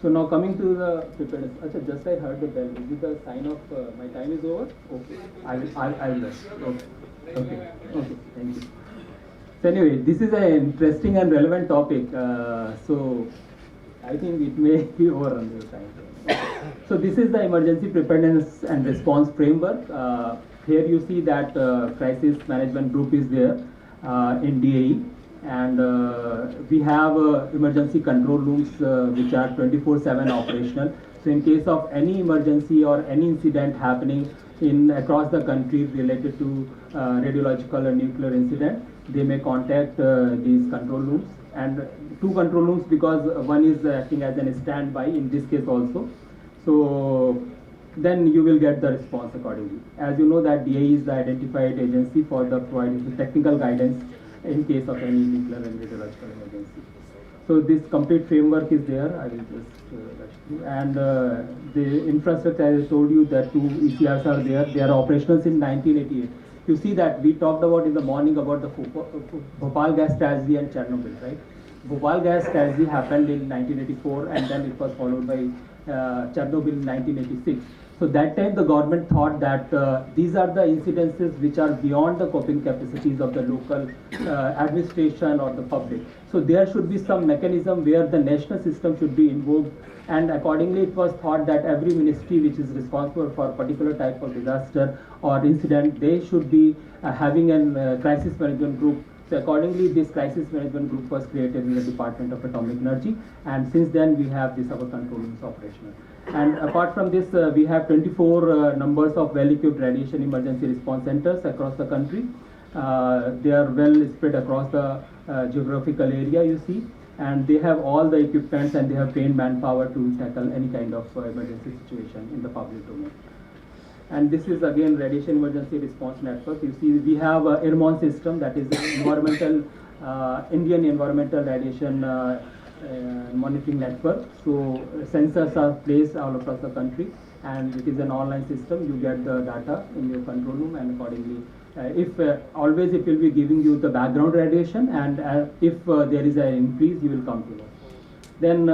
So now coming to the preparedness. Achha, just I heard the bell. Is it the sign of my time is over? Okay. I will rest. Okay. Thank you. So anyway, this is an interesting and relevant topic. So I think it may be over on your time. So this is the emergency preparedness and response framework. Here you see that crisis management group is there in DAE, and we have emergency control rooms which are 24/7 operational. So in case of any emergency or any incident happening across the country related to radiological or nuclear incident, they may contact these control rooms. And two control rooms, because one is acting as a standby in this case also. So then you will get the response accordingly. As you know that DAE is the identified agency for the providing the technical guidance in case of any nuclear and radiological emergency. So this complete framework is there. I will just rush through. And the infrastructure, as I told you, that two ECRs are there. They are operational since 1988. You see that we talked about in the morning about the Bhopal gas tragedy and Chernobyl, right? Bhopal gas tragedy happened in 1984, and then it was followed by Chernobyl in 1986. So that time the government thought that these are the incidences which are beyond the coping capacities of the local administration or the public. So there should be some mechanism where the national system should be involved, and accordingly it was thought that every ministry which is responsible for a particular type of disaster or incident, they should be having a crisis management group. So accordingly this crisis management group was created in the Department of Atomic Energy, and since then we have this our control rooms operational. And apart from this, we have 24 numbers of well-equipped radiation emergency response centers across the country. They are well spread across the geographical area, you see, and they have all the equipments and they have trained manpower to tackle any kind of emergency situation in the public domain. And this is again radiation emergency response network. You see, we have a ERMON system, that is environmental Indian environmental radiation monitoring network. So sensors are placed all across the country, and it is an online system. You get the data in your control room, and accordingly, always it will be giving you the background radiation, and if there is an increase, you will come to know. Then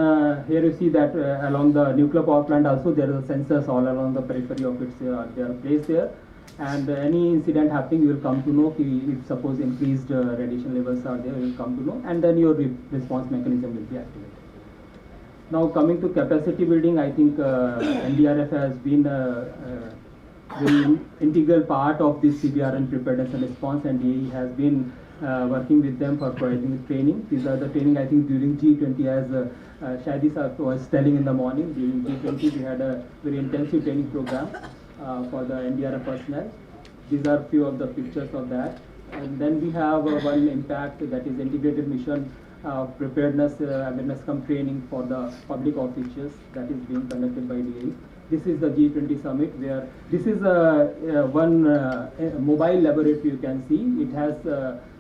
here you see that along the nuclear power plant also there are sensors all along the periphery of it. They are placed there, and any incident happening you will come to know. If suppose increased radiation levels are there, you will come to know, and then your response mechanism will be activated. Now coming to capacity building, I think NDRF has been a very integral part of this CBRN preparedness and response, and DAE has been working with them for providing training. These are the training, I think, during G20, as Shadi sir was telling in the morning. During G20 we had a very intensive training program for the NDRF personnel. These are few of the pictures of that. And then we have one impact, that is integrated mission preparedness awareness come training for the public officials, that is being conducted by DAE. This is the G20 summit, where this is one mobile laboratory you can see. It has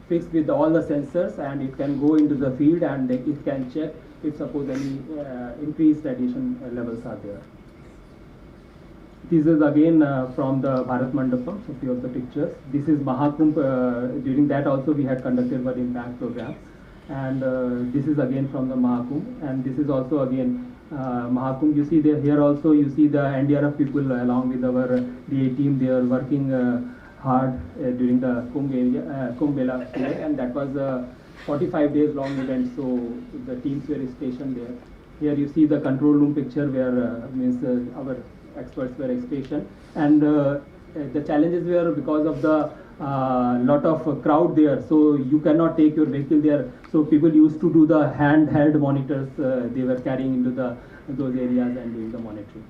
fixed with all the sensors, and it can go into the field and it can check if suppose any increased radiation levels are there. This is again from the Bharat Mandapam, so few of the pictures. This is Mahakumbh. During that also we had conducted one impact program, and this is again from the Mahakumbh, and this is also again Mahakumbh. You see there, here also you see the NDRF people along with our DA team. They are working hard during the Kumbh Mela period, and that was a 45 days long event. So the teams were stationed there. Here you see the control room picture where our experts were stationed, and the challenges were because of the lot of crowd there, so you cannot take your vehicle there. So people used to do the handheld monitors they were carrying into those areas and doing the monitoring.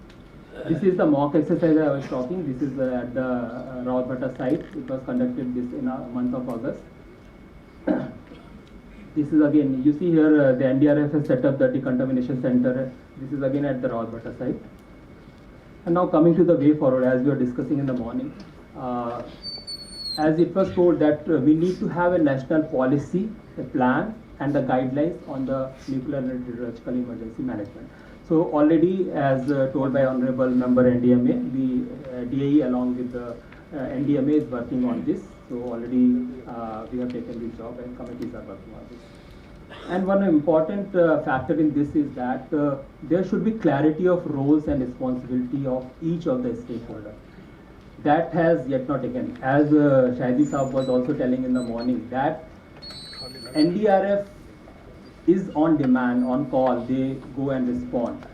This is the mock exercise I was talking. This is at the Rawatbhatta site. It was conducted this in a month of August. This is again, you see here the NDRF has set up the decontamination center. This is again at the Rawatbhatta site. And now coming to the way forward, as we were discussing in the morning, as it was told that we need to have a national policy, a plan, and the guidelines on the nuclear and radiological emergency management. So already, as told by Honorable Member NDMA, the DAE along with the NDMA is working on this. So already we have taken this job and committees are working on this. And one important factor in this is that there should be clarity of roles and responsibility of each of the stakeholders. That has yet not taken. As Shahidi Saab was also telling in the morning, that NDRF is on demand, on call, they go and respond.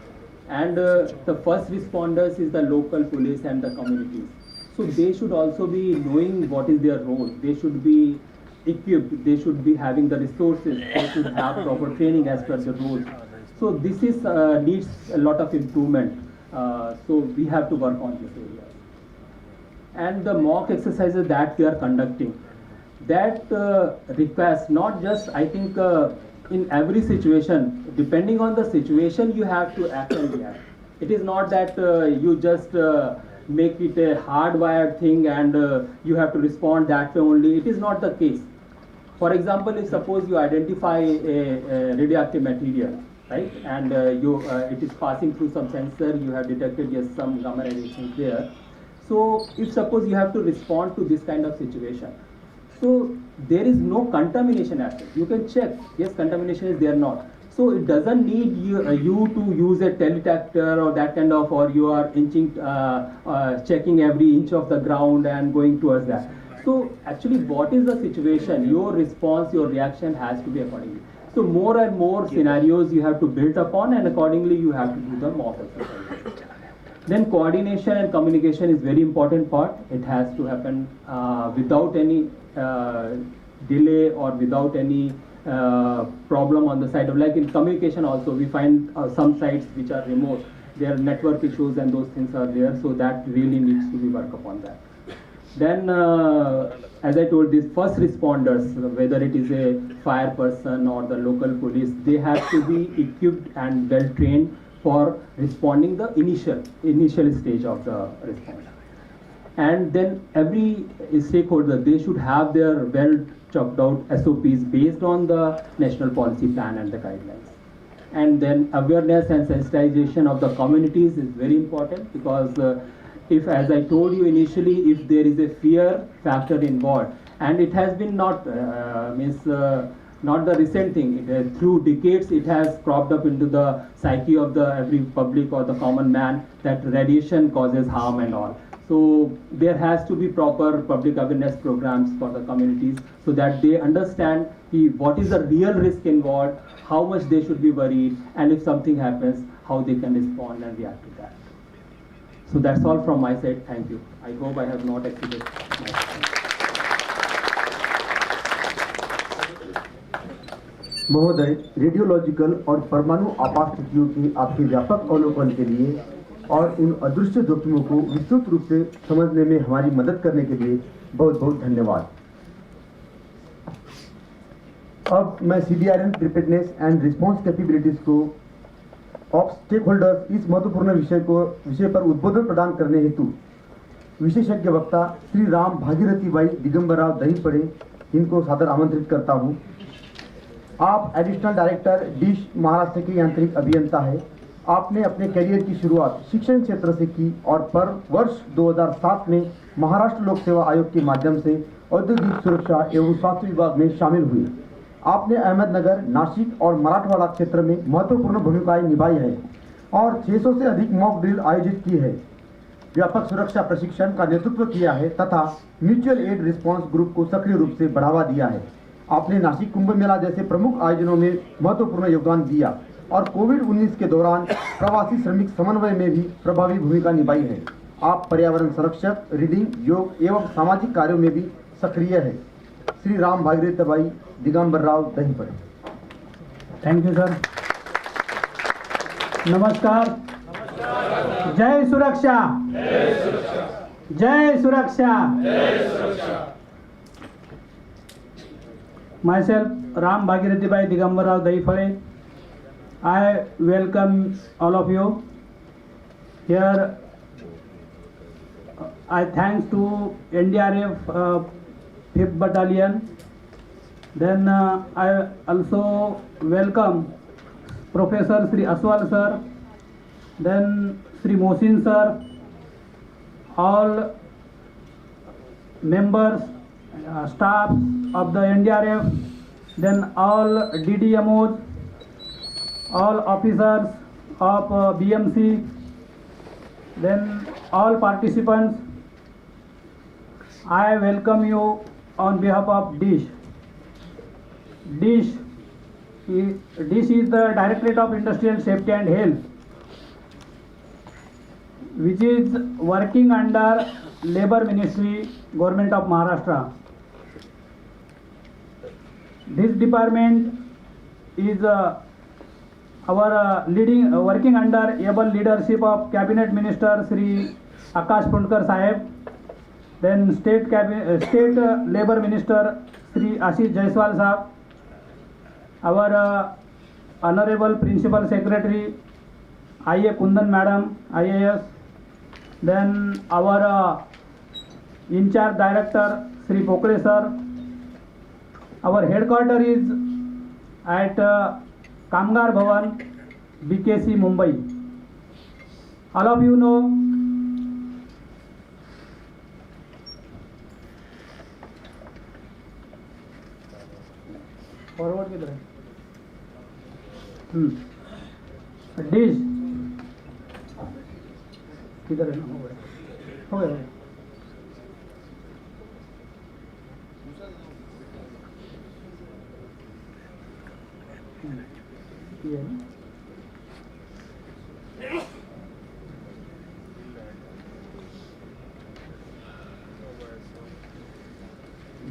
And the first responders is the local police and the communities. So they should also be knowing what is their role. They should be equipped, they should be having the resources, they should have proper training as per the role. So this is needs a lot of improvement. So we have to work on this area. And the mock exercises that we are conducting, that requires not just, I think, in every situation, depending on the situation, you have to act and react. It is not that you just make it a hardwired thing and you have to respond that way only. It is not the case. For example, if suppose you identify a radioactive material, right, and it is passing through some sensor, you have detected yes some gamma radiation there. So if suppose you have to respond to this kind of situation, so there is no contamination aspect. You can check, yes, contamination is there or not. So it doesn't need you to use a teledetector or that kind of, or you are checking every inch of the ground and going towards that. So actually, what is the situation? Your response, your reaction has to be accordingly. So more and more scenarios you have to build upon, and accordingly you have to do the mock exercise. Then coordination and communication is very important part. It has to happen without any delay or without any problem on the side of, like in communication also we find some sites which are remote, their network issues and those things are there, so that really needs to be worked upon that. Then as I told, these first responders, whether it is a fire person or the local police, they have to be equipped and well trained for responding the initial stage of the response. And then every stakeholder, they should have their well chalked out SOPs based on the national policy plan and the guidelines. And then awareness and sensitization of the communities is very important, because if, as I told you initially, if there is a fear factor involved, and it has been not not the recent thing, through decades it has cropped up into the psyche of the every public or the common man that radiation causes harm and all. So there has to be proper public awareness programs for the communities, so that they understand what is the real risk involved, how much they should be worried, and if something happens, how they can respond and react to that. So that's all from my side. Thank you. I hope I have not exceeded my time. महोदय, radiological और परमाणु आपात स्थितियों के आपके व्यापक अवलोकन के लिए और उन अदृश्य जोखिमों को विस्तृत रूप से समझने में हमारी मदद करने के लिए बहुत बहुत धन्यवाद। अब मैं CBRN preparedness and response capabilities को ऑफ स्टेक होल्डर्स इस महत्वपूर्ण विषय पर उद्बोधन प्रदान करने हेतु विशेषज्ञ वक्ता श्री राम भागीरथीबाई दिगंबरराव दहीपड़े इनको सादर आमंत्रित करता हूं। आप एडिशनल डायरेक्टर डिश महाराष्ट्र के यांत्रिक अभियंता है। आपने अपने करियर की शुरुआत शिक्षण क्षेत्र से की और पर वर्ष 2007 में महाराष्ट्र लोक सेवा आयोग के माध्यम से औद्योगिक सुरक्षा एवं स्वास्थ्य विभाग में शामिल हुए। आपने अहमदनगर, नासिक और मराठवाड़ा क्षेत्र में महत्वपूर्ण भूमिकाएं निभाई है और 600 से अधिक मॉक ड्रिल आयोजित की है, व्यापक सुरक्षा प्रशिक्षण का नेतृत्व किया है तथा म्यूचुअल एड रिस्पांस ग्रुप को सक्रिय रूप से बढ़ावा दिया है। आपने नासिक कुंभ मेला जैसे प्रमुख आयोजनों में महत्वपूर्ण योगदान दिया और कोविड-19 के दौरान प्रवासी श्रमिक समन्वय में भी प्रभावी भूमिका निभाई है। आप पर्यावरण संरक्षक, रीडिंग, योग एवं सामाजिक कार्यों में भी सक्रिय है। Shri Ram Bhagirathbai Digambar Rao Dahipade. Thank you sir. नमस्कार। जय सुरक्षा, जय सुरक्षा। Myself Ram Bhagirathi Digambar Rao Daifale. I welcome all of you. Here I thanks to NDRF 5th Battalion. Then I also welcome Professor Sri Aswal sir, then Sri Mohsin sir, all members, staff of the NDRF, then all DDMOs, all officers of BMC, then all participants. I welcome you on behalf of DISH. DISH is the Directorate of Industrial Safety and Health, which is working under Labour Ministry, Government of Maharashtra. This department is our leading working under able leadership of Cabinet Minister Sri Akash Pundkar Saheb, then State Labour Minister Sri Ashish Jaiswal Sahab, our Honorable Principal Secretary IA Kundan Madam, IAS, then our in-charge Director Sri Pokre Sir. Our headquarters is at Kamgar Bhavan, BKC, Mumbai. All of you know forward किधर है? Dish किधर है ना? हो गया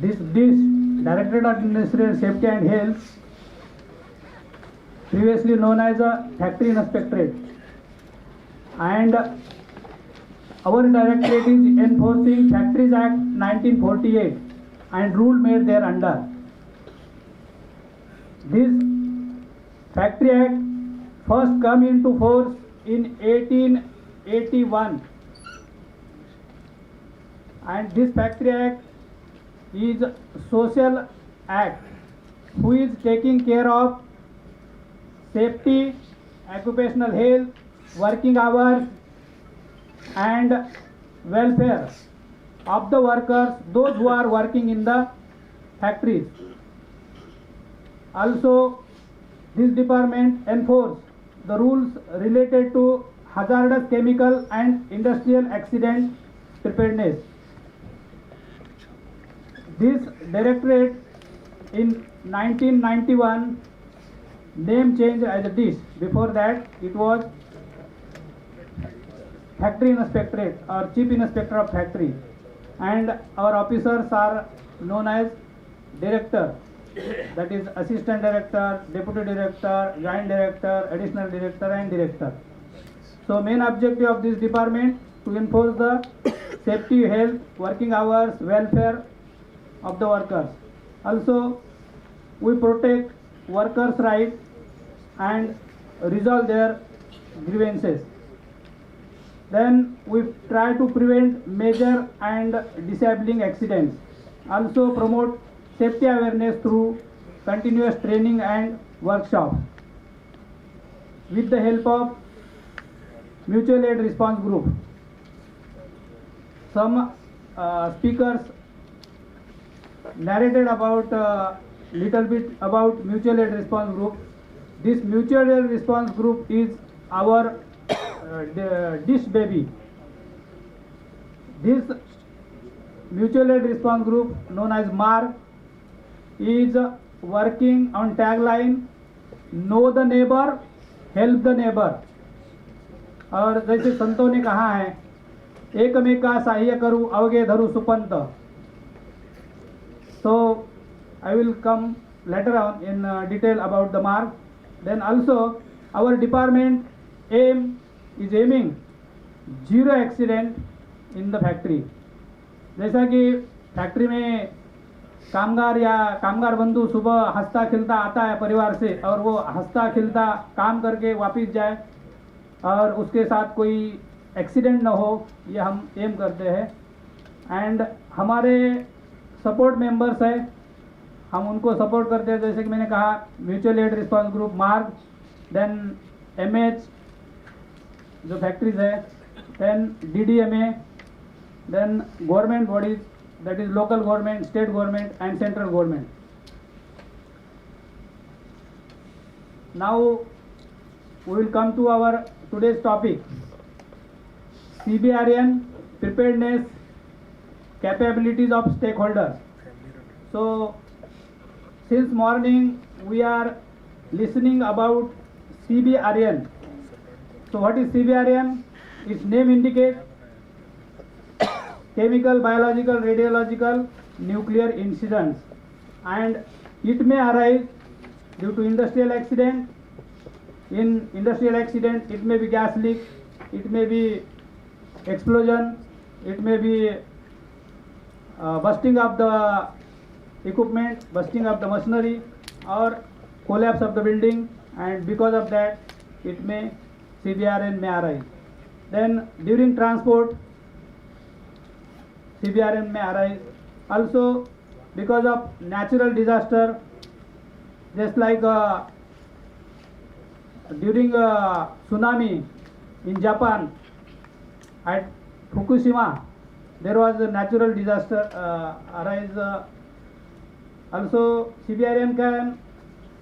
This Directorate of Industrial Safety and Health, previously known as a Factory Inspectorate, and our directorate is enforcing Factories Act 1948 and rule made thereunder. This Factory Act first come into force in 1881, and this Factory Act is social act who is taking care of safety, occupational health, working hours and welfare of the workers, those who are working in the factories. Also, this department enforce the rules related to hazardous chemical and industrial accident preparedness. This directorate in 1991 name changed as a DISH. Before that it was Factory Inspectorate or Chief Inspector of Factory, and our officers are known as Director, that is Assistant Director, Deputy Director, Joint Director, Additional Director and Director. So main objective of this department to enforce the safety, health, working hours, welfare of the workers. Also, we protect workers' rights and resolve their grievances. Then we try to prevent major and disabling accidents. Also promote safety awareness through continuous training and workshops. With the help of mutual aid response group. Some speakers narrated about little bit about mutual aid response group. This mutual aid response group is our dish baby. This mutual aid response group, known as MAR, is working on tagline know the neighbor, help the neighbor. और जैसे संतों ने कहा है, एकमेका सहाय्य करू अवगे धरू सुपंत. So I will come later on in detail about the MAR. Then also our department is aiming zero accident in the factory. जैसा कि फैक्ट्री में कामगार या कामगार बंधु सुबह हंसता खिलता आता है परिवार से और वो हंसता खिलता काम करके वापस जाए और उसके साथ कोई एक्सीडेंट ना हो, ये हम एम करते हैं. एंड हमारे सपोर्ट मेंबर्स है, हम उनको सपोर्ट करते हैं. जैसे कि मैंने कहा mutual aid response group MARG, then MH जो फैक्ट्रीज है, then DDMA, then government bodies, that is local government, state government and central government. Now we will come to our today's topic, CBRN preparedness capabilities of stakeholders. So since morning we are listening about CBRN. So what is CBRN? Its name indicates chemical, biological, radiological, nuclear incidents, and it may arise due to industrial accident. In industrial accident, it may be gas leak, it may be explosion, it may be busting of the equipment, busting of the machinery, or collapse of the building, and because of that, CBRN may arise. Then during transport, CBRN may arise. Also because of natural disaster, just like during tsunami in Japan at Fukushima, there was a natural disaster arise. Also CBRN can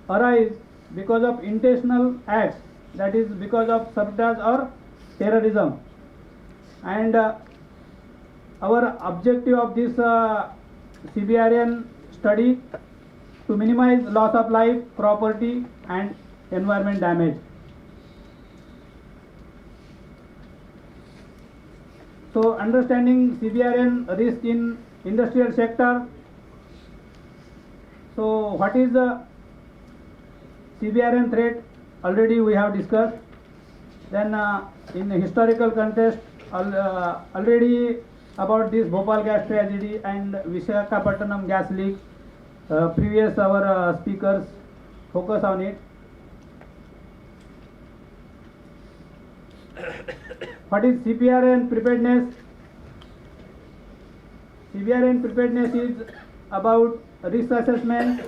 arise because of intentional acts, that is because of sabotage or terrorism. And our objective of this CBRN study to minimize loss of life, property and environment damage. So understanding CBRN risk in industrial sector. So what is the CBRN threat? Already we have discussed. Then in the historical context, already about this Bhopal gas tragedy and Visakhapatnam gas leak, previous our speakers focus on it. What is CBRN preparedness? CBRN preparedness is about risk assessment,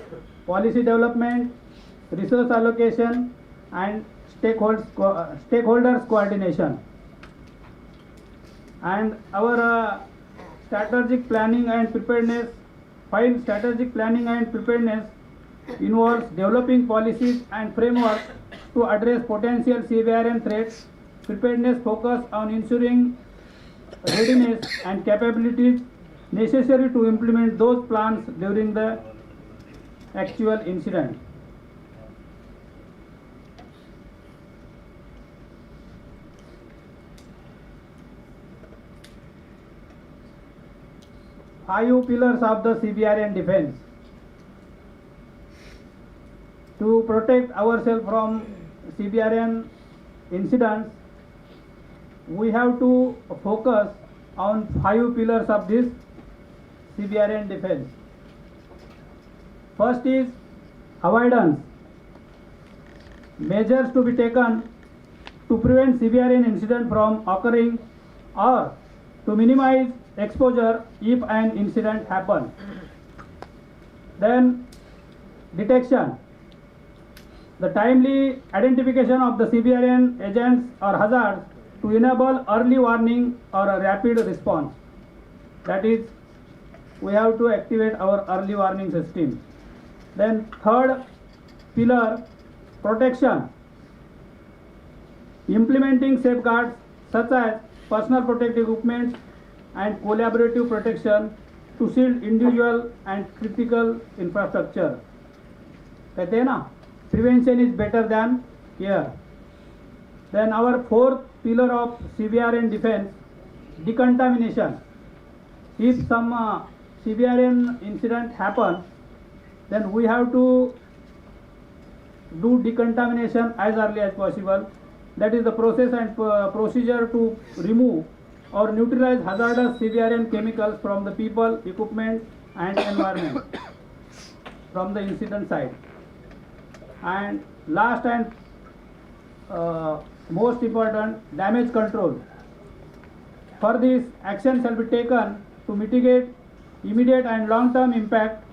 policy development, resource allocation and stakeholders coordination. And our strategic planning and preparedness, while strategic planning and preparedness involves developing policies and frameworks to address potential CBRN threats, preparedness focus on ensuring readiness and capabilities necessary to implement those plans during the actual incident. Five pillars of the CBRN defense. To protect ourselves from CBRN incidents, we have to focus on 5 pillars of this CBRN defense. First is avoidance. Measures to be taken to prevent CBRN incident from occurring or to minimize exposure if an incident happens. Then detection. The timely identification of the CBRN agents or hazards to enable early warning or a rapid response. That is, we have to activate our early warning system. Then third pillar, protection. Implementing safeguards such as personal protective equipment and collaborative protection to shield individual and critical infrastructure. कहते हैं ना, prevention is better than care. Then our fourth pillar of CBRN defense, decontamination. If some CBRN incident happen, then we have to do decontamination as early as possible. That is the process and procedure to remove or neutralize hazardous CBRN chemicals from the people, equipment and environment from the incident site. And last and most important, damage control. For this, action shall be taken to mitigate immediate and long-term impact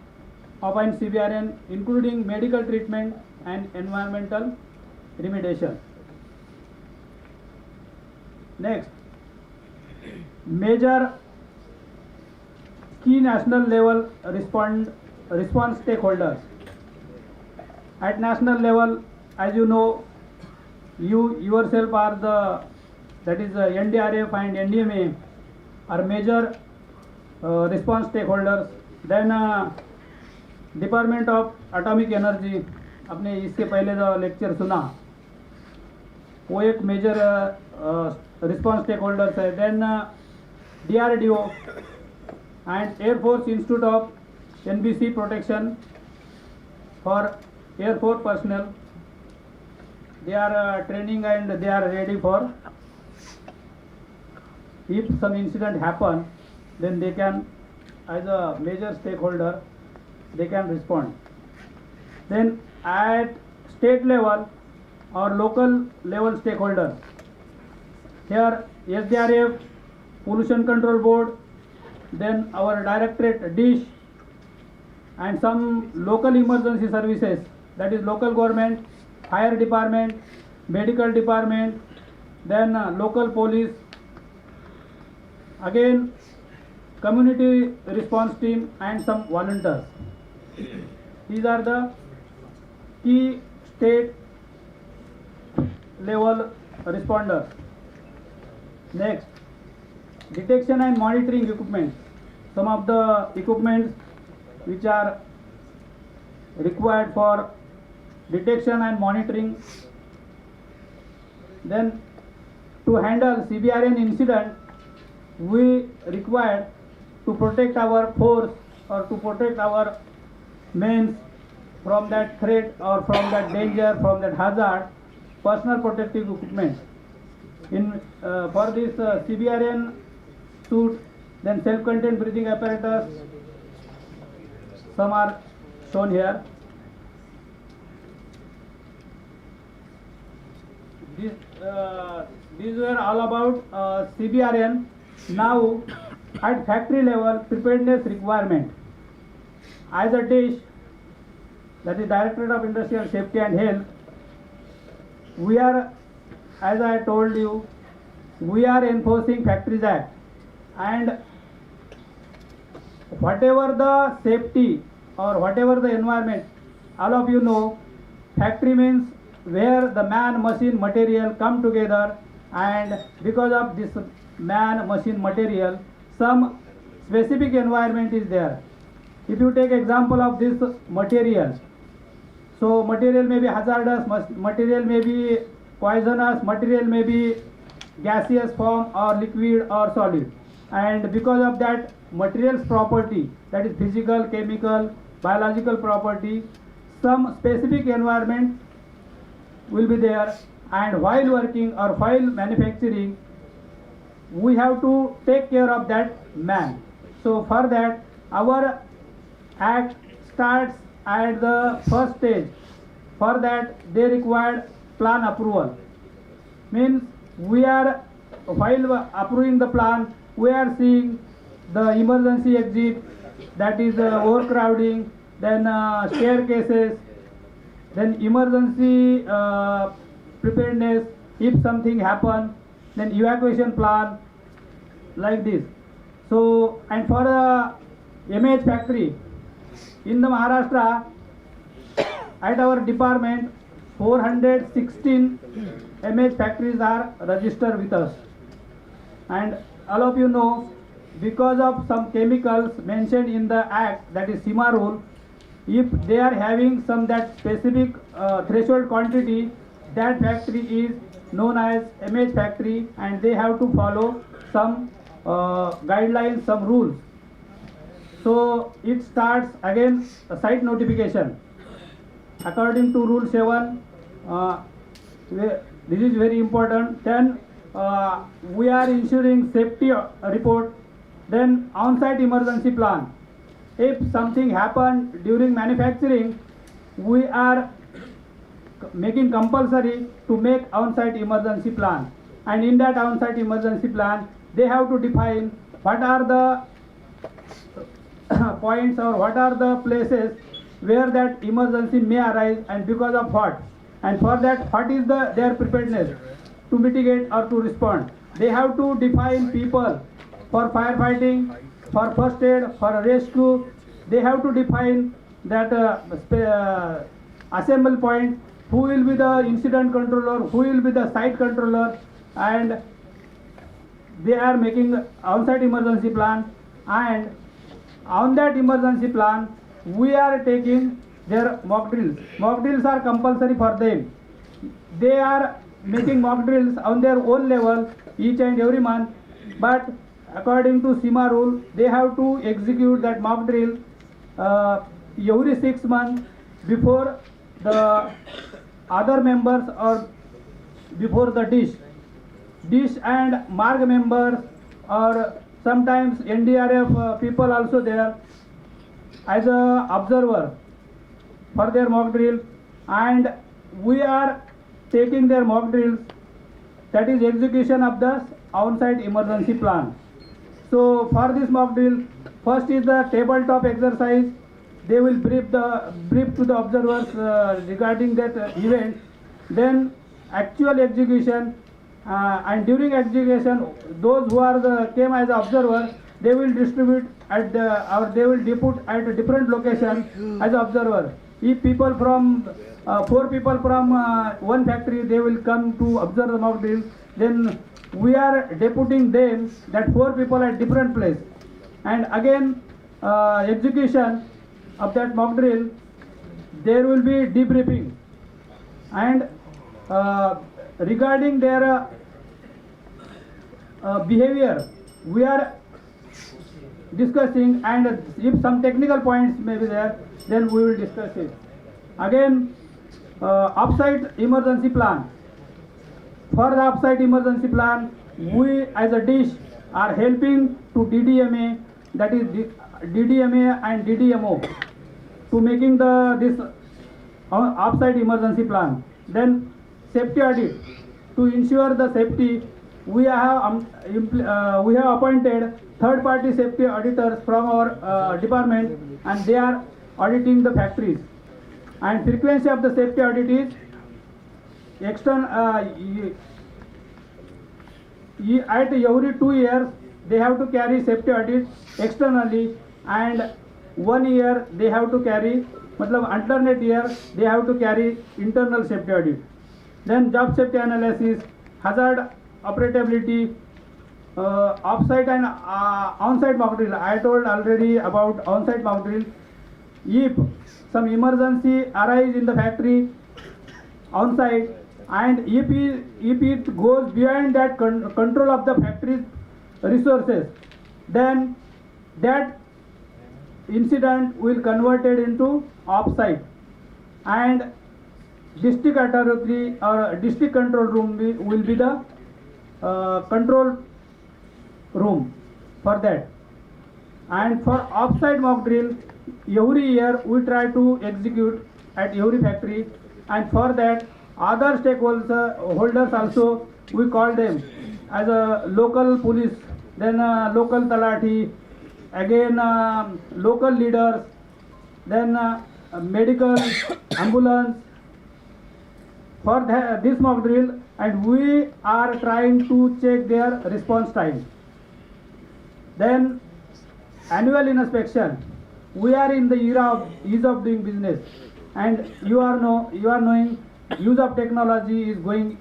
of an CBRN, including medical treatment and environmental remediation. Next, major key national level response stakeholders. At national level, as you know, you yourself are the, that is NDRF and NDMA are major response stakeholders. Then Department of Atomic Energy, आपने इसके पहले जो lecture सुना, वो एक major response stakeholders है. Then DRDO and Air Force Institute of NBC protection for Air Force personnel. They are training and they are ready for, if some incident happen, then they can, as a major stakeholder, they can respond. Then at state level or local level stakeholders, here SDRF, Pollution Control Board, then our directorate DISH and some local emergency services, that is local government, fire department, medical department, then local police, again community response team and some volunteers. These are the key state level responders. Next, detection and monitoring equipment. Some of the equipments which are required for detection and monitoring. Then to handle CBRN incident, we require to protect our force or to protect our men from that threat or from that danger, from that hazard, personal protective equipment. In for this CBRN suit, then self-contained breathing apparatus, some are shown here. These were all about CBRN. Now at factory level, preparedness requirement. As a DISH, that is Directorate of Industrial Safety and Health, we are, as I told you, we are enforcing Factories Act, and whatever the safety or whatever the environment, all of you know, factory means where the man, machine, material come together, and because of this man, machine, material, some specific environment is there. If you take example of this material, so material may be hazardous, material may be poisonous, material may be gaseous form or liquid or solid, and because of that material's property, that is physical, chemical, biological property, some specific environment will be there, and while working or while manufacturing, we have to take care of that man. So for that, our act starts at the first stage. For that, they required plan approval. Means we are, while approving the plan, we are seeing the emergency exit, that is overcrowding, then staircases, then emergency preparedness if something happen, then evacuation plan, like this. So, and for the MH factory in the Maharashtra, at our department, 416 MH factories are registered with us. And all of you know, because of some chemicals mentioned in the act, that is SEMA rule, if they are having some that specific threshold quantity, that factory is known as MH factory, and they have to follow some guidelines, some rules. So it starts again a site notification. According to Rule 7, this is very important. Then we are ensuring safety report. Then on-site emergency plan. If something happened during manufacturing, we are making compulsory to make on-site emergency plan. And in that on-site emergency plan, they have to define what are the points or what are the places where that emergency may arise and because of what. And for that, what is their preparedness to mitigate or to respond. They have to define people for firefighting, for first aid, for rescue. They have to define that assemble point, who will be the incident controller, who will be the site controller, and they are making on-site emergency plan. And on that emergency plan, we are taking their mock drills. Mock drills are compulsory for them. They are making mock drills on their own level each and every month, but according to SEMA rule, they have to execute that mock drill every 6 months before the other members or before the dish and MARG members, or sometimes NDRF people also there as a observer for their mock drill. And we are taking their mock drills, that is execution of the on-site emergency plan. So for this mock drill, first is the tabletop exercise. They will brief to the observers regarding that event. Then actual execution, and during execution, those who came as observers, they will distribute at they will depute at a different location as observer. If people from 4 people from one factory, they will come to observe the mock drill, then we are deputing them, that 4 people at different place. And again, execution of that mock drill, there will be debriefing. And regarding their behavior, we are discussing, and if some technical points may be there, then we will discuss it. Again, offsite emergency plan. For the offsite emergency plan, we as a dish are helping to DDMA, that is DDMA and DDMO, to making this offsite emergency plan. Then safety audit, to ensure the safety, we have appointed third-party safety auditors from our department, and they are auditing the factories. And frequency of the safety audit is external. At every 2 years, they have to carry safety audit externally, and 1 year they have to carry, alternate year they have to carry internal safety audit. Then job safety analysis, hazard operability, offsite and on-site mock drill. I told already about on-site mock drill. If some emergency arise in the factory on-site, and if it goes beyond that control of the factory's resources, then that incident will converted into off-site, and district authority or district control room will be the control room for that. And for off-site mock drill, every year we try to execute at every factory, and for that other stakeholders also, we call them as a local police, then local talati, again local leaders, then medical, ambulance. For this mock drill, and we are trying to check their response time. Then annual inspection. We are in the era of ease of doing business, and you are knowing use of technology is going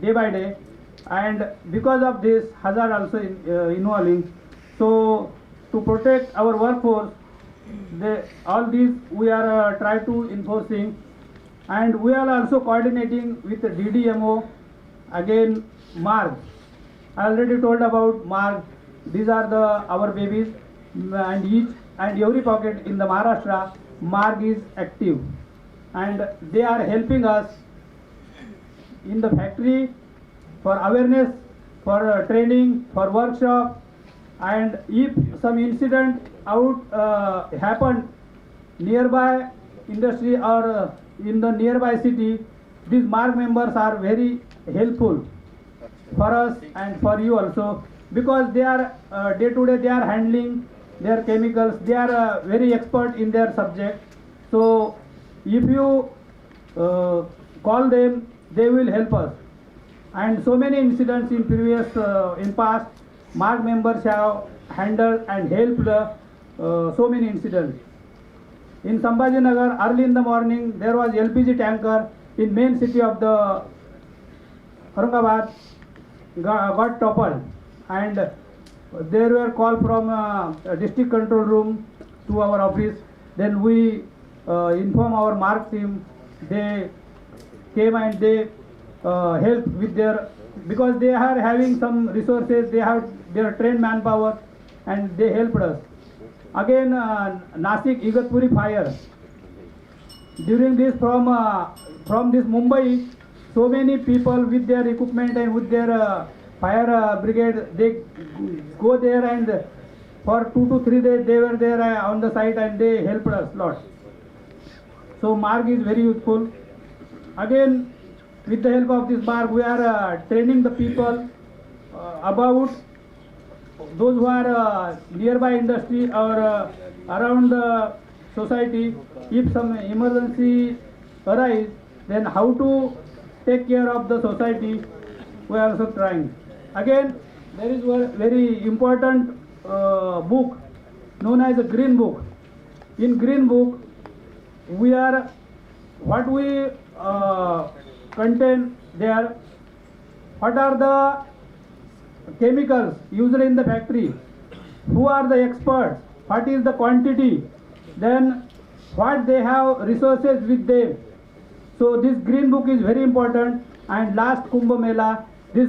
day by day, and because of this hazard also involving. So to protect our workforce, all these we are try to enforcing, and we are also coordinating with the DDMO. Again, MARG. I already told about MARG. These are our babies, and each and every pocket in the Maharashtra, MARG is active, and they are helping us in the factory for awareness, for training, for workshop, and if some incident happened nearby industry or in the nearby city, these MARG members are very helpful for us and for you also, because they are day to day they are handling their chemicals. They are very expert in their subject. So if you call them, they will help us. And so many incidents in past, MARG members have handled and helped so many incidents. In Sambhajinagar, early in the morning, there was LPG tanker in main city of the Aurangabad got toppled, and there were calls from district control room to our office. Then we inform our MARG team. They came and they helped with their, because they are having some resources, they have their trained manpower, and they helped us. Again, Nasik Igatpuri fire. During this from this Mumbai, so many people with their equipment and with their fire brigade, they go there, and for 2 to 3 days they were there on the site, and they helped us a lot. So MARG is very useful. Again, with the help of this MARG, we are training the people about those who are nearby industry or around the society. If some emergency arise, then how to take care of the society, we are also trying. Again, there is one very important book known as a Green Book. In Green Book, we are what we contain there, what are the chemicals used in the factory, who are the experts, what is the quantity, then what they have resources with them. So this Green Book is very important, and last Kumbh Mela, this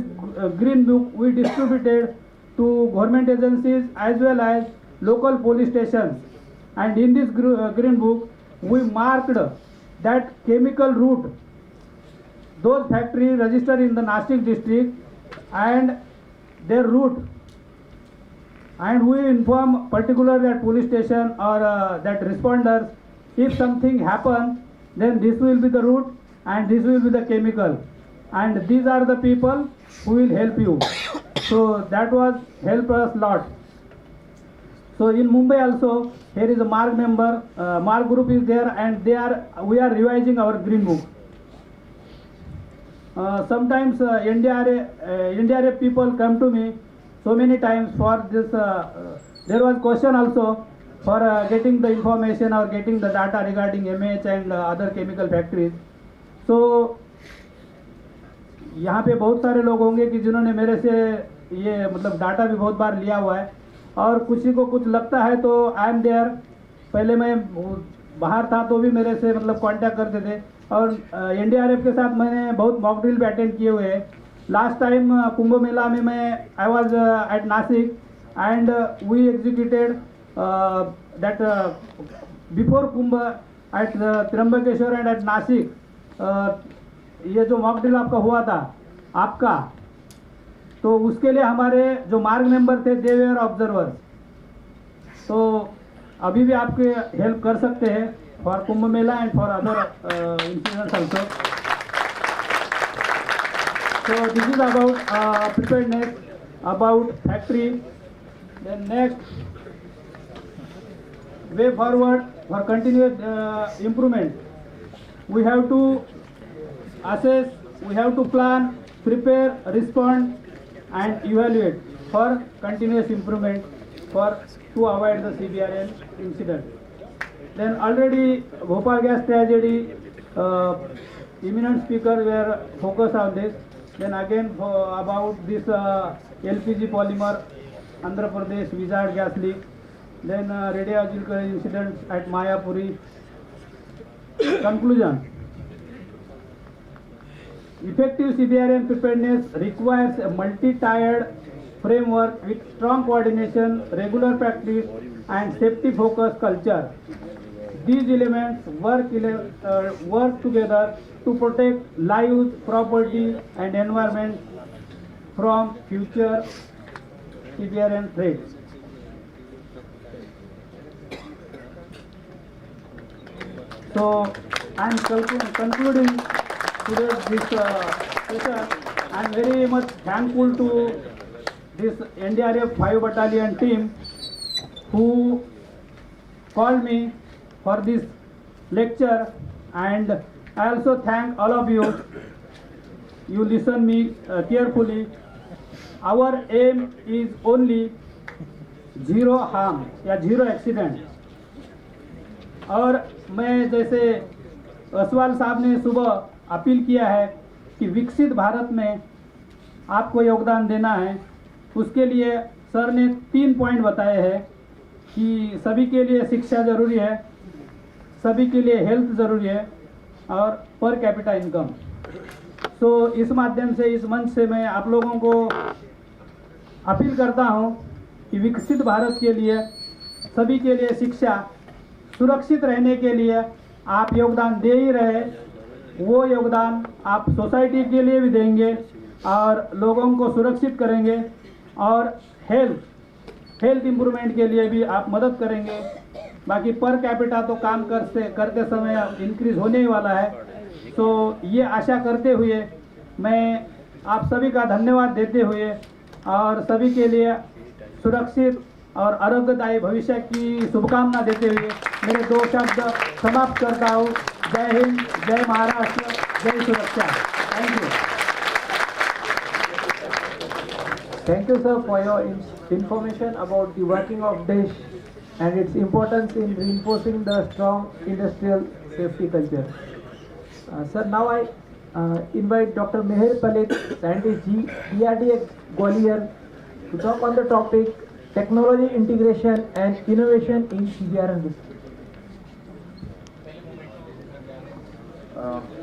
Green Book we distributed to government agencies as well as local police stations, and in this Green Book we marked that chemical route, those factories registered in the Nasik district and their route, and we inform particularly that police station or that responders, if something happens, then this will be the route and this will be the chemical, and these are the people who will help you. So that was help us lot. So in Mumbai also, here is a MARG member, MARG group is there, and we are revising our Green Book. Sometimes NDRF people come to me so many times for this. There was question also for getting the information or getting the data regarding MH and other chemical factories. So यहाँ पे बहुत सारे लोग होंगे कि जिन्होंने मेरे से ये मतलब डाटा भी बहुत बार लिया हुआ है, और किसी को कुछ लगता है तो आई एम देयर। पहले मैं बाहर था तो भी मेरे से मतलब कांटेक्ट करते थे, और एनडीआरएफ के साथ मैंने बहुत मॉक ड्रिल भी अटेंड किए हुए हैं। लास्ट टाइम कुंभ मेला में मैं I was at Nashik and we executed that before Kumbh at Trimbakeshwar and at Nashik. ये जो मॉक ड्रिल आपका हुआ था आपका, तो उसके लिए हमारे जो मार्ग मेंबर थे दे वेयर ऑब्जर्वर्स, तो अभी भी आपके हेल्प कर सकते हैं for Kumbh Mela and for other incidents also. So this is about preparedness, about factory. Then next, way forward for continuous improvement, we have to assess we have to plan, prepare, respond, and evaluate for continuous improvement to avoid the CBRN incident. Then already Bhopal gas tragedy, eminent speakers were focused on this. Then again about this LPG polymer, Andhra Pradesh Vizag gas leak. Then radiological incidents at Mayapuri. Conclusion. Effective CBRN preparedness requires a multi-tiered framework with strong coordination, regular practice, and safety-focused culture. These elements work together to protect lives, property, and environment from future CBRN threats. So, I am concluding today's this session. I am very much thankful to this NDRF 5 Battalion team who called me for this lecture, and I also thank all of you. You listen me carefully. Our aim is only zero harm या zero accident. और मैं जैसे असवाल साहब ने सुबह appeal किया है कि विकसित भारत में आपको योगदान देना है, उसके लिए सर ने 3 पॉइंट बताए हैं कि सभी के लिए शिक्षा ज़रूरी है, सभी के लिए हेल्थ ज़रूरी है और पर कैपिटा इनकम. सो इस माध्यम से, इस मंच से मैं आप लोगों को अपील करता हूं कि विकसित भारत के लिए सभी के लिए शिक्षा, सुरक्षित रहने के लिए आप योगदान दे ही रहे, वो योगदान आप सोसाइटी के लिए भी देंगे और लोगों को सुरक्षित करेंगे और हेल्थ इम्प्रूवमेंट के लिए भी आप मदद करेंगे. बाकी पर कैपिटा तो काम करते समय इंक्रीज होने ही वाला है. तो ये आशा करते हुए मैं आप सभी का धन्यवाद देते हुए और सभी के लिए सुरक्षित और आरोग्यदायी भविष्य की शुभकामना देते हुए मेरे 2 शब्द समाप्त करता हूँ. जय हिंद, जय महाराष्ट्र, जय सुरक्षा. Thank you. Thank you, sir, for your information about the working of DISH and its importance in reinforcing the strong industrial safety culture. Sir, now I invite Dr. Meher Palit, scientist G, DRD Gwalior, to talk on the topic technology integration and innovation in CBRN.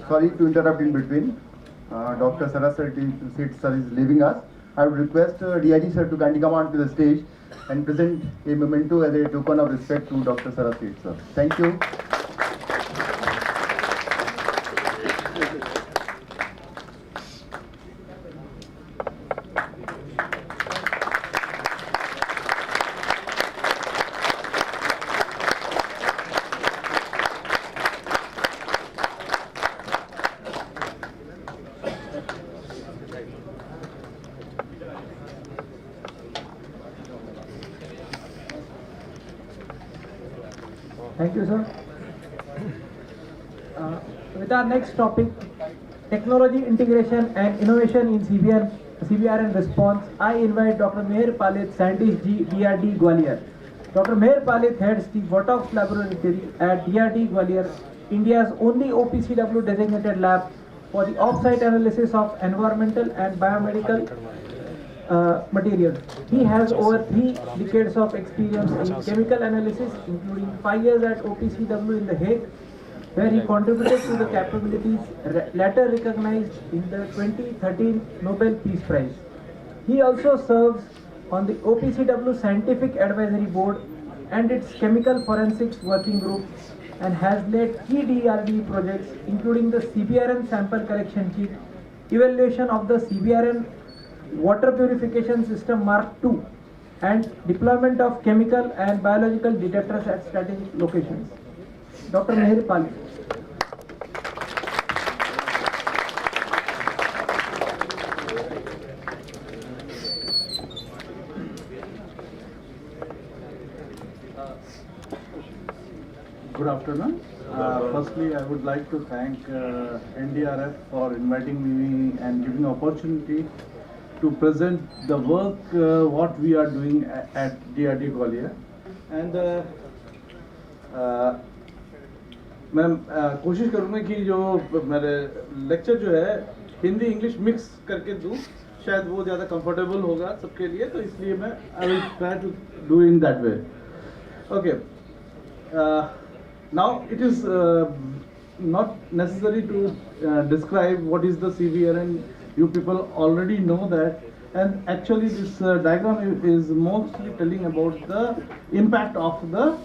Sorry to interrupt in between. Dr. Saraswati sir is leaving us. I would request DIG sir to kindly come on to the stage and present a memento as a token of respect to Dr. Saraswati sir. Thank you. Thank you, sir. With our next topic, technology integration and innovation in CBRN response, I invite Dr. Meher Palit, scientist G, DRD Gwalior. Dr. Meher Palit heads the Botox laboratory at DRD Gwalior, India's only OPCW designated lab for the off-site analysis of environmental and biomedical materials. He has over 3 decades of experience in chemical analysis, including 5 years at OPCW in The Hague, where he contributed to the capabilities later recognized in the 2013 Nobel Peace Prize. He also serves on the OPCW Scientific Advisory Board and its Chemical Forensics Working Group, and has led key DRD projects including the CBRN sample collection kit, evaluation of the CBRN water purification system Mark II, and deployment of chemical and biological detectors at strategic locations. Dr. Meher Palit. Good afternoon. Firstly, I would like to thank NDRF for inviting me and giving opportunity to present the work what we are doing at DRD Gwalior. And मैं कोशिश करूँगा कि जो मेरे lecture जो है Hindi English mix करके दूँ, शायद वो ज़्यादा कंफर्टेबल होगा सबके लिए, तो इसलिए मैं I will try to do in that way. Okay, now it is not necessary to describe what is the CBRN. You people already know that, and actually this diagram is mostly telling about the impact of the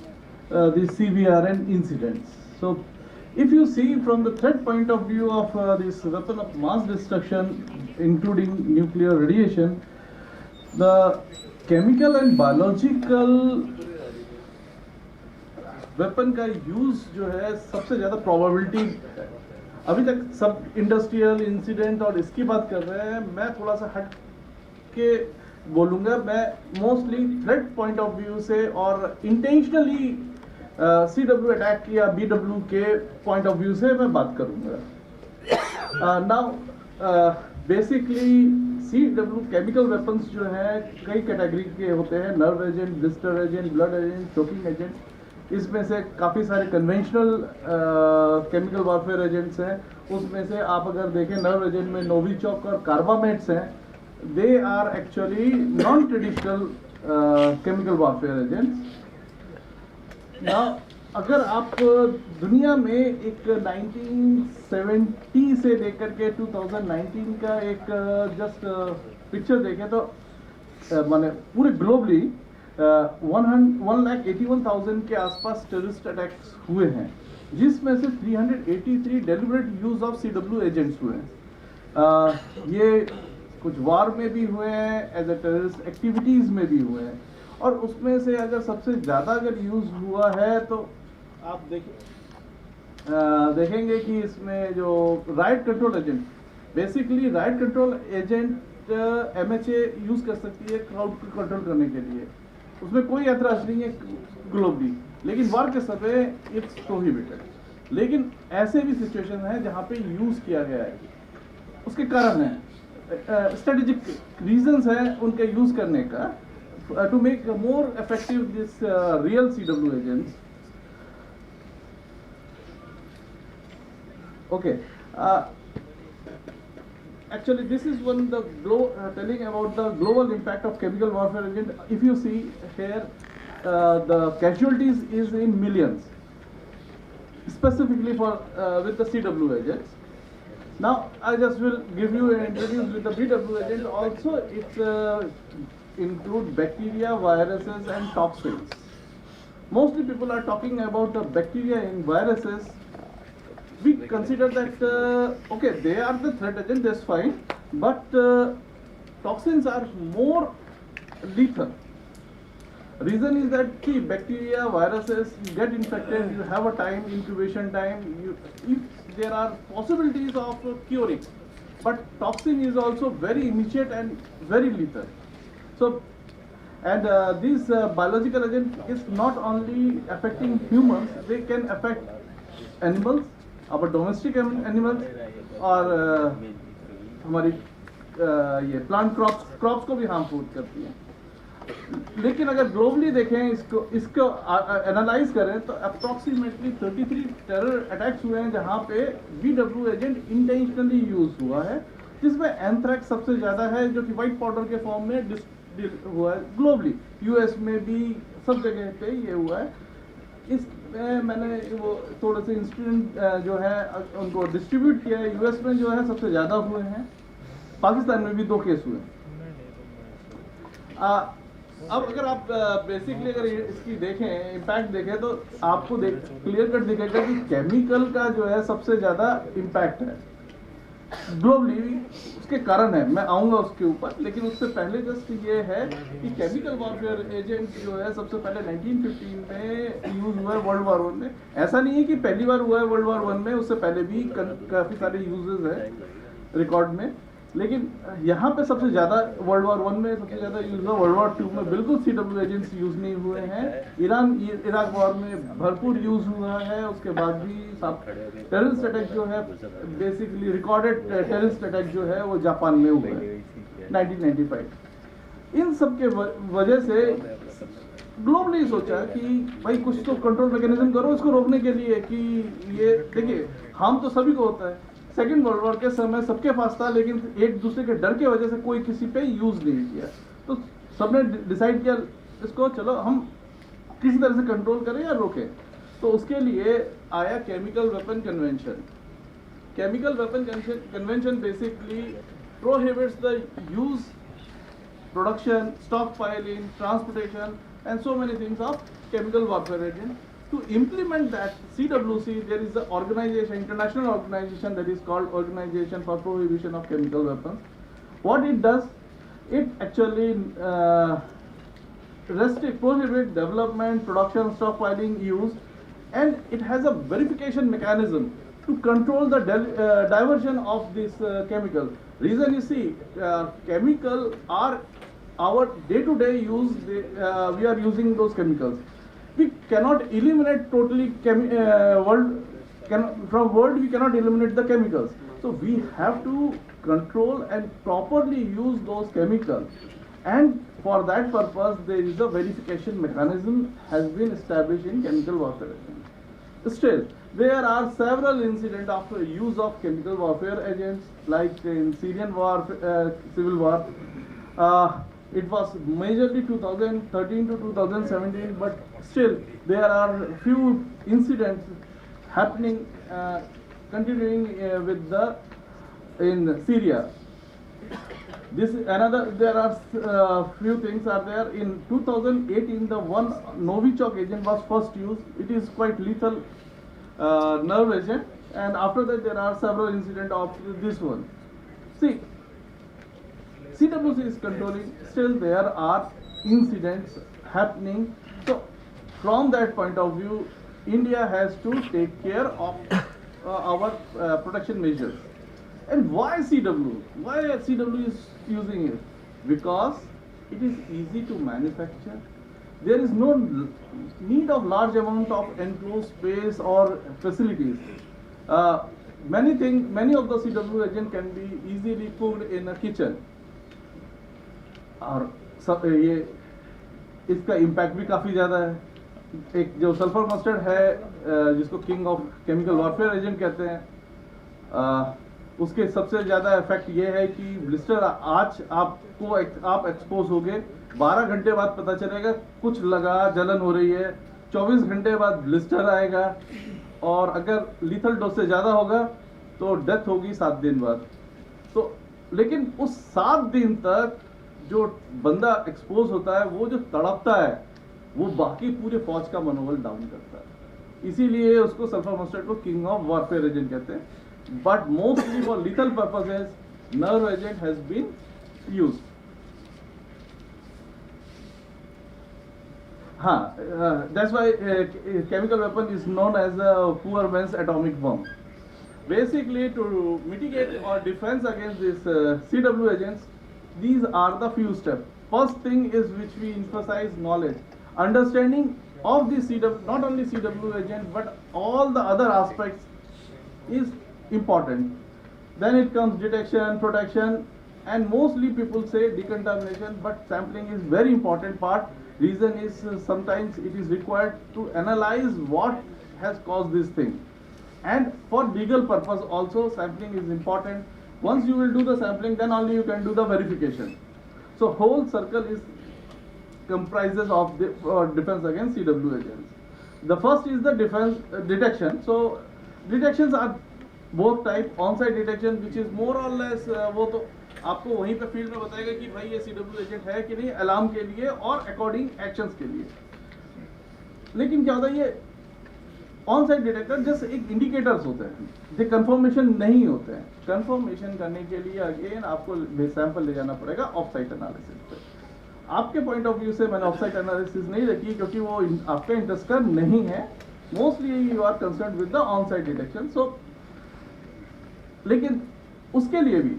CBRN incidents. So if you see from the threat point of view of this weapon of mass destruction, including nuclear radiation, the chemical and biological weapon का use जो है सबसे ज़्यादा probability है. अभी तक सब industrial incident और इसकी बात कर रहे हैं, मैं थोड़ा सा हट के बोलूँगा. मैं mostly threat point of view से और इंटेंशनली CW अटैक या BW के पॉइंट ऑफ व्यू से मैं बात करूँगा. Now basically CW chemical weapons जो है कई कैटेगरी के होते हैं. Nerve agent, blister agent, blood agent, choking agent. इसमें से काफ़ी सारे कन्वेंशनल केमिकल वॉरफेयर एजेंट्स हैं. उसमें से आप अगर देखें नर्व एजेंट में नोविचॉक और कार्बामेट्स हैं. They are actually non traditional chemical warfare agents. ना अगर आप दुनिया में एक 1970 से लेकर के 2019 का एक जस्ट पिक्चर देखें तो माने पूरे ग्लोबली 1,81,000 के आसपास टेररिस्ट अटैक्स हुए हैं, जिसमें से 383 deliberate use of CW agents हुए हैं. ये कुछ वार में भी हुए हैं, एज ए टेररिस्ट एक्टिविटीज़ में भी हुए हैं. और उसमें से अगर सबसे ज़्यादा अगर यूज़ हुआ है तो आप देखेंगे कि इसमें जो right control agent, basically right control agent MHA use कर सकती है क्राउड को कंट्रोल करने के लिए. उसमें कोई ऐतराज नहीं है ग्लोबली, लेकिन वार के समय इट्स प्रोहिबिटेड. लेकिन ऐसे भी सिचुएशन है जहाँ पे यूज़ किया गया है. उसके कारण हैं, स्ट्रेटेजिक रीजंस हैं उनके यूज़ करने का, to make more effective this real CW agents. Okay, actually this is one the telling about the global impact of chemical warfare agent. If you see here, the casualties is in millions, specifically for with the CW agents. Now I just will give you an introduce with the BW agent. Also it include bacteria, viruses and toxins. Mostly people are talking about the bacteria and viruses. We consider that okay, they are the threat agent, that's fine, but toxins are more lethal. Reason is that bacteria, viruses get infected, you have a time, incubation time, if there are possibilities of curing, but toxin is also very immediate and very lethal. So, and this biological agent is not only affecting humans, they can affect animals, our domestic animals, और हमारी ये plant crops को भी harmful करती हैं. लेकिन अगर globally देखें, इसको एनालाइज करें तो अप्रॉक्सीमेटली 33 टेरर अटैक्स हुए हैं जहां पे BW एजेंट इंटेंशनली यूज हुआ है, जिसमें एंथ्रैक्स सबसे ज़्यादा है जो कि वाइट पाउडर के फॉर्म में हुआ है ग्लोबली. US में भी सब जगह पे ये हुआ है. इसमें मैंने वो थोड़े से इंसिडेंट जो है उनको डिस्ट्रीब्यूट किया है. US में जो है सबसे ज़्यादा हुए हैं, पाकिस्तान में भी 2 केस हुए. अब अगर आप बेसिकली अगर इसकी देखें, इम्पैक्ट देखें, तो आपको क्लियर कट दिखेगा कि केमिकल का जो है सबसे ज़्यादा इम्पैक्ट है ग्लोबली. उसके कारण है, मैं आऊँगा उसके ऊपर, लेकिन उससे पहले जस्ट ये है कि केमिकल वॉरफेयर एजेंट जो है सबसे पहले 1915 में यूज़ हुआ है वर्ल्ड वॉर 1 में. ऐसा नहीं है कि पहली बार हुआ है वर्ल्ड वॉर 1 में, उससे पहले भी काफ़ी सारे यूजेस हैं रिकॉर्ड में. लेकिन यहाँ पे सबसे ज़्यादा World War I में सबसे ज़्यादा यूज़ हुआ, World War II में बिल्कुल CW एजेंट्स यूज़ नहीं हुए हैं, इराक वॉर में भरपूर यूज़ हुआ है, उसके बाद भी टेररिस्ट अटैक जो है बेसिकली रिकॉर्डेड टेररिस्ट अटैक जो है वो जापान में हुआ है 1995। इन सब के वजह से ग्लोबली सोचा कि भाई कुछ तो कंट्रोल मैकेनिज्म करो इसको रोकने के लिए कि ये देखिए हम तो सभी को होता है, सेकेंड वर्ल्ड वॉर के समय सबके पास था लेकिन एक दूसरे के डर के वजह से कोई किसी पे यूज नहीं किया, तो सबने डिसाइड किया इसको चलो हम किसी तरह से कंट्रोल करें या रोकें। तो उसके लिए आया chemical weapon convention. Chemical weapon convention basically prohibits the use, production, stock filing, transportation and so many things of chemical warfare agent. To implement that CWC, there is an organization, international organization that is called Organization for Prohibition of Chemical Weapons. What it does, it actually prohibit development, production, stockpiling, use, and it has a verification mechanism to control the diversion of this chemical. Reason you see, chemical are our day-to-day use, we are using those chemicals. We cannot eliminate totally from world we cannot eliminate the chemicals. So we have to control and properly use those chemicals. And for that purpose, there is a verification mechanism has been established in chemical warfare. Still, there are several incidents of use of chemical warfare agents, like in Syrian war, civil war. It was majorly 2013 to 2017, but still there are few incidents happening, continuing with in Syria. There are few things are there. In 2018, the one Novichok agent was first used. It is quite lethal nerve agent, and after that there are several incidents of this one. See, CWC is controlling, still there are incidents happening. So from that point of view, India has to take care of our protection measures. And why CW? Why CW is using it? Because it is easy to manufacture. There is no need of large amount of enclosed space or facilities. Many of the CW agent can be easily cooked in a kitchen. और ये इसका impact भी काफ़ी ज़्यादा है। एक जो sulphur mustard है जिसको king of chemical warfare agent कहते हैं, उसके सबसे ज़्यादा इफेक्ट ये है कि ब्लिस्टर आज आप एक्सपोज हो गए, 12 घंटे बाद पता चलेगा कुछ लगा, जलन हो रही है, 24 घंटे बाद ब्लिस्टर आएगा, और अगर लीथल डोज से ज़्यादा होगा तो डेथ होगी 7 दिन बाद। तो लेकिन उस 7 दिन तक जो बंदा एक्सपोज होता है, वो जो तड़पता है, वो बाकी पूरे फौज का मनोबल डाउन करता है। इसीलिए उसको सल्फर मस्टर्ड को किंग ऑफ वॉरफेयर एजेंट कहते हैं। But mostly for lethal purposes nerve agent has been used. हाँ, that's why chemical weapon is known as a poor man's atomic bomb. Basically, to mitigate or defense against this CW agents, these are the few steps. First thing is which we emphasize knowledge, understanding of the CW, not only CW agent but all the other aspects is important. Then it comes detection, protection, and mostly people say decontamination, but sampling is very important part. Reason is sometimes it is required to analyze what has caused this thing. And for legal purpose also sampling is important. Once you will do the sampling, then only you can do the verification. So whole circle is comprises of the defense against CW agents. The first is the defense detection. So detections are both type. On-site detection, which is more or less वो तो आपको वहीं पे field में बताएगा कि भाई ये CW एजेंट है कि नहीं, अलार्म के लिए और अकॉर्डिंग एक्शंस के लिए। लेकिन क्या होता है, ये ऑन साइट डिटेक्टर जस्ट एक इंडिकेटर्स होते हैं, ये कंफर्मेशन नहीं होते हैं। कंफर्मेशन करने के लिए अगेन आपको सैंपल ले जाना पड़ेगा ऑफ साइट एनालिसिस पे। आपके पॉइंट ऑफ व्यू से मैंने ऑफ साइट एनालिसिस नहीं रखी क्योंकि वो आपका इंटरेस्ट का नहीं है। Mostly you are concern with the on site detection. So लेकिन उसके लिए भी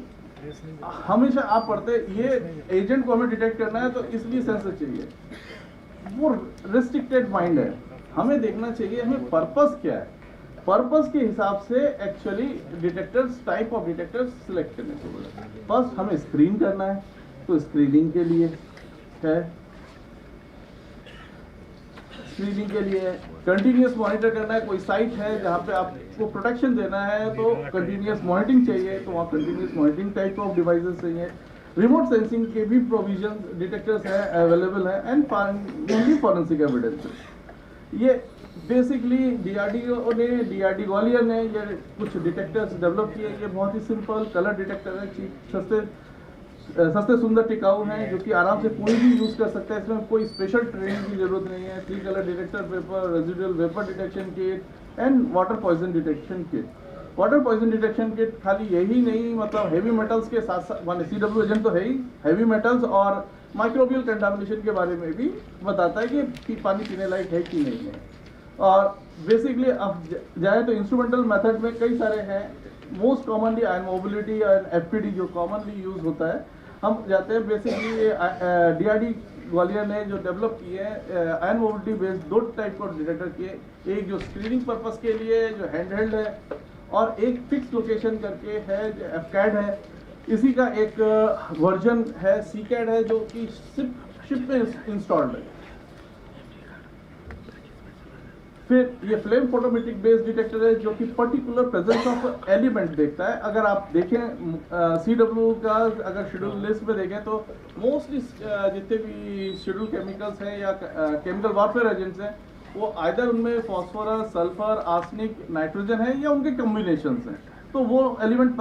हमेशा आप पढ़ते ये एजेंट को हमें डिटेक्ट करना है, तो इसलिए सेंसर चाहिए। वो रिस्ट्रिक्टेड माइंड है, हमें देखना चाहिए हमें पर्पस क्या है, पर्पस के हिसाब से actually detectors, type of detectors select करने चाहिए। फर्स्ट हमें स्क्रीन करना है, तो स्क्रीनिंग के लिए है, स्क्रीनिंग के लिए कंटिन्यूस मॉनिटर करना है। कोई साइट है जहाँ पे आपको प्रोटेक्शन देना है तो कंटिन्यूस मॉनिटरिंग चाहिए, तो वहाँ continuous monitoring type of devices चाहिए। रिमोट सेंसिंग के भी प्रोविजन डिटेक्टर्स है अवेलेबल है, एंड फाइनली फॉरेंसिक एविडेंस। ये बेसिकली डीआरडीओ ने, डीआरडी ग्वालियर ने ये कुछ डिटेक्टर्स डेवलप किए। ये बहुत ही सिंपल कलर डिटेक्टर है, चीप, सस्ते सुंदर टिकाऊ हैं, जो कि आराम से कोई भी यूज़ कर सकता है। इसमें कोई स्पेशल ट्रेनिंग की जरूरत नहीं है। 3 colour detector paper, residual vapour detection kit and water poison detection kit. Water poison detection kit खाली यही नहीं, मतलब हेवी मेटल्स के साथ साथ, माने CW एजेंट तो है ही, हेवी मेटल्स और माइक्रोबियल कंटामिनेशन के बारे में भी बताता है कि पानी पीने लायक है कि नहीं है। और बेसिकली अब जाए तो इंस्ट्रूमेंटल मेथड में कई सारे हैं। Most commonly ion mobility and FPD जो कॉमनली यूज होता है, हम जाते हैं बेसिकली डीआरडी ग्वालियर ने जो डेवलप किए हैं आयन मोबिलिटी बेस्ड 2 टाइप का डिटेक्टर किए। एक जो स्क्रीनिंग पर्पस के लिए जो हैंडहेल्ड है, और एक फिक्स लोकेशन करके है जो FCAD है। इसी का एक वर्जन है CCAD है, जो कि शिप में इंस्टॉल्ड है। फिर ये फ्लेम फोटोमेट्रिक बेस्ड डिटेक्टर है, जो कि पर्टिकुलर प्रेजेंस ऑफ एलिमेंट देखता है। अगर आप देखें CW का अगर शेड्यूल लिस्ट में देखें तो मोस्टली जितने भी शेड्यूल केमिकल्स हैं या केमिकल वारफेयर एजेंट्स हैं, वो आइदर उनमें फॉस्फोरस, सल्फर, आर्सेनिक, नाइट्रोजन है या उनके कॉम्बिनेशंस हैं। तो वो एलिमेंट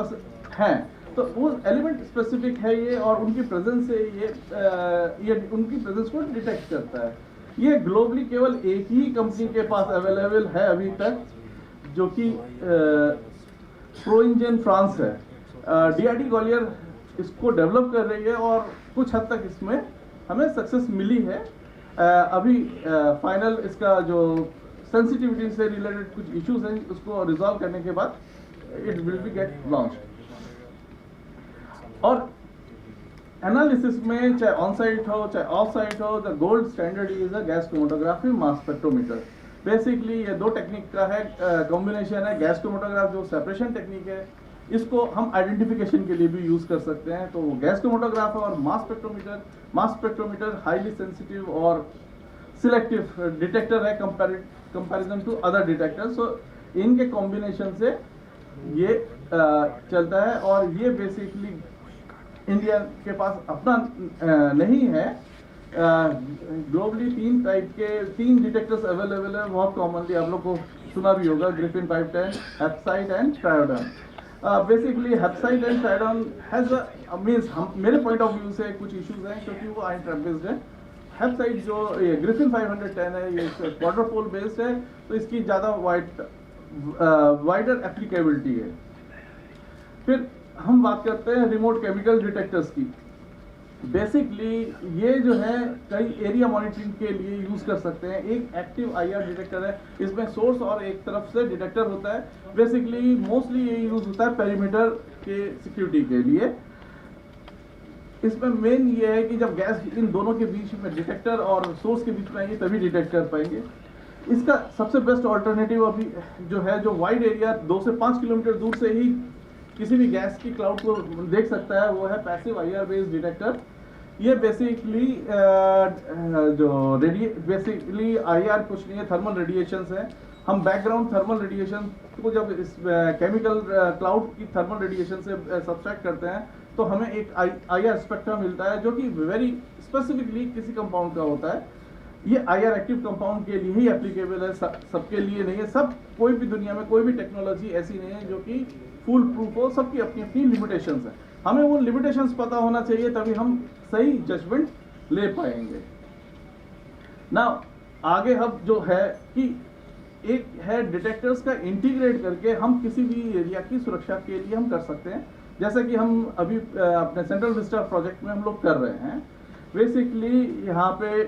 हैं, तो वो एलिमेंट स्पेसिफिक है ये, और उनकी प्रेजेंस से ये उनकी प्रेजेंस को डिटेक्ट करता है। ये ग्लोबली केवल एक ही कंपनी के पास अवेलेबल है अभी तक, जो कि प्रोइंजन फ्रांस है। डीआरडी ग्वालियर इसको डेवलप कर रही है और कुछ हद तक इसमें हमें सक्सेस मिली है। अभी फाइनल इसका जो सेंसिटिविटी से रिलेटेड कुछ इश्यूज हैं, उसको रिजॉल्व करने के बाद it will be get launch. और एनालिसिस में चाहे ऑन साइट हो चाहे ऑफ साइट हो, the gold standard is a gas chromatography mass spectrometer. Basically ये 2 टेक्निक का है कॉम्बिनेशन है। गैस क्रोमेटोग्राफ जो सेपरेशन टेक्निक है, इसको हम आइडेंटिफिकेशन के लिए भी यूज कर सकते हैं। तो गैस क्रोमेटोग्राफ और मास स्पेक्ट्रोमीटर हाईली सेंसिटिव और सिलेक्टिव डिटेक्टर है कंपैरिजन टू अदर डिटेक्टर। सो इनके कॉम्बिनेशन से ये चलता है, और ये बेसिकली इंडिया के पास अपना नहीं है। ग्लोबली 3 टाइप के 3 डिटेक्टर्स अवेलेबल है। बहुत कॉमनली आप लोग को सुना भी होगा, Griffin 510, Hapsite and Tridion. Basically Hapsite and Tridion has means मेरे पॉइंट ऑफ व्यू से कुछ इश्यूज हैं, क्योंकि वो आयन ट्रैप बेस्ड है। हेप्साइट जो ये ग्रिफिन 510 है, ये क्वार्टर पोल बेस्ड है, तो इसकी ज़्यादा वाइडर एप्लीकेबिलिटी है। फिर हम बात करते हैं रिमोट केमिकल डिटेक्टर्स की। बेसिकली ये जो है कई एरिया मॉनिटरिंग के लिए यूज कर सकते हैं। एक एक्टिव IR डिटेक्टर है, इसमें सोर्स और एक तरफ से डिटेक्टर होता है। बेसिकली मोस्टली ये यूज होता है पेरीमीटर के सिक्योरिटी के लिए। इसमें मेन ये है कि जब गैस इन दोनों के बीच में डिटेक्टर और सोर्स के बीच में आएगी तभी डिटेक्ट कर पाएंगे। इसका सबसे बेस्ट ऑल्टरनेटिव अभी जो है, जो वाइड एरिया 2 से 5 किलोमीटर दूर से ही किसी भी गैस की क्लाउड को देख सकता है, वो है पैसिव IR बेस्ड डिटेक्टर। ये बेसिकली बेसिकली IR कुछ नहीं है, थर्मल रेडिएशंस है। हम बैकग्राउंड थर्मल रेडिएशन को जब इस केमिकल क्लाउड की थर्मल रेडिएशन से सब्सट्रैक्ट करते हैं, तो हमें एक IR स्पेक्ट्रम मिलता है, जो कि वेरी स्पेसिफिकली किसी कंपाउंड का होता है। ये IR एक्टिव कंपाउंड के लिए ही एप्लीकेबल है, सबके लिए नहीं है। सब कोई भी दुनिया में कोई भी टेक्नोलॉजी ऐसी नहीं है जो कि फुल प्रूफ हो, सबकी अपनी अपनी लिमिटेशंस है। हमें वो लिमिटेशंस पता होना चाहिए, तभी हम सही जजमेंट ले पाएंगे ना। आगे हम जो है कि एक है डिटेक्टर्स का इंटीग्रेट करके हम किसी भी एरिया की सुरक्षा के लिए हम कर सकते हैं, जैसे कि हम अभी अपने सेंट्रल विस्टा प्रोजेक्ट में हम लोग कर रहे हैं। बेसिकली यहाँ पे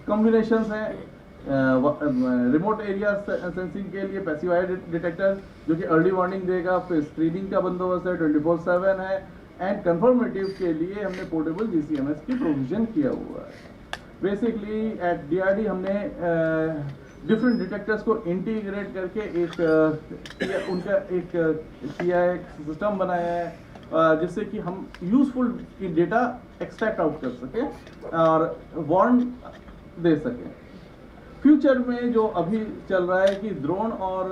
कॉम्बिनेशंस हैं रिमोट एरिया सेंसिंग के लिए पैसिव आई डिटेक्टर जो कि अर्ली वार्निंग देगा, फिर स्क्रीनिंग का बंदोबस्त है, 24/7 है, एंड कंफर्मेटिव के लिए हमने पोर्टेबल GCMS की प्रोविजन किया हुआ है। बेसिकली एट DRD हमने डिफरेंट डिटेक्टर्स को इंटीग्रेट करके उनका एक सिस्टम बनाया है जिससे कि हम यूजफुल डेटा एक्सट्रैक्ट आउट कर सकें और वार्न दे सकें। फ्यूचर में जो अभी चल रहा है कि ड्रोन और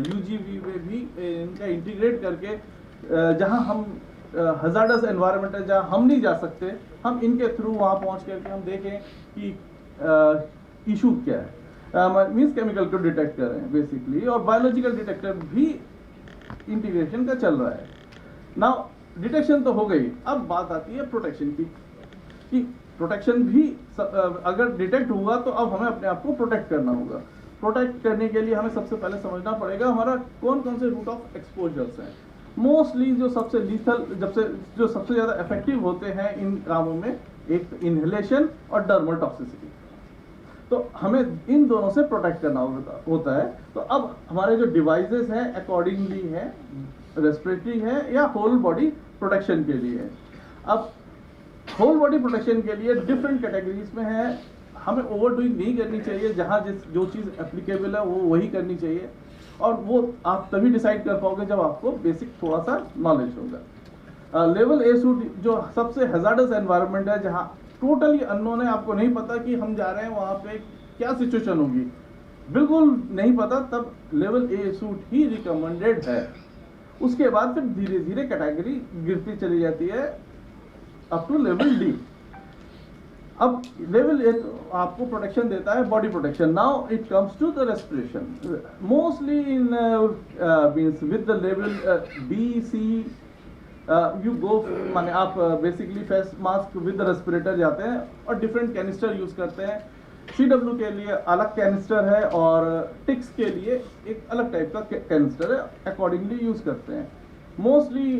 UGV में भी इनका इंटीग्रेट करके जहां हम हजार्डस एनवायरनमेंट है जहां हम नहीं जा सकते, हम इनके थ्रू वहां पहुंच करके हम देखें कि इशू क्या है, मीन्स केमिकल को डिटेक्ट करें बेसिकली, और बायोलॉजिकल डिटेक्टर भी इंटीग्रेशन का चल रहा है। नाउ डिटेक्शन तो हो गई, अब बात आती है प्रोटेक्शन की कि प्रोटेक्शन भी अगर डिटेक्ट हुआ तो अब हमें अपने आप को प्रोटेक्ट करना होगा। प्रोटेक्ट करने के लिए हमें सबसे पहले समझना पड़ेगा हमारा कौन कौन से रूट ऑफ एक्सपोजर्स हैं। मोस्टली जो सबसे लीथल जो सबसे ज़्यादा इफेक्टिव होते हैं इन कामों में, एक इनहेलेशन और डर्मल टॉक्सिसिटी, तो हमें इन दोनों से प्रोटेक्ट करना होता है। तो अब हमारे जो डिवाइसेस हैं अकॉर्डिंगली है, रेस्पिरेटरी है या होल बॉडी प्रोटेक्शन के लिए। अब होल बॉडी प्रोटेक्शन के लिए डिफरेंट कैटेगरीज में है, हमें ओवरडूइंग नहीं करनी चाहिए, जहाँ जो चीज़ एप्लीकेबल है वो वही करनी चाहिए, और वो आप तभी डिसाइड कर पाओगे जब आपको बेसिक थोड़ा सा नॉलेज होगा। लेवल ए सूट जो सबसे हजार्डस एनवायरनमेंट है, जहाँ टोटली अननोन है, आपको नहीं पता कि हम जा रहे हैं वहाँ पे क्या सिचुएशन होगी, बिल्कुल नहीं पता, तब level A suit he recommended है। उसके बाद फिर धीरे धीरे कैटेगरी गिरती चली जाती है अप टू लेवल डी। अब लेवल ए आपको प्रोटेक्शन देता है body protection. Now it comes to the respiration, mostly in means with the level B C you go, माने आप basically face mask with the respirator जाते हैं और different canister use करते हैं। CW के लिए अलग कैनिस्टर है और टिक्स के लिए एक अलग टाइप का कैनिस्टर है, अकॉर्डिंगली यूज करते हैं। मोस्टली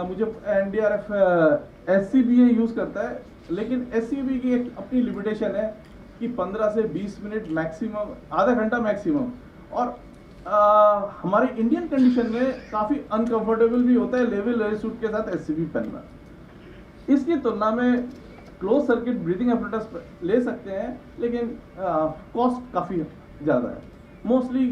मुझे NDRF SCBA यूज करता है, लेकिन SCBA की एक अपनी लिमिटेशन है कि 15 से 20 मिनट मैक्सिमम, आधा घंटा मैक्सिमम, और हमारे इंडियन कंडीशन में काफ़ी अनकंफर्टेबल भी होता है लेवल ए सूट के साथ SCB पहनना। इसकी तुलना में क्लोज सर्किट ब्रीथिंग एपरेटस ले सकते हैं, लेकिन कॉस्ट काफ़ी ज़्यादा है। मोस्टली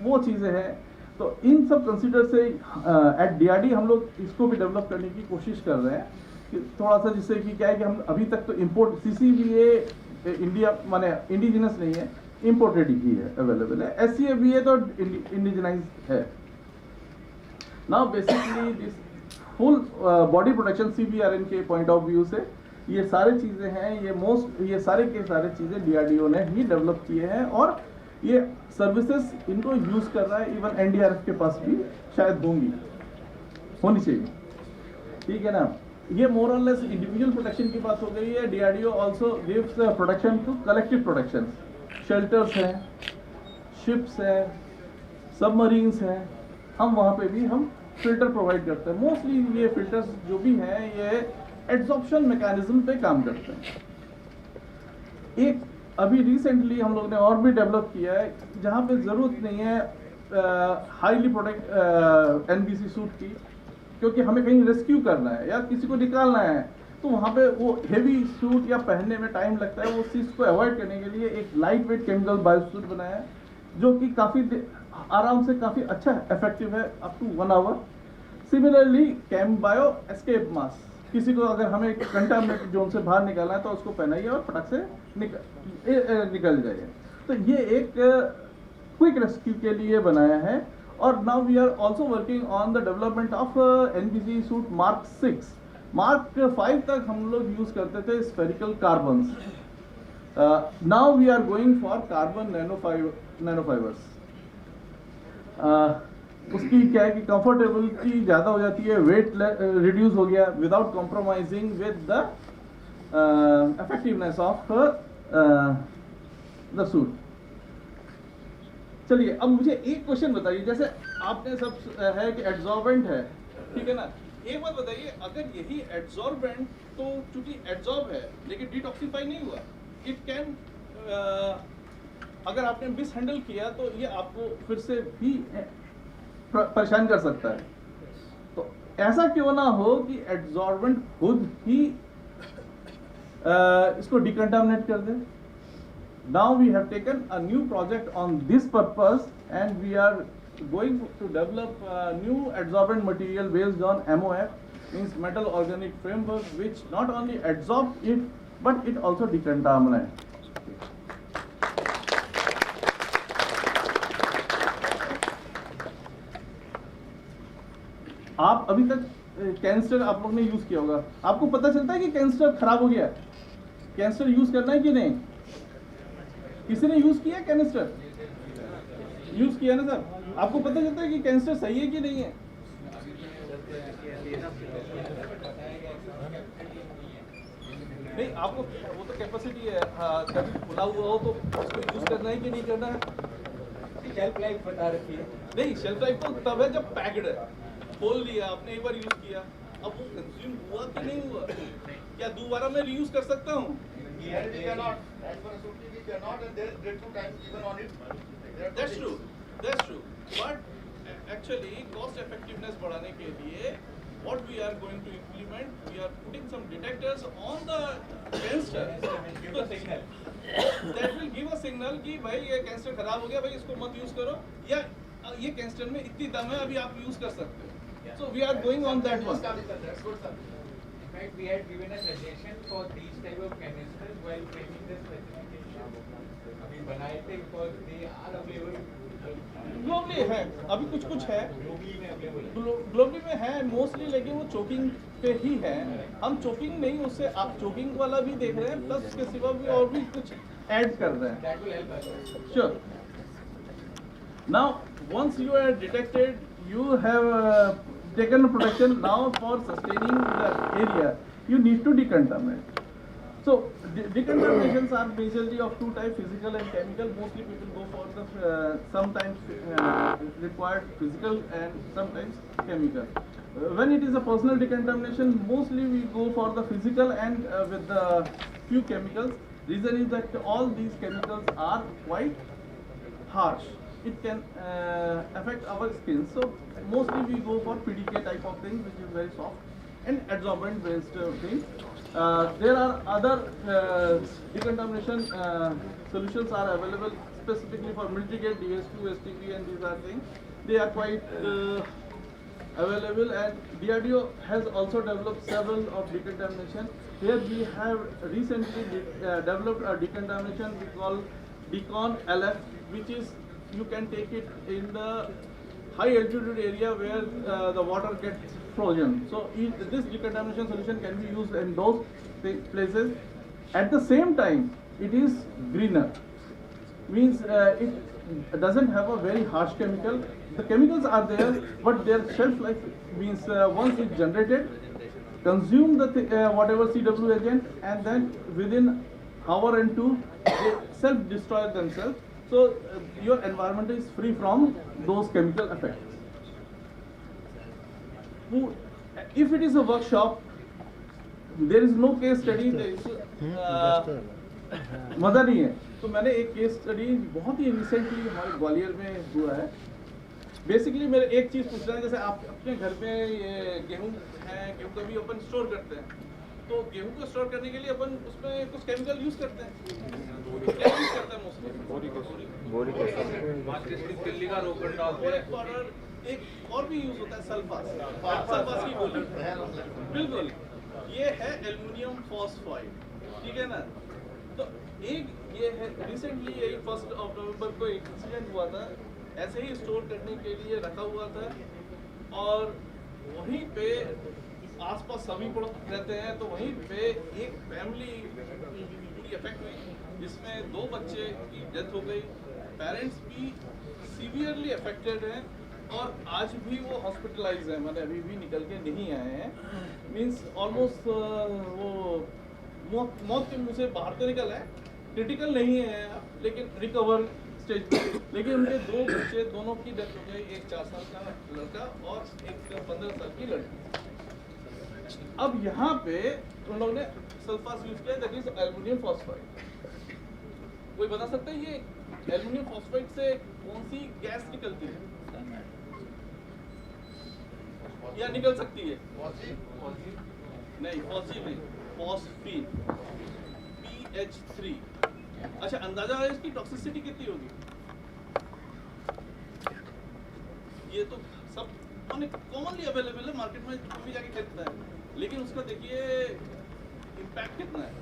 वो चीज़ें हैं, तो इन सब कंसीडर से एट DRD हम लोग इसको भी डेवलप करने की कोशिश कर रहे हैं कि थोड़ा सा, जिससे कि क्या है कि हम अभी तक तो इम्पोर्ट CCBA इंडिया माने इंडिजिनस नहीं है, इम्पोर्टेड ही है, अवेलेबल है। SCBA तो इंडिजिनाइज है। Now basically this full body protection CBRN के पॉइंट ऑफ व्यू से ये सारी चीज़ें हैं, ये सारे के सारे चीज़ें DRDO ने ही डेवलप किए हैं, और ये सर्विसेज इनको यूज़ कर रहा है। इवन NDRF के पास भी शायद होनी चाहिए, ठीक है ना। ये मोर और लेस इंडिविजुअल प्रोटेक्शन की बात हो गई है। DRDO also gives protection to collective protection. Shelters हैं, शिप्स हैं, सबमरीन्स हैं, हम वहाँ पे भी हम फिल्टर प्रोवाइड करते हैं। मोस्टली ये फिल्टर्स जो भी हैं ये एड्सॉर्प्शन मैकेनिज्म पे काम करते हैं। एक अभी रिसेंटली हम लोग ने और भी डेवलप किया है, जहाँ पे ज़रूरत नहीं है हाईली प्रोटेक्ट NBC सूट की, क्योंकि हमें कहीं रेस्क्यू करना है या किसी को निकालना है, तो वहाँ पे वो हेवी सूट या पहनने में टाइम लगता है। वो चीज़ को अवॉइड करने के लिए एक light weight chemical bio suit बनाया है, जो कि काफ़ी आराम से काफ़ी अच्छा इफेक्टिव है, up to 1 hour. Similarly chem bio escape mask, किसी को अगर हमें कंटामिनेटेड जोन से बाहर निकालना है तो उसको पहनाइए और फटक से निकल जाइए। तो ये एक क्विक रेस्क्यू के लिए बनाया है। और now we are also working on the development of NBC suit Mark 6। Mark 5 तक हम लोग यूज करते थे spherical carbons, now we are going for carbon nanofibers. उसकी क्या है कि कंफर्टेबिलिटी ज़्यादा हो जाती है, वेट रिड्यूस हो गया without compromising with the effectiveness of the suit. चलिए अब मुझे एक क्वेश्चन बताइए, जैसे आपने सब है कि एड्सॉर्बेंट है, ठीक है ना, एक बात बताइए, अगर यही एड्सॉर्बेंट तो चूंकि एड्सॉर्ब है लेकिन डिटॉक्सिफाई नहीं हुआ, इट कैन अगर आपने मिस हैंडल किया तो ये आपको फिर से भी परेशान कर सकता है। तो ऐसा क्यों ना हो कि एड्सॉर्बेंट खुद ही इसको डिकंटामिनेट कर दे। Now we have taken a new project on this purpose, and we are going to develop a new adsorbent material based on MOF, means metal organic framework, which not only adsorb it but it also decontaminate. आप अभी तक cancer आप लोग ने use किया होगा, आपको पता चलता है कि कैंसर खराब हो गया, कैंसर यूज करना है कि नहीं? किसी ने यूज किया कैंसर? यूज किया ना सर? आपको पता चलता है कि कैंसर सही है कि नहीं है? नहीं, आपको वो तो कैपेसिटी है, कभी खुला हुआ हो तो उसको यूज करना है कि नहीं करना है? शेल्फ लाइफ बता रखी है। नहीं, शेल्फ लाइफ तो तब है जब पैक्ड है, खोल लिया आपने, एक बार यूज किया, अब वो कंज्यूम हुआ कि नहीं हुआ, क्या दोबारा मैं रीयूज कर सकता हूँ? That's true, that's true. But actually cost effectiveness बढ़ाने के लिए what we are going to implement, we are putting some detectors on the canister that will give a signal कि भाई ये कैंसर खराब हो गया, भाई इसको मत यूज करो, या ये कैंसर में इतनी दम है अभी आप यूज कर सकते हो। So we are going on that one. In fact, we had given a suggestion for these type of canisters while making the specification. अभी बनाए थे because they are available. Globally है, अभी कुछ कुछ है ग्लोबली में है मोस्टली, लेकिन वो चोकिंग पे ही है। हम चोकिंग नहीं, उससे आप चोकिंग वाला भी देख रहे हैं, प्लस उसके सिवा भी और भी कुछ ऐड कर रहे हैं। Sure. Now once you are detected, you have taken protection. Now for sustaining the area, you need to decontaminate. So decontaminations are majorly of two types, physical and chemical. Mostly people go for the sometimes required physical and sometimes chemical. When it is a personal decontamination, mostly we go for the physical and with the few chemicals. Reason is that all these chemicals are quite harsh. It can affect our skin. So mostly we go for PDK type of things, which is very soft and adsorbent based things. There are other decontamination solutions are available specifically for military grade DS2, STP, and these are things. They are quite available, and DRDO has also developed several of decontamination. Here we have recently developed a decontamination we call Decon LF, which is you can take it in the high altitude area where the water gets frozen. So this decontamination solution can be used in those places. At the same time, it is greener. Means it doesn't have a very harsh chemical. The chemicals are there, but their shelf life means once it's generated, consume the whatever CW agent, and then within hour and two, they self-destroy themselves. So your environment is free from those chemical effects. If it is a workshop, there is no case study. There is मजा नहीं है। तो मैंने एक case study बहुत ही recently हमारे ग्वालियर में हुआ है। बेसिकली मेरे एक चीज़ पूछ रहा है, जैसे आप अपने घर पे ये गेहूँ है, गेहूँ का भी अपन स्टोर करते हैं, तो गेहूँ को स्टोर करने के लिए अपन उसमें कुछ केमिकल यूज करते हैं। क्या यूज करते हैं मोस्टली? बोरिक एसिड, दिल्ली का रोगन डालते हैं, पाउडर। एक और भी यूज होता है सल्फास, सल्फास की गोली। बिल्कुल, ये है एल्युमिनियम फॉस्फाइड, ठीक है ना। तो एक ये है रिसेंटली 1 नवंबर को एक इंसिडेंट हुआ था, ऐसे ही स्टोर करने के लिए रखा हुआ था, और वहीं पे आसपास सभी प्रोडक्ट रहते हैं, तो वहीं पे एक फैमिली पूरी इफेक्ट हुई, जिसमें 2 बच्चे की डेथ हो गई, पेरेंट्स भी सीवियरली अफेक्टेड हैं, और आज भी वो हॉस्पिटलाइज हैं, मतलब अभी भी निकल के नहीं आए हैं। मीन्स ऑलमोस्ट वो मौत के मुंह से बाहर तो निकल है, क्रिटिकल नहीं है लेकिन रिकवर स्टेज पे, लेकिन उनके 2 बच्चे, दोनों की डेथ हो गई, एक 4 साल का लड़का और एक 15 साल की लड़की। अब यहाँ पे उन लोगों ने सल्फास यूज किया, दैट इज एल्युमिनियम फॉस्फाइड। कोई बता सकता है ये एल्युमिनियम फॉस्फेट से कौन सी गैस निकलती है या निकल सकती है? नहीं, फॉस्फीन नहीं, फॉस्फीन, PH3। अच्छा, अंदाजा है इसकी टॉक्सिसिटी कितनी होगी? ये तो सब कॉमनली अवेलेबल है, मार्केट में कोई भी जाके खरीदता है, लेकिन उसका देखिए इम्पैक्ट कितना है।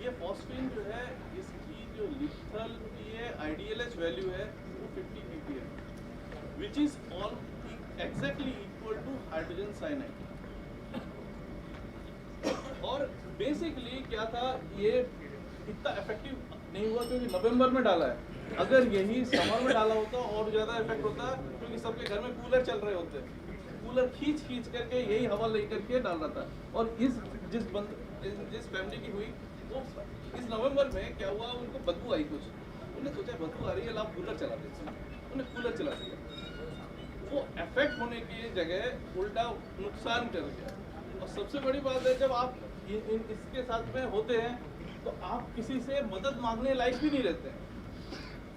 ये फॉस्फीन जो है, इसकी जो लिथल ये आइडियलेस वैल्यू है वो 50 ppm, which is all exactly equal to hydrogen cyanide. और बेसिकली क्या था, ये इतना इफेक्टिव नहीं हुआ क्योंकि नवंबर में डाला है। अगर यही समर में डाला होता और ज़्यादा इफेक्ट होता, क्योंकि सबके घर में कूलर चल रहे होते, कूलर खींच करके यही हवा लेकर के डाल रहा था। और जिस फैमिली की हुई वो इस नवंबर में क्या हुआ, उनको बदबू आई कुछ, उन्होंने सोचा बदबू आ रही है, आप कूलर चला देते, उन्होंने कूलर चला दिया। वो इफेक्ट होने की जगह उल्टा नुकसान कर दिया। और सबसे बड़ी बात है, जब आप इसके साथ में होते हैं तो आप किसी से मदद मांगने लायक भी नहीं रहते हैं।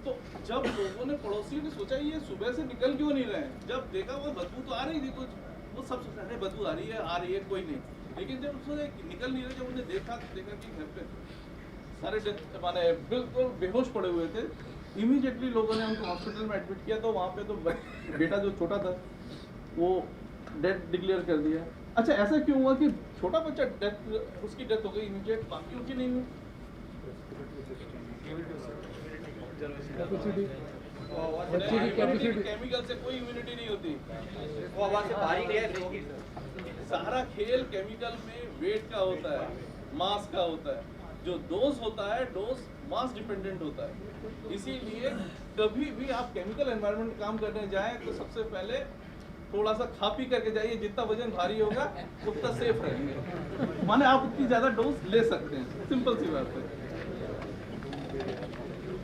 तो जब लोगों ने, पड़ोसियों ने सोचा ये सुबह से निकल क्यों नहीं रहे हैं, जब देखा वो बदबू तो आ रही थी कुछ, वो सब सोचा अरे बदबू आ रही है कोई नहीं। लेकिन जब उसने निकल नहीं रहे, जब उन्हें देखा कि घर पे सारे माने बिल्कुल बेहोश पड़े हुए थे, इमीडिएटली लोगों ने उनको हॉस्पिटल में एडमिट किया। तो वहाँ पे तो बेटा जो छोटा था वो डेथ डिक्लेयर कर दिया। अच्छा, ऐसा क्यों हुआ कि छोटा बच्चा उसकी डेथ हो गई इमीडिएट, बाकियों की नहीं हुई? केमिकल से कोई इम्यूनिटी नहीं होती, वो हवा से बाहरी है। सारा खेल केमिकल में वेट का होता है, मास का होता है। जो डोज होता है, डोज मास डिपेंडेंट होता है। इसीलिए कभी भी आप केमिकल एनवायरनमेंट में काम करने जाएं तो सबसे पहले थोड़ा सा खा पी करके जाइए, जितना वजन भारी होगा उतना सेफ रहेंगे। माने आप उतनी ज्यादा डोज ले सकते हैं, सिंपल सी बात है।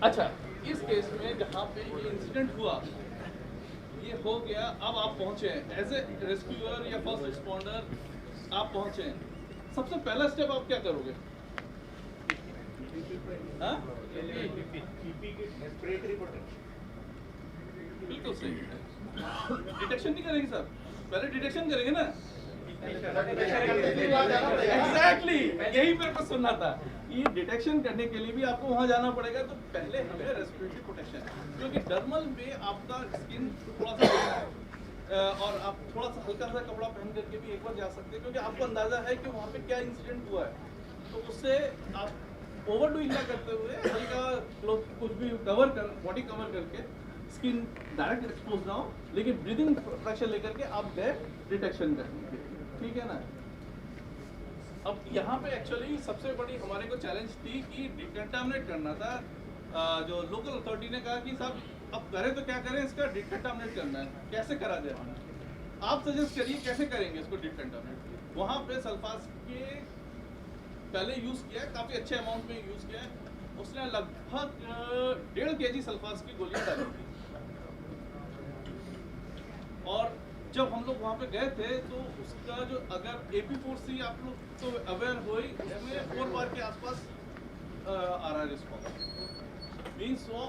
अच्छा, इस केस में जहाँ पे ये इंसिडेंट हुआ, ये हो गया, अब आप पहुंचे एज ए रेस्क्यूअर या फर्स्ट रिस्पॉन्डर, आप पहुंचे, सबसे पहला स्टेप आप क्या करोगे? बिल्कुल सही, डिटेक्शन नहीं करेंगे सर, पहले डिटेक्शन करेंगे ना। एग्जैक्टली, यही मेरे को सुनना था। ये डिटेक्शन करने के लिए भी आपको वहां जाना पड़ेगा। तो पहले हमें रेस्पिरेटरी प्रोटेक्शन, क्योंकि डर्मल में आपका स्किन थोड़ा सा और आप थोड़ा सा हल्का सा कपड़ा पहन करके भी एक बार जा सकते हैं, क्योंकि आपको अंदाजा है कि वहाँ पे क्या इंसिडेंट हुआ है। तो उससे आप ओवरडूइंग ना करते हुए हल्का क्लोथ कुछ भी कवर कर, बॉडी कवर करके, स्किन डायरेक्ट एक्सपोज ना हो, लेकिन ब्रीदिंग प्रेशर लेकर के आप डायरेक्ट डिटेक्शन करेंगे, ठीक है ना। अब यहाँ पे एक्चुअली सबसे बड़ी हमारे को चैलेंज थी कि डिकंटामिनेट करना था। जो लोकल अथॉरिटी ने कहा कि साहब अब करें तो क्या करें, इसका डिकंटामिनेट करना है, कैसे करा जाए, आप सजेस्ट करिए कैसे करेंगे इसको डिकंटामिनेट। वहाँ पे सल्फास के पहले यूज किया है, काफी अच्छे अमाउंट में यूज किया है। उसने लगभग 1.5 kg सल्फास की गोलियां डाली थी। और जब हम लोग वहाँ पे गए थे तो उसका जो, अगर AP4C आप लोग तो अवेयर हो ही, हमें 4 बार के आसपास आ रहा है रिस्पॉन्स, मीन्स वो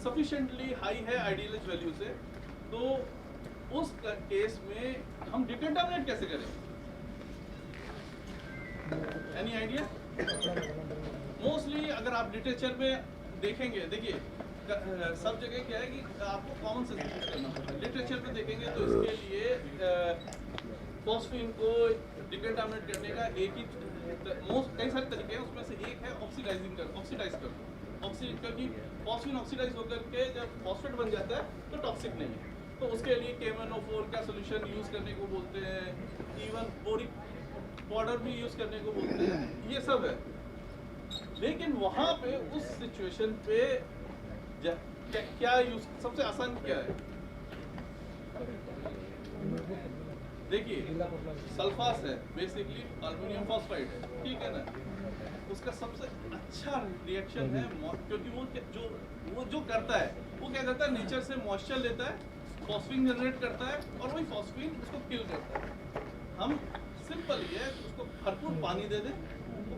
सफिशिएंटली हाई है आइडियलेस वैल्यू से। तो उस केस में हम डिकंटामिनेट कैसे करें? Any idea? मोस्टली अगर आप लिटरेचर में देखेंगे, देखिए सब जगह क्या है कि आपको कॉमन सेंस यूज करना होता है। लिटरेचर में देखेंगे तो इसके लिए फॉस्फीन को डिकंटामिनेट करने का एक ही कई सारे तरीके हैं, उसमें से एक है ऑक्सीडाइज कर दो। क्योंकि फॉस्फीन ऑक्सीडाइज होकर के जब फॉस्फेट बन जाता है तो टॉक्सिक नहीं है। तो उसके लिए KMnO4 का सोल्यूशन यूज करने को बोलते हैं, इवन बोरिक पाउडर भी यूज करने को बोलते हैं, ये सब है। लेकिन वहाँ पे उस सिचुएशन पे क्या यूज, सबसे आसान क्या है? देखिए, सल्फास है, बेसिकली एल्युमिनियम फॉस्फाइड है, ठीक है ना। उसका सबसे अच्छा रिएक्शन है, क्योंकि वो जो करता है, वो क्या करता है, नेचर से मॉइस्चर लेता है, फॉस्फीन जनरेट करता है, और वही फॉस्फीन उसको किल करता है। हम सिंपल ये है, उसको भरपूर पानी दे दें, वो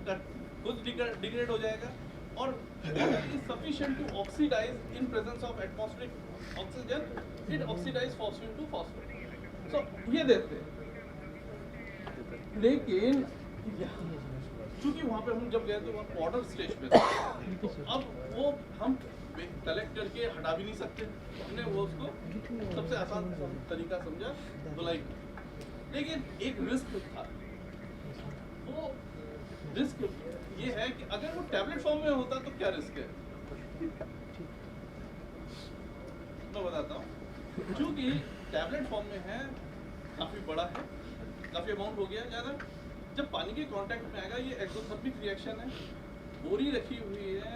खुद डिग्रेड हो जाएगा, or water is sufficient to oxidize in presence of atmospheric oxygen, it oxidizes phosphine to phosphate. So ये देते हैं, लेकिन चूंकि वहाँ पे हम जब गए तो वहाँ पाउडर स्टेज पे था, तो अब वो हम कलेक्ट करके हटा भी नहीं सकते, हमने वो उसको सबसे आसान तरीका समझा धुलाई, लेकिन एक रिस्क था। वो रिस्क ये है कि अगर वो टैबलेट फॉर्म में होता तो क्या रिस्क है, मैं बताता हूँ। क्योंकि टैबलेट फॉर्म में है, काफ़ी बड़ा है, काफ़ी अमाउंट हो गया ज़्यादा, जब पानी के कांटेक्ट में आएगा ये एक्सोथर्मिक रिएक्शन है, बोरी रखी हुई है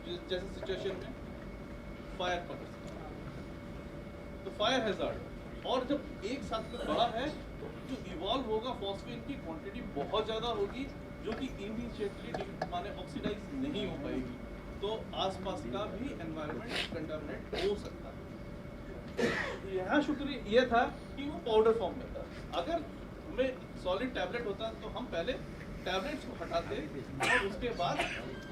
जैसे सिचुएशन में फायर पकड़ सकता है, तो फायर हैजार्ड, और जब एक साथ में बड़ा है तो जो इवॉल्व होगा फॉस्फेट की क्वांटिटी बहुत ज़्यादा होगी, जो कि इमीडिएटली माने ऑक्सीडाइज नहीं हो पाएगी, तो आसपास का भी एनवायरनमेंट कंटामिनेट हो सकता है। यहाँ शुक्र ये था कि वो पाउडर फॉर्म में था, अगर हमें सॉलिड टैबलेट होता तो हम पहले टैबलेट्स को हटाते और उसके बाद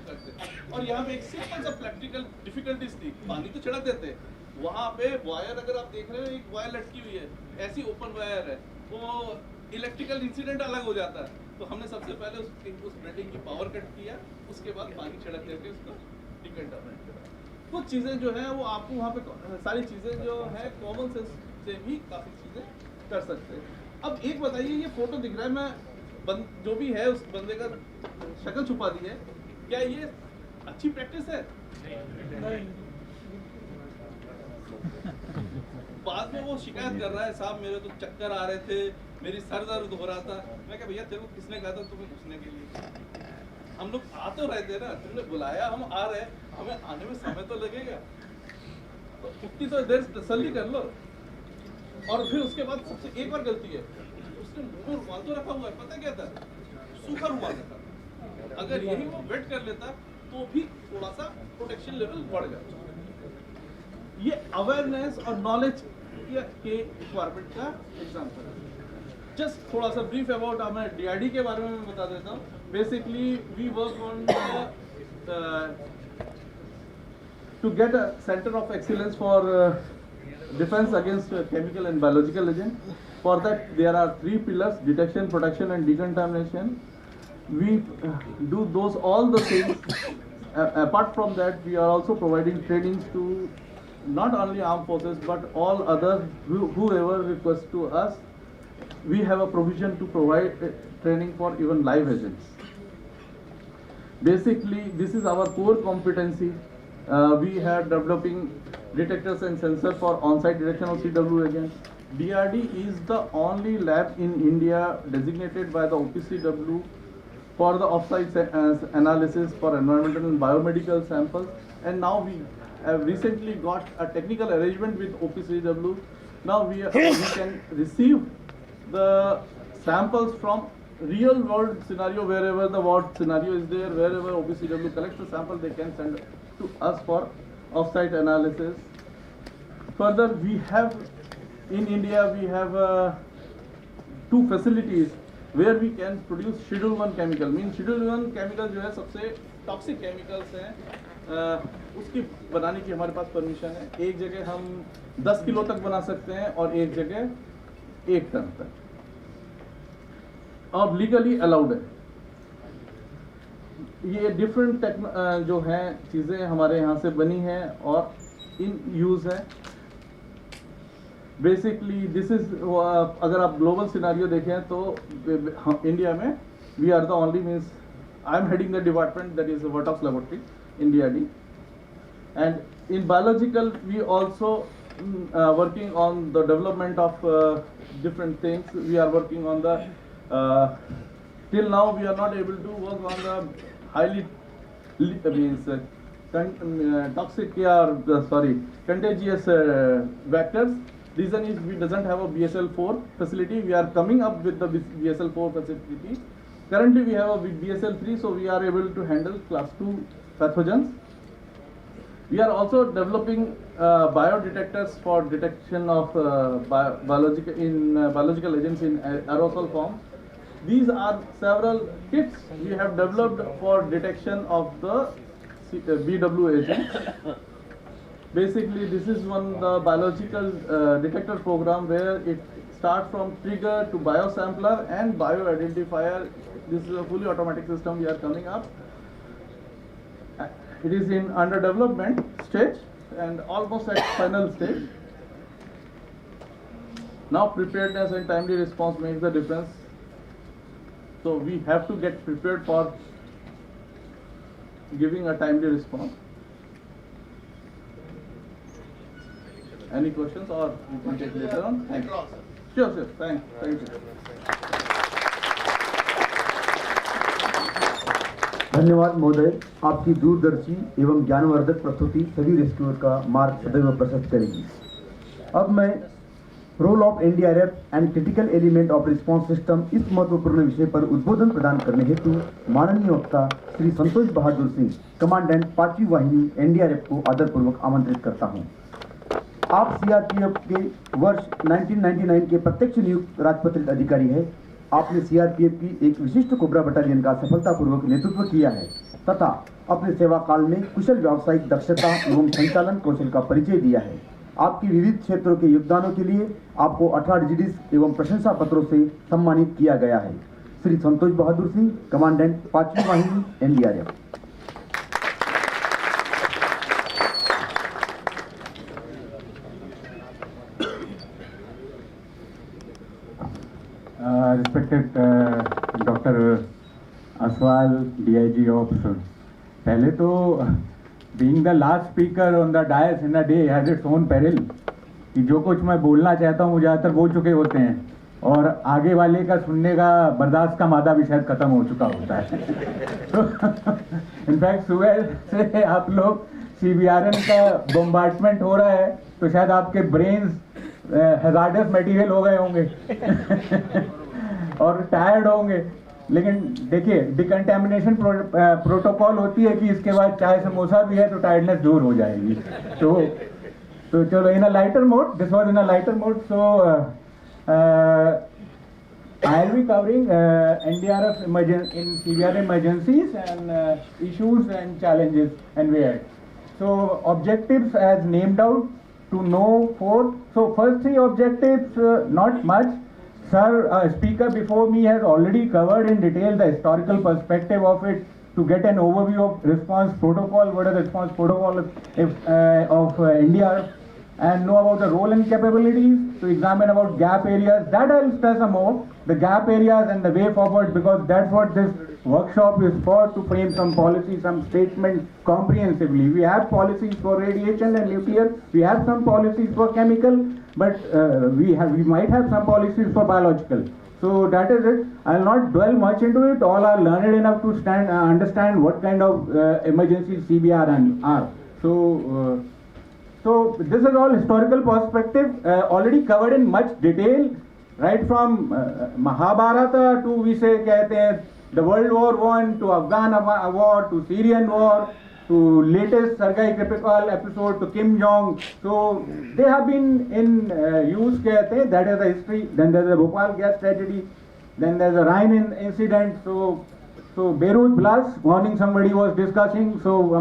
करते। और यहाँ पे एक सिंपल सा प्रैक्टिकल डिफिकल्टीज थी, पानी तो छिड़क देते, वहाँ पे वायर अगर आप देख रहे हो एक वायर लटकी हुई है, ऐसी ओपन वायर है, वो इलेक्ट्रिकल इंसिडेंट अलग हो जाता है, तो हमने सबसे पहले उस बिल्डिंग की पावर कट किया, उसके बाद पानी छिड़क देके उसको डिकंटामिनेट करा। कुछ चीज़ें जो है वो आपको वहाँ पे सारी चीज़ें जो है कॉमन सेंस से भी काफ़ी चीज़ें कर सकते हैं। अब एक बताइए, ये फोटो दिख रहा है, मैं जो भी है उस बंदे का शक्ल छुपा दी है, क्या ये अच्छी प्रैक्टिस है? बाद में वो शिकायत कर रहा है, साहब मेरे तो चक्कर आ रहे थे, मेरी सर दर्द हो रहा था। मैं कहा भैया तेरे को किसने कहा था तुम्हें घुसने के लिए? हम लोग आ तो रहे थे ना, तुमने बुलाया, हम आ रहे, हमें आने में समय तो लगेगा, तो इतनी तो देर तसल्ली कर लो। और फिर उसके बाद सबसे एक और गलती है, उसने मुंह में रुमाल तो रखा हुआ है, पता क्या था? सूखा रुमाल रखा, अगर यही वो वेट कर लेता तो भी थोड़ा सा प्रोटेक्शन लेवल बढ़ जाता। ये अवेयरनेस और नॉलेज के रिक्वायरमेंट का एग्जाम्पल है। जस्ट थोड़ा सा ब्रीफ अबाउट हमें DRD के बारे में मैं बता देता हूँ। Basically we work on to get a centre of excellence for defense against chemical and biological agent. For that there are 3 pillars: detection, protection and decontamination. We do those all the things. Apart from that, we are also providing trainings to not only armed forces but all other whoever requests to us. We have a provision to provide training for even live agents. Basically this is our core competency. We are developing detectors and sensors for on-site detection of CW agents. DRD is the only lab in India designated by the OPCW for the off-site analysis for environmental and biomedical samples. And now we have recently got a technical arrangement with OPCW. Now we can receive the samples from real world scenario, wherever the world scenario is there, wherever OPCW collects the sample, they can send to us for off-site analysis. Further, we have in India we have 2 facilities where we can produce Schedule 1 chemical. Means Schedule 1 chemical जो है सबसे toxic chemicals हैं, उसकी बनाने की हमारे पास permission है। एक जगह हम 10 किलो तक बना सकते हैं और एक जगह 1 टन तक, और लीगली अलाउड है। ये डिफरेंट जो है चीज़ें हमारे यहाँ से बनी हैं और इन यूज़ है। बेसिकली दिस इज, अगर आप ग्लोबल सिनारियो देखें तो इंडिया में we are the only, means I am heading the department that is Vertox laboratory in DRD, and in biological we also working on the development of different things. We are working on the till now we are not able to work on the highly toxic contagious vectors. Reason is we doesn't have a BSL-4 facility. We are coming up with the BSL-4 facility. Currently we have a BSL-3, so we are able to handle class 2 pathogens. We are also developing biodetectors for detection of biological agents in aerosol form. These are several kits we have developed for detection of the BW agents. Basically, this is one the biological detector program where it starts from trigger to biosampler and bioidentifier. This is a fully automatic system we are coming up. It is in under development stage and almost at final stage. Now preparedness and timely response makes the difference. So we have to get prepared for giving a timely response. Any questions or you can take later on? Thank you. Sure. Thank you. धन्यवाद महोदय, आपकी दूरदर्शी एवं ज्ञानवर्धक प्रस्तुति सभी rescuer का मार्ग सदैव प्रशस्त करेगी। अब मैं role of NDRF and critical element of response system इस महत्वपूर्ण विषय पर उद्बोधन प्रदान करने हेतु माननीय वक्ता श्री संतोष बहादुर सिंह, कमांडेंट 5वीं वाहिनी एनडीआरएफ को आदरपूर्वक आमंत्रित करता हूं। आप सीआरपीएफ के वर्ष 1999 के प्रत्यक्ष नियुक्त राजपत्रित अधिकारी है। आपने सीआरपीएफ की एक विशिष्ट कोबरा बटालियन का सफलतापूर्वक नेतृत्व किया है तथा अपने सेवा काल में कुशल व्यावसायिक दक्षता एवं संचालन कौशल का परिचय दिया है। आपके विविध क्षेत्रों के योगदानों के लिए आपको 18 डिजिट्स एवं प्रशंसा पत्रों से सम्मानित किया गया है। श्री संतोष बहादुर सिंह, कमांडेंट 5वीं वाहिनी NDRF. Respected Dr. Aswal, DIG Ops, पहले तो being the last speaker on the dais in a day has its own peril कि जो कुछ मैं बोलना चाहता हूँ ज़्यादातर बोल चुके होते हैं और आगे वाले का सुनने का बर्दाश्त का मादा भी शायद खत्म हो चुका होता है। तो इनफैक्ट सुबह से आप लोग CBRN का बम्बार्टमेंट हो रहा है तो शायद आपके ब्रेन्स हैजार्डस मटेरियल हो गए होंगे और टायर्ड होंगे। लेकिन देखिए, डिकंटेमिनेशन प्रोटोकॉल होती है कि इसके बाद चाय समोसा भी है तो टायर्डनेस दूर हो जाएगी। तो चलो, in a lighter mode, this was in a lighter mode. So I'll be covering NDRF in CBRN emergencies and issues and challenges and where. So objectives as named out to know for. So first three objectives, not much. Sir, speaker before me has already covered in detail the historical perspective of it to get an overview of response protocol, what is the response protocol of NDRF, and know about the role and capabilities, to examine about gap areas. That I'll stress more, the gap areas and the way forward, because that's what this workshop is for, to frame some policy, some statement comprehensively. We have policies for radiation and nuclear, we have some policies for chemical, but we might have some policies for biological. So that is it. I will not dwell much into it. All are learned enough to understand what kind of emergencies CBRN are. So this is all historical perspective, already covered in much detail, right from Mahabharata to, we say, the World War I, to Afghan war, to Syrian war, to latest Sergei Skripal episode, to Kim Jong. So they have been in use, that is the history. Then there's a Bhopal gas tragedy, then there's a Rhine incident. So Beirut blast, morning somebody was discussing. So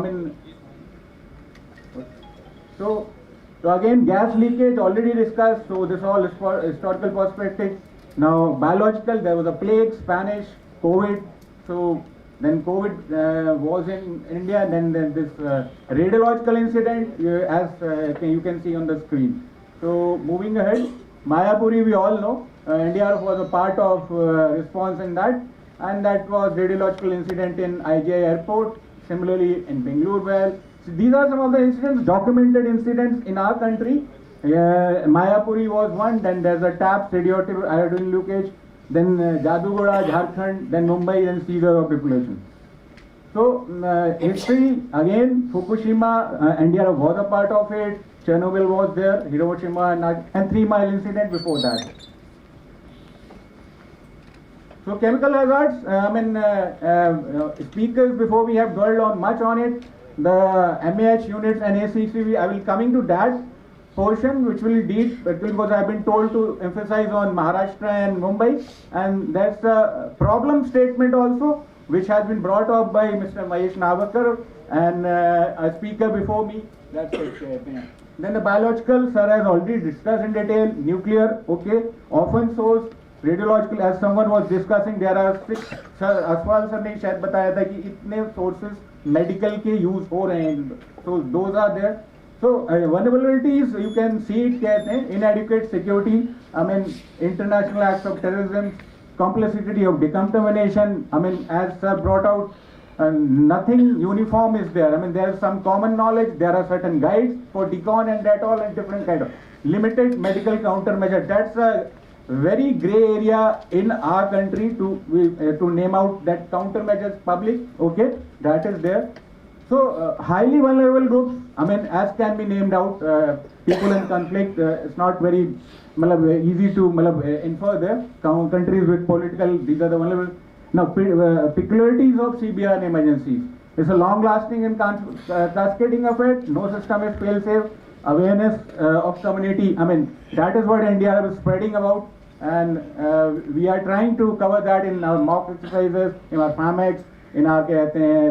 again, gas leakage already discussed. So this all is for historical perspective. Now biological, there was a plague, Spanish, COVID. So then COVID was in India. Then this radiological incident, as you can see on the screen. So moving ahead, Mayapuri, we all know, NDRF was a part of response in that, and that was radiological incident in IGI airport. Similarly in Bengaluru. So these are some of the incidents, documented incidents in our country. Mayapuri was one, then there's a TAPS, radioactive iodine leakage, then Jadugoda, Jharkhand, then Mumbai, then seizure of population. So history, again, Fukushima, NDRF was a part of it, Chernobyl was there, Hiroshima, and 3 Mile incident before that. So chemical hazards, speakers before we have dwelled on much on it. The MAH units and ACCV, I will coming to that. portion which will lead, because I've been told to emphasize on Maharashtra and Mumbai, and that's a problem statement also, which has been brought up by Mr. Mahesh Navakar and a speaker before me. That's it. Then the biological, sir has already discussed in detail. Nuclear, okay. Often source, radiological, as someone was discussing, there are 6. Sir, Aswal sir ने शायद बताया था कि इतने sources medical के use हो रहे हैं. So those are there. So vulnerabilities, you can see it कहते हैं, inadequate security, I mean international acts of terrorism, complexity of decontamination, I mean as sir brought out, nothing uniform is there. I mean there is some common knowledge, there are certain guides for decon and that all, and different kind of limited medical countermeasure. That's a very grey area in our country to name out that countermeasures public, okay, that is there. So highly vulnerable groups, I mean as can be named out, people in conflict, it's not very easy to infer there. Countries with political, these are the vulnerable. Now peculiarities of CBRN emergencies. It's a long lasting and cascading effect, no system is fail safe, awareness of community, I mean that is what NDRF is spreading about, and we are trying to cover that in our mock exercises, in our FAMEX, in our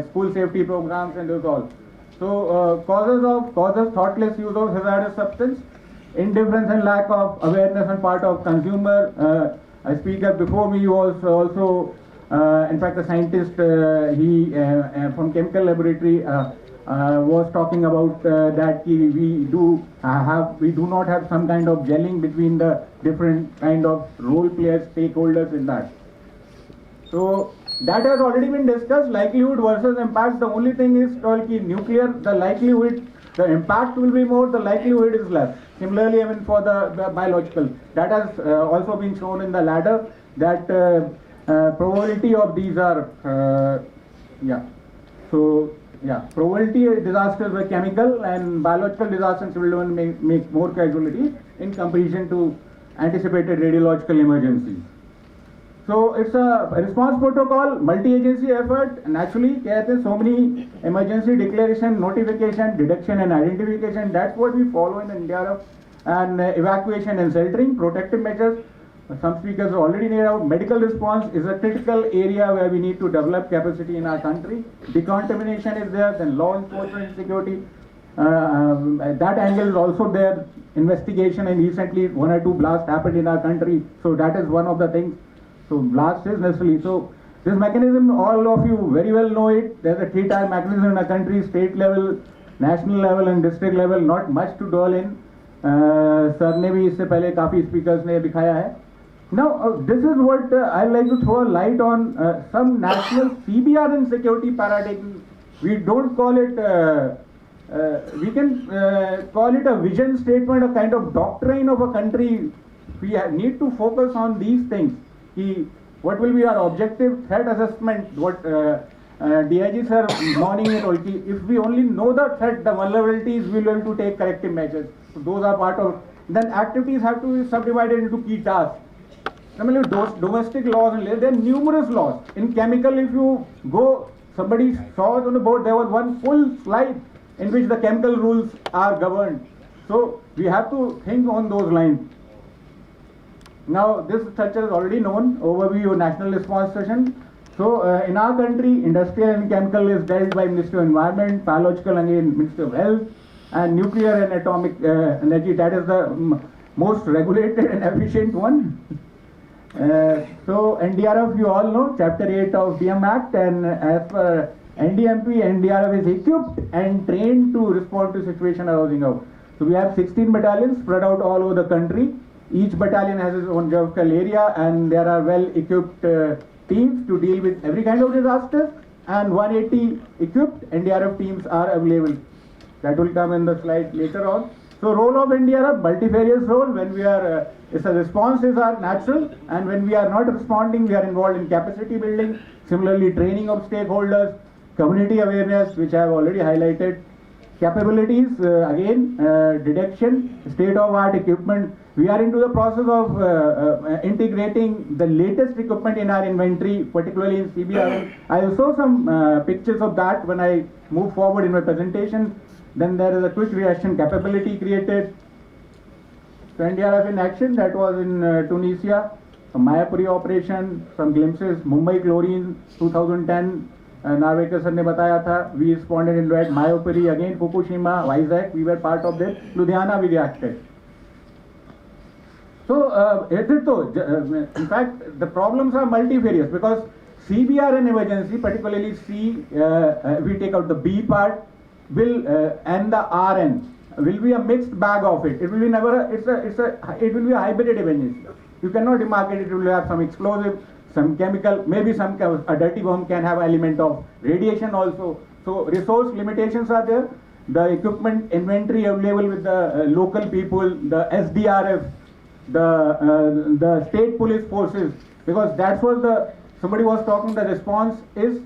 school safety programs and those all. So causes thoughtless use of hazardous substance, indifference and lack of awareness on part of consumer. A speaker before me was also in fact a scientist, he from chemical laboratory was talking about that we do not have some kind of gelling between the different kind of role players, stakeholders in that. So that has already been discussed, likelihood versus impact. The only thing is nuclear, the likelihood, the impact will be more, the likelihood is less. Similarly, I mean for the biological, that has also been shown in the ladder, that probability of these are, probability disasters were chemical and biological disasters will make more casualties in comparison to anticipated radiological emergencies. So it's a response protocol, multi-agency effort. Naturally, so many emergency declaration, notification, detection and identification. That's what we follow in India. And evacuation and sheltering, protective measures. Some speakers have already named out. Medical response is a critical area where we need to develop capacity in our country. Decontamination is there, then law enforcement and security. That angle is also there. Investigation, and recently 1 or 2 blasts happened in our country. So that is one of the things. So blast is necessary. So this mechanism, all of you very well know it. There's a 3-tier mechanism in a country, state level, national level and district level. Not much to dwell in. Sir ने भी इससे पहले काफी speakers ने दिखाया है. Now this is what I like to throw a light on some national CBRN security paradigm. We don't call it. We can call it a vision statement, a kind of doctrine of a country. We need to focus on these things. What will be our objective threat assessment? What DIG sir morning told, if we only know the threat, the vulnerabilities, we will be able to take corrective measures. So those are part of. Then activities have to be subdivided into key tasks. Similarly, domestic laws, there are numerous laws. In chemical, if you go, somebody saw it on the board, there was one full slide in which the chemical rules are governed. So we have to think on those lines. Now this structure is already known, overview of national response session. So in our country, industrial and chemical is dealt by Ministry of Environment, biological again Ministry of Health, and nuclear and atomic energy, that is the most regulated and efficient one. So NDRF, you all know, Chapter 8 of DM Act, and as per NDMP, NDRF is equipped and trained to respond to situation arising out. So we have 16 battalions spread out all over the country. Each battalion has its own geographical area, and there are well-equipped teams to deal with every kind of disaster, and 180 equipped NDRF teams are available. That will come in the slide later on. So role of NDRF, multifarious role. When we are, it's a response is our natural, and when we are not responding, we are involved in capacity building. Similarly, training of stakeholders, community awareness, which I have already highlighted. Capabilities, again, detection, state-of-art equipment. We are into the process of integrating the latest equipment in our inventory, particularly in CBRN. I will show some pictures of that when I move forward in my presentation. Then there is a quick reaction capability created. So NDRF in action, that was in Tunisia. Mayapuri operation, some glimpses. Mumbai chlorine 2010. Narvekar sir ne bataya tha. We responded in that. Mayapuri again, Fukushima, Vizag. We were part of this. Ludhiana we reacted. So in fact, the problems are multifarious because CBRN emergency, particularly C, we take out the B part, will and the RN will be a mixed bag of it. It will be never. It will be a hybrid emergency. You cannot demarcate it. It will have some explosive, some chemical, maybe a dirty bomb can have element of radiation also. So resource limitations are there. The equipment inventory available with the local people, the SDRF, the state police forces, because that's what somebody was talking, the response is,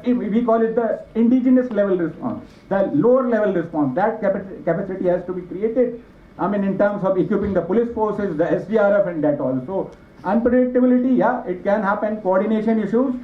we call it the indigenous level response, the lower level response. That capacity has to be created. I mean, in terms of equipping the police forces, the SDRF and that also. Unpredictability, yeah, it can happen. Coordination issues,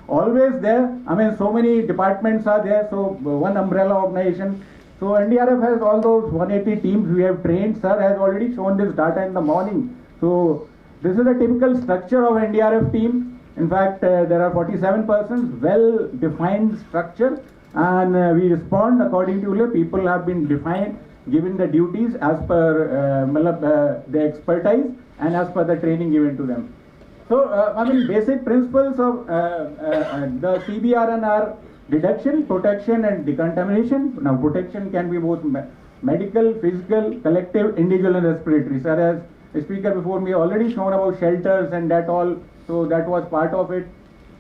always there. I mean, so many departments are there, so one umbrella organization. So NDRF has all those 180 teams we have trained. Sir has already shown this data in the morning. So this is a typical structure of NDRF team. In fact, there are 47 persons, well-defined structure, and we respond according to people have been defined, given the duties as per the expertise and as per the training given to them. So, I mean, basic principles of the CBRN are detection, protection, and decontamination. Now, protection can be both medical, physical, collective, individual, and respiratory. Sir, as the speaker before me already shown about shelters and that all, so that was part of it.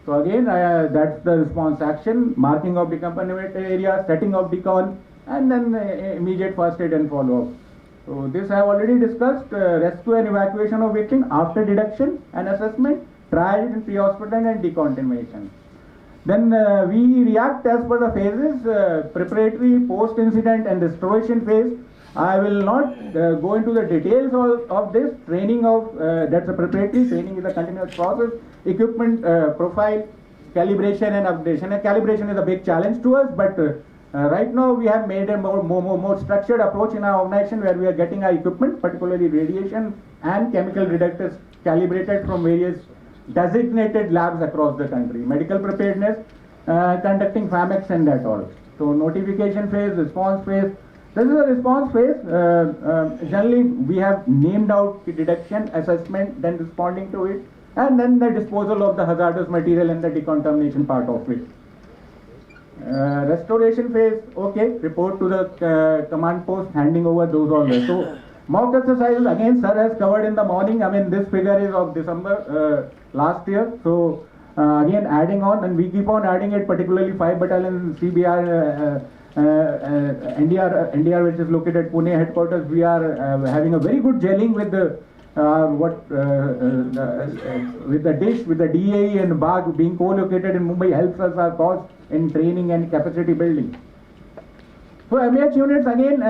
So again, that's the response action, marking of decontaminated area, setting of decon, and then immediate first aid and follow-up. So this I have already discussed, rescue and evacuation of victim after detection and assessment, triage and pre-hospital and decontamination. Then we react as per the phases, preparatory, post-incident and restoration phase. I will not go into the details of this. Training of, that's a preparatory, training is a continuous process, equipment profile, calibration and updation. And calibration is a big challenge to us, but right now we have made a more structured approach in our organization where we are getting our equipment, particularly radiation and chemical detectors, calibrated from various designated labs across the country. Medical preparedness, conducting FAMEX and that all. So notification phase, response phase. This is a response phase. Generally, we have named out the detection, assessment, then responding to it, and then the disposal of the hazardous material and the decontamination part of it. Restoration phase, okay, report to the command post, handing over those all there. So, mock exercises, again, sir has covered in the morning. I mean, this figure is of December last year. So, again, adding on, and we keep on adding it, particularly 5 battalion CBR. NDR, which is located at Pune headquarters, we are having a very good gelling with the with the DISH, with the DAE and BAG being co-located in Mumbai helps us our cause in training and capacity building. So MH units again,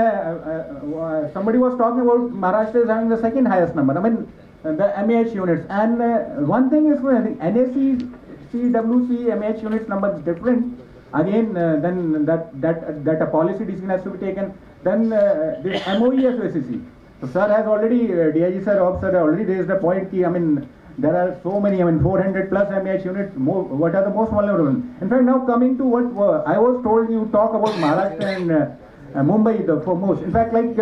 somebody was talking about Maharashtra is having the second highest number. I mean the MH units, and one thing is the NAC, CWC, MH units number is different. Again, then that a policy decision has to be taken. Then this MOEFSCC. So sir has already, DIG sir, Op sir already raised the point ki, I mean, there are so many, I mean 400 plus MH units, what are the most vulnerable? In fact, now coming to what I was told, you talk about Maharashtra and Mumbai the foremost. In fact, like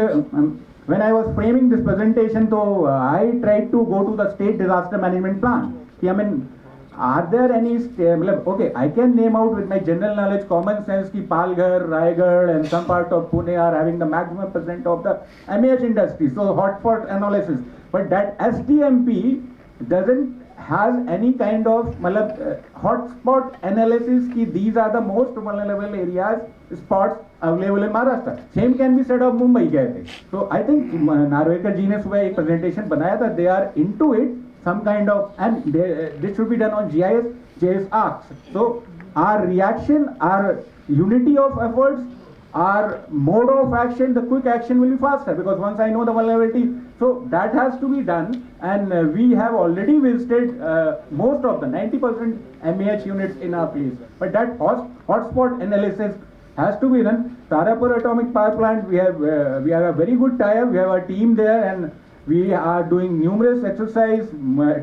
when I was framing this presentation, so I tried to go to the state disaster management plan. I mean, are there any, okay, I can name out with my general knowledge, common sense, ki Palghar, Raigad and some part of Pune are having the maximum percent of the MH industry, so hotspot analysis. But that SDMP doesn't has any kind of hotspot analysis ki these are the most vulnerable areas, spots available in Maharashtra. Same can be said of Mumbai. So I think Narvekar ji ne subah ek presentation banaya tha, they are into it. Some kind of, and this should be done on GIS, JS arcs. So our reaction, our unity of efforts, our mode of action, the quick action will be faster because once I know the vulnerability, so that has to be done, and we have already visited most of the 90% MAH units in our place. But that hotspot analysis has to be done. Tarapur Atomic Power Plant, we have a very good tie-up. We have a team there, and We are doing numerous exercise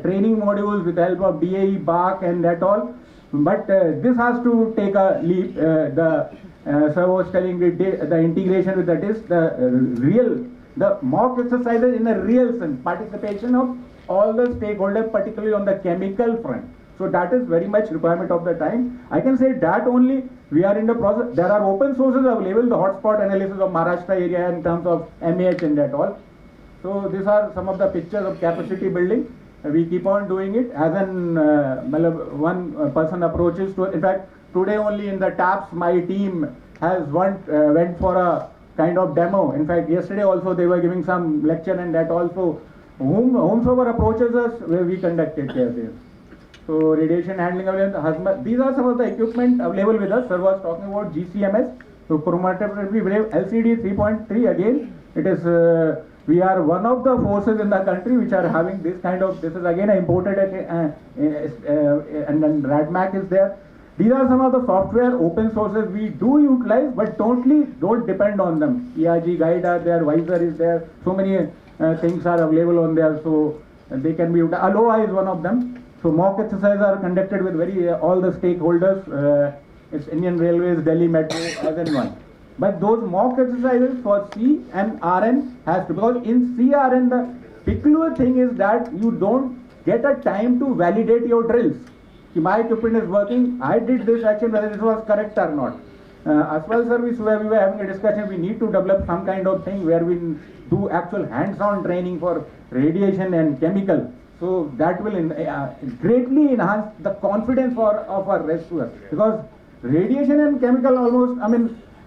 training modules with the help of DAE, BARC and that all. But this has to take a leap. Sir was telling me the integration with the DISC, the mock exercises in a real sense, participation of all the stakeholders, particularly on the chemical front. So that is very much requirement of the time. I can say that only we are in the process. There are open sources available, the hotspot analysis of Maharashtra area in terms of MAH and that all. So these are some of the pictures of capacity building. We keep on doing it as one person approaches to. In fact, today only in the TAPS, my team has went for a kind of demo. In fact, yesterday also they were giving some lecture and that also. Whomsoever approaches us, we conducted there. So radiation handling available. These are some of the equipment available with us. Sir was talking about GCMS. So chromatography wave LCD 3.3 again. It is we are one of the forces in the country which are having this kind of. This is again imported and then RADMAC is there. These are some of the software open sources we do utilize, but don't depend on them. ERG guide are there, Visor is there. So many things are available on there, so they can be utilized. Aloha is one of them. So mock exercises are conducted with all the stakeholders. It's Indian Railways, Delhi Metro, as and one. But those mock exercises for C and RN has to, because in CRN the peculiar thing is that you don't get a time to validate your drills. If my equipment is working, I did this action whether it was correct or not. As well service where we were having a discussion, we need to develop some kind of thing where we do actual hands-on training for radiation and chemical. So that will greatly enhance the confidence of our rescuers, because radiation and chemical almost,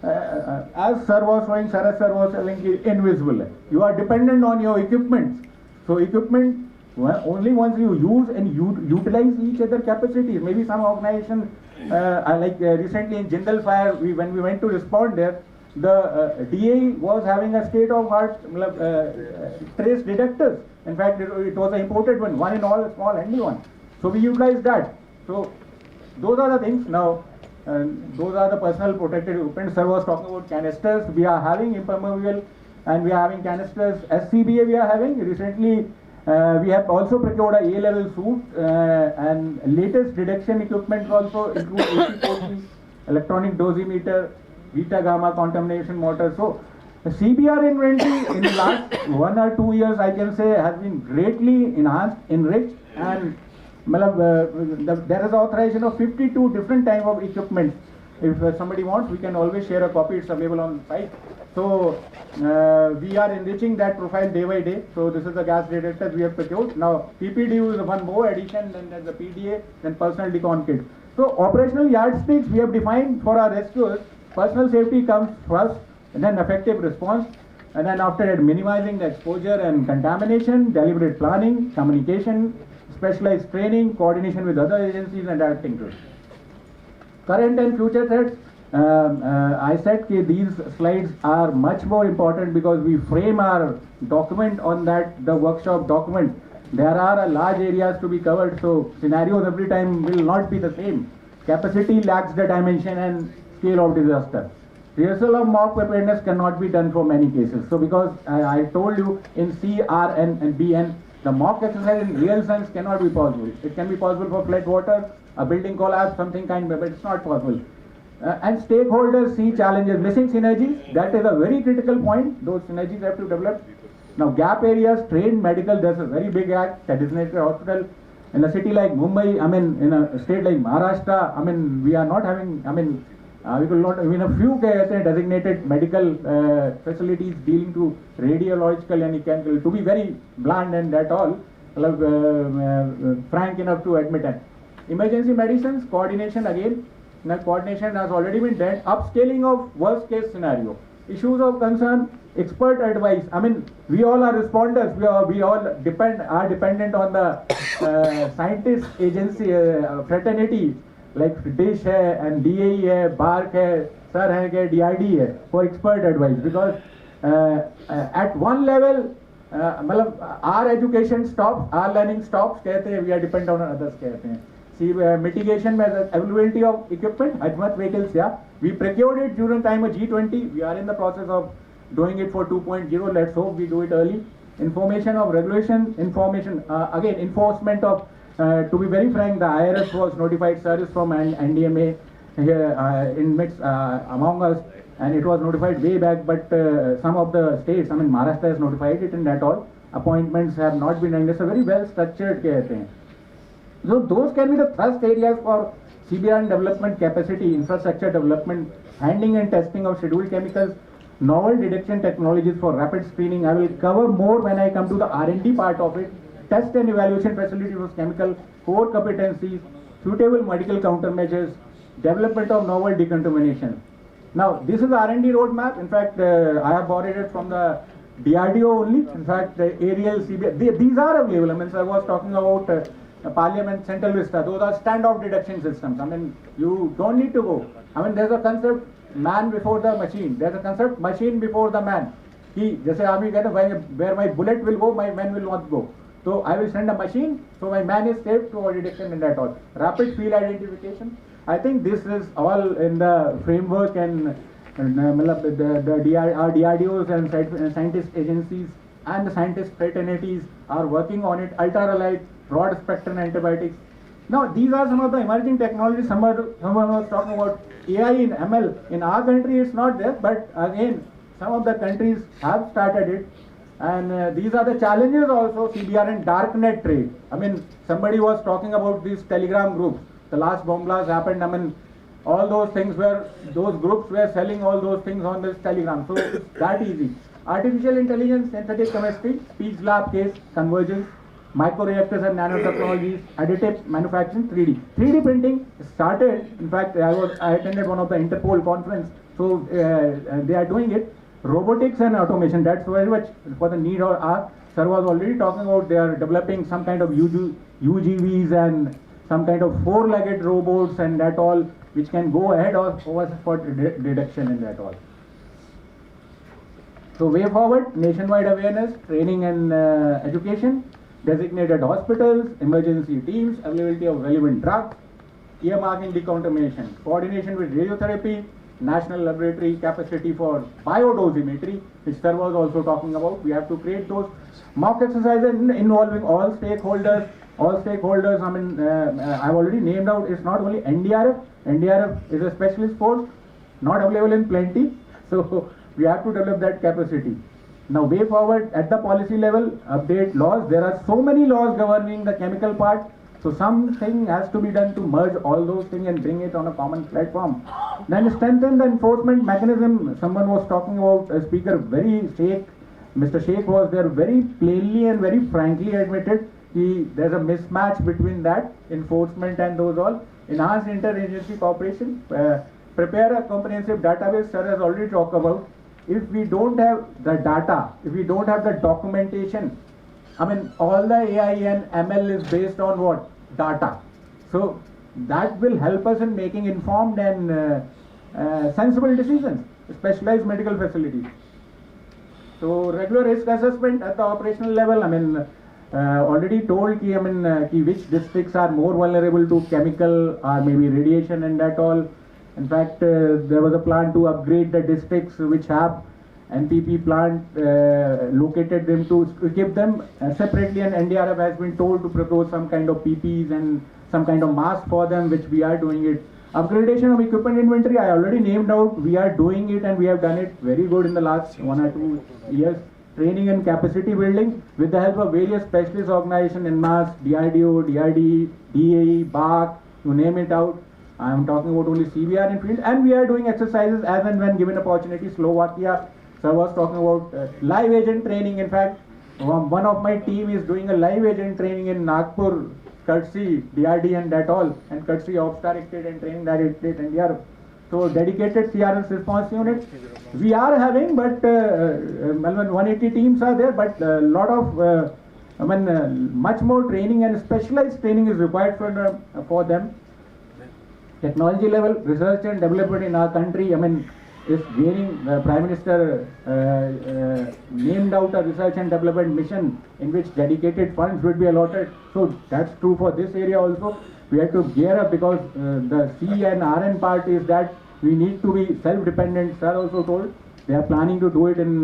as Sir was showing, Sarath Sir was telling, invisible. You are dependent on your equipment. So equipment, only once you use and utilize each other capacities. Maybe some organization, recently in Jindal Fire, when we went to respond there, the DA was having a state-of-art trace detectors. In fact, it was an imported one in all, small handy one. So we utilized that. So those are the things. Now, those are the personal protected equipment. Sir was talking about canisters. We are having impermeable and we are having canisters. SCBA we are having. Recently, we have also procured a A-level suit and latest detection equipment also include AC-40, electronic dosimeter, beta gamma contamination motor. So the CBR inventory in the last 1 or 2 years, I can say, has been greatly enhanced, enriched, and there is authorization of 52 different type of equipment. If somebody wants, we can always share a copy. It's available on site. So we are enriching that profile day by day. So this is the gas detectors we have procured. Now PPDU is one more addition, then there's the PDA, then personal decon kit. So operational yardsticks we have defined for our rescuers. Personal safety comes first, and then effective response, and then after that minimizing the exposure and contamination, deliberate planning, communication, specialized training, coordination with other agencies, and adapting to it. Current and future threats. I said that these slides are much more important because we frame our document on that, the workshop document. There are large areas to be covered, so scenarios every time will not be the same. Capacity lacks the dimension and scale of disaster. Rehearsal of mock preparedness cannot be done for many cases. So because I told you in C, R, N and BN, the mock exercise in real sense cannot be possible. It can be possible for flood water, a building collapse, something kind, but it's not possible. And stakeholders see challenges, missing synergies. That is a very critical point. Those synergies have to develop. Now gap areas, trained medical, there's a very big act, a designated hospital. In a city like Mumbai, in a state like Maharashtra, we are not having, we will not, a few designated medical facilities dealing to radiological and mechanical, to be very blunt and that all, frank enough to admit it. Emergency medicines, coordination again. Now coordination has already been done. Upscaling of worst case scenario. Issues of concern, expert advice. We all are responders. We all are dependent on the scientist agency fraternity like DISH and DAE BARC Sir DRD for expert advice, because at one level our education stops, our learning stops. We are dependent on others. See, mitigation measures, availability of equipment, Hajmat vehicles, we procured it during time of G20. We are in the process of doing it for 2.0. Let's hope we do it early. information of regulation, information, again, enforcement of, to be very frank, the IRS was notified, sir is from NDMA here in midst among us, and it was notified way back, but some of the states, I mean Maharashtra has notified it, and that all appointments have not been done. It's a very well structured thing. So those can be the thrust areas for CBRN development capacity, infrastructure development, handling and testing of scheduled chemicals, novel detection technologies for rapid screening. I will cover more when I come to the R&D part of it. Test and evaluation facilities for chemical core competencies, suitable medical countermeasures, development of novel decontamination. Now, this is R&D roadmap. In fact, I have borrowed it from the DRDO only. In fact, the aerial CBRN, these are available. I mean, I was talking about Parliament, Central Vista. Those are standoff detection systems. I mean, you don't need to go. I mean, there's a concept man before the machine. There's a concept machine before the man. Just army where my bullet will go, my man will not go. So I will send a machine, so my man is safe to detection and that all. Rapid field identification. I think this is all in the framework, and the DRDOs and scientist agencies and the scientist fraternities are working on it. Ultralight, broad spectrum antibiotics. Now these are some of the emerging technologies. Someone was talking about AI in ML. In our country it's not there, but again some of the countries have started it. And these are the challenges also. CBRN darknet trade. I mean, somebody was talking about these Telegram groups. The last bomb blast happened. I mean, all those things were, those groups were selling all those things on this Telegram. So it's that easy. Artificial intelligence, synthetic chemistry, speech lab case, convergence, microreactors and nanotechnologies, additive manufacturing, 3D. 3D printing started. In fact, I attended one of the Interpol conference. So they are doing it. Robotics and automation, that's very much for the need of our. Sir was already talking about they are developing some kind of UGVs and some kind of four-legged robots and that all, which can go ahead of us for detection and that all. So way forward, nationwide awareness, training and education, designated hospitals, emergency teams, availability of relevant drugs, earmarking decontamination, coordination with radiotherapy, national laboratory capacity for biodosimetry, which sir was also talking about. We have to create those mock exercises involving all stakeholders. I mean, I've already named out, it's not only NDRF. NDRF is a specialist force, not available in plenty. So we have to develop that capacity. Now, way forward at the policy level, update laws. There are so many laws governing the chemical part. So something has to be done to merge all those things and bring it on a common platform. Then strengthen the enforcement mechanism. Someone was talking about a speaker, Mr. Sheikh was there, very plainly and very frankly admitted there's a mismatch between that enforcement and those all. Enhance interagency cooperation. Prepare a comprehensive database. Sir has already talked about. If we don't have the data, if we don't have the documentation, I mean, all the AI and ML is based on what? Data. So that will help us in making informed and sensible decisions, specialized medical facilities. So regular risk assessment at the operational level, I mean, already told which districts are more vulnerable to chemical or maybe radiation and that all. In fact, there was a plan to upgrade the districts which have NPP plant, located them to give them separately, and NDRF has been told to propose some kind of PPs and some kind of mask for them, which we are doing it. Upgradation of equipment inventory, I already named out, we are doing it and we have done it very good in the last 1 or 2 years. Training and capacity building with the help of various specialist organizations in mass, DRDO, DRD, DAE, BARC, you name it out. I am talking about only CBRN field, and we are doing exercises as and when given opportunity. Slovakia, sir was talking about live agent training. In fact, one of my team is doing a live agent training in Nagpur, courtesy DRD and that all, and courtesy of directed and training directed and Europe. So dedicated CRS response unit we are having, but 180 teams are there, but a lot of much more training and specialized training is required for them. Technology level research and development in our country, I mean, is gaining. Prime Minister named out a research and development mission in which dedicated funds would be allotted. So that's true for this area also. We have to gear up because the C and RN part is that we need to be self-dependent. Sir also told they are planning to do it in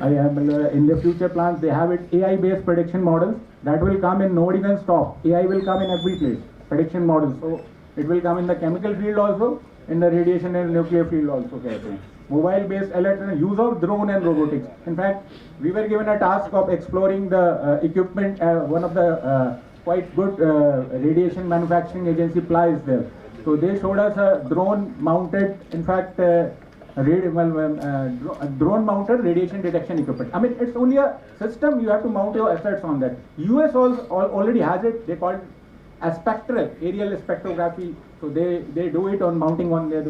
In the future plans, they have it AI-based prediction models that will come in node even stop. AI will come in every place, prediction models. So it will come in the chemical field also, in the radiation and nuclear field also. Mobile-based alert, use of drone and robotics. In fact, we were given a task of exploring the equipment. One of the quite good radiation manufacturing agency supplies there. So they showed us a drone-mounted, in fact, drone-mounted radiation detection equipment. I mean, it's only a system. You have to mount your assets on that. US also already has it. They call it a spectral aerial spectrography. So they do it on mounting on their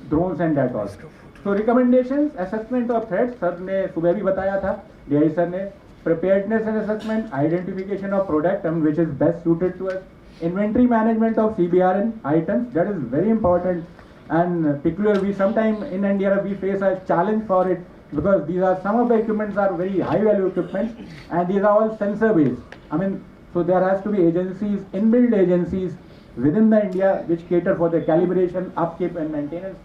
drones and that all. So recommendations, assessment of threats. Sir ने सुबह भी बताया था. DI sir ने preparedness and assessment, identification of product which is best suited to us. Inventory management of CBRN items, that is very important, and peculiar. We sometimes in India we face a challenge for it because these are some of the equipments are very high value equipment and these are all sensor based. I mean, so there has to be agencies, inbuilt agencies within the India which cater for the calibration, upkeep and maintenance.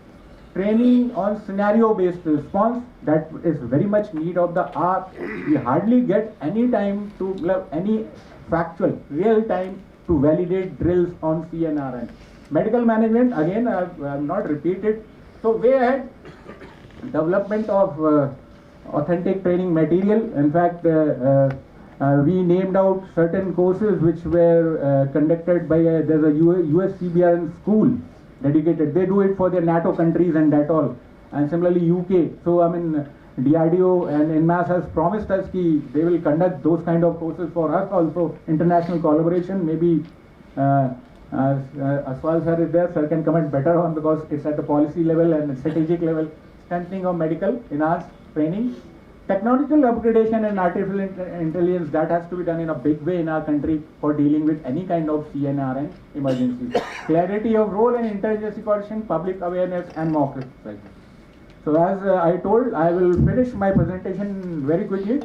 Training on scenario based response, that is very much need of the hour. We hardly get any time to any factual real time to validate drills on CNRN. Medical management, again, I have not repeated. So way ahead, development of authentic training material. In fact, we named out certain courses which were conducted by there's a US CBRN school dedicated. They do it for their NATO countries and that all. And similarly UK. So I mean, DRDO and INMAS has promised us that they will conduct those kind of courses for us also. International collaboration, maybe Aswal sir is there, sir can comment better on because it's at the policy level and strategic level. Strengthening of medical, enhanced training. Technological upgradation and artificial intelligence, that has to be done in a big way in our country for dealing with any kind of CNRN emergencies. Clarity of role and intelligence coordination, public awareness and mock exercise. So as I told, I will finish my presentation very quickly,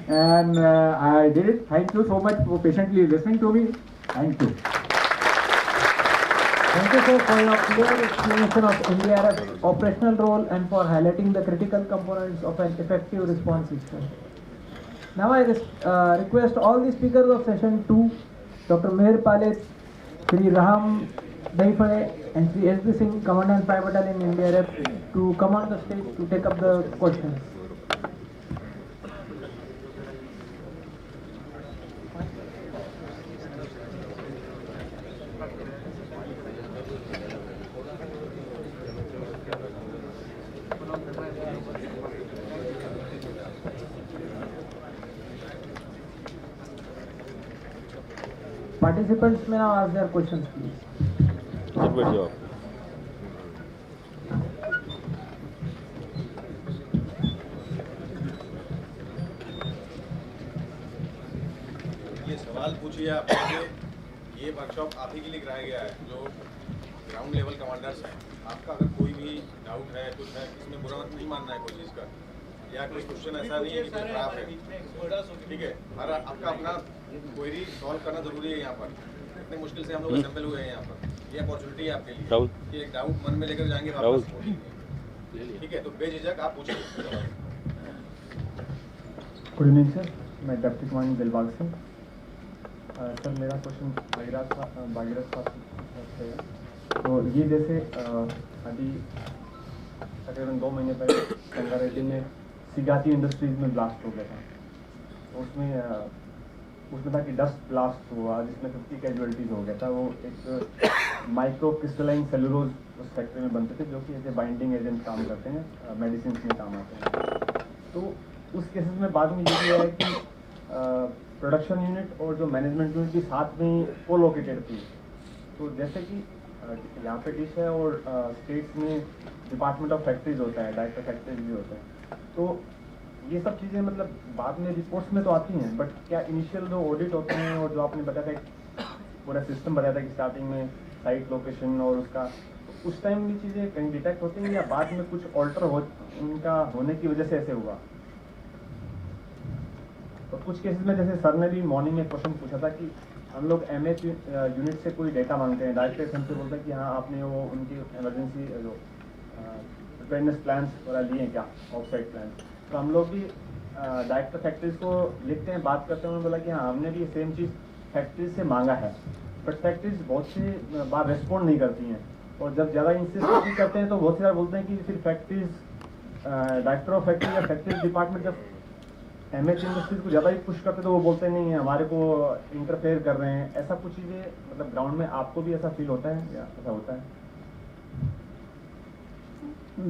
and I did it. Thank you so much for patiently listening to me. Thank you. Thank you, sir, for your clear explanation of NDRF's operational role and for highlighting the critical components of an effective response system. Now I request all the speakers of session 2, Dr. Meher Palit, Sri Raham Daifale and Sri S.B. Singh, Commandant 5 Battalion NDRF, to come on the stage to take up the questions. Participants may now ask their questions, please. Sit with you. ये सवाल पूछिए आप। ये workshop आप ही के लिए कराया गया है जो ग्राउंड लेवल कमांडर्स हैं। आपका अगर कोई भी डाउट है, कुछ है, इसमें बुरा मत नहीं मानना है कोई चीज़ का, या कोई क्वेश्चन ऐसा नहीं है कि खराब है, ठीक है। हर आपका अपना क्वेरी सॉल्व करना जरूरी है यहाँ पर। इतने मुश्किल से हम लोग असेंबल हुए हैं यहाँ पर, ये अपॉर्चुनिटी है आपके लिए कि एक डाउट मन में लेकर जाएंगे वापस, ठीक है। तो बेझिझक आप पूछिए। गुड इवनिंग सर, मैं deputy commandant Dilbagh Singh. Sir मेरा क्वेश्चन भागीरथ साहब से है। तो ये जैसे अभी तकरीबन 2 महीने पहले संगारेड्डी में सिगाती इंडस्ट्रीज में ब्लास्ट हो गया था। तो उसमें था कि 10 ब्लास्ट हुआ जिसमें 50 कैजुअलिटीज़ हो गया था। वो एक माइक्रो क्रिस्टलाइन सेलुलोज उस फैक्ट्री में बनते थे जो कि ऐसे बाइंडिंग एजेंट काम करते हैं, मेडिसिन में काम आते हैं। तो उस केसेस में बाद में ये किया है कि प्रोडक्शन यूनिट और जो मैनेजमेंट यूनिट भी साथ में को लोकेटेड थी। तो जैसे कि यहाँ पे डिश है और स्टेट्स में डिपार्टमेंट ऑफ फैक्ट्रीज होता है, डायरेक्टर फैक्ट्रीज भी होता है। तो ये सब चीज़ें मतलब बाद में रिपोर्ट्स में तो आती हैं, बट क्या इनिशियल जो ऑडिट होते हैं और जो आपने बताया था पूरा सिस्टम बताया था कि स्टार्टिंग में साइट लोकेशन और उसका, तो उस टाइम भी चीज़ें कहीं डिटेक्ट होती हैं या बाद में कुछ ऑल्टर उनका होने की वजह से ऐसे हुआ? तो कुछ केसेस में जैसे सर ने भी मॉर्निंग में क्वेश्चन पूछा था कि हम लोग MH यूनिट से कोई डेटा मांगते हैं, डायरेक्टर हमसे बोलते हैं कि हाँ आपने वो उनकी इमरजेंसी जो प्रिपेयरनेस प्लान्स वगैरह लिए हैं क्या, ऑफ साइट प्लान? तो हम लोग भी डायरेक्टर फैक्ट्रीज को लिखते हैं, बात करते हैं, उन्होंने बोला कि हाँ हमने भी सेम चीज़ फैक्ट्रीज से मांगा है, बट फैक्ट्रीज बहुत सी बार रेस्पॉन्ड नहीं करती हैं, और जब ज़्यादा इंसिस्ट भी करते हैं तो बहुत सी बार बोलते हैं कि फिर फैक्ट्रीज डायरेक्टर ऑफ फैक्ट्री या फैक्ट्रीज डिपार्टमेंट जब एमएच इंडस्ट्रीज को ज़्यादा ही पुश करते तो वो बोलते नहीं है हमारे को इंटरफेयर कर रहे हैं। ऐसा कुछ चीज़ें मतलब ग्राउंड में आपको भी ऐसा फील होता है या ऐसा होता है?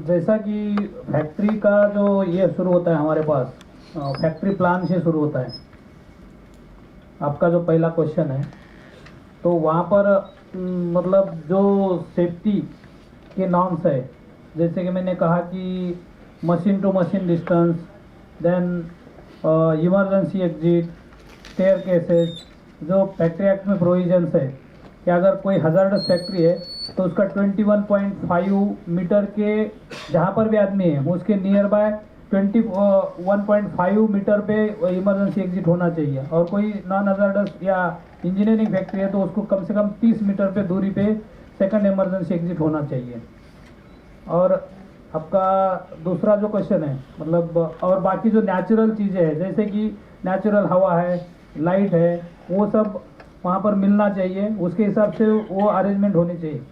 जैसा कि फैक्ट्री का जो ये शुरू होता है हमारे पास, फैक्ट्री प्लान से शुरू होता है, आपका जो पहला क्वेश्चन है, तो वहाँ पर मतलब जो सेफ्टी के नॉर्म्स है, जैसे कि मैंने कहा कि machine to machine distance, then emergency exit, staircases, जो फैक्ट्री एक्ट में प्रोविजंस है कि अगर कोई हजार्डस फैक्ट्री है तो उसका 21.5 मीटर के जहाँ पर भी आदमी है उसके नियर बाय 21.5 मीटर पे इमरजेंसी एग्जिट होना चाहिए, और कोई नॉन हजार्डस या इंजीनियरिंग फैक्ट्री है तो उसको कम से कम 30 मीटर पे दूरी पे सेकंड इमरजेंसी एग्जिट होना चाहिए। और आपका दूसरा जो क्वेश्चन है मतलब, और बाकी जो नेचुरल चीज़ें हैं जैसे कि नेचुरल हवा है, लाइट है, वो सब वहाँ पर मिलना चाहिए, उसके हिसाब से वो अरेंजमेंट होनी चाहिए,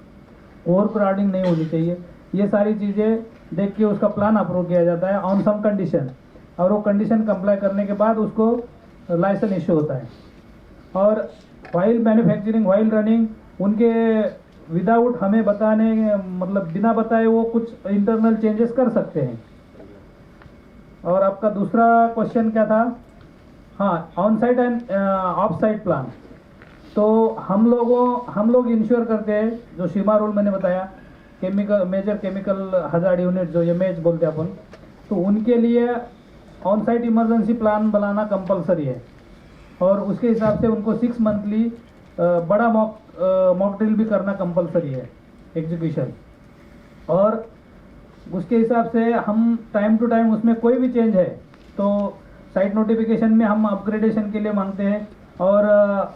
ओवर क्राउडिंग नहीं होनी चाहिए। ये सारी चीज़ें देख के उसका प्लान अप्रूव किया जाता है ऑन सम कंडीशन, और वो कंडीशन कंप्लाई करने के बाद उसको लाइसेंस इशू होता है। और वाइल मैन्युफैक्चरिंग, वाइल रनिंग, उनके विदाउट हमें बताने मतलब बिना बताए वो कुछ इंटरनल चेंजेस कर सकते हैं। और आपका दूसरा क्वेश्चन क्या था? हाँ, on site end of site plan. तो हम लोग इंश्योर करते हैं, जो सीमा रूल मैंने बताया, chemical major chemical hazard unit जो एमएच बोलते हैं अपन, तो उनके लिए ऑन साइट इमरजेंसी प्लान बनाना कंपलसरी है, और उसके हिसाब से उनको 6 मंथली बड़ा मॉक ड्रिल भी करना कंपलसरी है एग्जीक्यूशन। और उसके हिसाब से हम टाइम टू टाइम उसमें कोई भी चेंज है तो साइट नोटिफिकेशन में हम अपग्रेडेशन के लिए मांगते हैं, और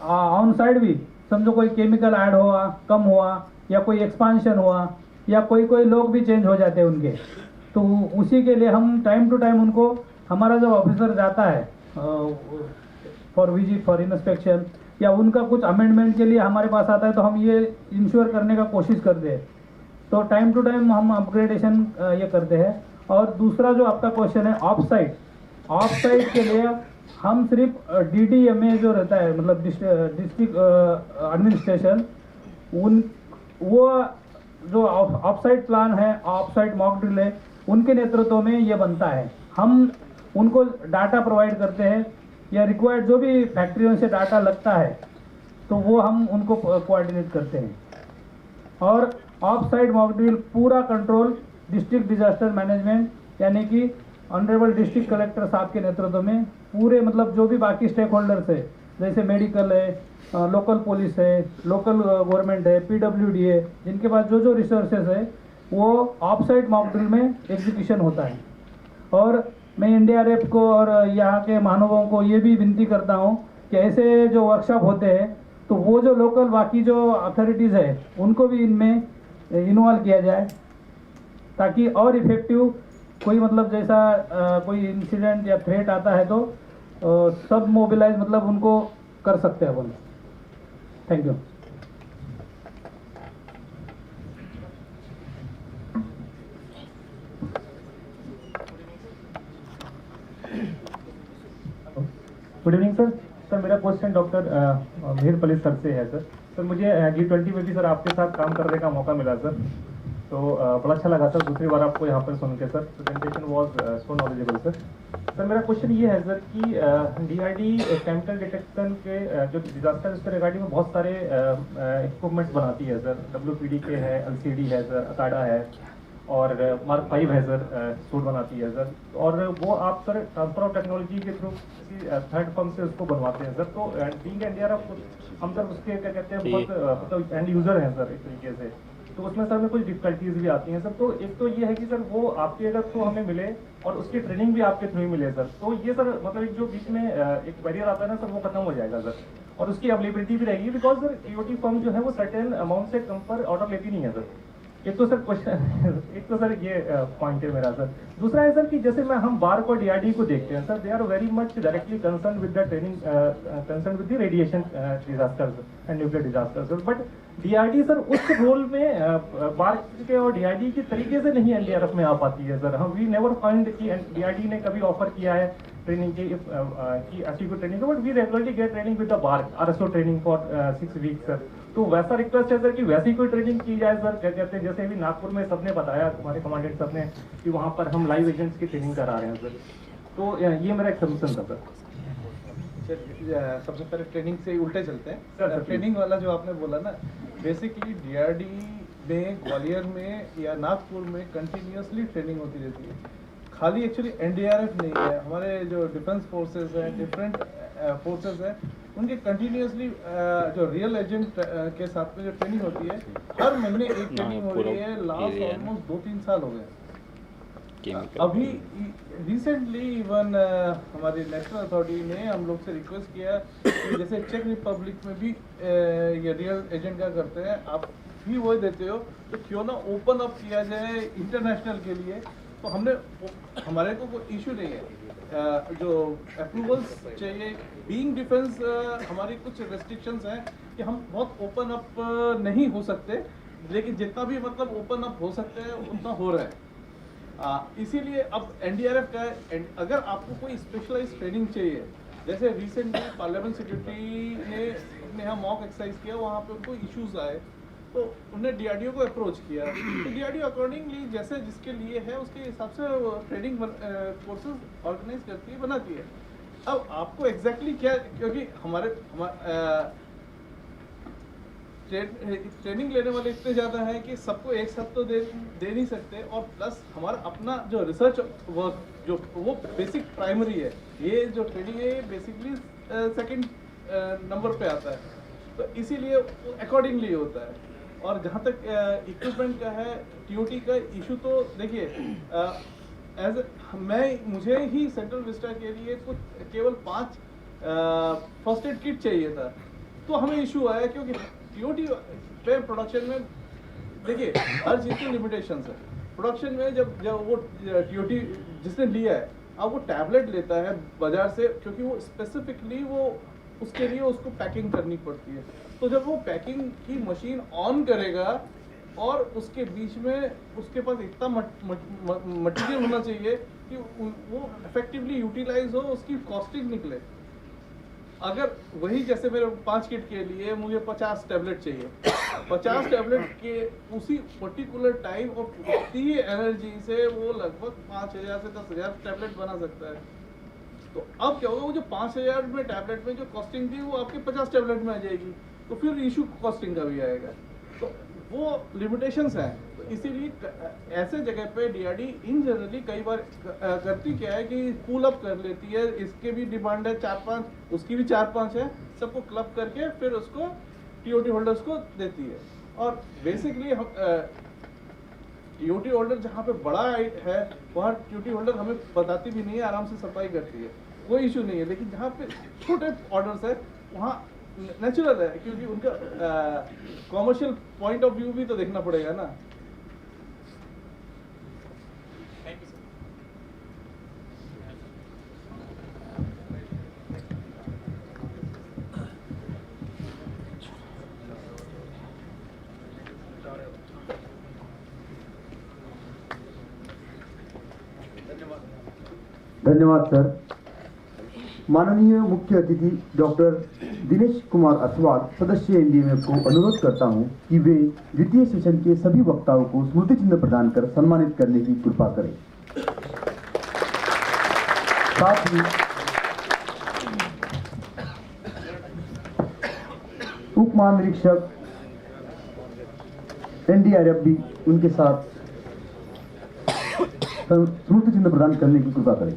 ऑन साइड भी समझो कोई केमिकल ऐड हुआ, कम हुआ, या कोई एक्सपांशन हुआ, या कोई लोग भी चेंज हो जाते हैं उनके, तो उसी के लिए हम टाइम टू टाइम उनको, हमारा जब ऑफिसर जाता है फॉर विजिट, फॉर इंस्पेक्शन, या उनका कुछ अमेंडमेंट के लिए हमारे पास आता है, तो हम ये इंश्योर करने का कोशिश करते हैं, तो टाइम टू टाइम हम अपग्रेडेशन ये करते हैं। और दूसरा जो आपका क्वेश्चन है ऑफ साइट के लिए हम सिर्फ DDMA जो रहता है मतलब डिस्ट्रिक्ट एडमिनिस्ट्रेशन, वो जो ऑफ साइट प्लान है, ऑफ साइट मॉक ड्रिल है, उनके नेतृत्व में ये बनता है। हम उनको डाटा प्रोवाइड करते हैं, या रिक्वायर्ड जो भी फैक्ट्रियों से डाटा लगता है तो वो हम उनको कोऑर्डिनेट करते हैं। और ऑफ साइट मॉक ड्रिल पूरा कंट्रोल डिस्ट्रिक्ट डिजास्टर मैनेजमेंट यानी कि ऑनरेबल डिस्ट्रिक्ट कलेक्टर साहब के नेतृत्व में पूरे मतलब जो भी बाकी स्टेक होल्डर्स है, जैसे मेडिकल है, लोकल पुलिस है, लोकल गवर्नमेंट है, PWD है, जिनके पास जो रिसोर्सेज है वो ऑफ साइट मॉक ड्रिल में एग्जीक्यूशन होता है। और मैं NDRF को और यहाँ के महानुभावों को ये भी विनती करता हूँ कि ऐसे जो वर्कशॉप होते हैं तो वो जो लोकल बाकी जो अथॉरिटीज़ है उनको भी इनमें इन्वॉल्व किया जाए, ताकि और इफेक्टिव कोई मतलब जैसा कोई इंसिडेंट या थ्रेट आता है तो सब मोबिलाइज मतलब उनको कर सकते हैं अपन। Thank you. Good evening sir. Sir मेरा क्वेश्चन डॉक्टर मीरपली सर से है। सर मुझे G20 में भी सर आपके साथ काम करने का मौका मिला सर, तो बड़ा अच्छा लगा सर दूसरी बार आपको यहाँ पर सुन के। Sir presentation was so knowledgeable sir. Sir मेरा क्वेश्चन ये है सर कि DRD केमिकल डिटेक्शन के जो डिजास्टर इसके रिगार्डिंग में बहुत सारे इक्विपमेंट्स बनाती है सर, WPD के है, LCD है सर, अकाडा है, और मार्क 5 है सर, सूट बनाती है सर, और वो आप सर ट्रांसफर ऑफ टेक्नोलॉजी के थ्रू किसी थर्ड फर्म से उसको बनवाते हैं सर। तो बीइंग NDRF हम सर उसके क्या कहते हैं बहुत मतलब एंड यूजर हैं सर एक तरीके से, तो उसमें सर में कुछ डिफिकल्टीज भी आती हैं सर। तो एक तो ये है कि सर वो आपके अगर थ्रू हमें मिले और उसकी ट्रेनिंग भी आपके थ्रू ही मिले सर, तो ये सर मतलब एक जो बीच में एक बैरियर आता है ना सर वो खत्म हो जाएगा सर, और उसकी अवेलेबिलिटी भी रहेगी, बिकॉज सर EOT फर्म जो है वो सर्टेन अमाउंट से कम पर ऑर्डर लेती नहीं है सर। एक तो सर क्वेश्चन एक तो सर ये पॉइंट है मेरा सर। दूसरा है सर कि जैसे हम बार्क और डीआरडी को देखते हैं sir, they are very much directly concern with the training, concern with the radiation disasters and nuclear disasters, but DRD sir उस रोल में बार्क के और डीआरडी की तरीके से नहीं एनडीआरएफ में आ पाती है सर। हम वी नेवर फाइंड कि डीआरडी ने कभी ऑफर किया है ट्रेनिंग की अच्छी कोई training, but we regularly get training with the BARC, RSO training for 6 weeks sir. तो वैसा रिक्वेस्ट है सर कि वैसी कोई ट्रेनिंग की जाए सर। क्या कहते हैं, जैसे अभी नागपुर में सबने बताया, हमारे कमांडेंट सब ने, कि वहाँ पर हम लाइव एजेंट्स की ट्रेनिंग करा रहे हैं सर। तो ये मेरा एक सबमिशन था सर। सबसे पहले ट्रेनिंग से उल्टे चलते हैं सर, ट्रेनिंग वाला जो आपने बोला ना, बेसिकली डीआरडी में ग्वालियर में या नागपुर में कंटिन्यूसली ट्रेनिंग होती रहती है। खाली एक्चुअली एनडीआरएफ नहीं है, हमारे जो डिफेंस फोर्सेस हैं, डिफरेंट फोर्सेस हैं, उनके कंटिन्यूसली जो रियल एजेंट के साथ में जो ट्रेनिंग होती है, हर महीने एक ट्रेनिंग हो रही है। लास्ट ऑलमोस्ट 2-3 साल हो गए। अभी रिसेंटली इवन हमारी नेशनल अथॉरिटी ने हम लोग से रिक्वेस्ट किया कि जैसे चेक रिपब्लिक में भी ये रियल एजेंट क्या करते हैं, आप भी वो देते हो, तो क्यों ना ओपन अप किया जाए इंटरनेशनल के लिए। तो हमने, हमारे को कोई इशू नहीं है, जो अप्रूवल्स चाहिए। बीइंग डिफेंस हमारी कुछ रेस्ट्रिक्शंस हैं कि हम बहुत ओपन अप नहीं हो सकते, लेकिन जितना भी मतलब ओपन अप हो सकते हैं उतना हो रहा है। इसीलिए अब एनडीआरएफ का है, अगर आपको कोई स्पेशलाइज ट्रेनिंग चाहिए, जैसे रिसेंटली पार्लियामेंट सेक्रेटरी ने हम मॉक एक्सरसाइज किया, वहाँ पे उनको इश्यूज आए, तो उन्होंने डीआरडीओ को अप्रोच किया। तो डीआरडीओ अकॉर्डिंगली जैसे जिसके लिए है उसके हिसाब से ट्रेनिंग कोर्सेज ऑर्गेनाइज करती है, बनाती है। अब आपको एग्जैक्टली क्या, क्योंकि हमारे ट्रेनिंग लेने वाले इतने ज़्यादा हैं कि सबको एक साथ तो दे नहीं सकते, और प्लस हमारा अपना जो रिसर्च वर्क जो वो बेसिक प्राइमरी है, ये जो ट्रेनिंग है बेसिकली सेकंड नंबर पे आता है, तो इसीलिए अकॉर्डिंगली होता है। और जहाँ तक इक्विपमेंट का है, टीओटी का इशू, तो देखिए मुझे ही सेंट्रल विस्टा के लिए कुछ केवल 5 फर्स्ट एड किट चाहिए था, तो हमें इशू आया क्योंकि टीओटी पे प्रोडक्शन में देखिए हर चीज़ की लिमिटेशंस है। प्रोडक्शन में जब वो टीओटी जिसने लिया है, अब वो टैबलेट लेता है बाजार से, क्योंकि वो स्पेसिफिकली वो उसके लिए उसको पैकिंग करनी पड़ती है। तो जब वो पैकिंग की मशीन ऑन करेगा और उसके बीच में उसके पास इतना मटेरियल होना चाहिए कि वो इफेक्टिवली यूटिलाइज हो, उसकी कॉस्टिंग निकले। अगर वही जैसे मेरे 5 किट के लिए मुझे 50 टैबलेट चाहिए, 50 टैबलेट के उसी पर्टिकुलर टाइम और उतनी ही एनर्जी से वो लगभग 5000 से 10,000 टैबलेट बना सकता है। तो अब क्या होगा, वो जो 5000 में टैबलेट में जो कॉस्टिंग थी वो आपके 50 टैबलेट में आ जाएगी, तो फिर इशू कॉस्टिंग का भी आएगा। तो वो लिमिटेशंस हैं। तो इसीलिए ऐसे जगह पे डीआरडी इन जनरली कई बार करती क्या है कि पूल अप कर लेती है, इसके भी डिमांड है 4-5, उसकी भी 4-5 है, सबको क्लब करके फिर उसको टीओटी होल्डर्स को देती है। और बेसिकली हम टीओटी होल्डर जहाँ पे बड़ा है वहाँ टीओटी होल्डर हमें बताती भी नहीं है, आराम से सफाई करती है, कोई इशू नहीं है। लेकिन जहाँ पे छोटे ऑर्डर्स है वहाँ नेचुरल है, क्योंकि उनका कॉमर्शियल पॉइंट ऑफ व्यू भी तो देखना पड़ेगा ना। धन्यवाद सर। माननीय मुख्य अतिथि डॉक्टर दिनेश कुमार अथवाल सदस्य एनडीएमएफ को अनुरोध करता हूं कि वे द्वितीय सेशन के सभी वक्ताओं को स्मृति चिन्ह प्रदान कर सम्मानित करने की कृपा करें। साथ ही उप महानिरीक्षक एनडीआरएफ भी उनके साथ स्मृति चिन्ह प्रदान करने की कृपा करें।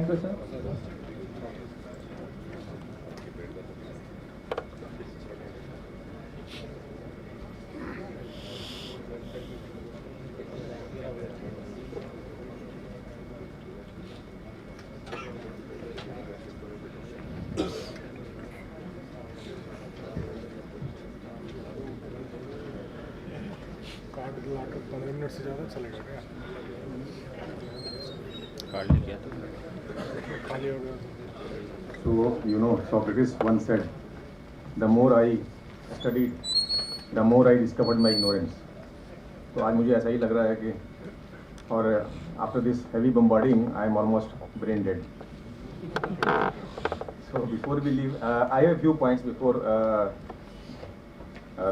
Thank you sir. Card locker 15 minute से ज़्यादा चलेगा क्या? कार्ड लेके आता खाली हो गया। So, you know, Socrates once said, the more I studied, the more I discovered my ignorance. तो आज मुझे ऐसा ही लग रहा है कि और after this heavy bombarding, I am almost brain dead. So before we leave, I have a few points before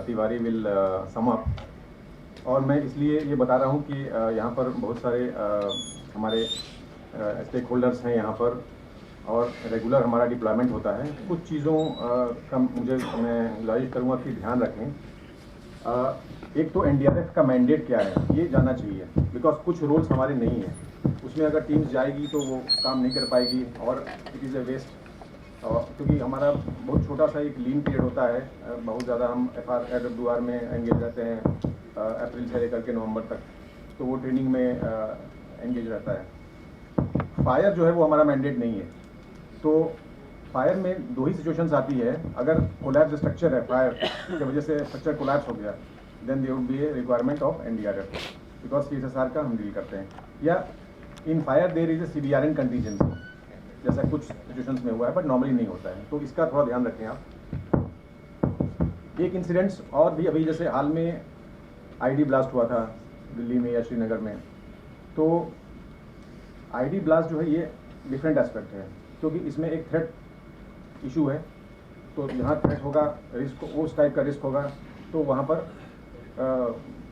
Tiwari will sum up. और मैं इसलिए ये बता रहा हूँ कि यहाँ पर बहुत सारे हमारे स्टेक होल्डर्स हैं यहाँ पर और रेगुलर हमारा डिप्लॉयमेंट होता है। कुछ चीज़ों का मैं गुजारिश करूँगा कि ध्यान रखें। एक तो एनडीआरएफ का मैंडेट क्या है ये जानना चाहिए, बिकॉज कुछ रोल्स हमारे नहीं हैं उसमें। अगर टीम्स जाएगी तो वो काम नहीं कर पाएगी और इट इज़ ए वेस्ट, क्योंकि हमारा बहुत छोटा सा एक लीन पीरियड होता है। बहुत ज़्यादा हम FRWR में एंगेज रहते हैं अप्रैल से लेकर के नवंबर तक, तो वो ट्रेनिंग में एंगेज रहता है। फायर जो है वो हमारा मैंडेट नहीं है। तो फायर में दो ही सिचुएशंस आती है, अगर कोलैप्स स्ट्रक्चर है फायर की वजह से स्ट्रक्चर कोलैप्स हो गया, then there would be a requirement of NDRF, because CSSR का हम डील करते हैं। या in fire there is a CBRN contingency, जैसा कुछ सिचुएशंस में हुआ है बट नॉर्मली नहीं होता है, तो इसका थोड़ा ध्यान रखें आप। एक इंसिडेंट्स और भी अभी जैसे हाल में ID ब्लास्ट हुआ था दिल्ली में या श्रीनगर में, तो ID ब्लास्ट जो है ये डिफरेंट एस्पेक्ट है, क्योंकि इसमें एक थ्रेट इशू है। तो जहाँ थ्रेट होगा, रिस्क उस टाइप का रिस्क होगा, तो वहाँ पर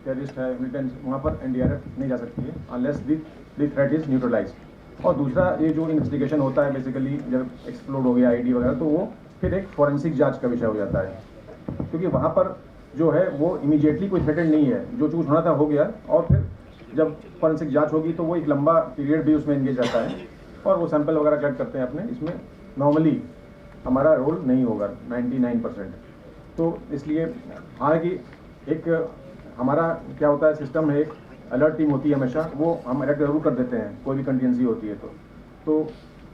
टेररिस्ट है, मिलिटेंट, वहाँ पर एनडीआरएफ नहीं जा सकती है unless the threat is neutralised. और दूसरा ये जो इन्वेस्टिगेशन होता है बेसिकली जब एक्सप्लोड हो गया ID वगैरह, तो वो फिर एक फॉरेंसिक जांच का विषय हो जाता है, क्योंकि वहाँ पर जो है वो इमीडिएटली कोई थ्रेटेड नहीं है, जो कुछ होना था हो गया, और फिर जब फॉरेंसिक जांच होगी तो वो एक लंबा पीरियड भी उसमें एंगेज रहता है और वो सैंपल वगैरह कलेक्ट करते हैं अपने। इसमें नॉर्मली हमारा रोल नहीं होगा 99%। तो इसलिए हालांकि एक हमारा क्या होता है सिस्टम है, एक अलर्ट टीम होती है हमेशा, वो हम अलर्ट जरूर कर देते हैं कोई भी कंटीजेंसी होती है तो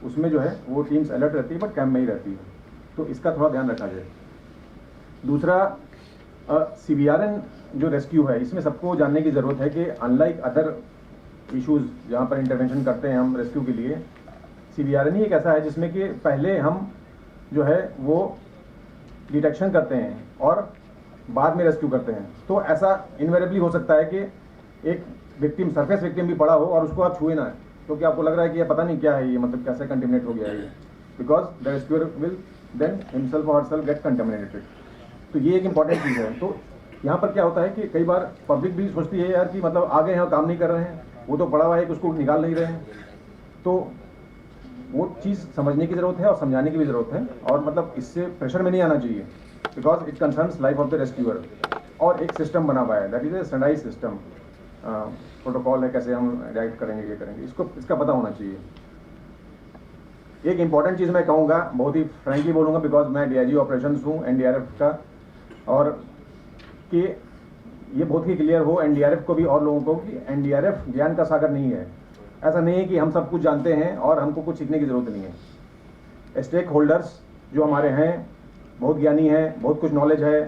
उसमें जो है वो टीम्स अलर्ट रहती है बट कैम्प में ही रहती है, तो इसका थोड़ा ध्यान रखा जाए। दूसरा CBRN जो रेस्क्यू है, इसमें सबको जानने की ज़रूरत है कि अनलाइक अदर इश्यूज़ जहाँ पर इंटरवेंशन करते हैं हम रेस्क्यू के लिए, CBRN ही एक ऐसा है जिसमें कि पहले हम जो है वो डिटेक्शन करते हैं और बाद में रेस्क्यू करते हैं। तो ऐसा इनवेरेबली हो सकता है कि एक विक्टिम, सरफेस विक्टिम भी पड़ा हो और उसको आप छुए ना, क्योंकि आपको लग रहा है कि ये पता नहीं क्या है, ये मतलब कैसे कंटेमिनेट हो गया है ये, because the rescuer will then himself और हरसेल्फ गेट कंटेमिनेटेड। तो ये एक इंपॉर्टेंट चीज़ है। तो यहाँ पर क्या होता है कि कई बार पब्लिक भी सोचती है यार कि मतलब आ गए हैं काम नहीं कर रहे हैं, वो तो पड़ा हुआ है कि उसको निकाल नहीं रहे हैं, तो वो चीज़ समझने की ज़रूरत है और समझाने की भी ज़रूरत है, और मतलब इससे प्रेशर में नहीं आना चाहिए, because it concerns life of the rescuer. और एक सिस्टम बना हुआ है, that is a standardised system, protocol है कैसे हम रिएक्ट करेंगे, ये करेंगे, इसका पता होना चाहिए। एक इंपॉर्टेंट चीज़ मैं कहूँगा, बहुत ही फ्रैंकली बोलूँगा, बिकॉज मैं DIG ऑपरेशंस हूँ NDRF का, और कि ये बहुत ही क्लियर हो NDRF को भी और लोगों को कि NDRF ज्ञान का सागर नहीं है। ऐसा नहीं है कि हम सब कुछ जानते हैं और हमको कुछ सीखने की ज़रूरत नहीं है। स्टेक होल्डर्स जो हमारे हैं बहुत ज्ञानी हैं, बहुत कुछ नॉलेज है,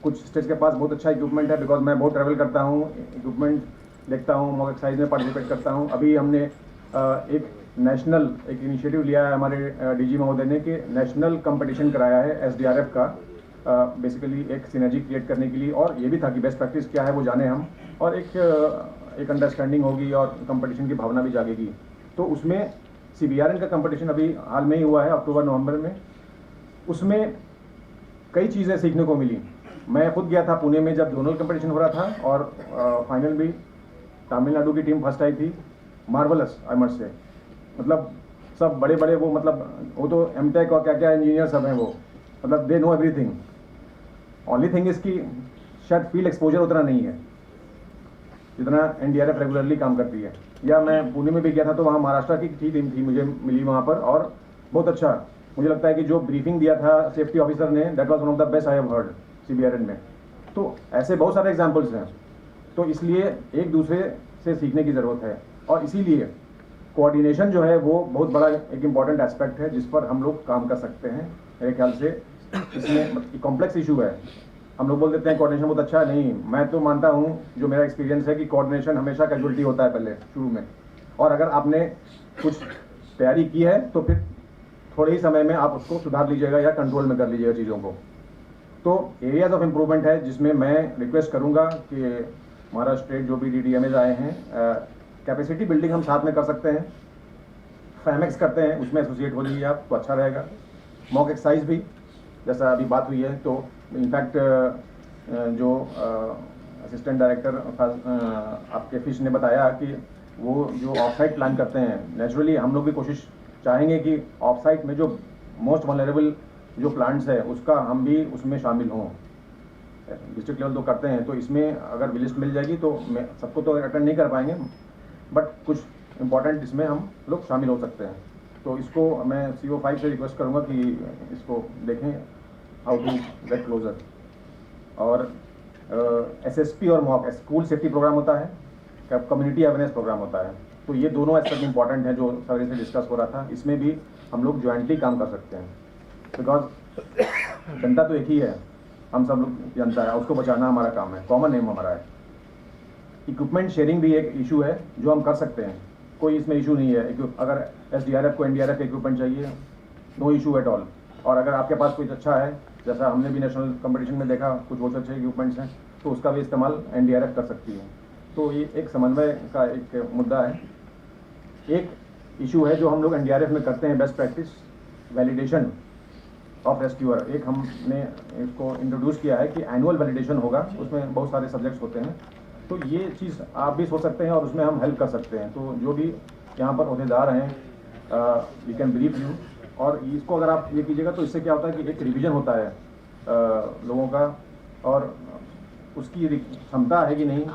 कुछ स्टेट्स के पास बहुत अच्छा इक्विपमेंट है, बिकॉज मैं बहुत ट्रैवल करता हूँ, इक्विपमेंट देखता हूँ, मॉक एक्सरसाइज में पार्टिसिपेट करता हूँ। अभी हमने एक नेशनल एक इनिशिएटिव लिया है हमारे DG महोदय ने कि नेशनल कंपटीशन कराया है SDRF का, बेसिकली एक सिनर्जी क्रिएट करने के लिए, और ये भी था कि बेस्ट प्रैक्टिस क्या है वो जाने हम, और एक अंडरस्टैंडिंग होगी और कंपटीशन की भावना भी जागेगी। तो उसमें CBRN का कंपटीशन अभी हाल में ही हुआ है अक्टूबर-नवंबर में, उसमें कई चीज़ें सीखने को मिली। मैं खुद गया था पुणे में जब जोनल कंपटीशन हो रहा था, और फाइनल भी तमिलनाडु की टीम फर्स्ट आई थी। मार्वलस आई मस्ट से, मतलब सब बड़े बड़े वो, मतलब वो तो MTech और क्या क्या इंजीनियर सब हैं वो, मतलब they know everything. Only thing is कि शायद फील्ड एक्सपोजर उतना नहीं है जितना NDRF रेगुलरली काम करती है। या मैं पुणे में भी गया था तो वहाँ महाराष्ट्र की टीम थी मुझे मिली वहाँ पर, और बहुत अच्छा मुझे लगता है कि जो ब्रीफिंग दिया था सेफ्टी ऑफिसर ने, that was one of the best I have heard CBRN में। तो ऐसे बहुत सारे एग्जांपल्स हैं, तो इसलिए एक दूसरे से सीखने की ज़रूरत है, और इसीलिए कोऑर्डिनेशन जो है वो बहुत बड़ा एक इम्पॉर्टेंट एस्पेक्ट है जिस पर हम लोग काम कर सकते हैं। मेरे ख्याल से इसमें कॉम्प्लेक्स इशू है, हम लोग बोल देते हैं कोऑर्डिनेशन बहुत अच्छा है, नहीं, मैं तो मानता हूँ, जो मेरा एक्सपीरियंस है कि कोऑर्डिनेशन हमेशा कैजुअलिटी होता है पहले शुरू में, और अगर आपने कुछ तैयारी की है तो फिर थोड़े ही समय में आप उसको सुधार लीजिएगा या कंट्रोल में कर लीजिएगा चीज़ों को। तो एरियाज ऑफ इम्प्रूवमेंट है जिसमें मैं रिक्वेस्ट करूँगा कि हमारा स्टेट जो भी DDMAs आए हैं, कैपेसिटी बिल्डिंग हम साथ में कर सकते हैं, फैमेक्स करते हैं, उसमें एसोसिएट हो जाइए आप तो अच्छा रहेगा। मॉक एक्सरसाइज भी जैसा अभी बात हुई है, तो इनफैक्ट जो असिस्टेंट डायरेक्टर आपके फिश ने बताया कि वो जो ऑफ साइट प्लान करते हैं, नेचुरली हम लोग भी कोशिश चाहेंगे कि ऑफ साइट में जो मोस्ट वनरेबल जो प्लांट्स है उसका हम भी उसमें शामिल हों। डिस्ट्रिक्ट लेवल तो करते हैं, तो इसमें अगर लिस्ट मिल जाएगी तो मैं सबको तो अटेंड नहीं कर पाएंगे, बट कुछ इम्पॉर्टेंट इसमें हम लोग शामिल हो सकते हैं। तो इसको मैं CO5 से रिक्वेस्ट करूँगा कि इसको देखें, हाउ टू गेट क्लोजर। और SSP और मॉक स्कूल सेफ्टी प्रोग्राम होता है, कम्युनिटी अवेयरनेस प्रोग्राम होता है, तो ये दोनों एस्पेक्ट इंपॉर्टेंट हैं जो सवेरे से डिस्कस हो रहा था, इसमें भी हम लोग ज्वाइंटली काम कर सकते हैं, बिकॉज जनता तो एक ही है, हम सब लोग जनता है, उसको बचाना हमारा काम है, कॉमन एम हमारा है। इक्विपमेंट शेयरिंग भी एक इशू है जो हम कर सकते हैं, कोई इसमें इशू नहीं है। अगर SDRF को NDRF इक्विपमेंट चाहिए, नो इशू एट ऑल, और अगर आपके पास कुछ अच्छा है, जैसा हमने भी नेशनल कंपटीशन में देखा कुछ बहुत अच्छे इक्विपमेंट्स हैं, तो उसका भी इस्तेमाल NDRF कर सकती है। तो ये एक समन्वय का एक मुद्दा है। एक इशू है जो हम लोग NDRF में करते हैं, best practice validation of rescuer. एक हमने इसको इंट्रोड्यूस किया है कि एनुअल वैलिडेशन होगा, उसमें बहुत सारे सब्जेक्ट्स होते हैं, तो ये चीज़ आप भी सोच सकते हैं और उसमें हम हेल्प कर सकते हैं। तो जो भी यहाँ पर अहदेदार हैं, वी कैन ब्रीफ यू, और इसको अगर आप ये कीजिएगा तो इससे क्या होता है कि एक रिवीजन होता है लोगों का, और उसकी क्षमता है कि नहीं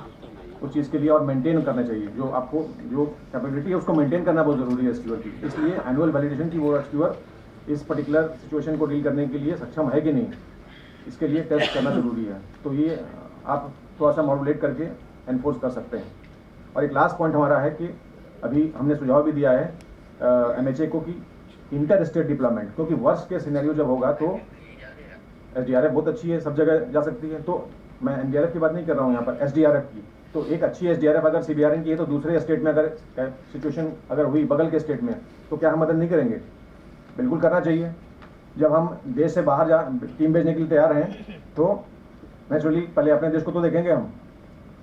उस चीज़ के लिए, और मेंटेन करना चाहिए। जो आपको जो कैपेबिलिटी है उसको मेंटेन करना बहुत ज़रूरी है रेस्क्यूअर की, इसलिए एनुअल वैलिडेशन की वो रेस्क्यूअर इस पर्टिकुलर सिचुएशन को डील करने के लिए सक्षम है कि नहीं, इसके लिए टेस्ट करना ज़रूरी है। तो ये आप थोड़ा सा मॉडुलेट करके एनफोर्स कर सकते हैं। और एक लास्ट पॉइंट हमारा है कि अभी हमने सुझाव भी दिया है MHA को कि इंटर स्टेट डिप्लॉयमेंट, क्योंकि वर्स्ट के सिनेरियो जब होगा तो SDRF बहुत अच्छी है, सब जगह जा सकती है, तो मैं NDRF की बात नहीं कर रहा हूँ यहाँ पर, SDRF की। तो एक अच्छी SDRF अगर CBRN की है तो दूसरे स्टेट में अगर सिचुएशन अगर हुई बगल के स्टेट में, तो क्या हम मदद नहीं करेंगे? बिल्कुल करना चाहिए। जब हम देश से बाहर टीम भेजने के लिए तैयार हैं तो नेचुरली पहले अपने देश को तो देखेंगे हम।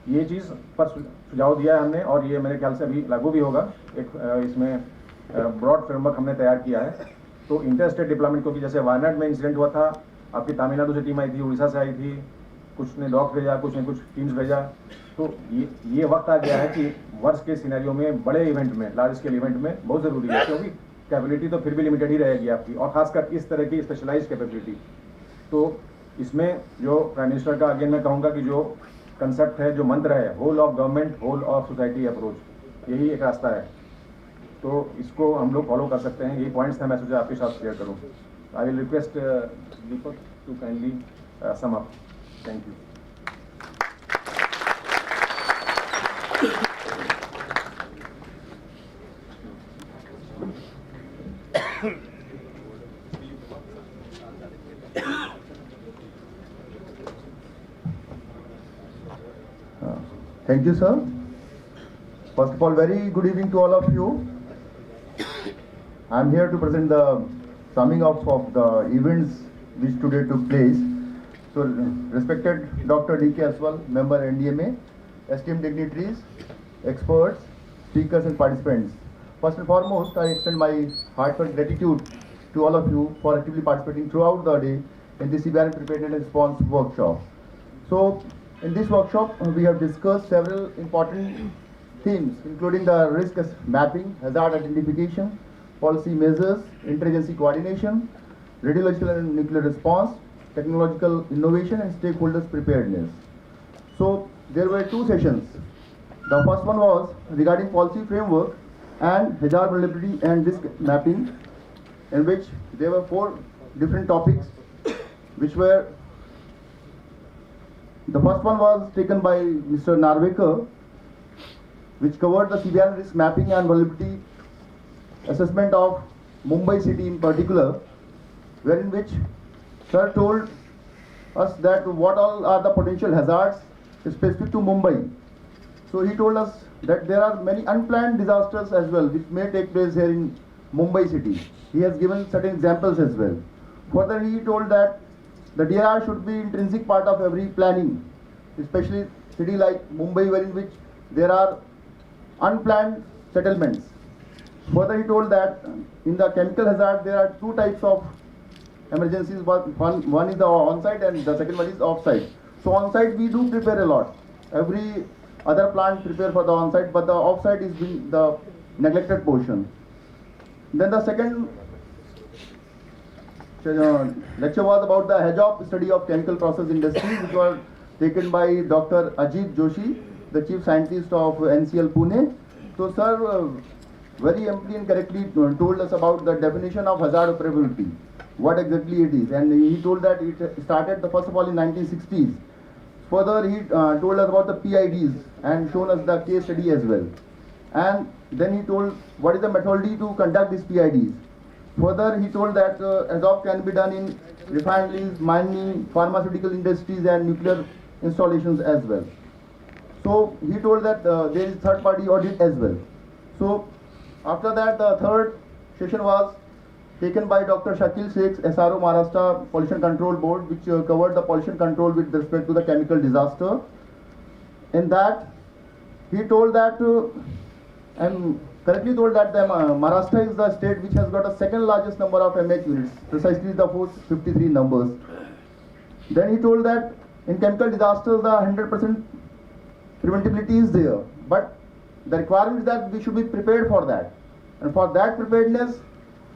ये चीज़ पर सुझाव दिया है हमने, और ये मेरे ख्याल से अभी लागू भी होगा। एक इसमें ब्रॉड फ्रेमवर्क हमने तैयार किया है। तो इंटर स्टेट डिप्लॉयमेंट, क्योंकि जैसे वायनाड में इंसिडेंट हुआ था, आपकी तमिलनाडु से टीम आई थी, उड़ीसा से आई थी, कुछ ने डॉग भेजा, कुछ ने कुछ टीम्स भेजा, तो ये वक्त आ गया है कि वर्ष के सिनेरियो में, बड़े इवेंट में, लार्ज स्केल इवेंट में बहुत ज़रूरी है, क्योंकि कैपेबिलिटी तो फिर भी लिमिटेड ही रहेगी आपकी, और खासकर इस तरह की स्पेशलाइज कैपेबिलिटी। तो इसमें जो प्राइम मिनिस्टर का अगेन मैं कहूँगा कि जो कंसेप्ट है, जो मंत्र है, whole of government, whole of society approach, यही एक रास्ता है। तो इसको हम लोग फॉलो कर सकते हैं। यही पॉइंट्स थे, मैं सोचा आपके साथ शेयर करूँ। I will request Deepak to kindly sum up. Thank you. Thank you, sir. First of all, very good evening to all of you. I am here to present the summing up of the events which today took place. So, respected Dr. D.K. Aswal, member NDMA, esteemed dignitaries, experts, speakers and participants. First and foremost, I extend my heartfelt gratitude to all of you for actively participating throughout the day in the CBRN Preparedness and Response workshop. So, in this workshop, we have discussed several important themes, including the risk mapping, hazard identification, policy measures, interagency coordination, radiological and nuclear response, technological innovation, and stakeholders preparedness. So there were two sessions. The first one was regarding policy framework and hazard vulnerability and risk mapping, in which there were 4 different topics, which were, the first one was taken by Mr. Narvekar, which covered the CBRN risk mapping and vulnerability assessment of Mumbai city in particular, wherein which sir told us that what all are the potential hazards specific to Mumbai. So he told us that there are many unplanned disasters as well which may take place here in Mumbai city. He has given certain examples as well. Further, he told that the DRR should be intrinsic part of every planning, especially city like Mumbai, wherein which there are unplanned settlements. Further, he told that in the chemical hazard there are 2 types of emergencies. One is the on-site and the second one is off-site. So on-site we do prepare a lot. Every other plant prepare for the on-site, but the off-site is the neglected portion. Then the second lecture was about the HAZOP study of chemical process industries, which was taken by Dr. Ajit Joshi, the chief scientist of NCL Pune. So sir very amply and correctly told us about the definition of hazard operability, what exactly it is, and he told that it started first of all in 1960s. Further, he told us about the PIDs and shown us the case study as well. And then he told what is the methodology to conduct these PIDs. Further, he told that HAZOP can be done in refineries, mining, pharmaceutical industries and nuclear installations as well. So he told that there is third party audit as well. So after that, the third session was taken by Dr. Shakil Sheikh, SRO Maharashtra Pollution Control Board, which covered the pollution control with respect to the chemical disaster. In that, he told that, and correctly told that the Maharashtra is the state which has got the second largest number of MH units, precisely the 453 numbers. Then he told that in chemical disasters, the 100% preventability is there, but the requirement is that we should be prepared for that. And for that preparedness,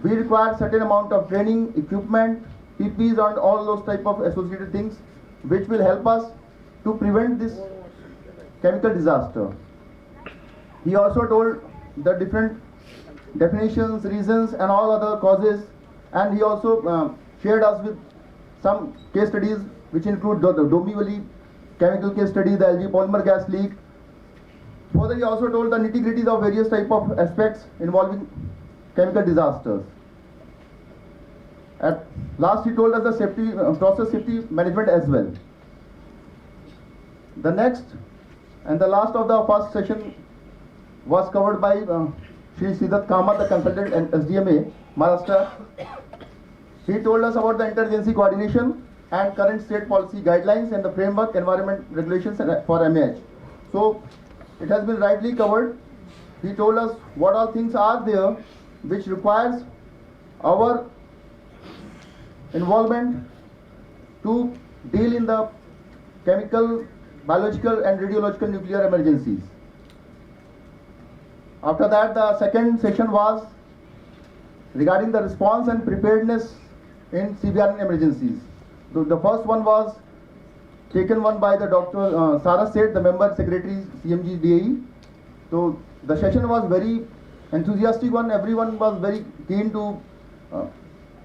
we require certain amount of training, equipment, PPs and all those type of associated things which will help us to prevent this chemical disaster. He also told the different definitions, reasons and all other causes, and he also shared us with some case studies which include the Dombivli chemical case study, the LG polymer gas leak. Further, he also told the nitty-gritties of various type of aspects involving chemical disasters. At last, he told us the safety, process safety management as well. The next and the last of the first session was covered by Shri Siddharth Kamath, the consultant and SDMA, Maharashtra. He told us about the interagency coordination and current state policy guidelines and the framework environment regulations for MAH. So it has been rightly covered. He told us what all things are there which requires our involvement to deal in the chemical, biological and radiological nuclear emergencies. After that, the second session was regarding the response and preparedness in CBRN emergencies. The first one was taken by the Dr. Sarah Seth, the member secretary CMG DAE. So the session was very enthusiastic one. Everyone was very keen to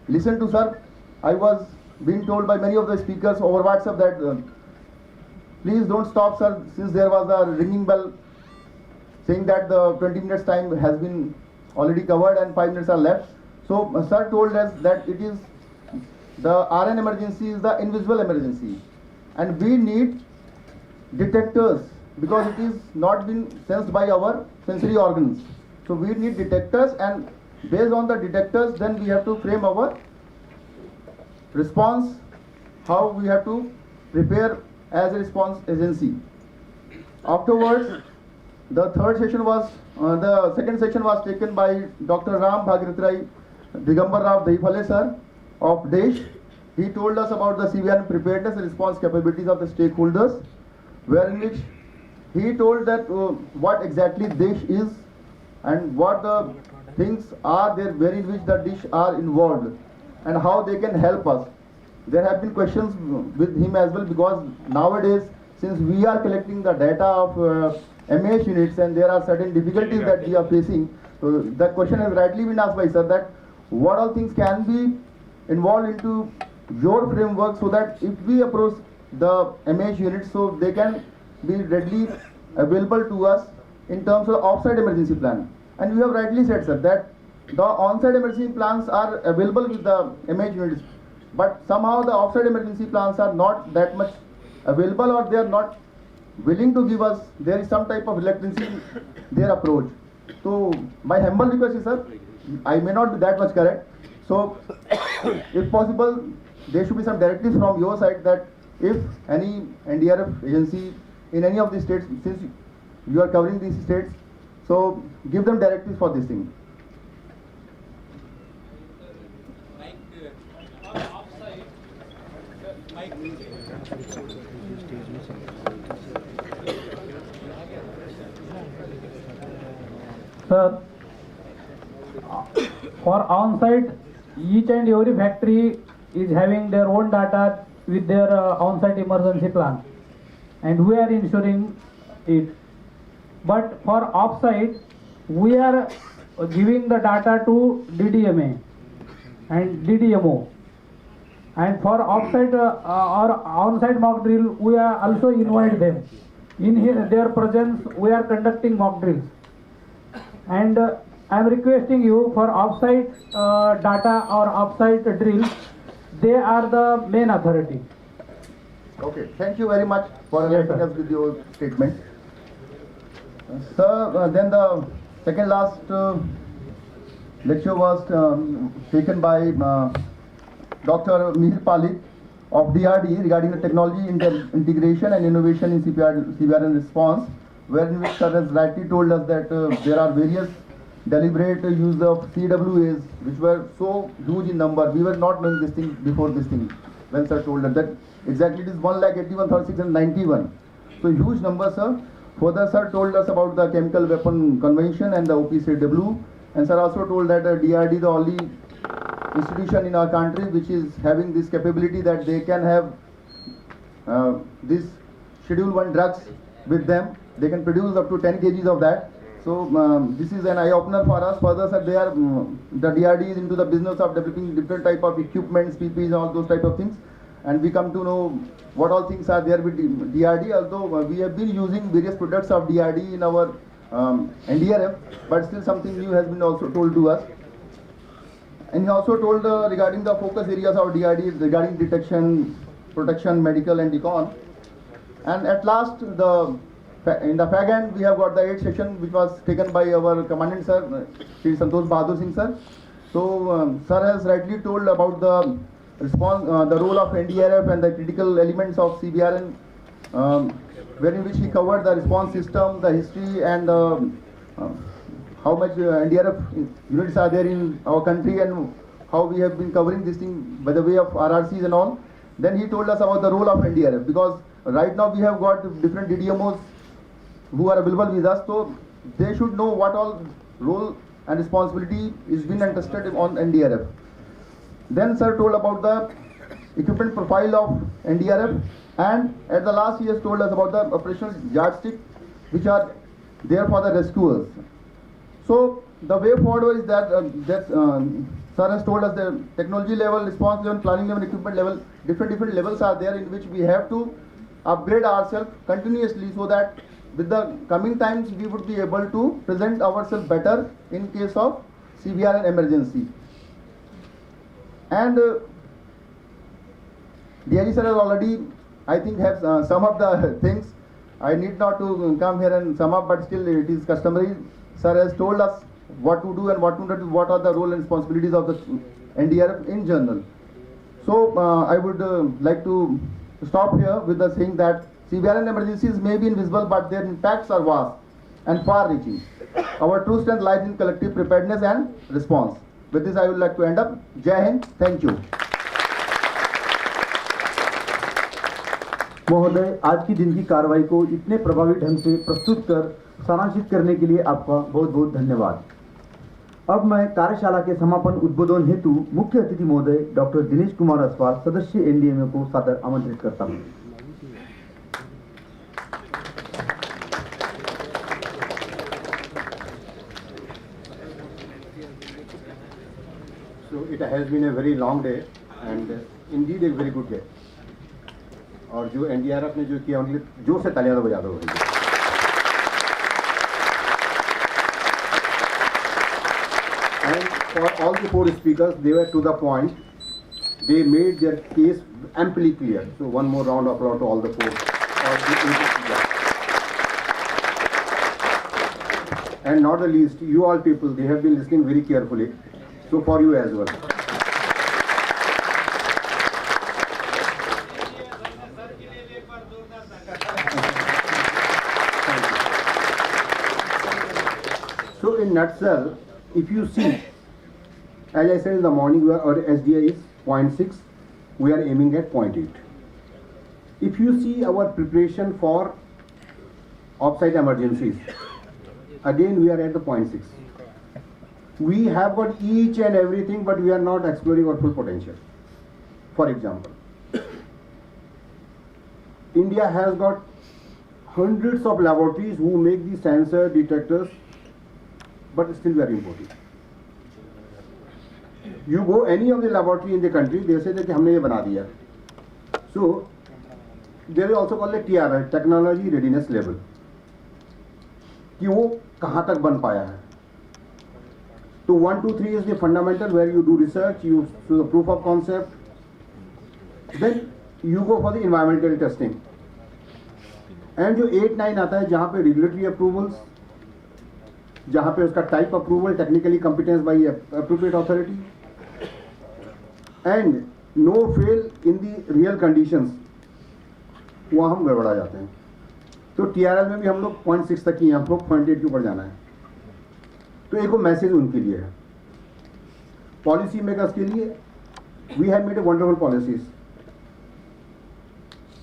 listen to sir. I was being told by many of the speakers over WhatsApp that please don't stop sir, since there was a ringing bell saying that the 20 minutes time has been already covered and 5 minutes are left. So sir told us that it is the RN emergency is the invisible emergency and we need detectors because it is not been sensed by our sensory organs. So we need detectors, and based on the detectors then we have to frame our response, how we have to prepare as a response agency. Afterwards, the second section was taken by Dr. Ram Bhagirath Digambar Rao Daifale sir of DESH. He told us about the CBRN preparedness and response capabilities of the stakeholders, wherein which he told that what exactly DESH is and what the things are there wherein which the DESH are involved and how they can help us. There have been questions with him as well, because nowadays since we are collecting the data of MAH units, and there are certain difficulties that we are facing. So the question has rightly been asked by sir that what all things can be involved into your framework so that if we approach the MAH units, so they can be readily available to us in terms of offsite emergency plan. And you have rightly said, sir, that the on-site emergency plans are available with the MAH units, but somehow the offsite emergency plans are not that much available, or they are not willing to give us. There is some type of reluctance in their approach. So my humble request is, sir, I may not be that much correct, so if possible there should be some directives from your side that if any NDRF agency in any of these states, since you are covering these states, so give them directives for this thing. Sir, for on-site, each and every factory is having their own data with their on-site emergency plan, and we are ensuring it. But for off-site, we are giving the data to DDMA and DDMO. And for off-site or on-site mock drill, we are also invite them. In their presence, we are conducting mock drills. And I am requesting you for off-site data or off-site drills, they are the main authority. Okay, thank you very much for enlightening us with your statement. Sir, then the second last lecture was taken by Dr. Mihir Palit of DRD regarding the technology integration and innovation in CBRN response, wherein which sir has rightly told us that there are various deliberate use of CWAs which were so huge in number. We were not knowing this thing before this thing when sir told us that exactly it is 1,81,691. So huge number, sir. Further, sir told us about the Chemical Weapon Convention and the OPCW, and sir also told that DRD the only institution in our country which is having this capability that they can have this Schedule 1 drugs with them. They can produce up to 10 kgs of that. So this is an eye-opener for us. Further, sir, they are the DRD is into the business of developing different type of equipments, PPEs, all those type of things. And we come to know what all things are there with DRD. Although we have been using various products of DRD in our NDRF, but still something new has been also told to us. And he also told regarding the focus areas of DRD regarding detection, protection, medical, and econ. And at last, in the fag end, we have got the 8th section, which was taken by our commandant, sir, Shri Santosh Bahadur Singh, sir. So, sir has rightly told about the response, the role of NDRF and the critical elements of CBRN, wherein which he covered the response system, the history, and how much NDRF units are there in our country, and how we have been covering this thing by the way of RRCs and all. Then he told us about the role of NDRF, because right now we have got different DDMOs who are available with us, so they should know what all role and responsibility is being entrusted on NDRF. Then sir told about the equipment profile of NDRF, and at the last he has told us about the operational yardstick which are there for the rescuers. So the way forward is that sir has told us the technology level, response level, planning level, equipment level, different levels are there in which we have to upgrade ourselves continuously, so that with the coming times we would be able to present ourselves better in case of CBRN emergency. And DRG sir has already, I think, have sum up the things. I need not to come here and sum up, but still it is customary. Sir has told us what to do and what to do, what are the role and responsibilities of the NDRF in general. So I would like to stop here with the saying that CBRN emergencies may be invisible, but their impacts are vast and far-reaching. Our true strength lies in collective preparedness and response. With this, I would like to end up. Jai Hind. Thank you. महोदय, आज की दिन की कार्रवाई को इतने प्रभावी ढंग से प्रस्तुत कर सारांशित करने के लिए आपका बहुत बहुत धन्यवाद। अब मैं कार्यशाला के समापन उद्बोधन हेतु मुख्य अतिथि महोदय डॉक्टर दिनेश कुमार अस्वाल, सदस्य एनडीएमए को सादर आमंत्रित करता हूं। It has been a very long day and indeed a very good day. और जो NDRF ने जो किया उनके जोर से तालियां बजा दो भाई। And for all the 4 speakers, they were to the point. They made their case amply clear. So one more round of applause to all the 4. And not the least, you all people, they have been listening very carefully. So for you as well. So in nutshell, if you see, as I said in the morning, our SDI is 0.6, we are aiming at 0.8. If you see our preparation for offsite emergencies, again we are at the 0.6. We have got each and everything, but we are not exploring our full potential. For example, India has got hundreds of laboratories who make the sensor detectors, but still we are importing. You go any of the laboratory in the country, they say that हमने ये बना दिया. So there is also called a TRL, Technology Readiness Level, कि वो कहाँ तक बन पाया है. So 1, 2, 3 is the fundamental where you do research, you do the proof of concept. Then you go for the environmental testing. And जो 8, 9 आता है जहाँ पे regulatory approvals, जहाँ पे उसका type approval, technically competence by appropriate authority, and no fail in the real conditions, वहाँ हम गड़बड़ा जाते हैं. तो TRL में भी हम लोग 0.6 तक ही हैं, हमको 0.8 के ऊपर जाना है. तो एक वो मैसेज उनके लिए है. पॉलिसी मेकर्स के लिए we have made a wonderful policies.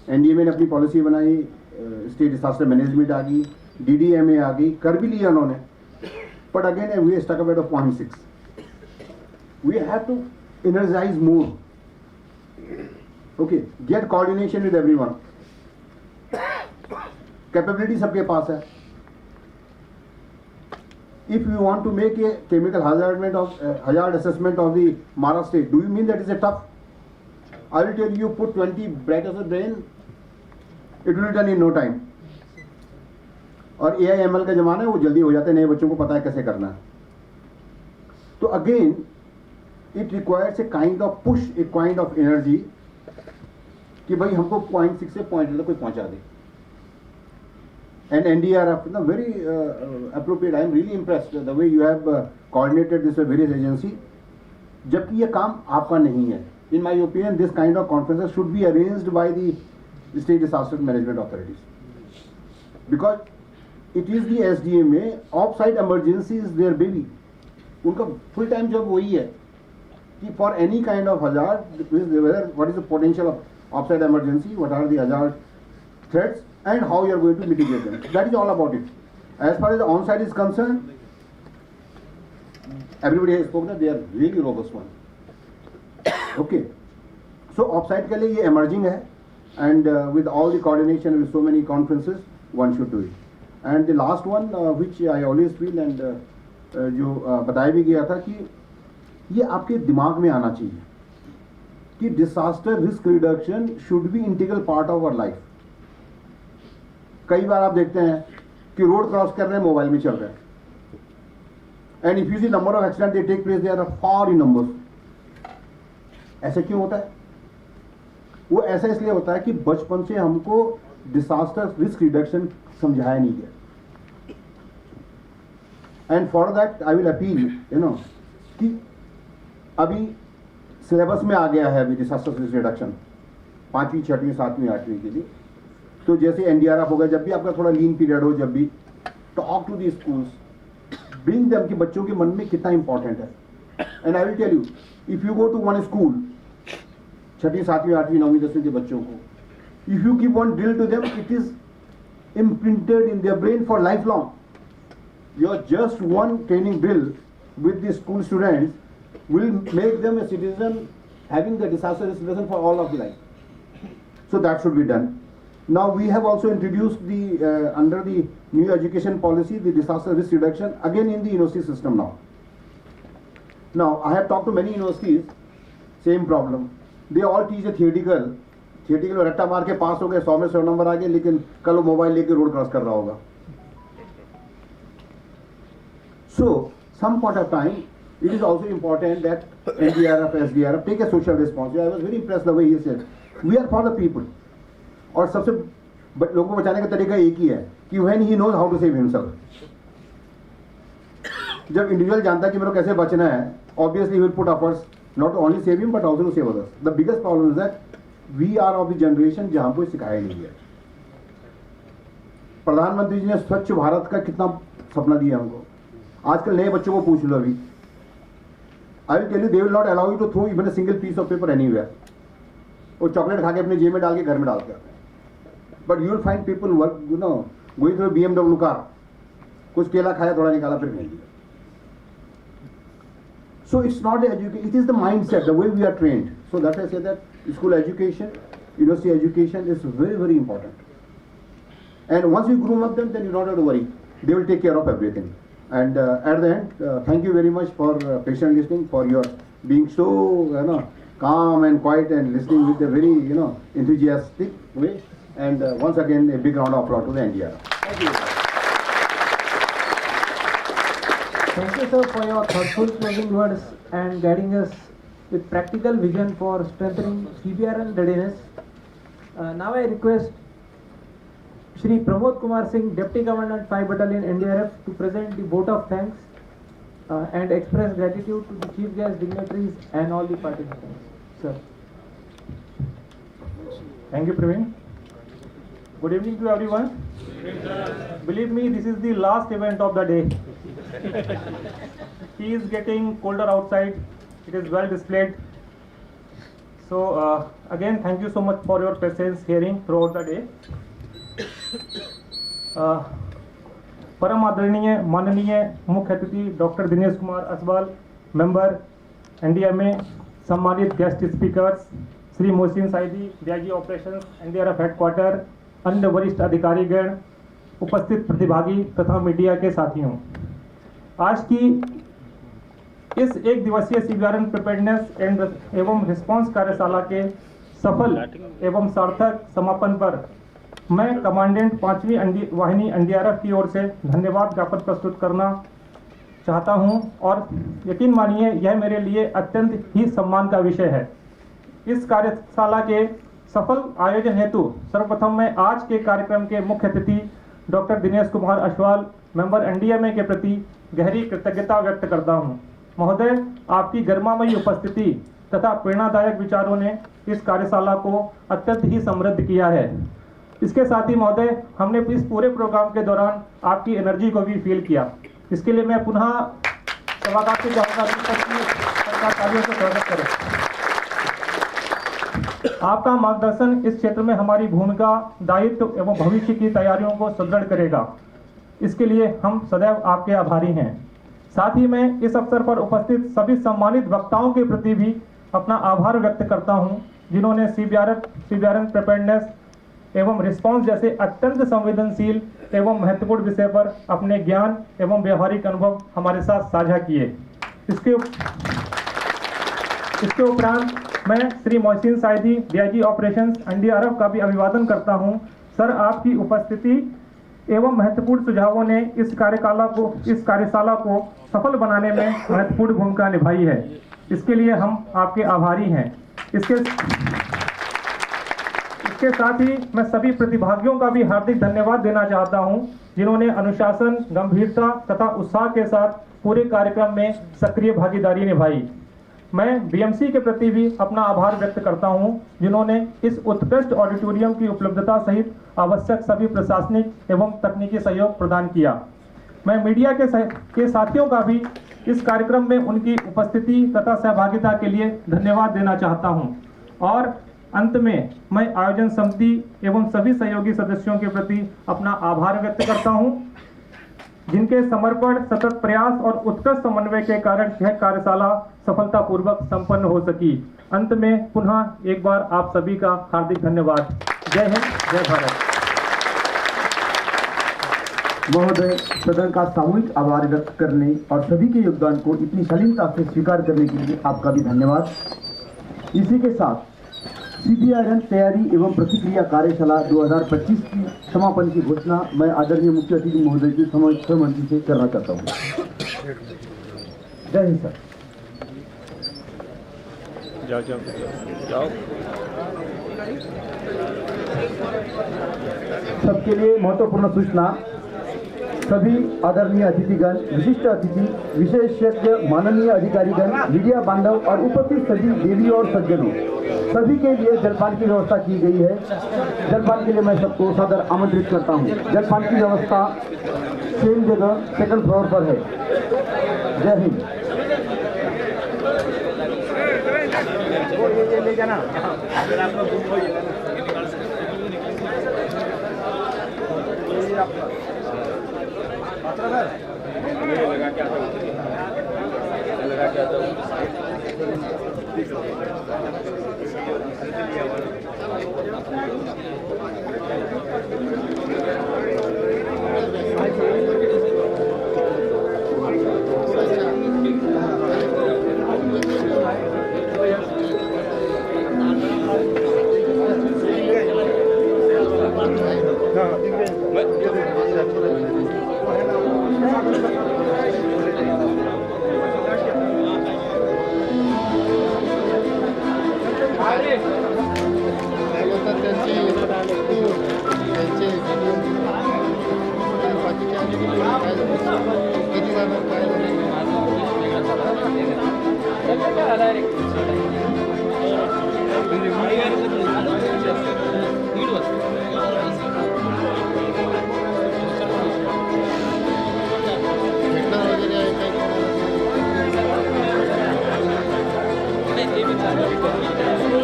NDA ने अपनी पॉलिसी बनाई, स्टेट डिजास्टर मैनेजमेंट आ गई, DDMA आ गई, कर भी लिया उन्होंने. But again we stuck up at 0.6. We have to energize more. Okay, get coordination with everyone. Capability सबके पास है. If you want to make a chemical hazard assessment of the Maharashtra state, do you mean that is a tough? I will tell you, put 20 bright as a brain, it will be done in no time. और AI/ML का जमाना है, वो जल्दी हो जाते हैं, नए बच्चों को पता है कैसे करना है. तो again, it requires a kind of push, a kind of energy कि भाई हमको 0.6 से 0.8 तक कोई पहुंचा दे. And NDRF, very appropriate. I am really impressed the way you have coordinated this with various agency. जबकि ये काम आपका नहीं है. In my opinion, this kind of conferences should be arranged by the state disaster management authorities. Because it is the SDMA, off-site emergency is their baby. उनका full time job वही है कि for any kind of hazard, what is the potential of off-site emergency, what are the hazard threats, and how you are going to mitigate them. That is all about it. As far as the on-site is concerned, everybody has spoken that they are really robust one. Okay, so off-site के लिए ये emerging है, and with all the coordination with so many conferences, one should do it. And the last one, which I always feel, and जो बताया भी गया था कि ये आपके दिमाग में आना चाहिए कि disaster risk reduction should be integral part of our life. कई बार आप देखते हैं कि रोड क्रॉस कर रहे हैं, मोबाइल में चल रहे हैं, and if you see number of accident they take place, they are far in numbers. ऐसा क्यों होता है? वो ऐसा इसलिए होता है कि बचपन से हमको डिसास्टर रिस्क रिडक्शन समझाया नहीं गया. And for that I will appeal कि अभी सिलेबस में आ गया है अभी डिसास्टर रिस्क रिडक्शन 5वीं, 6वीं, 7वीं, 8वीं के लिए. तो जैसे NDRF हो गया, जब भी आपका थोड़ा लीन पीरियड हो, जब भी talk to the schools, bring them कि बच्चों के मन में कितना इंपॉर्टेंट है. And I will tell you, if you go to one school 6वीं, 7वीं, 8वीं, 9वीं, 10वीं के बच्चों को, if you keep one drill to them, it is imprinted in their brain for lifelong. Your just one training drill with the school students will make them a citizen having the disaster risk lesson for all of the life. So that should be done. Now we have also introduced the under the new education policy, the disaster risk reduction again in the university system now. Now, I have talked to many universities, same problem. They all teach a theoretical में रट्टा मार के पास हो गए, 100 में 100 number आ गए, लेकिन कल वो मोबाइल लेके रोड क्रॉस कर रहा होगा. So, some point of time, it is also important that NDRF, SDRF take a social responsibility. I was very impressed the way he said, we are for the people. और सबसे लोगों को बचाने का तरीका एक ही है कि when he knows how to save himself. जब इंडिविजुअल जानता है कि मेरे को कैसे बचना है, obviously he will put efforts not to only save him but also to save others. The biggest problem is that we are of the generation जहाँ कोई सिखाया नहीं है. प्रधानमंत्री जी ने स्वच्छ भारत का कितना सपना दिया हमको. आजकल नए बच्चों को पूछ लो अभी, I will tell you, they will not allow you to throw even a single piece of paper anywhere. वो चॉकलेट खा के अपने जेब में डाल के घर में डालते हैं. But you will find people work, you know, going through a BMW car. कुछ केला खाया, थोड़ा निकाला, फिर नहीं दिया. So it's not the education, it is the mindset, the way we are trained. So that's why I say that school education, university education is very, very important. And once you groom up them, then you don't have to worry. They will take care of everything. And at the end, thank you very much for patient listening, for your being so, calm and quiet and listening with a very, enthusiastic way. And once again, a big round of applause to the NDR. Thank you. Thank you, sir, for your thoughtful closing words and guiding us with practical vision for strengthening CBRN readiness. Now I request Shri Pramod Kumar Singh, Deputy Commandant 5 Battalion NDRF, to present the vote of thanks and express gratitude to the chief guest dignitaries and all the participants. Sir. Thank you, Praveen. Good evening to everyone. Believe me, this is the last event of the day. He is getting colder outside. It is well displayed. So again, thank you so much for your patience hearing throughout the day. परम आदरणीय माननीय मुख्य अतिथि doctor Dinesh Kumar Aswal, member NDMA, सम्मानित guest speakers Shri Mohsin Saidi, DIG operations NDRF headquarter, अन्य वरिष्ठ अधिकारीगण, उपस्थित प्रतिभागी तथा मीडिया के साथियों, आज की इस एक दिवसीय सीबीआरएन प्रिपेयर्डनेस एवं रिस्पांस कार्यशाला के सफल एवं सार्थक समापन पर मैं कमांडेंट 5वीं वाहिनी एनडीआरएफ की ओर से धन्यवाद ज्ञापन प्रस्तुत करना चाहता हूं और यकीन मानिए यह मेरे लिए अत्यंत ही सम्मान का विषय है। इस कार्यशाला के सफल आयोजन हेतु सर्वप्रथम मैं आज के कार्यक्रम के मुख्य अतिथि doctor Dinesh Kumar Aswal, member NDMA के प्रति गहरी कृतज्ञता व्यक्त करता हूं। महोदय, आपकी गरिमामयी उपस्थिति तथा प्रेरणादायक विचारों ने इस कार्यशाला को अत्यंत ही समृद्ध किया है। इसके साथ ही महोदय, हमने इस पूरे प्रोग्राम के दौरान आपकी एनर्जी को भी फील किया। इसके लिए मैं पुनः सभागार से चाहूँगा तालियों से स्वागत करें। आपका मार्गदर्शन इस क्षेत्र में हमारी भूमिका, दायित्व एवं भविष्य की तैयारियों को सुदृढ़ करेगा। इसके लिए हम सदैव आपके आभारी हैं। साथ ही मैं इस अवसर पर उपस्थित सभी सम्मानित वक्ताओं के प्रति भी अपना आभार व्यक्त करता हूं, जिन्होंने सीबीआरएन प्रिपेयर्डनेस एवं रिस्पांस जैसे अत्यंत संवेदनशील एवं महत्वपूर्ण विषय पर अपने ज्ञान एवं व्यवहारिक अनुभव हमारे साथ साझा किए। इसके उपरांत मैं Shri Mohsin Saidi, DIG operations NDRF का भी अभिवादन करता हूं। सर, आपकी उपस्थिति एवं महत्वपूर्ण सुझावों ने इस कार्यशाला को सफल बनाने में महत्वपूर्ण भूमिका निभाई है। इसके लिए हम आपके आभारी हैं। इसके साथ ही मैं सभी प्रतिभागियों का भी हार्दिक धन्यवाद देना चाहता हूं, जिन्होंने अनुशासन, गंभीरता तथा उत्साह के साथ पूरे कार्यक्रम में सक्रिय भागीदारी निभाई। मैं बीएमसी के प्रति भी अपना आभार व्यक्त करता हूं, जिन्होंने इस उत्कृष्ट ऑडिटोरियम की उपलब्धता सहित आवश्यक सभी प्रशासनिक एवं तकनीकी सहयोग प्रदान किया। मैं मीडिया के साथियों का भी इस कार्यक्रम में उनकी उपस्थिति तथा सहभागिता के लिए धन्यवाद देना चाहता हूं। और अंत में मैं आयोजन समिति एवं सभी सहयोगी सदस्यों के प्रति अपना आभार व्यक्त करता हूं, जिनके समर्पण, सतत प्रयास और उत्कृष्ट समन्वय के कारण यह कार्यशाला सफलतापूर्वक संपन्न हो सकी। अंत में पुनः एक बार आप सभी का हार्दिक धन्यवाद। जय हिंद, जय भारत। महोदय, सदन का सामूहिक आभार व्यक्त करने और सभी के योगदान को इतनी शालीनता से स्वीकार करने के लिए आपका भी धन्यवाद। इसी के साथ CBRN तैयारी एवं प्रतिक्रिया कार्यशाला 2025 की समापन की घोषणा मैं आदरणीय मुख्य अतिथि महोदय की सहमति से करना चाहता हूँ। जय हिंद सर। जाओ जाओ जाओ। सबके लिए महत्वपूर्ण सूचना। सभी आदरणीय अतिथिगण, विशिष्ट अतिथि, विशेषज्ञ, माननीय अधिकारीगण, मीडिया बांधव और उपस्थित सभी देवी और सज्जनों, सभी के लिए जलपान की व्यवस्था की गई है। जलपान के लिए मैं सबको सादर आमंत्रित करता हूं। जलपान की व्यवस्था सेम जगह 2nd फ्लोर पर है। जय हिंद। ले जाना अगर आपका गुम हो जाएगा लगा क्या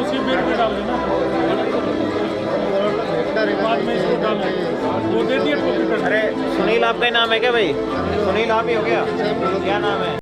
उसी बेड में डाल देना, बाद में इसको डाल देना। वो दे दिए टोपी पर। अरे सुनील आपका ही नाम है क्या भाई? सुनील आप ही हो क्या? क्या नाम है?